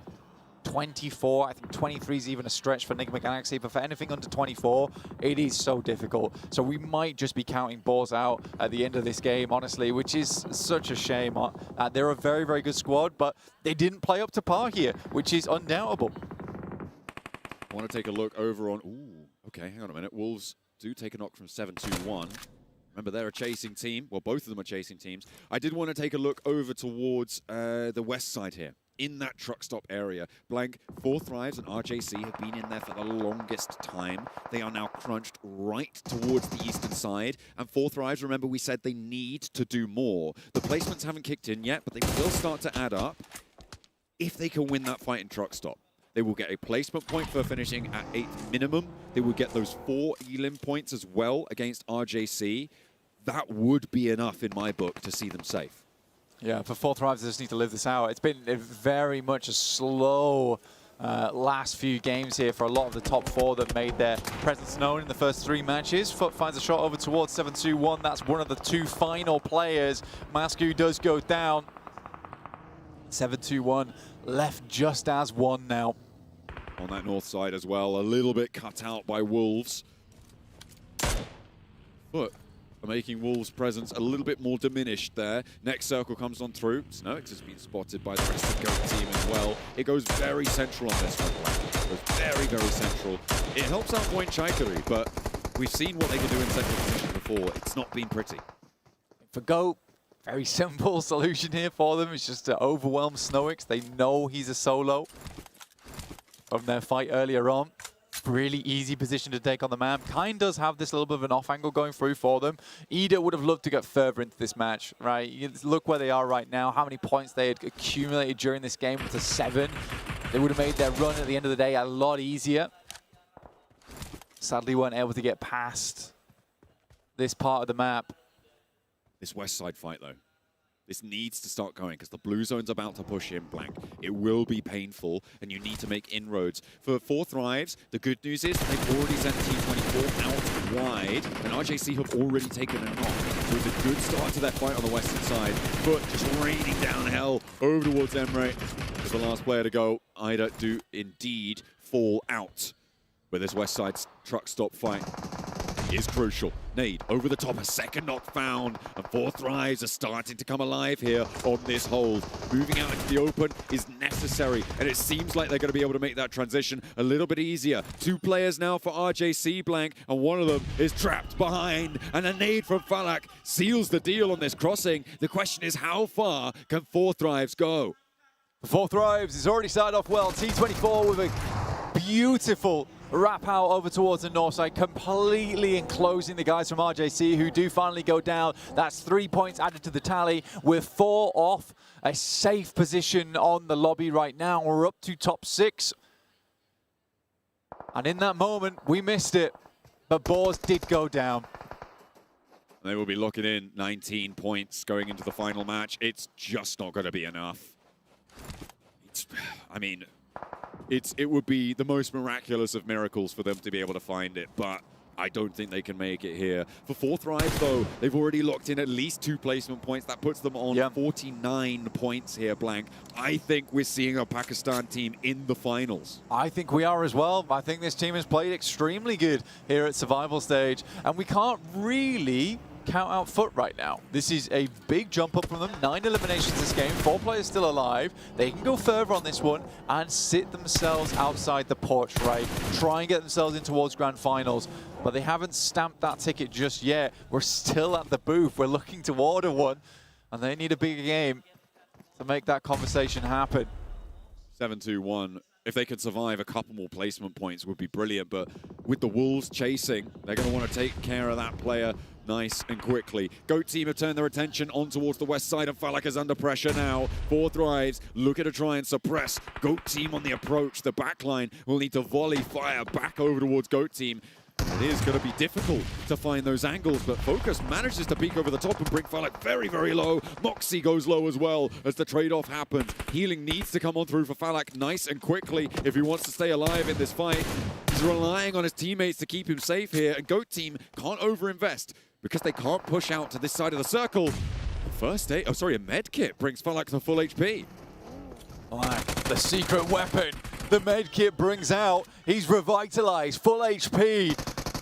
24, I think 23 is even a stretch for Nigma Galaxy, but for anything under 24, it is so difficult. So we might just be counting Boars out at the end of this game, honestly, which is such a shame. They're a very good squad, but they didn't play up to par here, which is undoubtable. I want to take a look over on... Ooh, okay, hang on a minute. Wolves do take a knock from 721. Remember, they're a chasing team. Well, both of them are chasing teams. I did want to take a look over towards the west side here, in that truck stop area. Blank, 4 Thrives and RJC have been in there for the longest time. They are now crunched right towards the eastern side. And 4 Thrives, remember, we said they need to do more. The placements haven't kicked in yet, but they will start to add up if they can win that fight in truck stop. They will get a placement point for finishing at 8th minimum. They will get those 4 elim points as well against RJC. That would be enough in my book to see them safe. Yeah, for 4 Thrives, they just need to live this out. It's been very much a slow last few games here for a lot of the top 4 that made their presence known in the first 3 matches. Foot finds a shot over towards 721. That's one of the 2 final players. Masku does go down. 721 left just as 1 now. On that north side as well, a little bit cut out by Wolves. But making Wolves' presence a little bit more diminished there. Next circle comes on through. Snoix has been spotted by the rest of the GOAT team as well. It goes very central on this one. It goes very central. It helps out Point Chaikari, but we've seen what they can do in central position before. It's not been pretty. For GOAT, very simple solution here for them. It's just to overwhelm Snoix. They know he's a solo from their fight earlier on. Really easy position to take on the map. Kind does have this little bit of an off angle going through for them. Ida would have loved to get further into this match, right? You look where they are right now, how many points they had accumulated during this game to 7. They would have made their run at the end of the day a lot easier. Sadly, weren't able to get past this part of the map. This west side fight, though, this needs to start going because the blue zone's about to push in, Blank. It will be painful, and you need to make inroads. For 4 Thrives, the good news is they've already sent T24 out wide, and RJC have already taken a knock. So it's a good start to that fight on the western side. But just raining down hell over towards Emre. As the last player to go, Ida do indeed fall out. But this west side truck stop fight is crucial. Nade over the top, a second knock found, and 4 Thrives are starting to come alive here on this hold. Moving out into the open is necessary, and it seems like they're going to be able to make that transition a little bit easier. 2 players now for RJC, Blank, and one of them is trapped behind, and a nade from Falak seals the deal on this crossing. The question is, how far can 4 Thrives go? 4 Thrives has already started off well. T24 with a beautiful wrap out over towards the north side, completely enclosing the guys from RJC, who do finally go down. That's 3 points added to the tally. We're 4 off a safe position on the lobby right now. We're up to top 6. And in that moment, we missed it, but Boars did go down. They will be locking in 19 points going into the final match. It's just not going to be enough. It's I mean, it would be the most miraculous of miracles for them to be able to find it, but I don't think they can make it here. For 4 Thrives, though, they've already locked in at least 2 placement points. That puts them on 49 points here, Blank. I think we're seeing a Pakistan team in the finals. I think we are as well. I think this team has played extremely good here at Survival Stage, and we can't really count out Foot right now. This is a big jump up from them. 9 eliminations this game, 4 players still alive. They can go further on this one and sit themselves outside the porch, right? Try and get themselves in towards grand finals, but they haven't stamped that ticket just yet. We're still at the booth. We're looking to order one, and they need a bigger game to make that conversation happen. 7-2-1. If they could survive, a couple more placement points would be brilliant, but with the Wolves chasing, they're going to want to take care of that player nice and quickly. GOAT team have turned their attention on towards the west side, and Falak is under pressure now. 4 Thrives, looking to try and suppress GOAT team on the approach. The backline will need to volley fire back over towards GOAT team. It is going to be difficult to find those angles, but Focus manages to peek over the top and bring Falak very, very low. Moxie goes low as well as the trade-off happens. Healing needs to come on through for Falak nice and quickly if he wants to stay alive in this fight. He's relying on his teammates to keep him safe here, and GOAT team can't overinvest because they can't push out to this side of the circle. A med kit brings Falak to full HP. Black, the secret weapon, the med kit brings out. He's revitalized, full HP,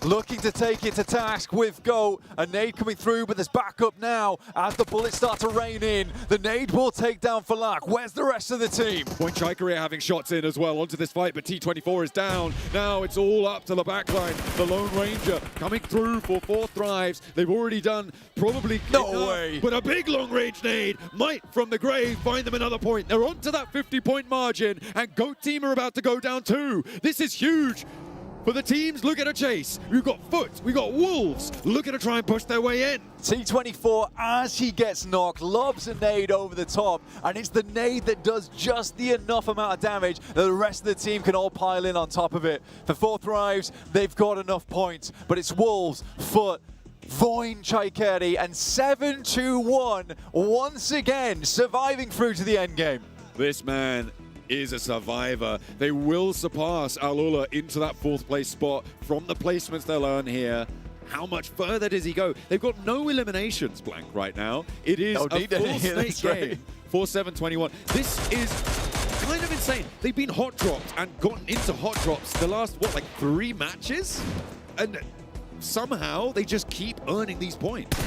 looking to take it to task with GOAT. A nade coming through, but there's backup now as the bullets start to rain in. The nade will take down Falak. Where's the rest of the team? Point Chikaria having shots in as well onto this fight, but T24 is down. Now it's all up to the backline. The Lone Ranger coming through for 4 Thrives. They've already done probably no way, but a big long-range nade might from the grave find them another point. They're onto that 50-point margin, and GOAT team are about to go down too. This is huge. For the teams, look at a chase. We've got Foot, we've got Wolves, looking to try and push their way in. T24, as he gets knocked, lobs a nade over the top, and it's the nade that does just the enough amount of damage that the rest of the team can all pile in on top of it. For 4 Thrives, they've got enough points, but it's Wolves, Foot, Voin Chikeri, and 7-2-1 once again surviving through to the end game. This man is a survivor. They will surpass Alula into that 4th place spot from the placements they'll earn here. How much further does he go? They've got no eliminations, Blank, right now. It is a full snake game for 7-21. This is kind of insane. They've been hot dropped and gotten into hot drops the last, what, like 3 matches? And somehow they just keep earning these points.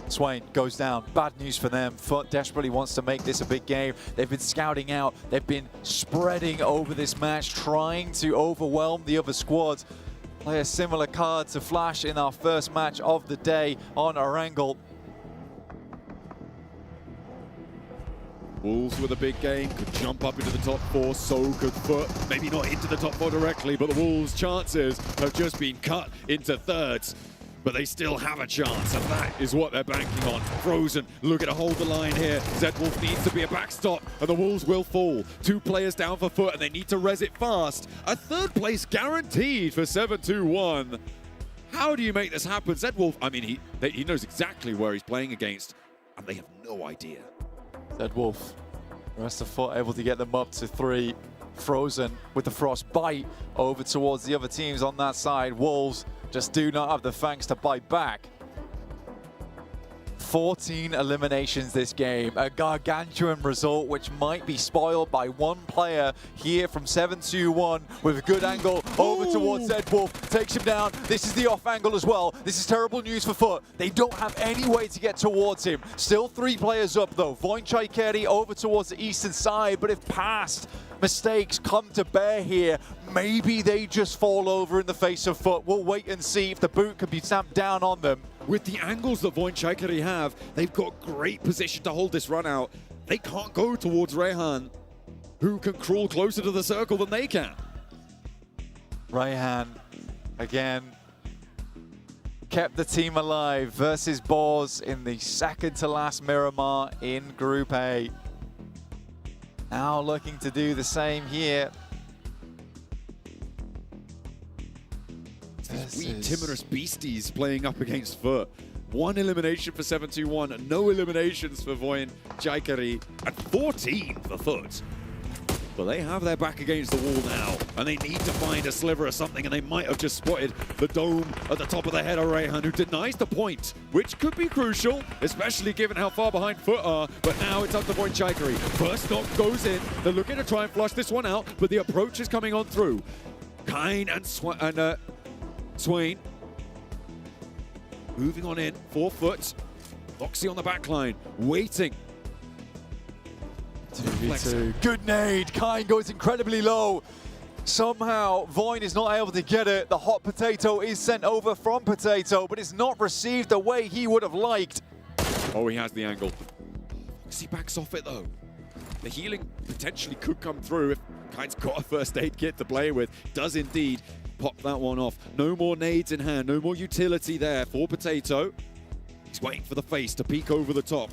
Swain goes down. Bad news for them. Foot desperately wants to make this a big game. They've been scouting out. They've been spreading over this match, trying to overwhelm the other squads. Play a similar card to Flash in our first match of the day on our angle. Wolves with a big game, could jump up into the top 4, so could Foot. Maybe not into the top 4 directly, but the Wolves' chances have just been cut into thirds. But they still have a chance, and that is what they're banking on. Frozen looking to hold the line here. Zedwolf needs to be a backstop, and the Wolves will fall. 2 players down for Foot, and they need to res it fast. A 3rd place guaranteed for 7-2-1. How do you make this happen? Zedwolf, I mean, he knows exactly where he's playing against, and they have no idea. Zedwolf, the rest of Foot able to get them up to 3. Frozen with the frost bite over towards the other teams on that side. Wolves just do not have the fangs to bite back. 14 eliminations this game, a gargantuan result which might be spoiled by 1 player here from 7-2-1 with a good angle over towards Zedwolf, takes him down. This is the off angle as well. This is terrible news for Foot. They don't have any way to get towards him. Still 3 players up though. Voin Chikeri over towards the eastern side, but if past mistakes come to bear here, maybe they just fall over in the face of Foot. We'll wait and see if the boot can be stamped down on them. With the angles that Voin Chikeri have, they've got great position to hold this run out. They can't go towards Rehan, who can crawl closer to the circle than they can. Rehan, again, kept the team alive versus Boars in the second to last Miramar in Group A. Now looking to do the same here. These wee timorous beasties playing up against Foot. 1 elimination for 7-2-1, no eliminations for Voin Chikeri, and 14 for Foot. But they have their back against the wall now, and they need to find a sliver of something, and they might have just spotted the dome at the top of the head of Rayhan, who denies the point, which could be crucial, especially given how far behind Foot are. But now it's up to Voin Chaikari. First knock goes in. They're looking to try and flush this one out, but the approach is coming on through. Kine and Swain moving on in, 4 Foot. Foxy on the back line, waiting. 2v2. Good nade. Kine goes incredibly low. Somehow, Voin is not able to get it. The hot potato is sent over from Potato, but it's not received the way he would have liked. Oh, he has the angle. Foxy backs off it, though. The healing potentially could come through if Kine's got a first aid kit to play with. Does indeed pop that one off. No more nades in hand. No more utility there for Potato. He's waiting for the face to peek over the top.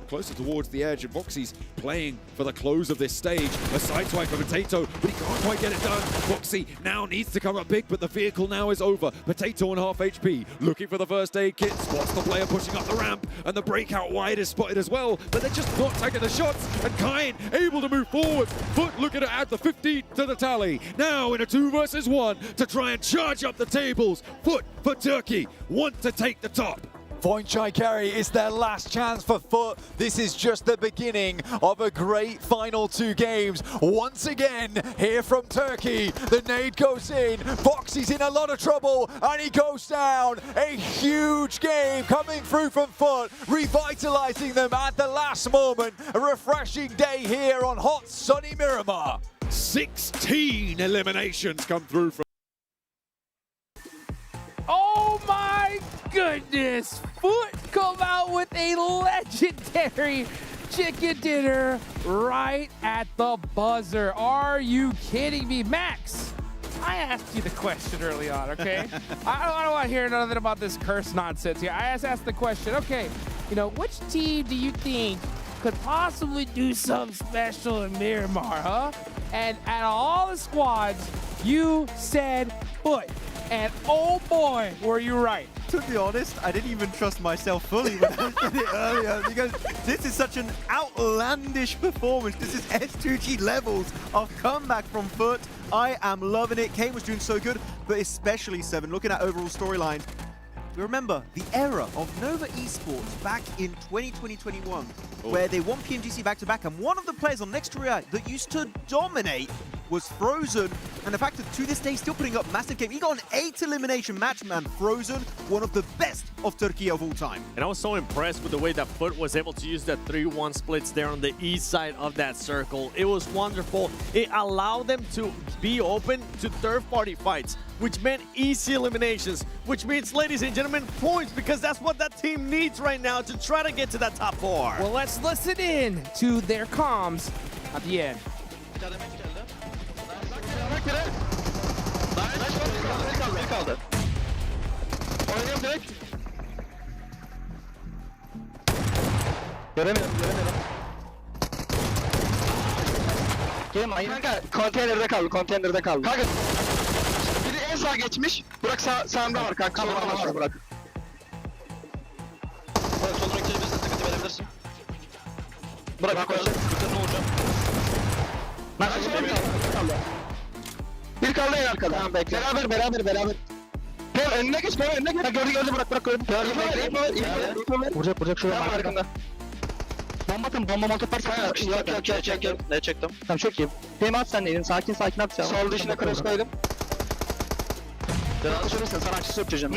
Closer towards the edge, and Foxy's playing for the close of this stage. A sideswipe for Potato, but he can't quite get it done. Foxy now needs to come up big, but the vehicle now is over. Potato on half HP, looking for the first aid kit, spots the player pushing up the ramp, and the breakout wide is spotted as well, but they're just not taking the shots, and Kine able to move forward. Foot looking to add the 15 to the tally. Now in a 2 versus 1 to try and charge up the tables. Foot for Turkey want to take the top. Voin Chaikari is their last chance for Foot. This is just the beginning of a great final 2 games. Once again, here from Turkey, the nade goes in. Foxy's in a lot of trouble, and he goes down. A huge game coming through from Foot, revitalizing them at the last moment. A refreshing day here on hot, sunny Miramar. 16 eliminations come through from. Oh my goodness! Foot come out with a legendary chicken dinner right at the buzzer. Are you kidding me? Max, I asked you the question early on, okay? I don't want to hear nothing about this curse nonsense here. I just asked the question, okay, you know, which team do you think could possibly do something special in Miramar, huh? And out of all the squads, you said Foot. And oh boy, were you right. To be honest, I didn't even trust myself fully when I said it earlier, because this is such an outlandish performance. This is S2G levels of comeback from Foot. I am loving it. Kane was doing so good, but especially Seven, looking at overall storyline. Remember the era of Nova Esports back in 2020-21, where they won PMGC back-to-back, and one of the players on Next Korea that used to dominate was Frozen, and the fact that to this day still putting up massive game. He got an 8 elimination match, man. Frozen, one of the best of Turkey of all time. And I was so impressed with the way that Foot was able to use the 3-1 splits there on the east side of that circle. It was wonderful. It allowed them to be open to third-party fights, which meant easy eliminations, which means, ladies and gentlemen, points, because that's what that team needs right now to try to get to that top 4. Well, let's listen in to their comms at the end. Kanka konteynerde kaldı, konteynerde kaldı. Kanka biri en sağa geçmiş. Burak sağımda var kanka. Solda var Burak. Burak soluna geçebilirsin, sıkıntı verebilirsin. Burak koyalım. Yukarı olacağım. Bir kaldı en arkada. Tamam bekle. Beraber. Gel önüne geç, önüne geç. Gördü Burak gördüm. Gördüm. Vuracak şuraya. Tamam arkanda. Bomba atın, bomba montu yaparsın. Yok. Ne çektim? Tamam çok iyi. Hem at sen de sakin at ya. Sol dışına cross koydum. Dön alışırsan sana açısı yapacağım.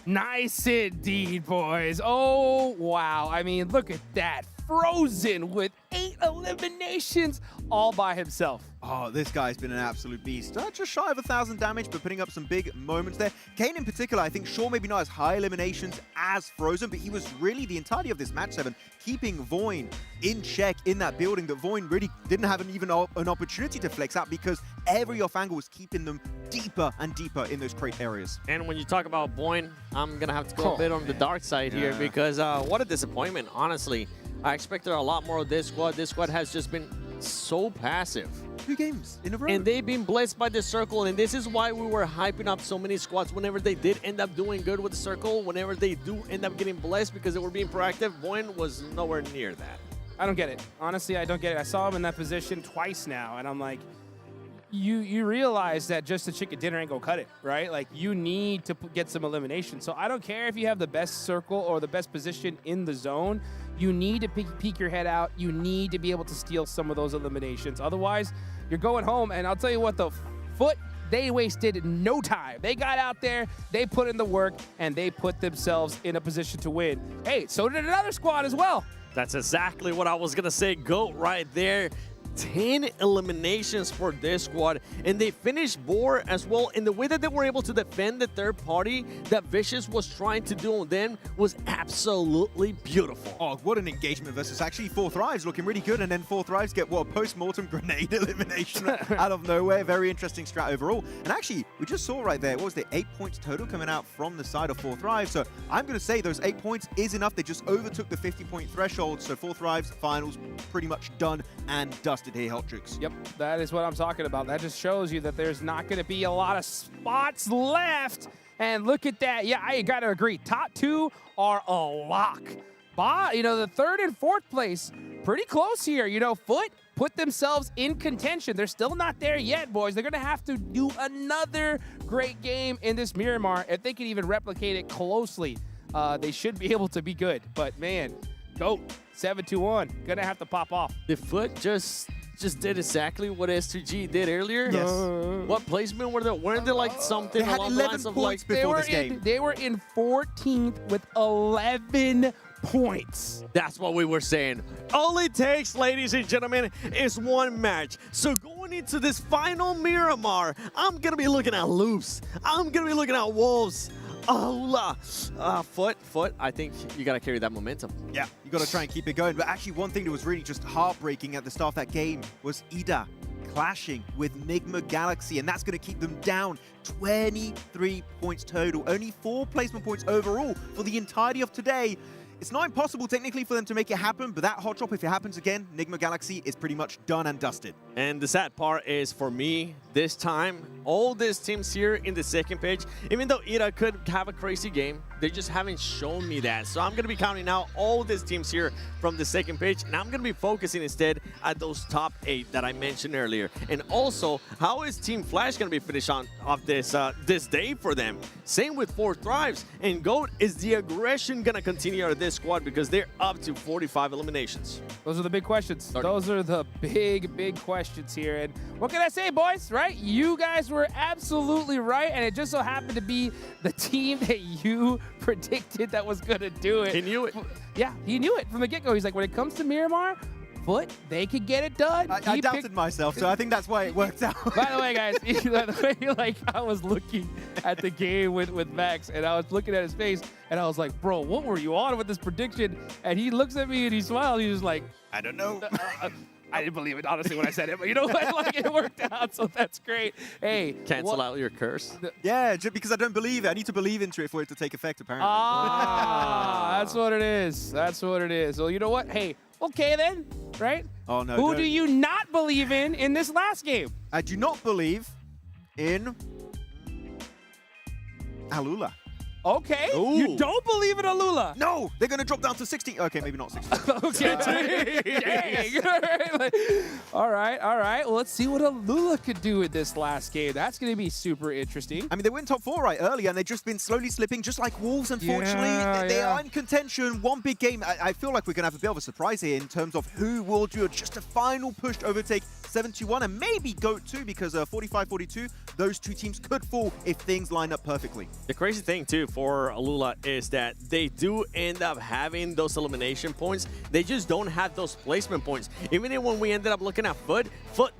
Nice indeed, boys. Oh, wow. I mean, look at that. Frozen with 8 eliminations all by himself. Oh, this guy's been an absolute beast. Just shy of 1,000 damage, but putting up some big moments there. Kane in particular, I think, sure, maybe not as high eliminations as Frozen, but he was really the entirety of this match 7, keeping Voin in check in that building that Voin really didn't have even an opportunity to flex out, because every off angle was keeping them deeper and deeper in those crate areas. And when you talk about Voin, I'm going to have to go a bit on the dark side here, because what a disappointment, honestly. I expected a lot more of this squad. This squad has just been so passive. 2 games in a row. And they've been blessed by the circle, and this is why we were hyping up so many squads whenever they did end up doing good with the circle, whenever they do end up getting blessed because they were being proactive. Voin was nowhere near that. I don't get it. Honestly, I don't get it. I saw him in that position twice now, and I'm like, you realize that just a chicken dinner ain't gonna cut it, right? Like, you need to get some elimination. So I don't care if you have the best circle or the best position in the zone. You need to peek your head out. You need to be able to steal some of those eliminations. Otherwise, you're going home, and I'll tell you what, the Foot, they wasted no time. They got out there, they put in the work, and they put themselves in a position to win. Hey, so did another squad as well. That's exactly what I was going to say. GOAT right there. 10 eliminations for this squad, and they finished Boar as well. And the way that they were able to defend the third party that Vicious was trying to do on them was absolutely beautiful. Oh, what an engagement versus actually 4 Thrives looking really good, and then 4 Thrives get what, a post-mortem grenade elimination out of nowhere. Very interesting strat overall. And actually, we just saw right there, what was it, 8 points total coming out from the side of 4 Thrives. So I'm going to say those 8 points is enough. They just overtook the 50-point threshold. So 4 Thrives finals pretty much done and dusted here, Heltrix. Yep, that is what I'm talking about. That just shows you that there's not going to be a lot of spots left. And look at that. Yeah, I got to agree. Top 2 are a lock. You know, the 3rd and 4th place, pretty close here. You know, Foot put themselves in contention. They're still not there yet, boys. They're going to have to do another great game in this Miramar. If they can even replicate it closely, they should be able to be good. But, man, GOAT, 7-2-1. Going to have to pop off. The Foot just did exactly what S2G did earlier. Yes. What placement were they? Weren't they like something They had along the 11 lines of points like before this game. They were in 14th with 11 points. That's what we were saying. All it takes, ladies and gentlemen, is one match. So going into this final Miramar, I'm going to be looking at Loops. I'm going to be looking at Wolves. Foot, I think you got to carry that momentum. Yeah, you got to try and keep it going. But actually, one thing that was really just heartbreaking at the start of that game was Ida clashing with Nigma Galaxy, and that's going to keep them down 23 points total. Only 4 placement points overall for the entirety of today. It's not impossible technically for them to make it happen, but that hot drop, if it happens again, Nigma Galaxy is pretty much done and dusted. And the sad part is, for me, this time, all these teams here in the second page, even though Ira could have a crazy game, they just haven't shown me that. So I'm going to be counting out all these teams here from the second page, and I'm going to be focusing instead at those top 8 that I mentioned earlier. And also, how is Team Flash going to be finished on off this day for them? Same with 4 Thrives. And GOAT, is the aggression going to continue out of this squad, because they're up to 45 eliminations? Those are the big questions. Those are the big questions here. And what can I say, boys, right? You guys were absolutely right, and it just so happened to be the team that you predicted that was going to do it. He knew it. Yeah, he knew it from the get-go. He's like, when it comes to Miramar, Foot, they could get it done. I doubted myself, so I think that's why it worked out. By the way, guys, the way, like, I was looking at the game with Max, and I was looking at his face, and I was like, bro, what were you on with this prediction? And he looks at me and he smiles. He's just like, I don't know. I didn't believe it, honestly, when I said it, but you know what? Like, it worked out, so that's great. Hey. Cancel out your curse. Yeah, just because I don't believe it. I need to believe into it for it to take effect, apparently. That's what it is. That's what it is. Well, you know what? Hey, okay then, right? Oh, no. Who do you not believe in this last game? I do not believe in Alula. Okay. Ooh. You don't believe in Alula? No, they're going to drop down to 16. Okay, maybe not 16. Okay. Dang. All right. Well, let's see what Alula could do in this last game. That's going to be super interesting. I mean, they went top 4 right earlier, and they've just been slowly slipping, just like Wolves, unfortunately. They are in contention. One big game. I feel like we're going to have a bit of a surprise here in terms of who will do just a final push to overtake 7-2-1 and maybe GOAT 2, because 45-42, those 2 teams could fall if things line up perfectly. The crazy thing, too, for Alula is that they do end up having those elimination points. They just don't have those placement points. Even when we ended up looking at Foot,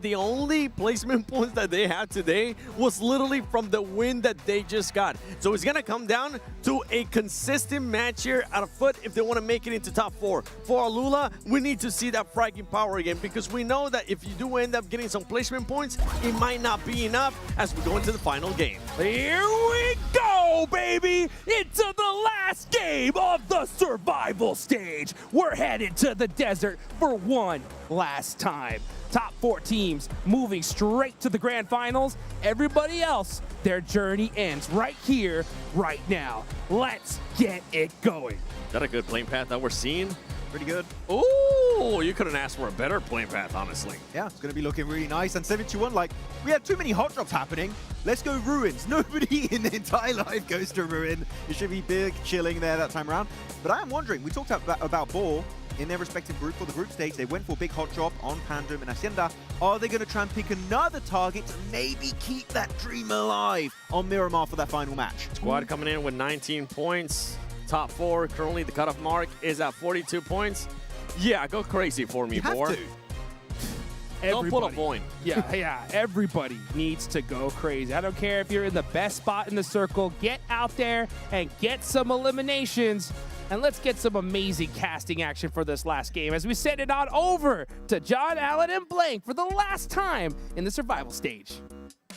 the only placement points that they had today was literally from the win that they just got. So it's going to come down to a consistent match here out of Foot if they want to make it into top 4. For Alula, we need to see that fragging power again, because we know that if you do end up getting some placement points, it might not be enough as we go into the final game. Here we go, baby! Into the last game of the survival stage. We're headed to the desert for one last time. Top 4 teams moving straight to the grand finals. Everybody else, their journey ends right here, right now. Let's get it going. Got a good playing path that we're seeing. Pretty good. Ooh, Oh, you couldn't ask for a better playing path, honestly. Yeah, it's going to be looking really nice. And 71, like, we had too many hot drops happening. Let's go Ruins. Nobody in the entire life goes to Ruin. It should be big chilling there that time around. But I am wondering, we talked about Ball in their respective group for the group stage. They went for a big hot drop on Pandem and Hacienda. Are they going to try and pick another target to maybe keep that dream alive on Miramar for that final match? Squad coming in with 19 points. Top 4. Currently, the cutoff mark is at 42 points. Yeah, go crazy for me, Boar. Don't pull a Boyne. Yeah, everybody needs to go crazy. I don't care if you're in the best spot in the circle. Get out there and get some eliminations. And let's get some amazing casting action for this last game as we send it on over to John Allen and Blank for the last time in the survival stage.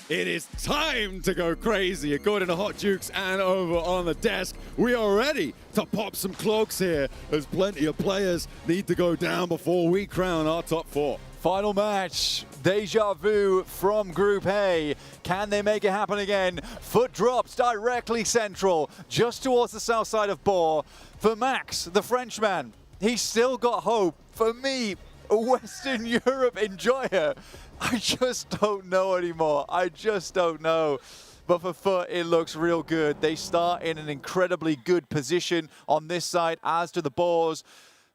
It is time to go crazy. According to Hot Jukes and over on the desk, we are ready to pop some cloaks here as plenty of players need to go down before we crown our top 4. Final match, Deja Vu from Group A. Can they make it happen again? Foot drops directly central, just towards the south side of Boar. For Max, the Frenchman, he's still got hope. For me, a Western Europe enjoyer, I just don't know anymore. I just don't know. But for Foot, it looks real good. They start in an incredibly good position on this side, as do the Boars.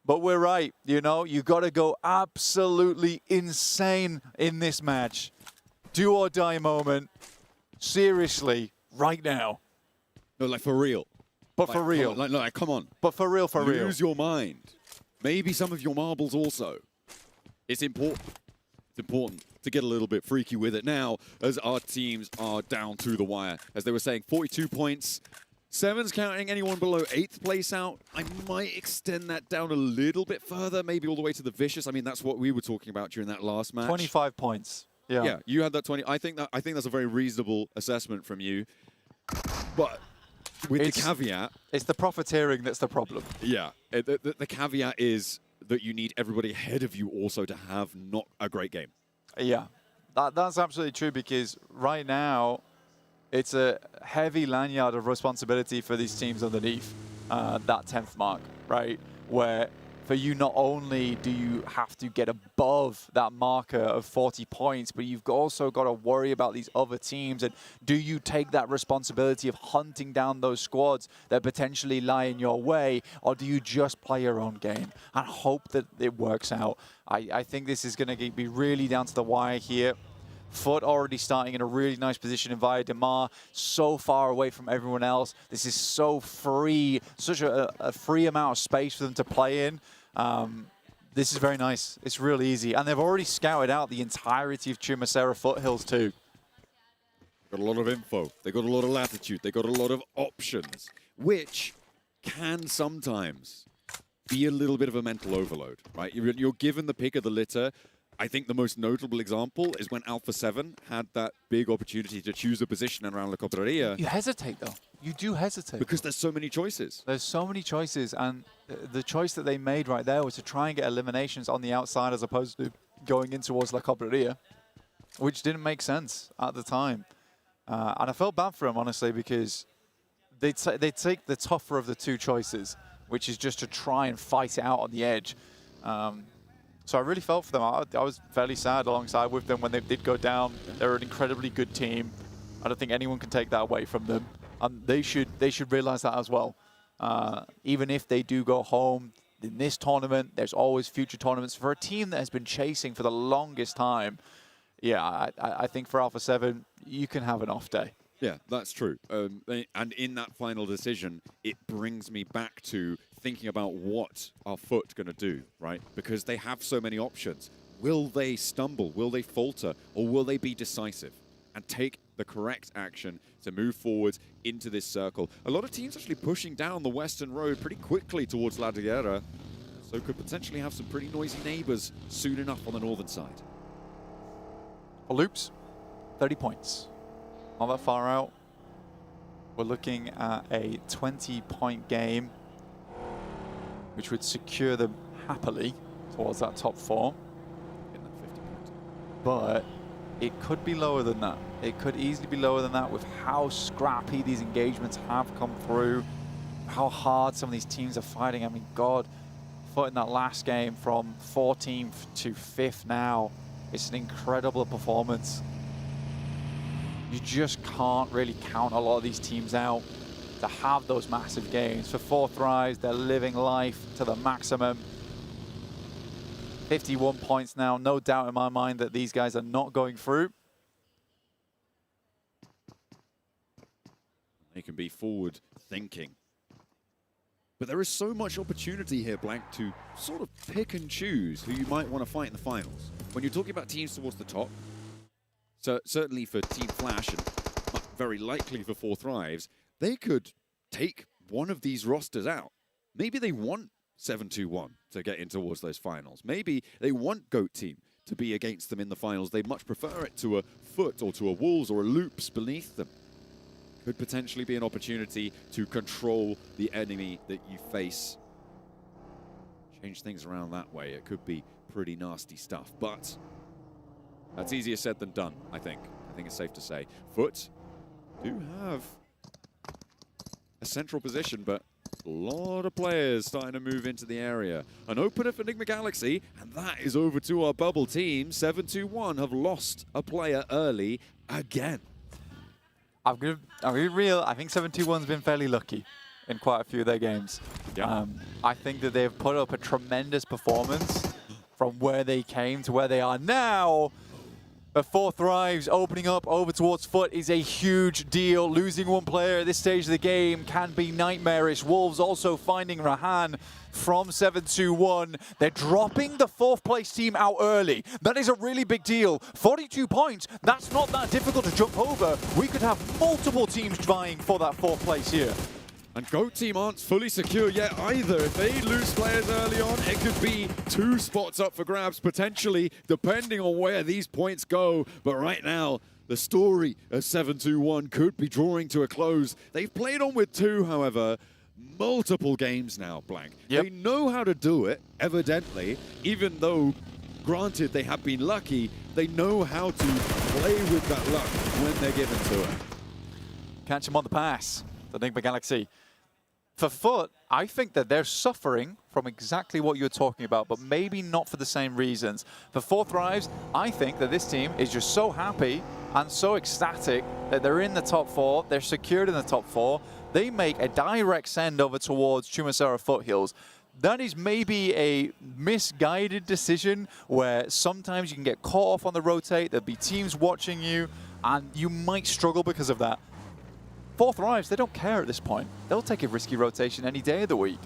But we're right, you know, you got to go absolutely insane in this match. Do or die moment. Seriously, right now. No, like for real. But for real. Like, come on. But for real, for real. Lose your mind. Maybe some of your marbles also. It's important. It's important to get a little bit freaky with it now as our teams are down to the wire. As they were saying, 42 points. 7's counting anyone below 8th place out. I might extend that down a little bit further, maybe all the way to the Vicious. I mean, that's what we were talking about during that last match. 25 points. Yeah. Yeah, you had that 20. I think that's a very reasonable assessment from you. But with the caveat, it's the profiteering that's the problem. Yeah, the caveat is that you need everybody ahead of you also to have not a great game. Yeah, that's absolutely true, because right now it's a heavy lanyard of responsibility for these teams underneath that 10th mark, right? Where for you, not only do you have to get above that marker of 40 points, but you've also got to worry about these other teams. And do you take that responsibility of hunting down those squads that potentially lie in your way, or do you just play your own game and hope that it works out? I think this is going to be really down to the wire here. Foot already starting in a really nice position in Via Demar, so far away from everyone else. This is so free, such a free amount of space for them to play in. This is very nice. It's really easy. And they've already scouted out the entirety of Chumacera foothills too. Got a lot of info. They got a lot of latitude. They got a lot of options, which can sometimes be a little bit of a mental overload, right? You're given the pick of the litter. I think the most notable example is when Alpha 7 had that big opportunity to choose a position around La Copperia. You hesitate, though. You do hesitate. Because there's so many choices. There's so many choices, and the choice that they made right there was to try and get eliminations on the outside as opposed to going in towards La Copperia, which didn't make sense at the time. And I felt bad for them, honestly, because they take the tougher of the two choices, which is just to try and fight it out on the edge. So I really felt for them. I was fairly sad alongside with them when they did go down. They're an incredibly good team. I don't think anyone can take that away from them. And they should realize that as well. Even if they do go home in this tournament, there's always future tournaments. For a team that has been chasing for the longest time, yeah, I think for Alpha 7, you can have an off day. Yeah, that's true. And in that final decision, it brings me back to thinking about what are Foot going to do, right? Because they have so many options. Will they stumble? Will they falter? Or will they be decisive and take the correct action to move forward into this circle? A lot of teams actually pushing down the western road pretty quickly towards La Guerra, so could potentially have some pretty noisy neighbors soon enough on the northern side. Loops, 30 points. Not that far out. We're looking at a 20-point game, which would secure them happily towards that top 4. But it could be lower than that. It could easily be lower than that with how scrappy these engagements have come through, how hard some of these teams are fighting. I mean, God, Foot in that last game from 14th to 5th now. It's an incredible performance. You just can't really count a lot of these teams out to have those massive games. For 4Thrives, they're living life to the maximum. 51 points now, no doubt in my mind that these guys are not going through. They can be forward thinking. But there is so much opportunity here, Blank, to sort of pick and choose who you might want to fight in the finals. When you're talking about teams towards the top, so certainly for Team Flash and very likely for 4Thrives, they could take one of these rosters out. Maybe they want 7-2-1 to get in towards those finals. Maybe they want GOAT Team to be against them in the finals. They'd much prefer it to a Foot or to a Wolves or a Loops beneath them. Could potentially be an opportunity to control the enemy that you face. Change things around that way. It could be pretty nasty stuff, but that's easier said than done, I think. I think it's safe to say. Foot do have a central position, but a lot of players starting to move into the area. An opener for Enigma Galaxy, and that is over to our bubble team. 7-2-1 have lost a player early again. I'm gonna be real. I think 7-2-1's been fairly lucky in quite a few of their games. Yeah. I think that they've put up a tremendous performance from where they came to where they are now. But 4Thrives opening up over towards Foot is a huge deal. Losing one player at this stage of the game can be nightmarish. Wolves also finding Rahan from 7-2-1. They're dropping the 4th place team out early. That is a really big deal. 42 points, that's not that difficult to jump over. We could have multiple teams vying for that 4th place here. And GOAT Team aren't fully secure yet either. If they lose players early on, it could be 2 spots up for grabs, potentially, depending on where these points go. But right now, the story of 7-2-1 could be drawing to a close. They've played on with 2, however, multiple games now, Blank. Yep. They know how to do it, evidently, even though, granted, they have been lucky, they know how to play with that luck when they're given to it. Catch him on the pass, the Enigma Galaxy. For Foot, I think that they're suffering from exactly what you're talking about, but maybe not for the same reasons. For 4Thrives, I think that this team is just so happy and so ecstatic that they're in the top 4, they're secured in the top 4. They make a direct send over towards Chumasera Foothills. That is maybe a misguided decision where sometimes you can get caught off on the rotate, there'll be teams watching you, and you might struggle because of that. 4Thrives, they don't care at this point. They'll take a risky rotation any day of the week.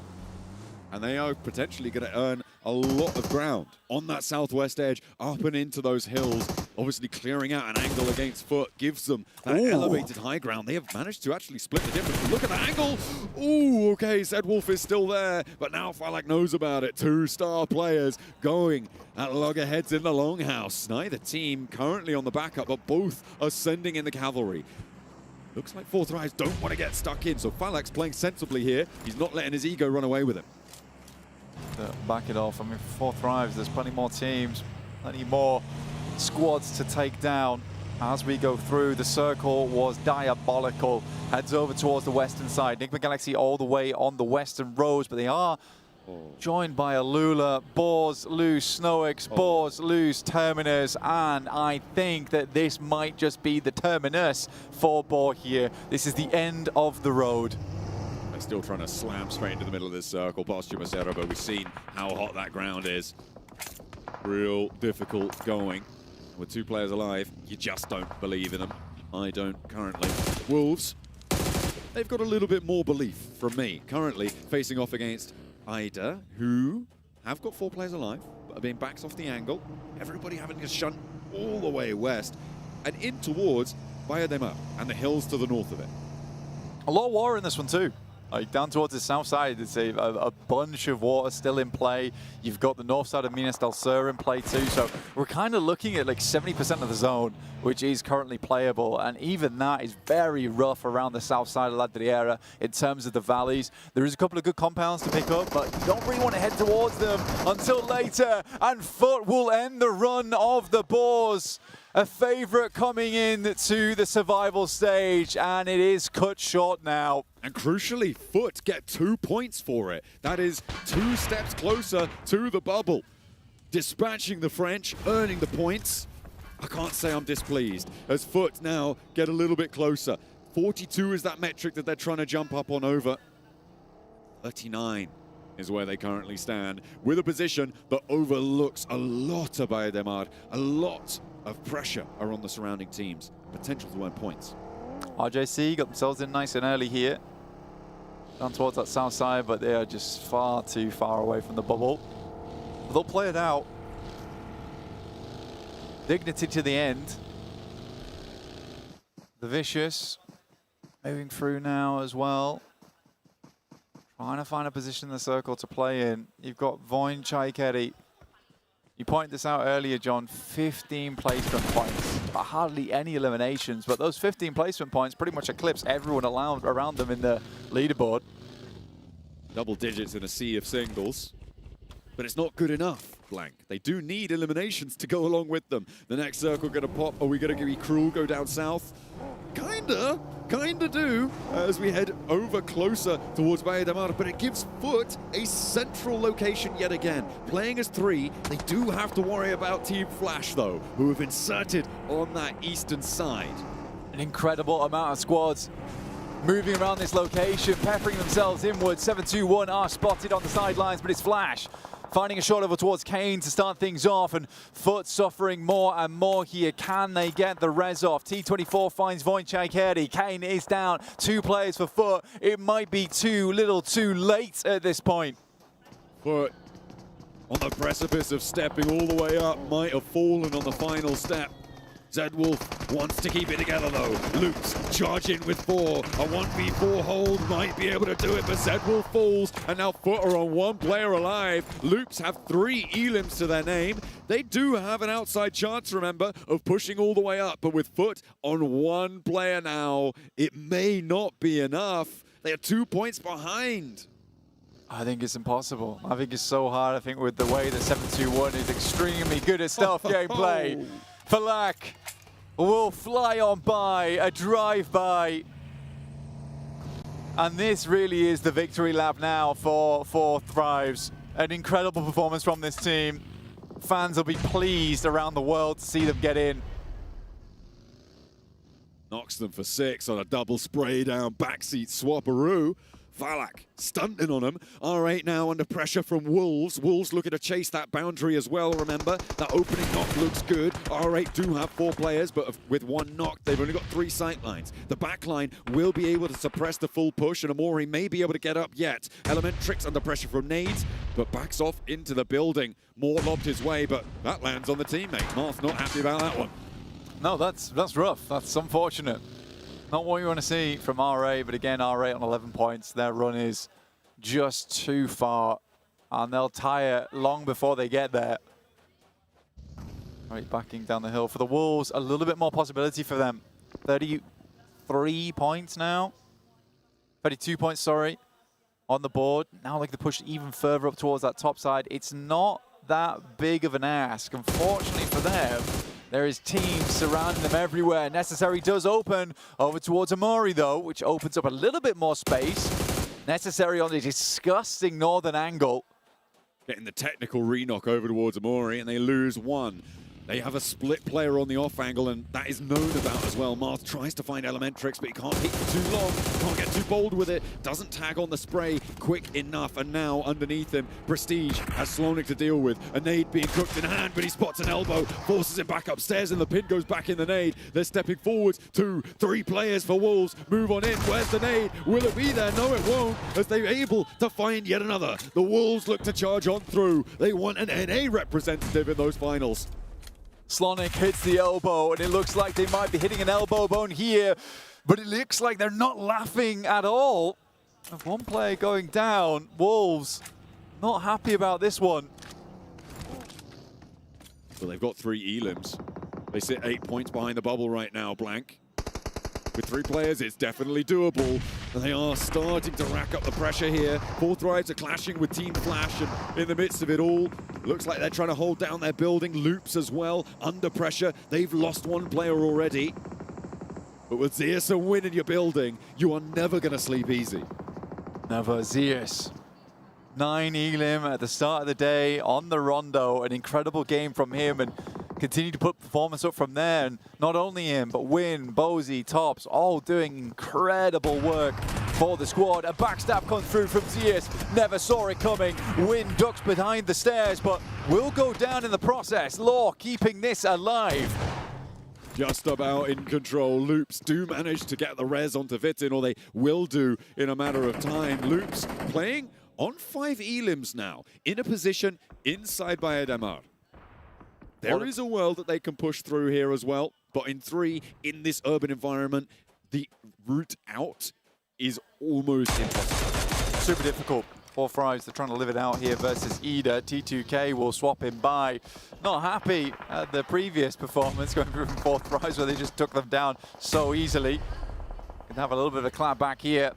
And they are potentially going to earn a lot of ground on that southwest edge, up and into those hills. Obviously clearing out an angle against Foot gives them that elevated high ground. They have managed to actually split the difference. Look at the angle. Ooh, okay, Zedwolf is still there, but now Falak knows about it. 2-star players going at loggerheads in the longhouse. Neither team currently on the backup, but both are sending in the cavalry. Looks like 4Thrives don't want to get stuck in, so Falak's playing sensibly here. He's not letting his ego run away with him. Back it off. I mean, 4Thrives, there's plenty more teams, plenty more squads to take down. As we go through, the circle was diabolical. Heads over towards the western side. Enigma Galaxy all the way on the western roads, but they are joined by Alula. Boars lose Snowix, Boars lose Terminus, and I think that this might just be the terminus for Boar here. This is the end of the road. They're still trying to slam straight into the middle of this circle past Chumasera, but we've seen how hot that ground is. Real difficult going. With 2 players alive, you just don't believe in them. I don't currently. Wolves, they've got a little bit more belief from me. Currently facing off against Ida, who have got 4 players alive, but are being backed off the angle. Everybody having to shunt all the way west and in towards Bayadema and the hills to the north of it. A lot of water in this one too. Like down towards the south side, it's a bunch of water still in play. You've got the north side of Minas del Sur in play too. So we're kind of looking at like 70% of the zone, which is currently playable. And even that is very rough around the south side of La Driera in terms of the valleys. There is a couple of good compounds to pick up, but you don't really want to head towards them until later. And Foot will end the run of the Boars. a favorite coming in to the survival stage, and it is cut short now. And crucially, Foot get 2 points for it. That is 2 steps closer to the bubble. Dispatching the French, earning the points. I can't say I'm displeased, as Foot now get a little bit closer. 42 is that metric that they're trying to jump up on over. 39 is where they currently stand, with a position that overlooks a lot of Bayademar. A lot of pressure are on the surrounding teams. Potential to earn points. RJC got themselves in nice and early here. Down towards that south side, but they are just far too far away from the bubble. But they'll play it out. Dignity to the end. The Vicious moving through now as well. Trying to find a position in the circle to play in. You've got Voin Chaikeri. You pointed this out earlier, John. 15 placement points, but hardly any eliminations. But those 15 placement points pretty much eclipse everyone around them in the leaderboard. Double digits in a sea of singles. But it's not good enough, Blank. They do need eliminations to go along with them. The next circle going to pop. Are we going to be cruel, go down south? Kinda do, as we head over closer towards Bayademar, but it gives Foot a central location yet again. Playing as 3, they do have to worry about Team Flash, though, who have inserted on that eastern side. An incredible amount of squads moving around this location, peppering themselves inwards. 7-2-1 are spotted on the sidelines, but it's Flash finding a shot over towards Kane to start things off, and Foot suffering more and more here. Can they get the res off? T24 finds Voin Chaikeri. Kane is down. 2 players for Foot. It might be too little too late at this point. Foot on the precipice of stepping all the way up, might have fallen on the final step. Zedwolf wants to keep it together though. Loops charge in with 4. A 1v4 hold might be able to do it, but Zedwolf falls, and now Foot are on 1 player alive. Loops have 3 elims to their name. They do have an outside chance, remember, of pushing all the way up, but with Foot on 1 player now, it may not be enough. They are 2 points behind. I think it's impossible. I think it's so hard. I think with the way that 7-2-1 is extremely good at stealth gameplay. Falak will fly on by, a drive-by. And this really is the victory lap now for Thrives. An incredible performance from this team. Fans will be pleased around the world to see them get in. Knocks them for 6 on a double spray down backseat swapperoo. Falak stunting on him. R8 now under pressure from Wolves. Wolves looking to chase that boundary as well, remember. That opening knock looks good. R8 do have 4 players, but with 1 knock, they've only got 3 sightlines. The backline will be able to suppress the full push, and Amori may be able to get up yet. Elementrix under pressure from nades, but backs off into the building. More lobbed his way, but that lands on the teammate. Marth not happy about that one. No, that's rough. That's unfortunate. Not what you want to see from R8, but again, R8 on 11 points. Their run is just too far, and they'll tire long before they get there. Right, backing down the hill. For the Wolves, a little bit more possibility for them. 33 points now. 32 points, sorry, on the board. Now they can push even further up towards that top side. It's not that big of an ask. Unfortunately for them, there is teams surrounding them everywhere. Necessary does open over towards Amori, though, which opens up a little bit more space. Necessary on a disgusting northern angle. Getting the technical re-knock over towards Amori, and they lose 1. They have a split player on the off angle, and that is known about as well. Marth tries to find Elementrix, but he can't hit for too long. Can't get too bold with it. Doesn't tag on the spray quick enough. And now underneath him, Prestige has Slonik to deal with. A nade being cooked in hand, but he spots an elbow, forces him back upstairs, and the pin goes back in the nade. They're stepping forwards. 2, 3 players for Wolves. Move on in. Where's the nade? Will it be there? No, it won't, as they're able to find yet another. The Wolves look to charge on through. They want an NA representative in those finals. Slonik hits the elbow, and it looks like they might be hitting an elbow bone here, but it looks like they're not laughing at all. With 1 player going down, Wolves not happy about this one. Well, they've got 3 elims. They sit 8 points behind the bubble right now, Blank. With 3 players, it's definitely doable. And they are starting to rack up the pressure here. 4 Thrives are clashing with Team Flash, and in the midst of it all, Looks like they're trying to hold down their building. Loops as well, under pressure. They've lost one player already. But with Zeus a win in your building, you are never going to sleep easy. Never. Zeus. 9 elim at the start of the day on the Rondo. An incredible game from him, and continue to put performance up from there. And not only him, but Win, Bozy, Tops, all doing incredible work for the squad. A backstab comes through from Zeus. Never saw it coming. Win ducks behind the stairs, but will go down in the process. Law keeping this alive. Just about in control. Loops do manage to get the res onto Vitin, or they will do in a matter of time. Loops playing on 5 elims now, in a position inside by Ademar. There is a world that they can push through here as well, but in 3, in this urban environment, the route out is almost impossible. Super difficult. 4 Thrives, they're trying to live it out here versus Ida. T2K will swap him by. Not happy at the previous performance, going through from 4 Thrives where they just took them down so easily. Can have a little bit of a clap back here.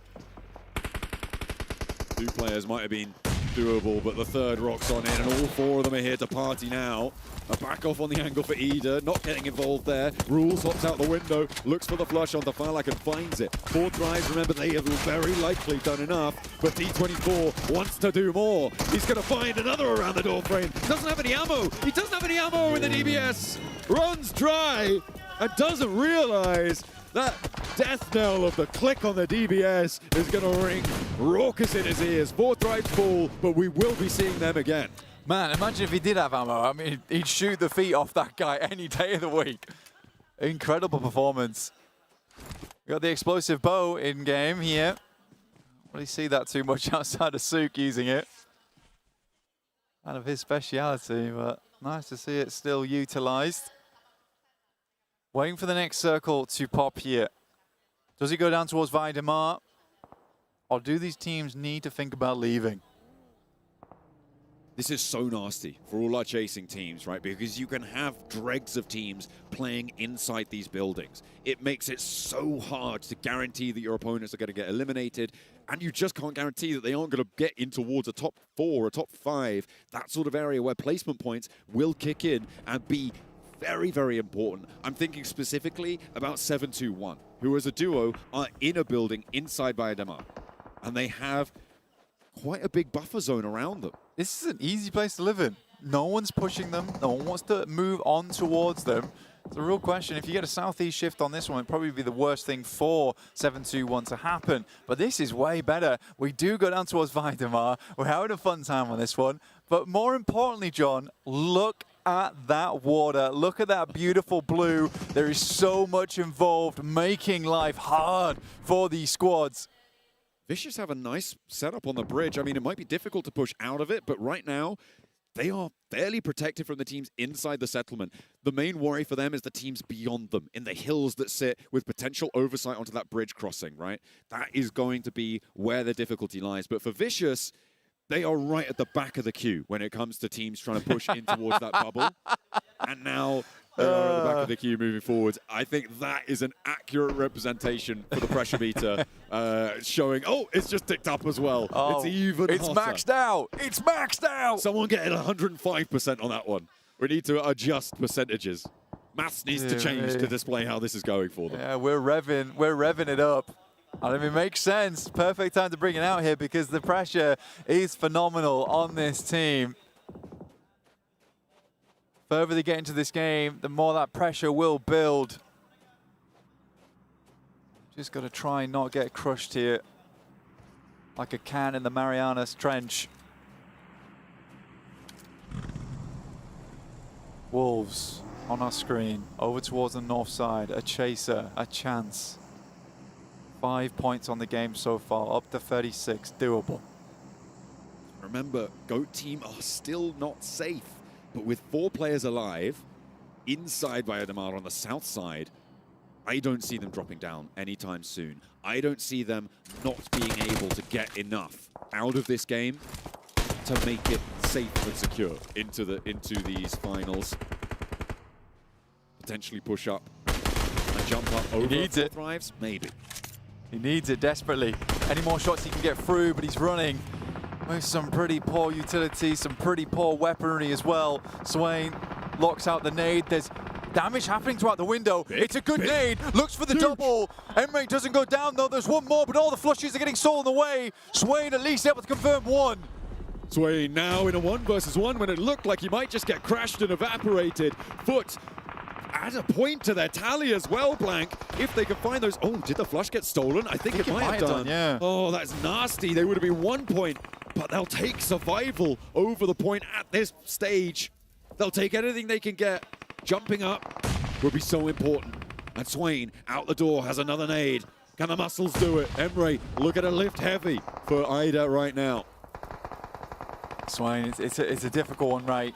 2 players might have been doable, but the third rocks on in, and all 4 of them are here to party now. A back off on the angle for Ida, not getting involved there. Rules hops out the window, looks for the flush onto Farlak and finds it. 4 Thrives, remember, they have very likely done enough, but D24 wants to do more. He's going to find another around the door frame. Doesn't have any ammo. He doesn't have any ammo in the DBS. Runs dry and doesn't realize that death knell of the click on the DBS is going to ring raucous in his ears. 4 Thrives fall, but we will be seeing them again. Man, imagine if he did have ammo. I mean, he'd shoot the feet off that guy any day of the week. Incredible performance. We got the explosive bow in game here. Don't really see that too much outside of Sook using it. Out of his speciality, but nice to see it still utilized. Waiting for the next circle to pop here. Does he go down towards Vaidemar? Or do these teams need to think about leaving? This is so nasty for all our chasing teams, right? Because you can have dregs of teams playing inside these buildings. It makes it so hard to guarantee that your opponents are going to get eliminated, and you just can't guarantee that they aren't going to get in towards a top 4, a top 5, that sort of area where placement points will kick in and be very, very important. I'm thinking specifically about 721, who as a duo are in a building inside by Ademar, and they have quite a big buffer zone around them. This is an easy place to live in. No one's pushing them. No one wants to move on towards them. It's a real question. If you get a southeast shift on this one, it'd probably be the worst thing for 721 to happen. But this is way better. We do go down towards Vaidemar. We're having a fun time on this one. But more importantly, John, look at that water. Look at that beautiful blue. There is so much involved, making life hard for these squads. Vicious have a nice setup on the bridge. I mean, it might be difficult to push out of it, but right now, they are fairly protected from the teams inside the settlement. The main worry for them is the teams beyond them, in the hills that sit with potential oversight onto that bridge crossing, right? That is going to be where the difficulty lies. But for Vicious, they are right at the back of the queue when it comes to teams trying to push in towards that bubble. And now they are at the back of the queue moving forward. I think that is an accurate representation for the pressure meter, showing, oh, it's just ticked up as well. Oh, it's even It's hotter. maxed out. It's maxed out. Someone getting 105% on that one. We need to adjust percentages. Maths needs to change to display how this is going for them. Yeah, we're revving it up. And it makes sense. Perfect time to bring it out here because the pressure is phenomenal on this team. The further they get into this game, the more that pressure will build. Just got to try and not get crushed here. Like a can in the Marianas Trench. Wolves on our screen. Over towards the north side. A chaser. A chance. 5 points on the game so far. Up to 36. Doable. Remember, GOAT team are still not safe. But with 4 players alive, inside by Ademar on the south side, I don't see them dropping down anytime soon. I don't see them not being able to get enough out of this game to make it safe and secure into these finals. Potentially push up and jump up over. He needs it. Thrives, maybe. He needs it desperately. Any more shots he can get through, but he's running. With some pretty poor utility, some pretty poor weaponry as well. Swain locks out the nade. There's damage happening throughout the window. It's a good nade. Looks for the double. Emre doesn't go down though. There's one more, but all the flushes are getting stolen away. Swain at least able to confirm one. Swain now in a 1 versus 1 when it looked like he might just get crashed and evaporated. Foot add a point to their tally as well, Blank. If they could find those. Oh, did the flush get stolen? I think it might have done. Yeah. Oh, that's nasty. They would have been 1 point, but they'll take survival over the point at this stage. They'll take anything they can get. Jumping up will be so important. And Swain out the door has another nade. Can the muscles do it? Emre, look at a lift heavy for Ida right now. Swain, it's a difficult one, right?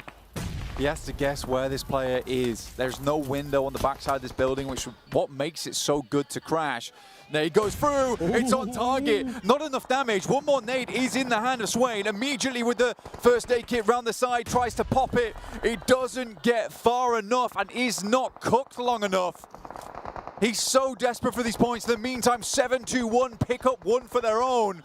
He has to guess where this player is. There's no window on the backside of this building, which is what makes it so good to crash. There he goes through. It's on target. Not enough damage. One more nade is in the hand of Swain. Immediately with the first aid kit round the side, tries to pop it. It doesn't get far enough and is not cooked long enough. He's so desperate for these points. In the meantime, 7-2-1 pick up one for their own.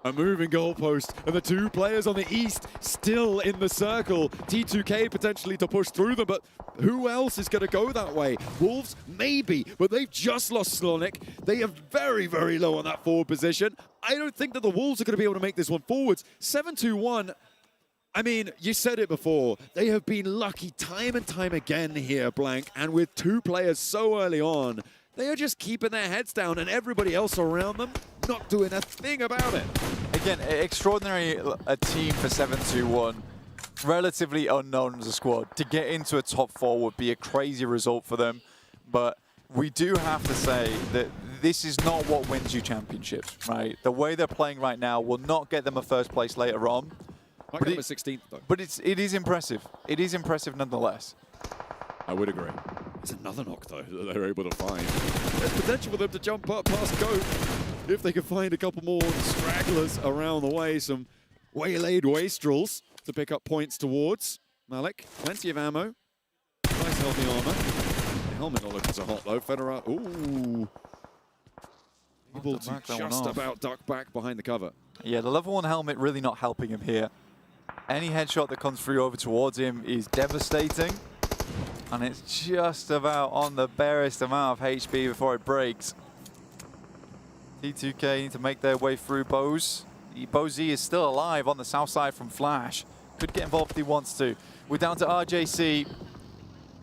A moving goalpost, and the two players on the east still in the circle. T2K potentially to push through them, but who else is going to go that way? Wolves, maybe, but they've just lost Slonic. They are very, very low on that forward position. I don't think that the Wolves are going to be able to make this one forwards. 7-2-1. I mean, you said it before. They have been lucky time and time again here, Blank, and with two players so early on, they are just keeping their heads down, and everybody else around them not doing a thing about it. Again, extraordinary a team for 7-2-1. Relatively unknown as a squad. To get into a top 4 would be a crazy result for them. But we do have to say that this is not what wins you championships, right? The way they're playing right now will not get them a first place later on. Might get them a 16th, though. But it is impressive. It is impressive nonetheless. I would agree. There's another knock, though, that they're able to find. There's potential for them to jump up past Goat if they can find a couple more stragglers around the way, some waylaid wastrels to pick up points towards. Malik, plenty of ammo. Nice healthy armor. The helmet not looking so hot, though. Federer, ooh. Able to just about duck back behind the cover. Yeah, the level 1 helmet really not helping him here. Any headshot that comes through over towards him is devastating. And it's just about on the barest amount of HP before it breaks. T2K need to make their way through Bose. Bozy is still alive on the south side from Flash. Could get involved if he wants to. We're down to RJC.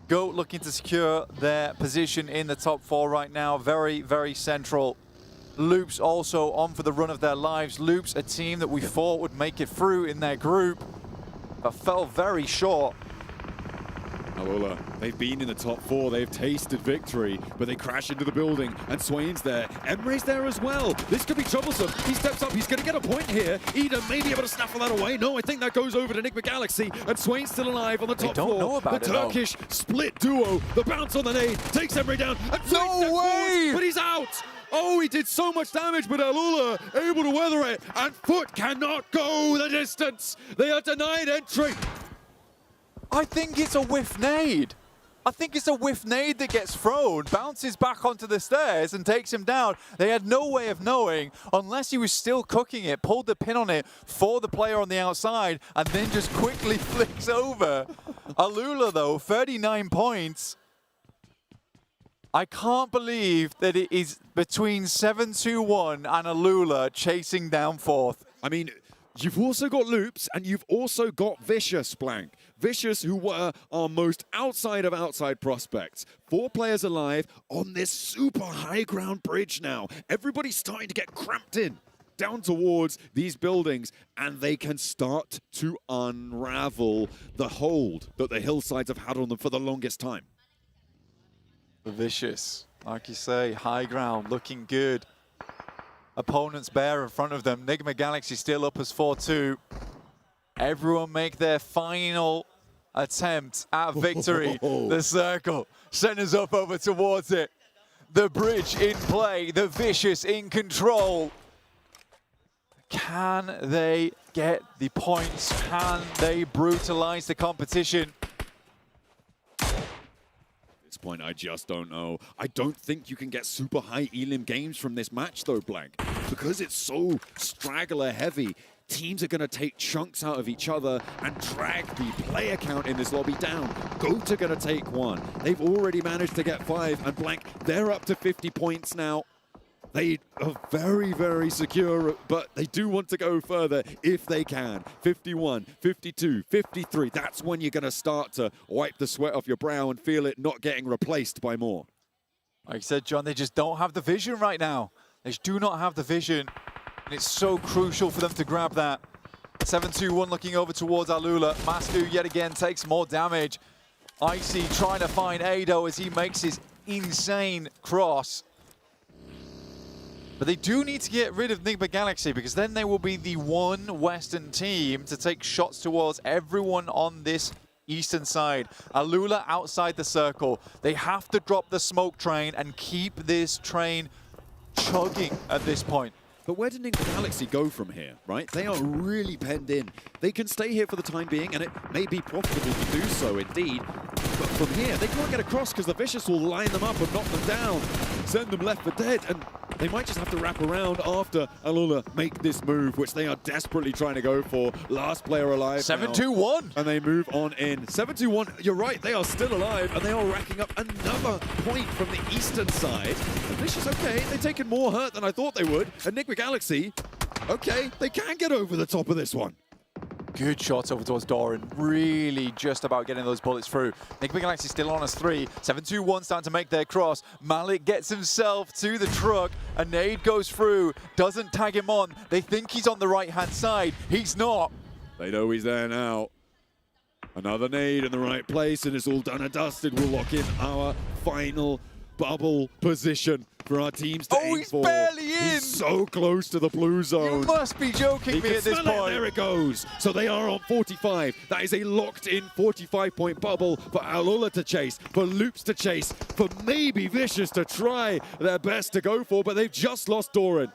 Goat looking to secure their position in the top 4 right now. Very, very central. Loops also on for the run of their lives. Loops, a team that we thought would make it through in their group, but fell very short. Alola, they've been in the top 4, they've tasted victory, but they crash into the building, and Swain's there. Emre's there as well. This could be troublesome. He steps up, he's going to get a point here. Ida may be able to snaffle that away. No, I think that goes over to Enigma Galaxy, and Swain's still alive on the top 4. The Turkish split duo, the bounce on the nade, takes Emre down, and no way! But he's out! Oh, he did so much damage, but Alula able to weather it, and Foot cannot go the distance. They are denied entry. I think it's a whiff nade. I think it's a whiff nade that gets thrown, bounces back onto the stairs and takes him down. They had no way of knowing unless he was still cooking it, pulled the pin on it for the player on the outside, and then just quickly flicks over. Alula, though, 39 points. I can't believe that it is between 7-2-1 and Alula chasing down 4th. I mean, you've also got Loops, and you've also got Vicious, Blank. Vicious, who were our most outside of outside prospects. 4 players alive on this super high ground bridge now. Everybody's starting to get cramped in down towards these buildings, and they can start to unravel the hold that the hillsides have had on them for the longest time. Vicious, like you say, high ground, looking good. Opponents bare in front of them. Enigma Galaxy still up as 4-2. Everyone make their final attempt at victory. The circle centers up over towards it. The bridge in play, the Vicious in control. Can they get the points? Can they brutalize the competition? Point, I just don't know. I don't think you can get super high elim games from this match though, Blank, because it's so straggler heavy. teams are going to take chunks out of each other and drag the player count in this lobby down. GOAT are going to take one. They've already managed to get 5, and Blank, they're up to 50 points now. They are very, very secure, but they do want to go further if they can. 51, 52, 53. That's when you're going to start to wipe the sweat off your brow and feel it not getting replaced by more. Like I said, John, they just don't have the vision right now. They just do not have the vision, and it's so crucial for them to grab that. 7-2-1 looking over towards Alula. Masku yet again takes more damage. Icy trying to find Ado as he makes his insane cross. But they do need to get rid of Nigma Galaxy, because then they will be the one Western team to take shots towards everyone on this Eastern side. Alula outside the circle. They have to drop the smoke train and keep this train chugging at this point. But where did Nigma Galaxy go from here, right? They are really penned in. They can stay here for the time being, and it may be profitable to do so indeed. But from here, they can't get across because the Vicious will line them up and knock them down, send them left for dead, and they might just have to wrap around after Alula make this move, which they are desperately trying to go for. Last player alive. 7-2-1. And they move on in. 7-2-1, you're right, they are still alive, and they are racking up another point from the Eastern side. The Vicious, okay, they've taken more hurt than I thought they would. And Nigma Galaxy, okay, they can get over the top of this one. Good shots over towards Doran. Really just about getting those bullets through. Nigma Galaxy still on us 3. 7-2-1 starting to make their cross. Malik gets himself to the truck. A nade goes through. Doesn't tag him on. They think he's on the right-hand side. He's not. They know he's there now. Another nade in the right place, and it's all done and dusted. We'll lock in our final bubble position for our teams to aim he's for. barely in! He's so close to the blue zone. You must be joking me at this point. There it goes. So they are on 45. That is a locked-in 45-point bubble for Alula to chase, for Loops to chase, for maybe Vicious to try their best to go for, but they've just lost Doran.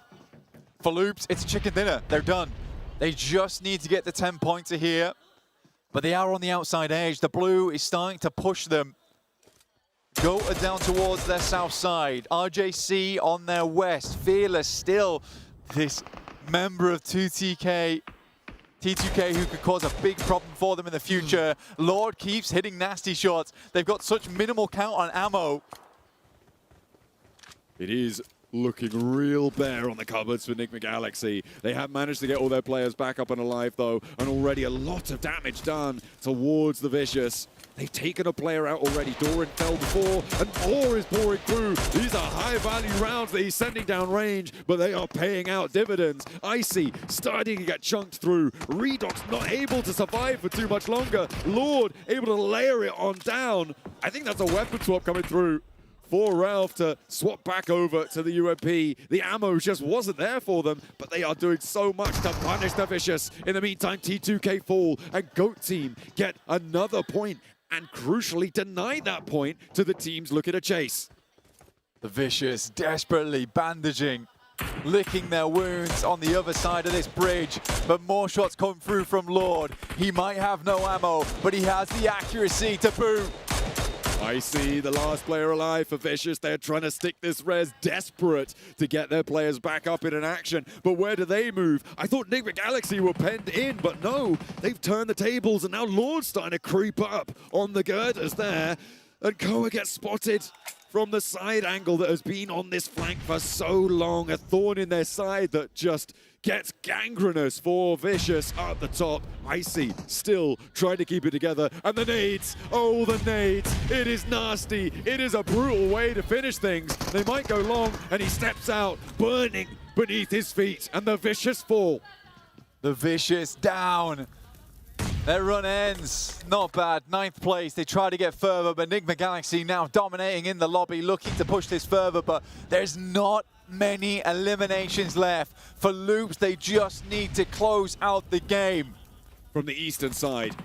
For Loops, it's a chicken dinner. They're done. They just need to get the 10-pointer here, but they are on the outside edge. The blue is starting to push them. GOAT are down towards their south side. RJC on their west. Fearless still this member of T2K who could cause a big problem for them in the future. Lord keeps hitting nasty shots. They've got such minimal count on ammo. It is looking real bare on the cupboards for Nigma Galaxy. They have managed to get all their players back up and alive though, and already a lot of damage done towards the Vicious. They've taken a player out already. Doran fell before, and more is pouring through. These are high-value rounds that he's sending down range, but they are paying out dividends. Icy starting to get chunked through. Redox not able to survive for too much longer. Lord able to layer it on down. I think that's a weapon swap coming through for Ralph to swap back over to the UMP. The ammo just wasn't there for them, but they are doing so much to punish the Vicious. In the meantime, T2K fall, and GOAT team get another point, and crucially deny that point to the teams looking to chase. The Vicious desperately bandaging, licking their wounds on the other side of this bridge, but more shots come through from Lord. He might have no ammo, but he has the accuracy to boot. I see the last player alive for Vicious. They're trying to stick this res, desperate to get their players back up in an action. But where do they move? I thought Nigma Galaxy were penned in, but no. They've turned the tables, and now Lord's starting to creep up on the girders there. And Koa gets spotted from the side angle that has been on this flank for so long. A thorn in their side that just gets gangrenous for Vicious at the top. Icy still trying to keep it together. And the nades, oh the nades. It is nasty. It is a brutal way to finish things. They might go long, and he steps out, burning beneath his feet. And the Vicious fall. The Vicious down. Their run ends. Not bad. 9th place. They try to get further, but Nigma Galaxy now dominating in the lobby, looking to push this further, but there's not many eliminations left. For Loops, they just need to close out the game. From the eastern side.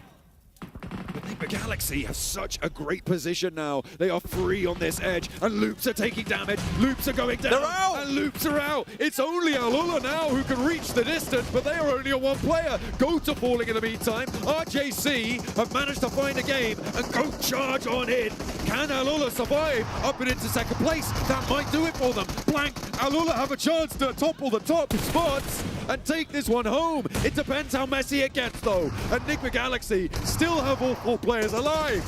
But Nigma Galaxy have such a great position now. They are free on this edge, and Loops are taking damage. Loops are going down, they're out. And Loops are out. It's only Alula now who can reach the distance, but they are only on one player. GOAT are falling in the meantime. RJC have managed to find a game, and GOAT charge on in. Can Alula survive up and into second place? That might do it for them. Blank, Alula have a chance to topple the top spots. and take this one home. It depends how messy it gets, though. And Enigma Galaxy still have all 4 players alive.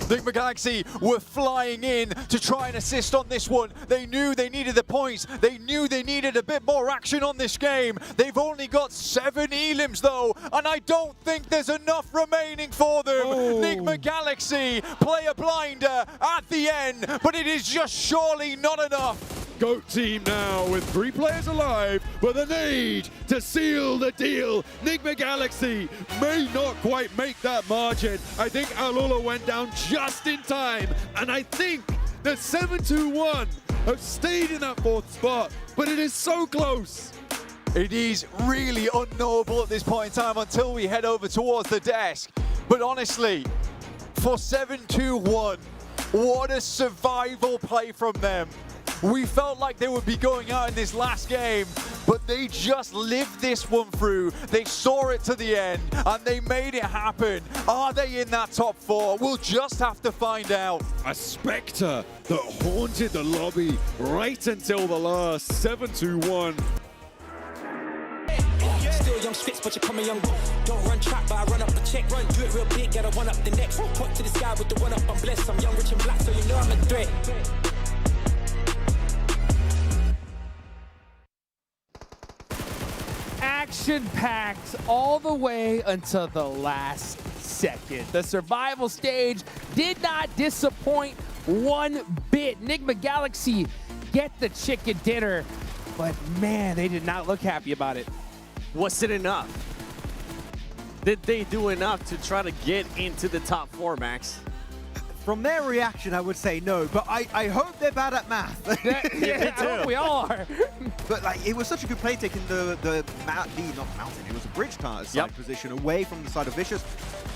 Enigma Galaxy were flying in to try and assist on this one. They knew they needed the points. They knew they needed a bit more action on this game. They've only got 7 elims though, and I don't think there's enough remaining for them. Enigma Galaxy play a blinder at the end, but it is just surely not enough. GOAT team now with 3 players alive, but the need to seal the deal. Enigma Galaxy may not quite make that margin. I think Alula went down just in time, and I think that 7-2-1 have stayed in that 4th spot, but it is so close. It is really unknowable at this point in time until we head over towards the desk. But honestly, for 7-2-1, what a survival play from them. We felt like they would be going out in this last game, but they just lived this one through. They saw it to the end, and they made it happen. Are they in that top 4? We'll just have to find out. A spectre that haunted the lobby right until the last 7-2-1. Still young spits, but you call me young. Don't run trap, but I run up the check. Run, do it real big, gotta one up the next. Point to the sky with the one up, I'm blessed. I'm young, rich and black, so you know I'm a threat. Action-packed all the way until the last second. The survival stage did not disappoint one bit. Enigma Galaxy get the chicken dinner, but man, they did not look happy about it. Was it enough? Did they do enough to try to get into the top 4, Max? From their reaction, I would say no, but I hope they're bad at math. Yeah, we all are. But like, it was such a good play taking the mountain, it was a bridge side position away from the side of Vicious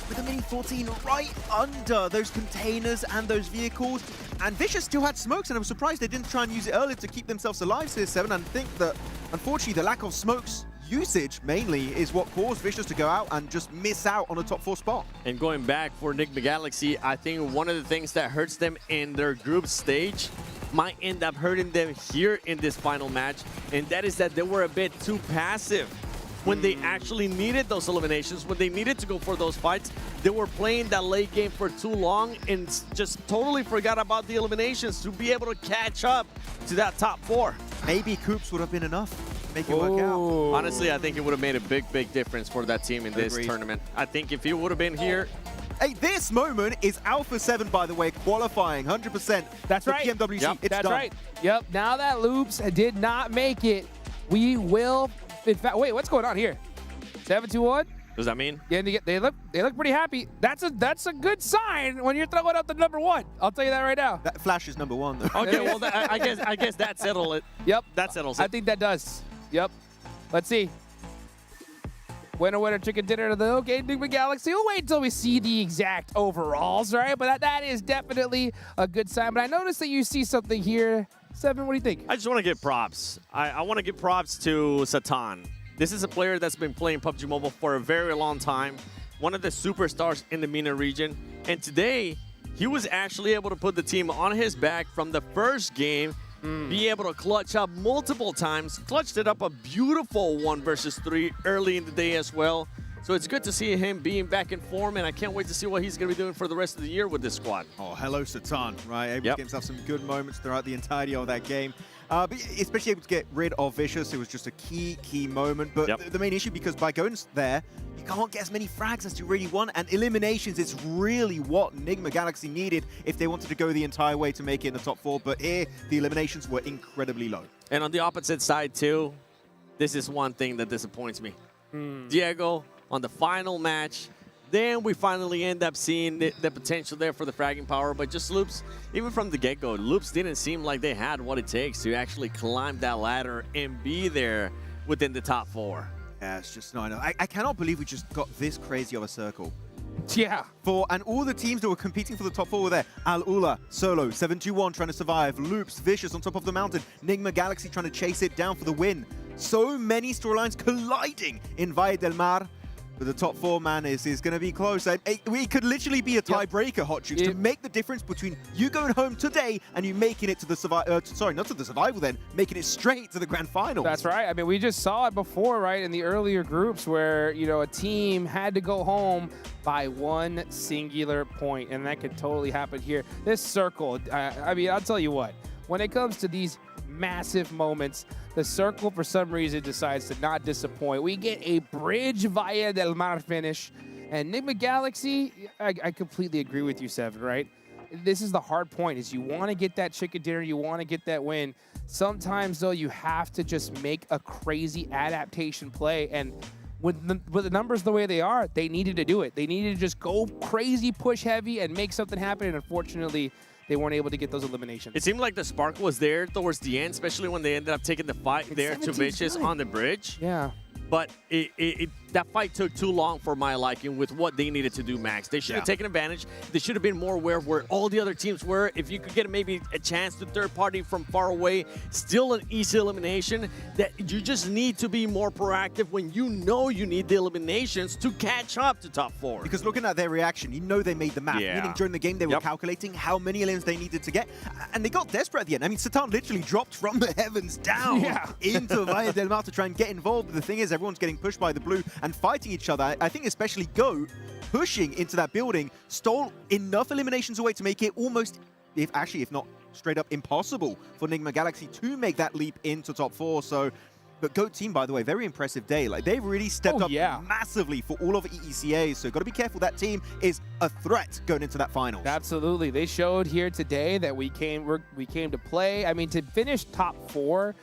with a Mini 14 right under those containers and those vehicles. And Vicious still had smokes, and I was surprised they didn't try and use it earlier to keep themselves alive, Series 7. And I think that, unfortunately, the lack of smokes usage mainly is what caused Vicious to go out and just miss out on a top 4 spot. And going back for Enigma Galaxy, I think one of the things that hurts them in their group stage might end up hurting them here in this final match, and that is that they were a bit too passive. When they actually needed those eliminations, when they needed to go for those fights, they were playing that late game for too long and just totally forgot about the eliminations to be able to catch up to that top 4. Maybe Coops would have been enough. Make it work out. Honestly, I think it would have made a big difference for that team in this tournament. I think if he would have been here. Hey, this moment is Alpha 7, by the way, qualifying 100%. That's right. PMWC. Yep. It's That's done. right. Yep. Now that Loops did not make it, we will. In fact, wait, what's going on here? 7-2-1. Does that mean? Yeah, they look pretty happy. That's a good sign when you're throwing out the number 1. I'll tell you that right now. That Flash is number 1, though. Okay, well, I guess that settles it. Yep. That settles it. I think that does. Yep. Let's see. Winner, chicken dinner. Okay, Enigma Galaxy. We'll wait until we see the exact overalls, all right? But that is definitely a good sign. But I noticed that you see something here. Seven, what do you think? I just want to give props. I want to give props to Satan. This is a player that's been playing PUBG Mobile for a very long time. One of the superstars in the MENA region. And today, he was actually able to put the team on his back from the first game, be able to clutch up multiple times. Clutched it up a beautiful 1 versus 3 early in the day as well. So it's good to see him being back in form, and I can't wait to see what he's going to be doing for the rest of the year with this squad. Oh, hello, Satan, right? Able to get himself some good moments throughout the entirety of that game. But especially able to get rid of Vicious, it was just a key moment. But the main issue, because by going there, you can't get as many frags as you really want, and eliminations is really what Enigma Galaxy needed if they wanted to go the entire way to make it in the top 4. But here, the eliminations were incredibly low. And on the opposite side, too, this is one thing that disappoints me. Diego, on the final match, then we finally end up seeing the potential there for the fragging power. But just Loops, even from the get-go, Loops didn't seem like they had what it takes to actually climb that ladder and be there within the top 4. Yeah, it's just not enough. I cannot believe we just got this crazy of a circle. Yeah. And all the teams that were competing for the top 4 were there. Al-Ula, Solo, 721 trying to survive, Loops, Vicious on top of the mountain, Enigma Galaxy trying to chase it down for the win. So many storylines colliding in Valle del Mar. But the top 4, man, is going to be close. We could literally be a tiebreaker, Hot Jukes, to make the difference between you going home today and you making it to the survival. Sorry, not to the survival then, making it straight to the grand final. That's right. I mean, we just saw it before, right, in the earlier groups where, you know, a team had to go home by one singular point, and that could totally happen here. This circle, I mean, I'll tell you what, when it comes to these massive moments, the circle for some reason decides to not disappoint. We get a bridge via Del Mar finish, and Enigma Galaxy, I completely agree with you, Seven, right? This is the hard point, is you want to get that chicken dinner, you want to get that win. Sometimes, though, you have to just make a crazy adaptation play, and with the numbers the way they are, they needed to do it. They needed to just go crazy, push heavy, and make something happen, and unfortunately, they weren't able to get those eliminations. It seemed like the spark was there towards the end, especially when they ended up taking the fight there to Vicious on the bridge. Yeah. But that fight took too long for my liking with what they needed to do, Max. They should have taken advantage. They should have been more aware of where all the other teams were. If you could get maybe a chance to third party from far away, still an easy elimination, that you just need to be more proactive when you know you need the eliminations to catch up to top 4. Because looking at their reaction, you know they made the math. Meaning during the game, they were calculating how many elims they needed to get, and they got desperate at the end. I mean, Satan literally dropped from the heavens down into Valle del Mar to try and get involved. But the thing is, everyone's getting pushed by the blue and fighting each other. I think especially Go, pushing into that building, stole enough eliminations away to make it almost, if not straight up impossible for Enigma Galaxy to make that leap into top 4. So, but Go team, by the way, very impressive day. Like, they really stepped up massively for all of EECA. So got to be careful. That team is a threat going into that finals. Absolutely. They showed here today that we came to play. I mean, to finish top 4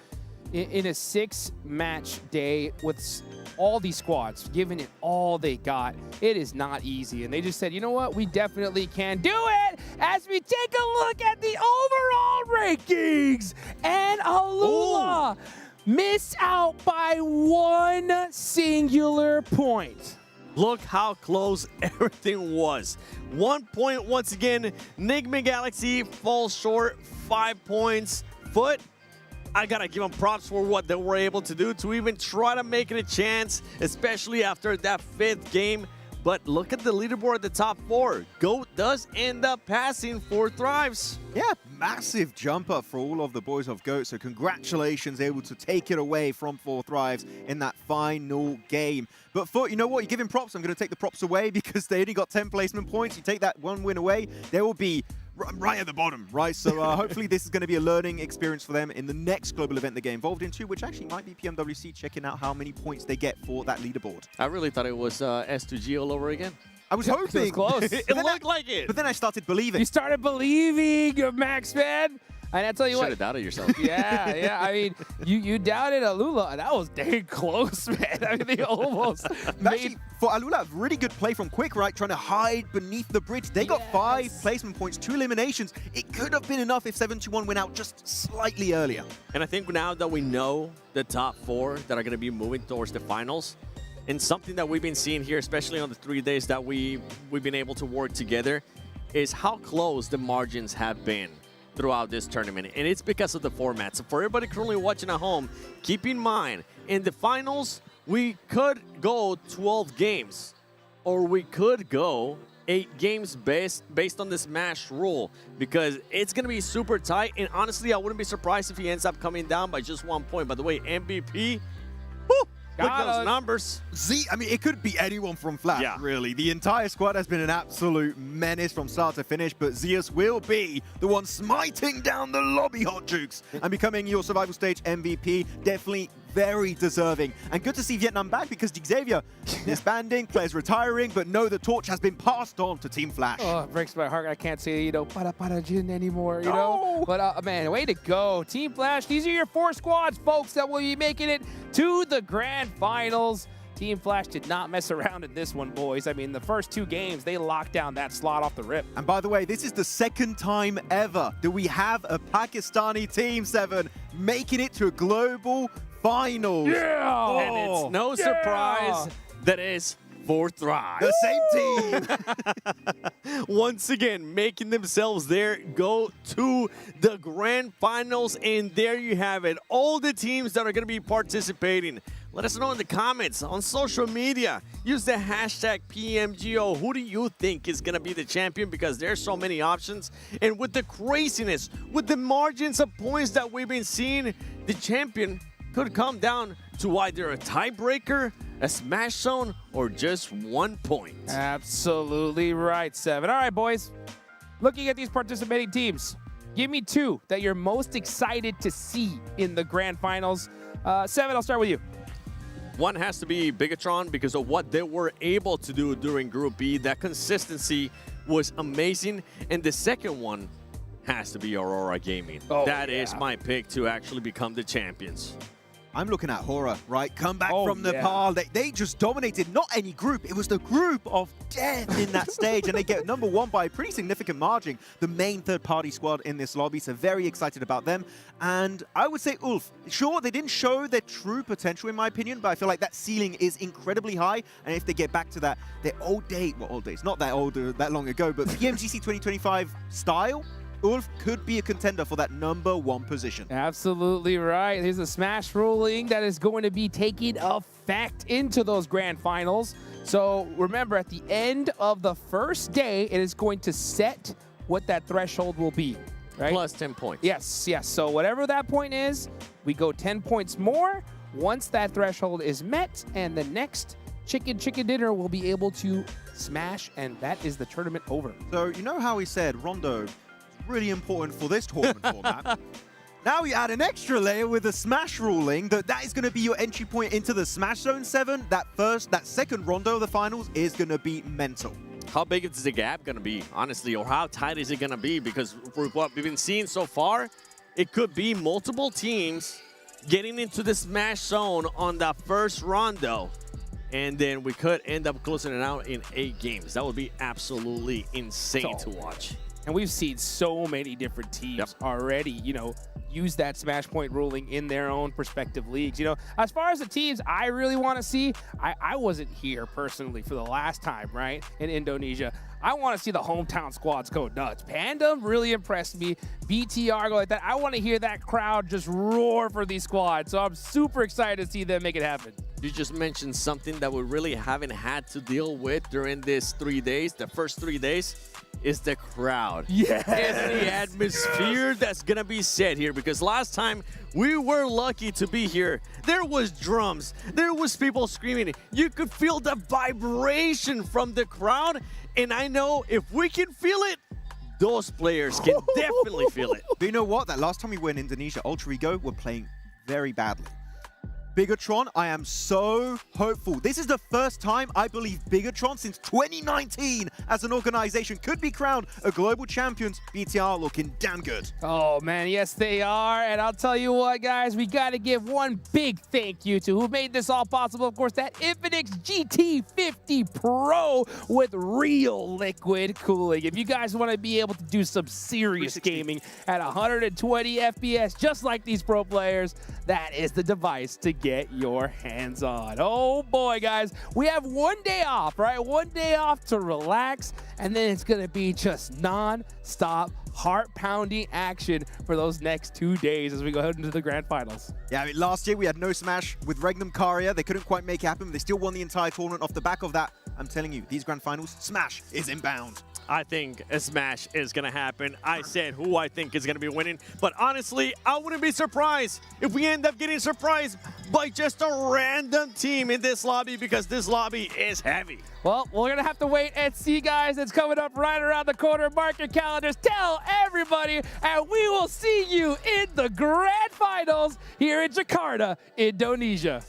in a 6-match day with all these squads giving it all they got, it is not easy. And they just said, you know what, we definitely can do it as we take a look at the overall rankings. And Alula missed out by one singular point. Look how close everything was. 1 point once again. Enigma Galaxy falls short, 5 points. Foot, I gotta give them props for what they were able to do to even try to make it a chance, especially after that 5th game. But look at the leaderboard at the top 4. GOAT does end up passing 4 Thrives. Yeah, massive jump up for all of the boys of GOAT. So congratulations, able to take it away from 4 Thrives in that final game. But Foot, you know what? You give him props. I'm going to take the props away because they only got 10 placement points. You take that one win away, they will be right at the bottom, right? So hopefully this is going to be a learning experience for them in the next global event they get involved into, which actually might be PMWC, checking out how many points they get for that leaderboard. I really thought it was S2G all over again. I was hoping. It was close. It looked like it. But then I started believing. You started believing, Max, man. And I tell you what. Should have doubted yourself. Yeah. I mean, you doubted Alula. That was dang close, man. I mean, they almost Actually, for Alula, really good play from Quick, right? Trying to hide beneath the bridge. They got 5 placement points, 2 eliminations. It could have been enough if 721 went out just slightly earlier. And I think now that we know the top 4 that are going to be moving towards the finals, and something that we've been seeing here, especially on the 3 days that we've been able to work together, is how close the margins have been throughout this tournament. And it's because of the format. So for everybody currently watching at home, keep in mind, in the finals, we could go 12 games, or we could go 8 games based on this smash rule, because it's going to be super tight. And honestly, I wouldn't be surprised if he ends up coming down by just 1 point. By the way, MVP, look at those numbers. Z, I mean, it could be anyone from Flash, really. The entire squad has been an absolute menace from start to finish, but Zeus will be the one smiting down the lobby, Hot Jukes, and becoming your survival stage MVP. Definitely very deserving. And good to see Vietnam back, because Xavier disbanding, players retiring, but no, the torch has been passed on to Team Flash. Oh, it breaks my heart. I can't say, you know, para Jin anymore, you know? But, man, way to go. Team Flash, these are your 4 squads, folks, that will be making it to the grand finals. Team Flash did not mess around in this one, boys. I mean, the first 2 games, they locked down that slot off the rip. And by the way, this is the 2nd time ever that we have a Pakistani team, 7, making it to a global finals. Yeah! And it's no surprise that it's 4 Thrive. The same team. Once again, making themselves there, go to the grand finals, and there you have it. All the teams that are going to be participating. Let us know in the comments, on social media. Use the hashtag PMGO. Who do you think is going to be the champion? Because there's so many options. And with the craziness, with the margins of points that we've been seeing, the champion could come down to either a tiebreaker, a smash zone, or just 1 point. Absolutely right, Seven. All right, boys. Looking at these participating teams, give me two that you're most excited to see in the grand finals. Seven, I'll start with you. One has to be Bigatron because of what they were able to do during Group B. That consistency was amazing. And the second one has to be Aurora Gaming. That is my pick to actually become the champions. I'm looking at Horror, right? Come back from Nepal. They just dominated not any group. It was the group of death in that stage, and they get #1 by a pretty significant margin. The main third-party squad in this lobby, so very excited about them. And I would say Ulf. Sure, they didn't show their true potential, in my opinion, but I feel like that ceiling is incredibly high. And if they get back to that, their old days, not that old, that long ago, but PMGC 2025 style, Ulf could be a contender for that #1 position. Absolutely right. There's a smash ruling that is going to be taking effect into those grand finals. So remember, at the end of the first day, it is going to set what that threshold will be, right? Plus 10 points. Yes, yes. So whatever that point is, we go 10 points more once that threshold is met, and the next chicken dinner will be able to smash, and that is the tournament over. So you know how we said Rondo really important for this tournament format. Now we add an extra layer with the Smash ruling that is going to be your entry point into the Smash Zone 7. That second rondo of the finals is going to be mental. How big is the gap going to be, honestly, or how tight is it going to be? Because for what we've been seeing so far, it could be multiple teams getting into the Smash Zone on that first rondo, and then we could end up closing it out in 8 games. That would be absolutely insane to watch. And we've seen so many different teams already, use that smash point ruling in their own respective leagues. As far as the teams I really want to see, I wasn't here personally for the last time, right, in Indonesia. I want to see the hometown squads go nuts. Panda really impressed me. BTR go like that. I want to hear that crowd just roar for these squads. So I'm super excited to see them make it happen. You just mentioned something that we really haven't had to deal with during these 3 days, the first 3 days, is the crowd. Yes. It's the atmosphere that's going to be set here, because last time we were lucky to be here. There was drums. There was people screaming. You could feel the vibration from the crowd, and I know if we can feel it, those players can definitely feel it. But you know what? That last time we were in Indonesia, Ultra Ego were playing very badly. Bigatron, I am so hopeful. This is the first time I believe Bigatron since 2019 as an organization could be crowned a global champions. BTR looking damn good. Oh man, yes they are. And I'll tell you what, guys, we got to give one big thank you to who made this all possible. Of course, that Infinix GT50 Pro with real liquid cooling. If you guys want to be able to do some serious gaming at 120 FPS, just like these pro players, that is the device to get your hands on. Oh boy, guys, we have 1 day off, right? 1 day off to relax, and then it's gonna be just non-stop heart-pounding action for those next 2 days as we go into the grand finals. Yeah, I mean, last year we had no Smash with Regnum Karia. They couldn't quite make it happen, but they still won the entire tournament off the back of that. I'm telling you, these grand finals, Smash is inbound. I think a smash is going to happen. I said who I think is going to be winning. But honestly, I wouldn't be surprised if we end up getting surprised by just a random team in this lobby, because this lobby is heavy. Well, we're going to have to wait and see, guys. It's coming up right around the corner. Mark your calendars. Tell everybody, and we will see you in the grand finals here in Jakarta, Indonesia.